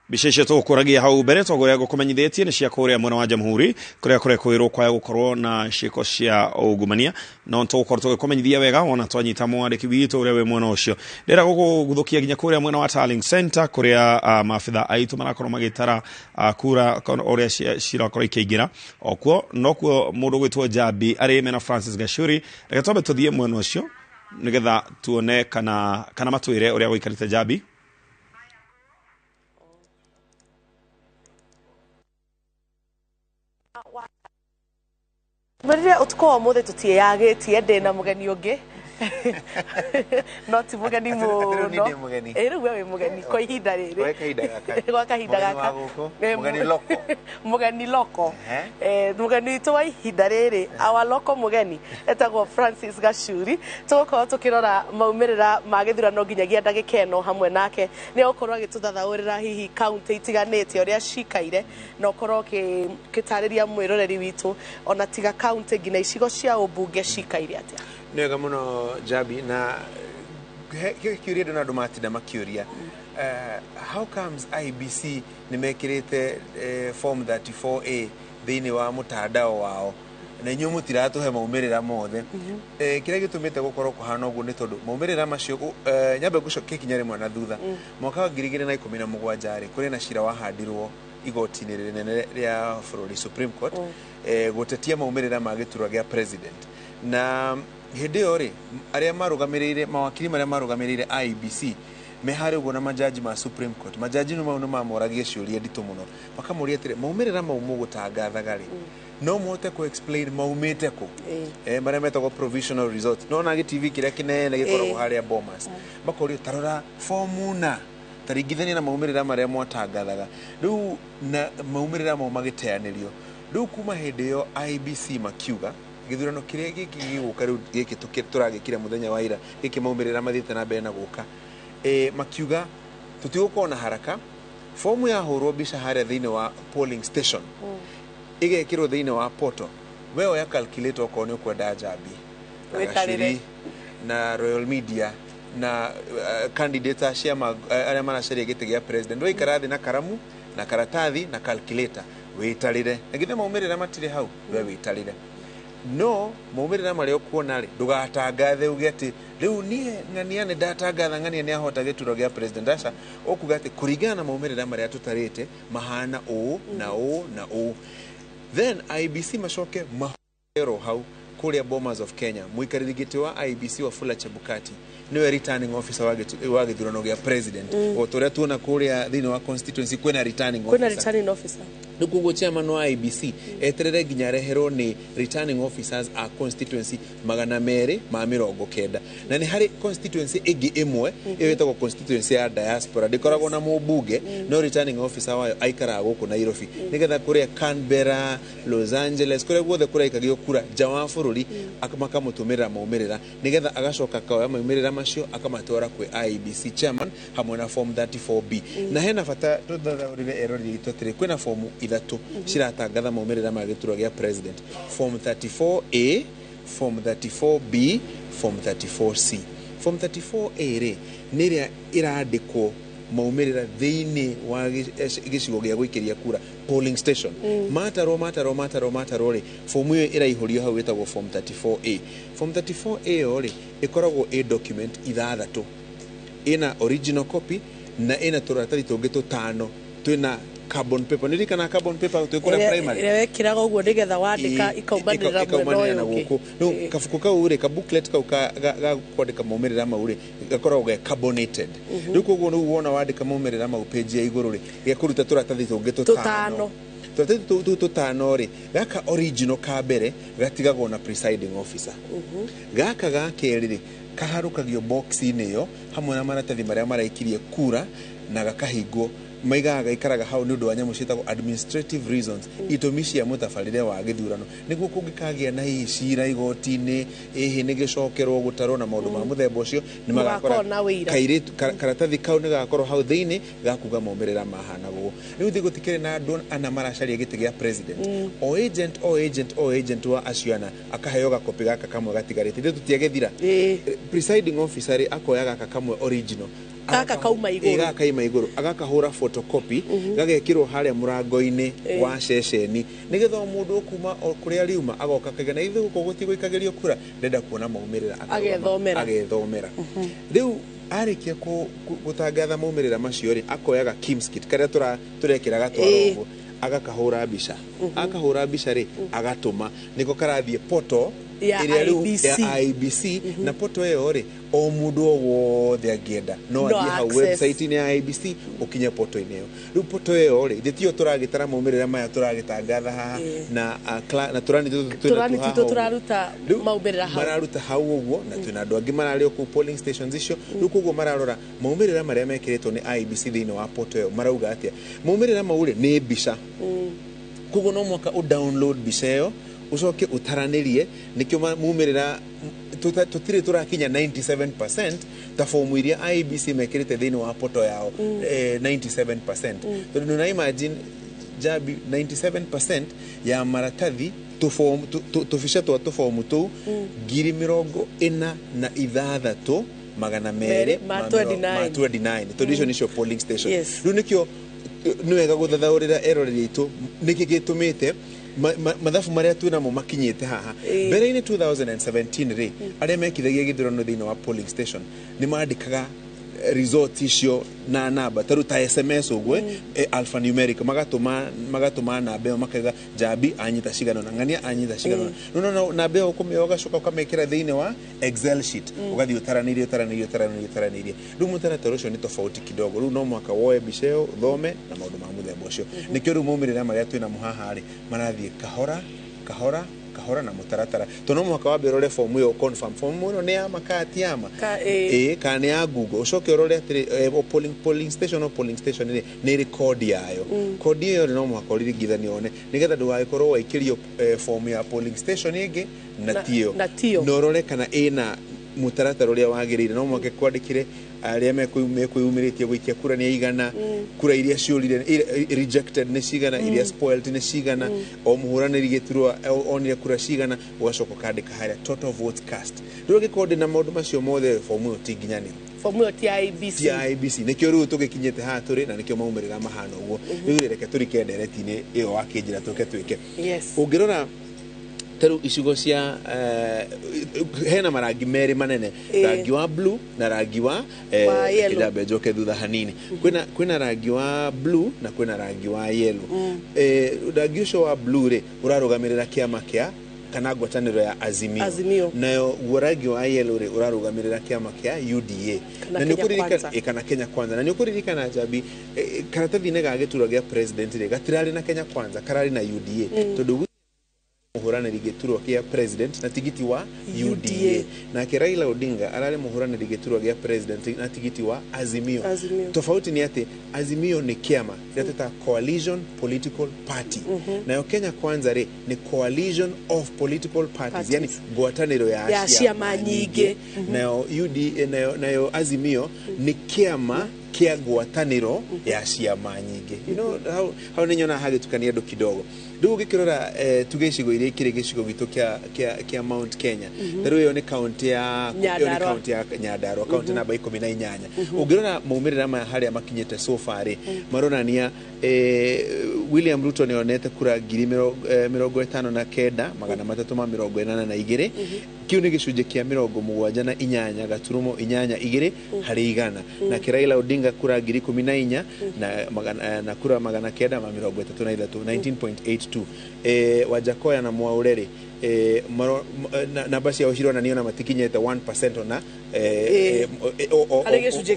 Bisheshe tũkũragia hau mbere tũgũrĩa gũkũmenyithĩtie nĩ cia kũrĩa mwena wa Jamhuri kũrĩa kwĩrwo kwaya gũkorwo na ciĩko cia ungumania no tũgũkorwo tũgĩkũmenyithia wega ona twanyita mwandĩki witũ ũrĩa wĩ mwena ũcio ndĩra gũgũthũkia nginya kũrĩa mwena wa Tarling Center kũrĩa maabitha aitũ marakorwo magĩtara kura ũrĩa cirakorwo ikĩingĩra okuo nokuo mũndũ gwĩtwo Jabi arĩ mena Francis Gachuri reke twambe tũthiĩ mwena ũcio nĩgetha tuone kana matwĩre ũrĩa gũikarĩte Jabi. Mwerire utuko wa mothe tutiagĩtie ndĩna mũgeni ũngĩ no ti mũgeni mũno rĩu we wĩ mũgeni kwa ihinda rĩrĩ gwa kahinda gaka mũgeni loko mũgeni witũ wa ihinda rĩrĩ our loko mũgeni etagwo Francis Gachuri tũgũkorwo tũkĩrora maumĩrĩra ma gĩthurano nginyagia ndagĩka ĩno hamwe nake nĩ ũkorwo agĩtũthathaũrĩra hihi kaunti itiganĩte ũrĩa cikaire na ũkorwo ũgĩtarĩria mwĩroreri witũ ona tiga kaunti nginya icigo cia ũmbunge cikaire atĩa. Nega muno Jabi na kiuria ndona andũ matinda makiuria how comes IBC nimekirite form 34A thĩinĩ wa mũtandao wao na inyo mutiratuhe maumirira mothe kire gitumite gukorwo kuhana uguo ni tondu maumirira macio nyabe gucoke kinyare mwana thutha mwaka wa 2017 ri kuri na cira wahandirwo igoti-inĩ rinene ria bururi Supreme Court gutetia maumirira ma giturwa gia president na hindi yo ri aria marugamirire mawakili maria marugamirire IEBC mehari uguo na majaji ma Supreme Court majaji no mau no mamoragie ciuria nditu muno bakamuria atire maumirira mau mugutangathaga ri no mote ku explain maumite ku maria metagwo provisional results no na TV kiria kinene gikoragwo haria Bomas bakorio tarora formuna tarigithania na maumirira maria mwatangathaga riu na maumirira mau magiteanirio riu kuma hindi yo IBC makiuga githurano kiria giki giguka riu giki turagikira muthenya wa ira giki maumirira mathite na mbere na guka makiuga tutigukona haraka fomu ya hurwo bica haria thiini wa polling station igekirwo thiini wa poto weo ya calculator okone ukwenda Jabi wetarire na Royal Media na candidates cia aria maracaria giti gia president we ikarathi na karamu na karatathi na calculator wetarire ngithe maumirira matire hau we wetarire no maumirira maria ukuona ri ndugatangathe uge ati riu nie ng'aniane ndatangatha ng'ania ni ahota gituro gia president aca okuga ati kuringana na maumirira maria tutarite mahana o na o na o then IBC macoke mahero hau kuria Bomas of Kenya muikariri giti wa IBC wa Fula Chebukati niwe returning officer wa githurano gia president otoria tuona kuria thini wa constituency kwena returning officer nukugo chairman wa IBC eterere ginya rehero ni returning officers a constituency 290 na ni hari constituency igi imwe yetagwo constituency ya diaspora dikoragwo na mubunge no returning officer wayo aikara guku Nairobi nigetha kuria Canberra Los Angeles kuria guothe kuria ikagio kura jawa bururi akamamutumira maumirira nigetha agacoka kawa maumirira macio akamatwara kwe IBC chairman hamwe na form 34B na hena fata tuthathaurire erori itotire kwena form ithatu ciratangatha maumirira ma giturwa gia president form 34A form 34B form 34C form 34A ri niria irandikwo maumirira thiini wa gicigo gia guikiria kura polling station mataro ri form iyo iraihurio hau wetagwo form 34A form 34A ori ikoragwo document ithathatu ina original copy na ina turatathi tungi tutano twina carbon paper nirikana carbon paper twikora primary ire kiraga uguo nigetha wandika ikaumanira mwena guku no kafuku ka ure ka booklet ka kwandika maumirira mauri gakoragwo ga carbonated riku uguo no wona wandika maumirira mau page ya iguru ri gekuruta turatathi tungi tutano turatathi tutano ri gaka original ka mbere gatigagwo na presiding officer gaka ga keri ri kaharukagio box ineyo hamwe na maratathi maria maraikirie kura na gakahingwo maigaga ikaraga hau ni undu wa nyamu citagwo administrative reasons itumishia mutafarire wa githurano niguo kungikagia na icira igoti-ini ihi ni gicokerwo gutarwo na maundu ma muthemba ucio ni magakora kairitu karatathi kau ni gakorwo hau thiini gakuga maumirira mahana guo riu thi gutikire na andu ana maracaria giti gia president o agent wa aciana akaheo gakopi gaka kamwe gatigarite ndi tutiagethira presiding officer akoya gaka kamwe original gaka kauma iguru agakahura photocopy gagekirwo haria murango-ini wa ceceni nigetha mundu kuma kuria riuma agoka kagena ithu guko gutigo ikagerio kura ndenda kuona maumirira agethomera riu arikia gutangatha maumirira macio ri akoyaga kimskit karia turekira gatwaro agakahura mbica akahura mbica ri agatuma niko karathie poto ya IBC na poto eyo ri o mundu wothe angienda no athie hau website ni ya IBC ukinye poto ineyo riu poto eyo ri thitio turagitara maumirira maya turagitangatha haha na turani turaruta maumirira hau mararuta hau uguo na twina andu angi marari ku polling stations icio riu kuguo mararora maumirira maria mekiritwo ni IBC thiini wa poto eyo marauga atia maumirira maure ni mbica kuguo no mwaka u download mbica eyo ucoke utaranirie nikio mumirira tutire turakinya 97% ta form iria IBC mekirite thiini wa poto yao 97% tondu na imagine Jabi 97% ya maratathi tufica twa form tu 46,000 magana mere ma 29 tondu icio nicio polling station riu nikio niwega guthathaurira eroreri itu niki gitumite mathabu maria twina mo makinyite haha mbere ini 2017 ri aria mekithagia githurano thiini wa polling station ni maandikaga result icio na namba taru ta SMS ogwe alphanumeric magatuma namba yo makaga Jabi anyita cigano na ngania anyita cigano no namba yo kumioga coka ukamekira thiini wa Excel sheet ugathi utaranirie riu mutaratara ucio ni tofauti kidogo riu no mwaka woe biceo thome na maundu ma muthemba ucio nikio riu maumirira maria twina muhaha ri marathie kahora na mutaratara tono mwaka wa berore form yo confirm form no ne ama kati ama ka ne ya Google ucoke orore atiri polling station ni record yayo code yo no mwaka origithani one nigetha ndugagikorwo waikirio form ya polling station igi na tio no orore kana ina mutaratara uria wagirire no mwaka kwandikire aria mekuyumiritie gwikia kura ni igana kura iria ciurire rejected ni cigana iria spoiled ni cigana o muhuraniri giturwa onire kura cigana ugacoka kandika haria total vote cast riu gikode na maundu macio mothe form yo tinginyani form yo ti IBC nikio riu tugikinyite ha turi na nikio maumirira mahana uguo riu reke turike nderetini iyo wakinjira tuke twike ungirora taru icigo cia hena marangi meri manene rangi wa blue na rangi wa kidabe joke thutha hanini kwina rangi wa blue na kwina rangi wa yellow rangi ucio wa blue ri urarugamirira kiama kia kana ngwataniro ya Azimio nayo rangi wa yellow ri urarugamirira kiama kia UDA na nikuririka kana Kenya Kwanza na nikuririka na Jabi karatathi ne gagiturwa gia president ri gatirari na Kenya Kwanza karari na UDA tondu muhuraniri giturwa kia president na tigiti wa UDA na Raila Odinga arare muhuraniri giturwa kia president na tigiti wa Azimio. Tofauti ni ati Azimio ni kiama yateta coalition political party na Kenya Kwanza ri ni coalition of political parties yani ngwataniro ya ciama nyingi na UDA na Azimio ni kiama kia ngwataniro ya ciama nyingi you know how ninyona hagitukania ndo kidogo ndugu gikirora tugicigo iria kire gicigo gitu kia Mount Kenya taru yo ni county ya Nyandarua county namba 18 ungirora maumirira ma haria makinyete so far maronania William Ruto ni onete kura 59 magana 382 kiu ni gicunje kia 78 gaturumo 8 hari igana na Raila Odinga kura 14 na kura magana 933 19.82 Wajakoya na Mwaureri na basi ya ushirwa na niona matikinyete 1% na alegecunje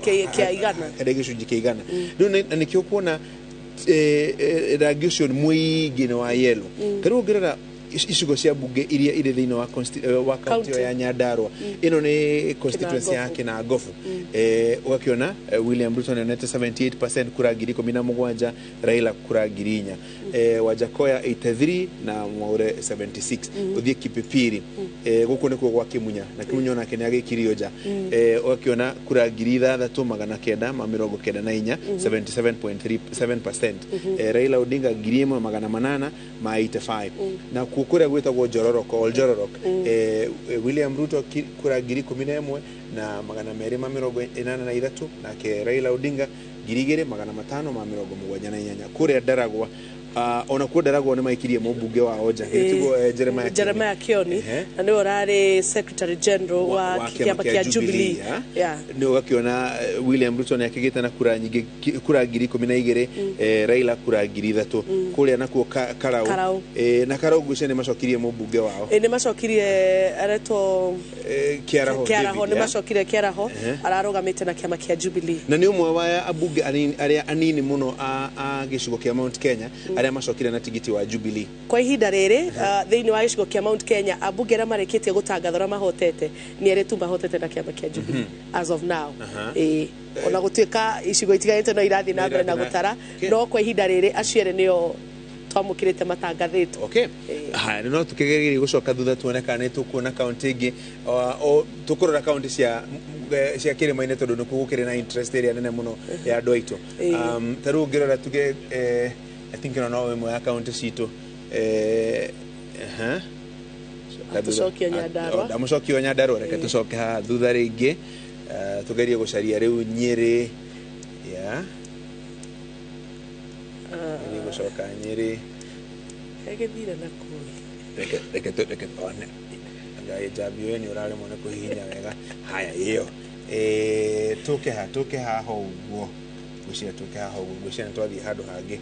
kia igana ndio nikio kuona rangi ucio mwingi ni wa yellow kariu ngirora icigo cia bunge iria ire thiini wa county ya Nyandarua ino ni constituency yake na Gofu ugakiona William Ruto ni 78% kura 17 Raila kura 4 Wajakoya 83 na Mwaure 76 uthie Kipipiri guku ni kwa Kimunya na Kimunya na Kenya gikirio ja ugakiona kura 3,994 77.37% Raila Odinga 1,885 na kura gwetagwo Jororok William Ruto kura 11 na 283 na ke Raila Odinga 2,578 kura Daragwa ona kudaragwo ni maikirie mubunge wa oja gitiguo Jeremiah Kioni na ni orare secretary general wa kiama kia Jubilee ni ugakiona William Ruto ni akigita na kura nyingi kura 12 Raila kura 3 kuria nakuo Karau na Karau guce ni macokirie mubunge wao ni macokirie areto Kiaraho ni macokirie Kiaraho ararugamite na kiama kia Jubilee na ni umwe wa abunge aria anini muno a gicigo kia Mount Kenya aria macokire na tigiti wa Jubilee kwa ihinda riri thiini wa gicigo kia Mount Kenya abunge aria mareketie gutangathora mahotete ni aria tu mahotete na kiama kia Jubilee as of now ona gutuika icigo itiganite no irathi na mbere na gutara no kwa ihinda riri aciere nio twamukirite matangathitwo ha no tukigereria gucoka thutha tuone kana tukuona county ingi o tukurora county cia kirima-ini tondu ni kugukire na interest area nene muno ya andu aitu taru ngirora tuge I think no we ya county citu tucokia Nyandarua reke tucoke ha thutha ringi tugerie gucaria riu Nyeri ni gucoka Nyeri egethire na kuri reke tone ngai jabio ni urale mwana kuhinya wega haya iyo tuke ha ho uguo gucia tuke ha ho uguo gucia twathi handu hangi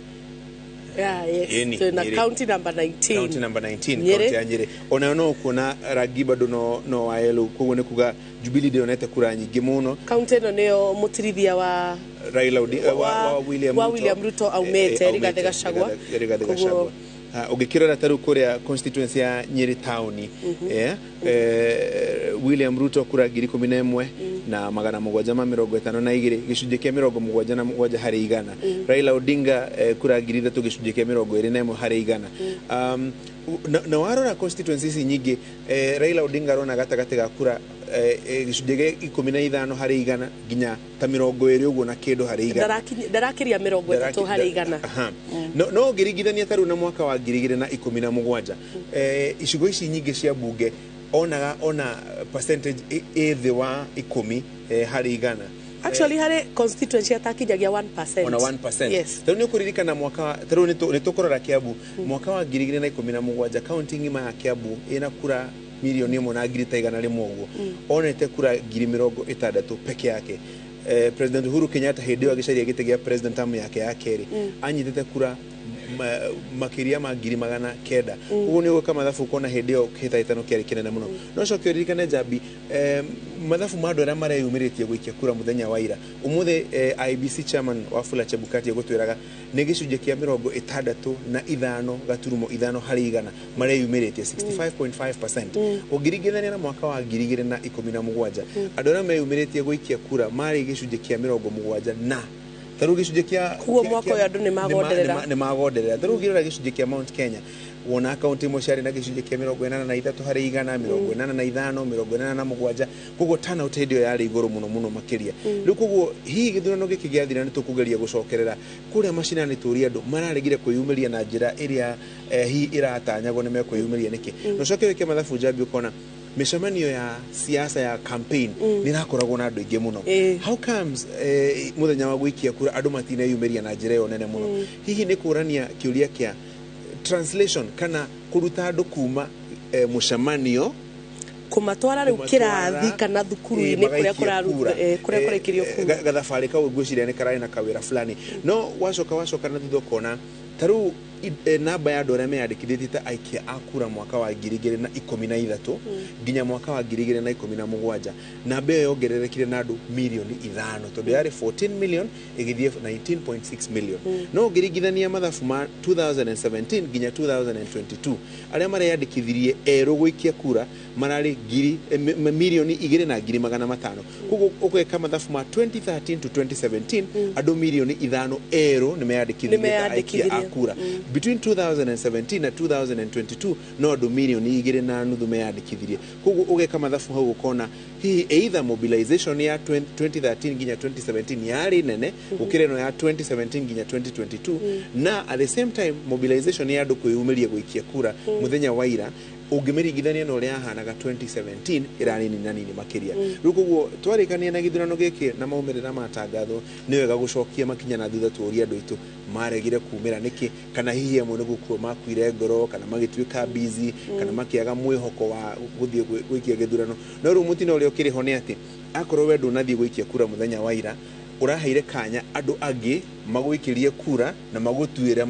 yes so na county number 19 county ya Nyeri ona no kuona ragi bado no waelo kugo ne kuga Jubilee de onete kura nyingi muno county no neo mutirithia wa Raila Odinga wa William Ruto aumete Rigathi Gachagua ugikirora taru kuria constituency ya Nyeri town William Ruto kura 11 na magana 752 gicunje kia 77 hari igana Raila Odinga kura 3 gicunje kia 21 hari igana na warora constituencies nyingi Raila Odinga rona gatagati ga kura gicunje 15 hari igana ginya ta 20 uguo na kindu hari igana ndarakiria 30 hari igana no girigithania taru na mwaka wa 2017 icigo ici nyingi cia bunge ona percentage the wa 10 hari igana actually hari constituency atakinyagia 1%. Ona 1%. Yes. Taru ni kuririkana mwaka taru ni tukorora Kiambu mwaka wa 2017 county ngima ya Kiambu ina kura milioni 1.1 uguo onete kura 60 peke yake. President Uhuru Kenyatta hediwa gicaria gitegia president tamu yake ya keri anyitete kura makiria ma 900 uguo ni kama mathafu kona hedio hitaitano kiari kinene muno no cokio ririkane Jabi mathafu mado ra mareyumiritie gwikia kura muthenya wa ira umuthe IBC chairman wa Fula Chebukati gutwiraga ni gicunje kia 65 gaturumo 5 hari igana mareyumiritie 65.5% ugirigithania na mwaka wa 2017 andu ra meyumiritie gwikia kura mari gicunje kia 70 na taru gicunje kia kuo mwako ya andu ni magonderera taru girira gicunje kia Mount Kenya wona county moshari na gicunje kia 83 hari igana 85 87 kugo tana utedio yari iguru muno makiria riu kugo hi githurano giki giathira ni tukugeria gucokerera kuria mashinani turi andu mararegire kwiyumiria na njira iria hi iratanyagwo ni mekwiyumiria niki no coke weke mathabu Jabi ukona mishamanio ya siasa ya campaign nirakoragwo na andu ingi muno how comes muthenya wa gwikia kura andu matine yumiria na njira yo nene muno hihi ni kurania kiuria kia translation kana kuruta andu kuma mushamanio kumatwara riu kirathi kana thukuru-ini kuria kurekirio kura gathabari kau gwiciria ni karai na kawira fulani no wacoka na thutha kona taru namba ya dora meyandikithĩtie ta aikia akura mwaka wa 2013 nginya mwaka wa 2017 namba ĩyo yongererekire na andu milioni 5 tondu yari 14 million igithie 19.6 million no ngirigithania mathabu ma 2017 nginya 2022 aria mareyandikithirie erũ gwikia kura marari milioni 2.5 koguo ukeka mathabu ma 2013 to 2017 andu milioni 5 erũ nimeyandikithirie aikia akura between 2017 na 2022 no andu milioni 2.5 meyandikithirie koguo ugeka mathabu hau ukona hi either mobilization ya 2013 nginya 2017 yari nene ukireno ya 2017 nginya 2022 na at the same time mobilization ya andu kwiyumiria gwikia kura muthenya wa ira ungimirigithania no ria hanaga 2017 irani nini makiria riu koguo twarikania na githurano giki na maumirira matangatho ni wega gucokia makinya na thutha tuoria andu itu maregire kumira niki kana hihi amwe nigukuo makuire ngoro kana magituika busy kana makiaga mwihoko wa guthie gwikia githurano no riu mutino uria ukiriho ni ati akorwo we ndunathie gwikia kura muthenya wa ira uraheire kanya andu angi magwikirie kura na magutuire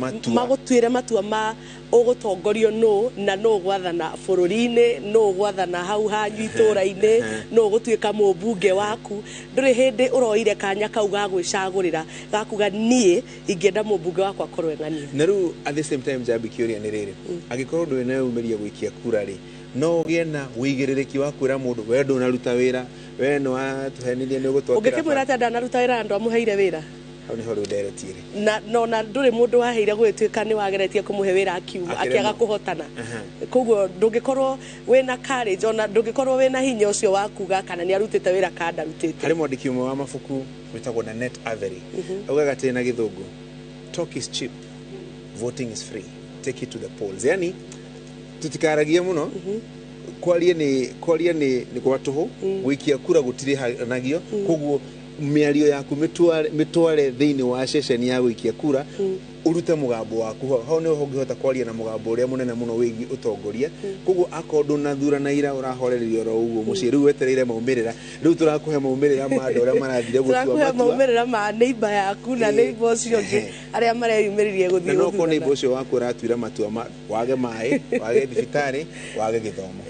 matua ma ugutongorio na no gwathana bururi-ini no gwathana hau hanyu itura-ini no gutuika mubunge waku nduri hindi uroire kanya kau ga gwicagurira gakuga nie ingienda mubunge wakwa korwe ng'ania na riu at the same time Jabi kiuria ni riri agikorwo nduri na umeria gwikia kura ri no giena wigiririki wa kwira mundu we ndunaruta wira we no atuhenirie ni gutwakira ungikimwira ati ndanaruta wira andu amuheire wira ni horo nderetire na nduri mundu waheire gwituika ni wageretie kumuhe wira akiaga kuhotana koguo ndungikorwo wina courage ona ndungikorwo wina hinya ucio wakuga kana ni arutite wira kada rutite hari mwandiki umwe wa mafuku witagwo na Net Avery augaga tena githungu talk is cheap voting is free take it to the polls yani tutikaragia muno kwaria ni kwa tuhu gwikia kura gutire nagio koguo miario yaku mitware thiini wa session ya gwikia kura urute mugambo waku ho ne hongihota kwaria na mugambo uria munene muno wigi utongoria koguo akondo na thura na ira urahorererio ro uguo mucii riu wetereire maumirira riu turakuhe maumirira ma andu uria marathire gutua turakuhe maumirira ma neighbor yaku na neighbor ucio ngi aria mareyumiririe guthii no ko neighbor ucio waku uratuira matua wage mai wage thibitari wage githomo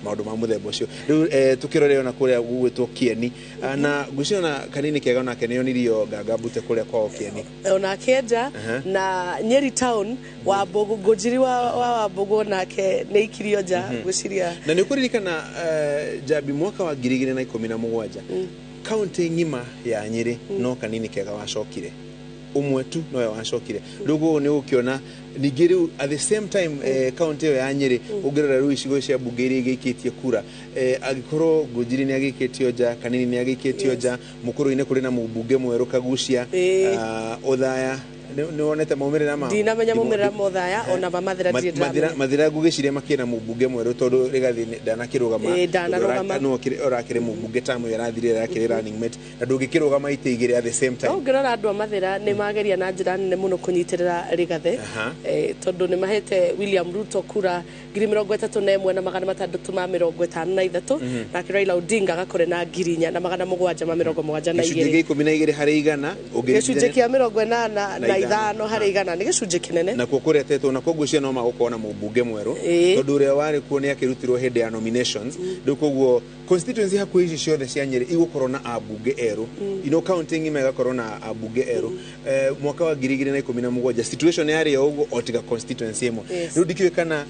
maundu ma muthemba ucio riu tukirore ona kuria gugwitwo Kieni na guciona kanini kega ona keneyonirio ngangambute kuria kwao Kieni ona kenja na Nyeri town wa Bogo gojiri wa Bogo nake neikirio nja guciria na nikuririkana Jabi mwaka wa 2017 county ngima ya Nyeri no kanini kega wacokire umwe tu no wacokire rugo ni ukiona nigiri at the same time county ya Nyeri ugerera ru icigo cia bungeri gikitie kura agikoro gojiri ni agiketio nja kanini ni agiketio nja mukuru-ine kuri na mubunge mweru Kagucia Othaya nonete maumirira ma dina menya maumirira mothaya ona mathira mathira gugiciria makina mubunge mweru tondu rigathi ndanakirugama no orakire mubunge tamu yarathire yakire running mate na ndungikirugama ite igire at the same time ngirora andu a mathira ni mageria na njira nene muno kunyitirira rigathi tondu ni mahete William Ruto kura 31,653 na Raila Odinga gakore na 4,772 gicunjĩ 12 harĩ igana gicunjĩ kia 85 harĩ igana ni gicunjĩ kinene na kukuretetwo na koguo no magukona mubunge mweru tondu uria wari kuo akirutirwo hindi ya nominations riu koguo constituency hakuhi ici ciothe cia Nyeri igukorwo na abunge eru county ngima igakorwo na abunge eru mwaka wa 2017 situation yari uguo otiga constituency imo riu ndikiwekana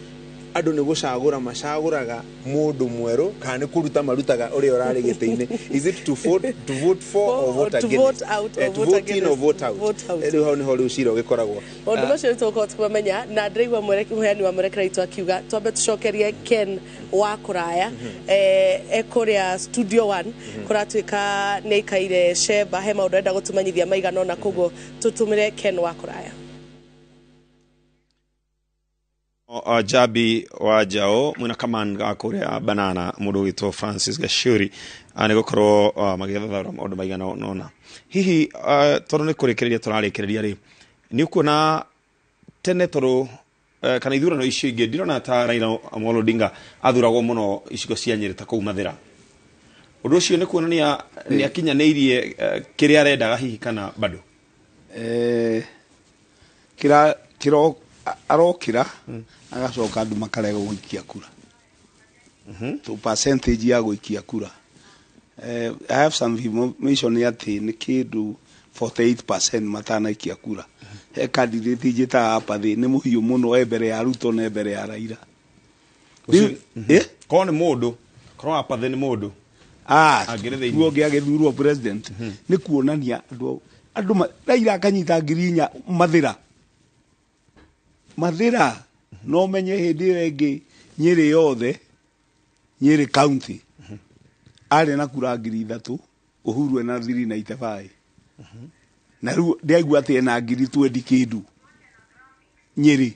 andu ni gucagura macaguraga mundu mweru kana kuruta marutaga uria urari gite-ini is it to vote for or vote against to vote in or vote out riu hau ni ho riu cira ugikoragwo undu macio tuko twamenya na ndreigwa muheani wa murekera itu akiuga twambe tucokerie Ken wa kuraya ekuria studio 1 kuratuika ni ikaire sheba he maundu enda gutumanyithia maigana na koguo tutumire Ken wa kuraya Jabi wa Jao mwina kamanga akuria banana mundu witwo Francis Gashuri ane gukoro magetha maundu maigana nona hihi tondu ni kurikiria turarikiria ri ni ukuona tene toru kana ithurano icio ingi ndirona ta Raila Amolo Odinga athuragwo muno icigo cia Nyeri ta kou Mathira undu ucio ni kuonania ni akinyaniirie kiria arendaga hihi kana bado kiro arokira agacoka andu makarega guikia kura to percentage ya guikia kura I have some information ati ni kindu 48% matana ikia kura he candidate jita hapa thi ni muhiu muno ebere ya Ruto na ebere ya Raila ko ni mundu ko hapa thi ni mundu tuo githurwo president ni kuonania andu Raila akanyita ngirinya Mathira no menye hindi yengi Nyeri yothe Nyeri county ari na kura 3,000 Uhuru ena 395 na ru ndiaigua ati ena 20 kindu Nyeri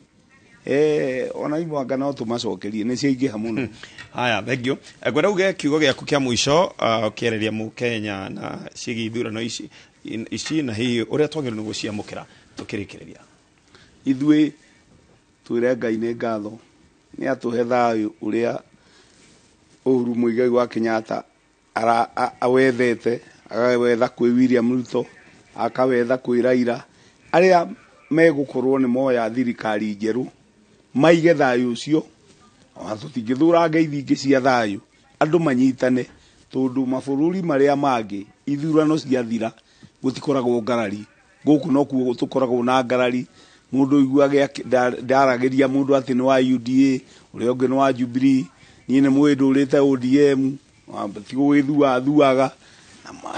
ona ibo anga no tumacokerie ni ciaingiha muno haya thank you gwenda uge kiugo giaku kia muico ukiereria mu Kenya na cigi ithurano ici na hihi uria twagirwo ni guciamukira tukirikireria ithui twire Ngai ni ngatho ni atuhe thayu uria Uhuru Muigai wa Kenyatta awethete agawetha kwi William Ruto akawetha kwi Raila aria megukorwo ni moya thirikari njeru maige thayu ucio ona tutingithura ngeithi ingi cia thayu andu manyitane tondu mabururi maria mangi ithurano ciathira gutikoragwo ngarari guku no kuo tukoragwo na ngarari mundu iguage ndarageria mundu ati ni wa UDA uria ungi ni wa Jubilee ni ne mwendu urite ODM tigo thuaga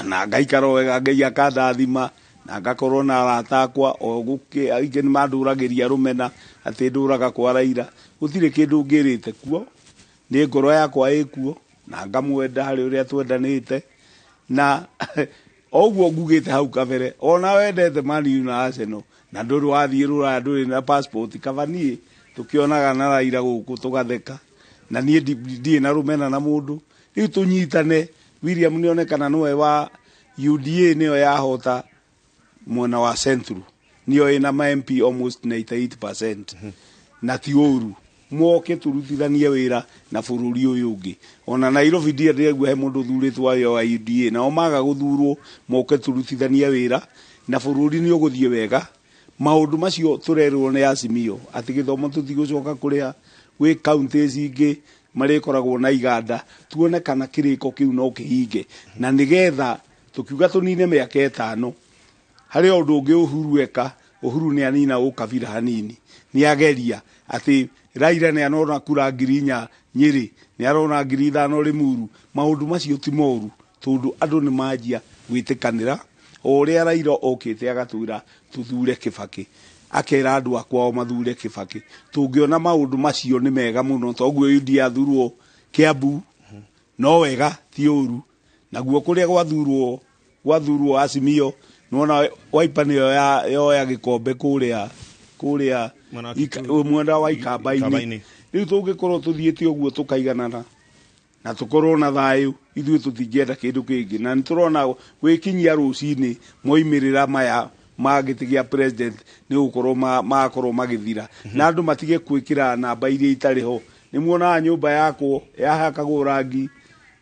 na ngaikaro wega Ngai akandathima na ngakorwo na aratakwa o guki aige ni manduragiria rumena ati nduraga kwa Raila gutire kindu ngirite kuo ni ngoro yakwa ikuo na ngamwenda hari uria twendanite na oguo ngugite hau kabere ona wendete Man U na Arsenal na nduru wathie rura nduri na passport kavanie tukionaga na Raila guku tugatheka na nie die na rumena na mundu riu tunyitane William nionekana noe wa UDA niyo yahota mwena wa Central nio ina ma MP almost 98%. Na ti uru moke turutithanie wira na bururi uyu ungi ona Nairobi dia ndiregu he mundu thuritwo ayo wa UDA na omaga guthurwo moke turutithanie wira na bururi ni uguthie wega maundu macio turerwo ni Azimio ati githomo tutigucoka kuria gwi counties ingi marikoragwo na iganda tuone kana kiriko kiu no kihinge na nigetha tukiuga tunine miaka 5 hari undu ungi Uhuru ni anina ukabira hanini ni ageria ati Raila ni anona kura ngirinya Nyeri ni arona ngiri 5 Limuru maundu macio ti moru tondu andu ni manjia gwitikanira oria Raila okite agatura tuthure Kibaki akera andu akwa mathure Kibaki tungiona maundu macio ni mega muno toguo UDA athurwo Kiambu no wega ti uru naguo kuria gwathurwo Azimio nona Wiper niyo ya gikombe kuria mwenda wa Ikamba-ini riu tungikorwo tuthiete uguo tukaiganana na tukorwo na thayu ithuĩ tutingienda kindu kingi na niturona gwikinyia rucini moimirira maya magiti gia president ni gukorwo makorwo magithira na andu matige kwikira namba iria itariho ni muona nyumba yako yahakagwo rangi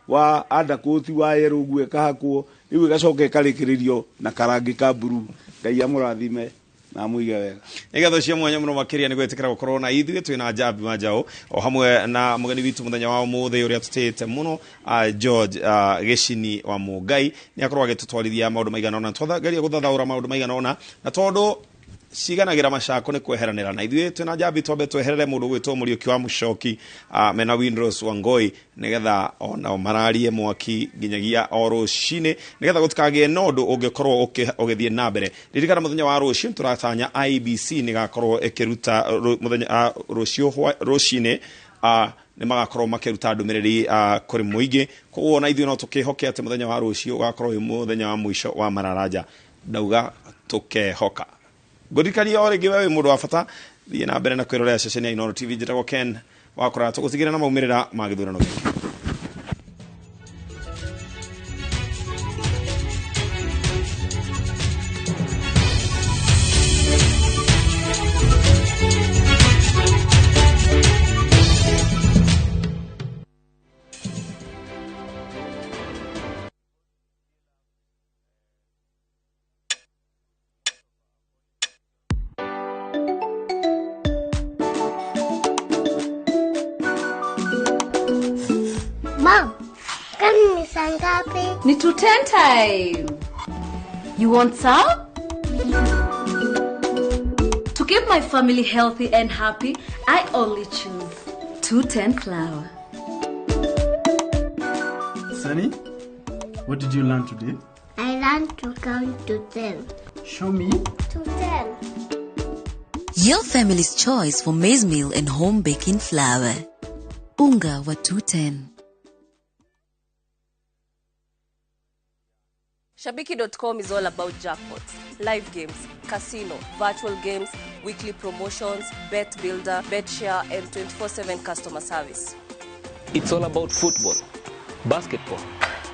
wa andakoti wa yero guo kahakwo riu igacoka ikarikiririo na karangi ka blue ngai amurathime na muige wega igatho cia mwanya muno makiria ni gwetikira gukorwo na ithuĩ twina Jabi Majao o hamwe na mugeni witu muthenya wa umuthi uria tutite muno George Gicini wa Mugai ni akorwo agitutwarithia maundu maigana ona twathageria guthathaura maundu maigana ona na tondu ciganagira macako ni kweheranira na ithuĩ twina Jabi twambe tweherere mundu gwitwo Muriuki wa Mucoki mena Windrose Wangoi nigetha ona mararie mwaki nginyagia o rucini nigetha gutikagie nondu ungikorwo ugithie na mbere ririkana muthenya wa rucini turatanya IBC ni gakorwo ikiruta muthenya rucini ni magakorwo makiruta ndumiriri kuri muingi koguo na ithuĩ no tukihoke ati muthenya wa rucio ugakorwo wi muthenya wa mwisho wa mararaja ndauga tukehoka Godikani ore giwe mundu wa bata thie na mbere na kwirorera ceceni ya Inooro TV njitagwo Ken wakora tugusigira na maumirira magithurano giki Ni 2:10 time. You want some? To keep my family healthy and happy, I only choose 210 flour. Sunny, what did you learn today? I learned to count to 10. Show me. To 10. Your family's choice for maize meal and home baking flour. Unga wa 210. Shabiki.com is all about jackpots, live games, casino, virtual games, weekly promotions, bet builder, bet share, and 24/7 customer service. It's all about football, basketball,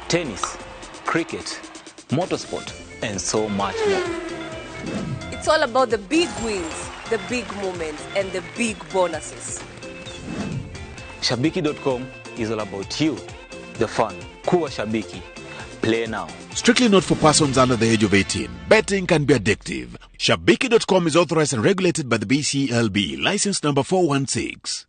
tennis, cricket, motorsport, and so much more. It's all about the big wins, the big moments, and the big bonuses. Shabiki.com is all about you, the fun. Kuwa Shabiki. Play now. Strictly not for persons under the age of 18. Betting can be addictive. Shabiki.com is authorized and regulated by the BCLB. License number 416.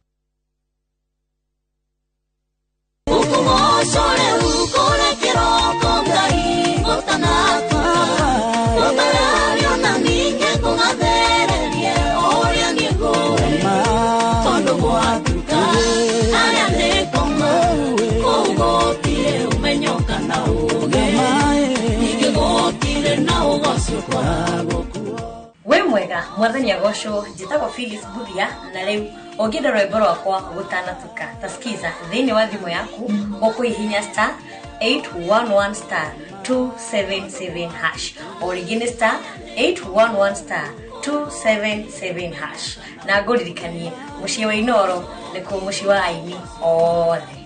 We mwega mwathani agocwo njitagwo Phyllis Buthia na riu ongida rwimbo rwakwa gutanatuka tasikiza thini wa thimu yaku ukuihinya star 811 star 277 hash origin star 811 star 277 hash na ngoririkanie muciĩ wa Inooro nĩkuo muciĩ wa aini othe.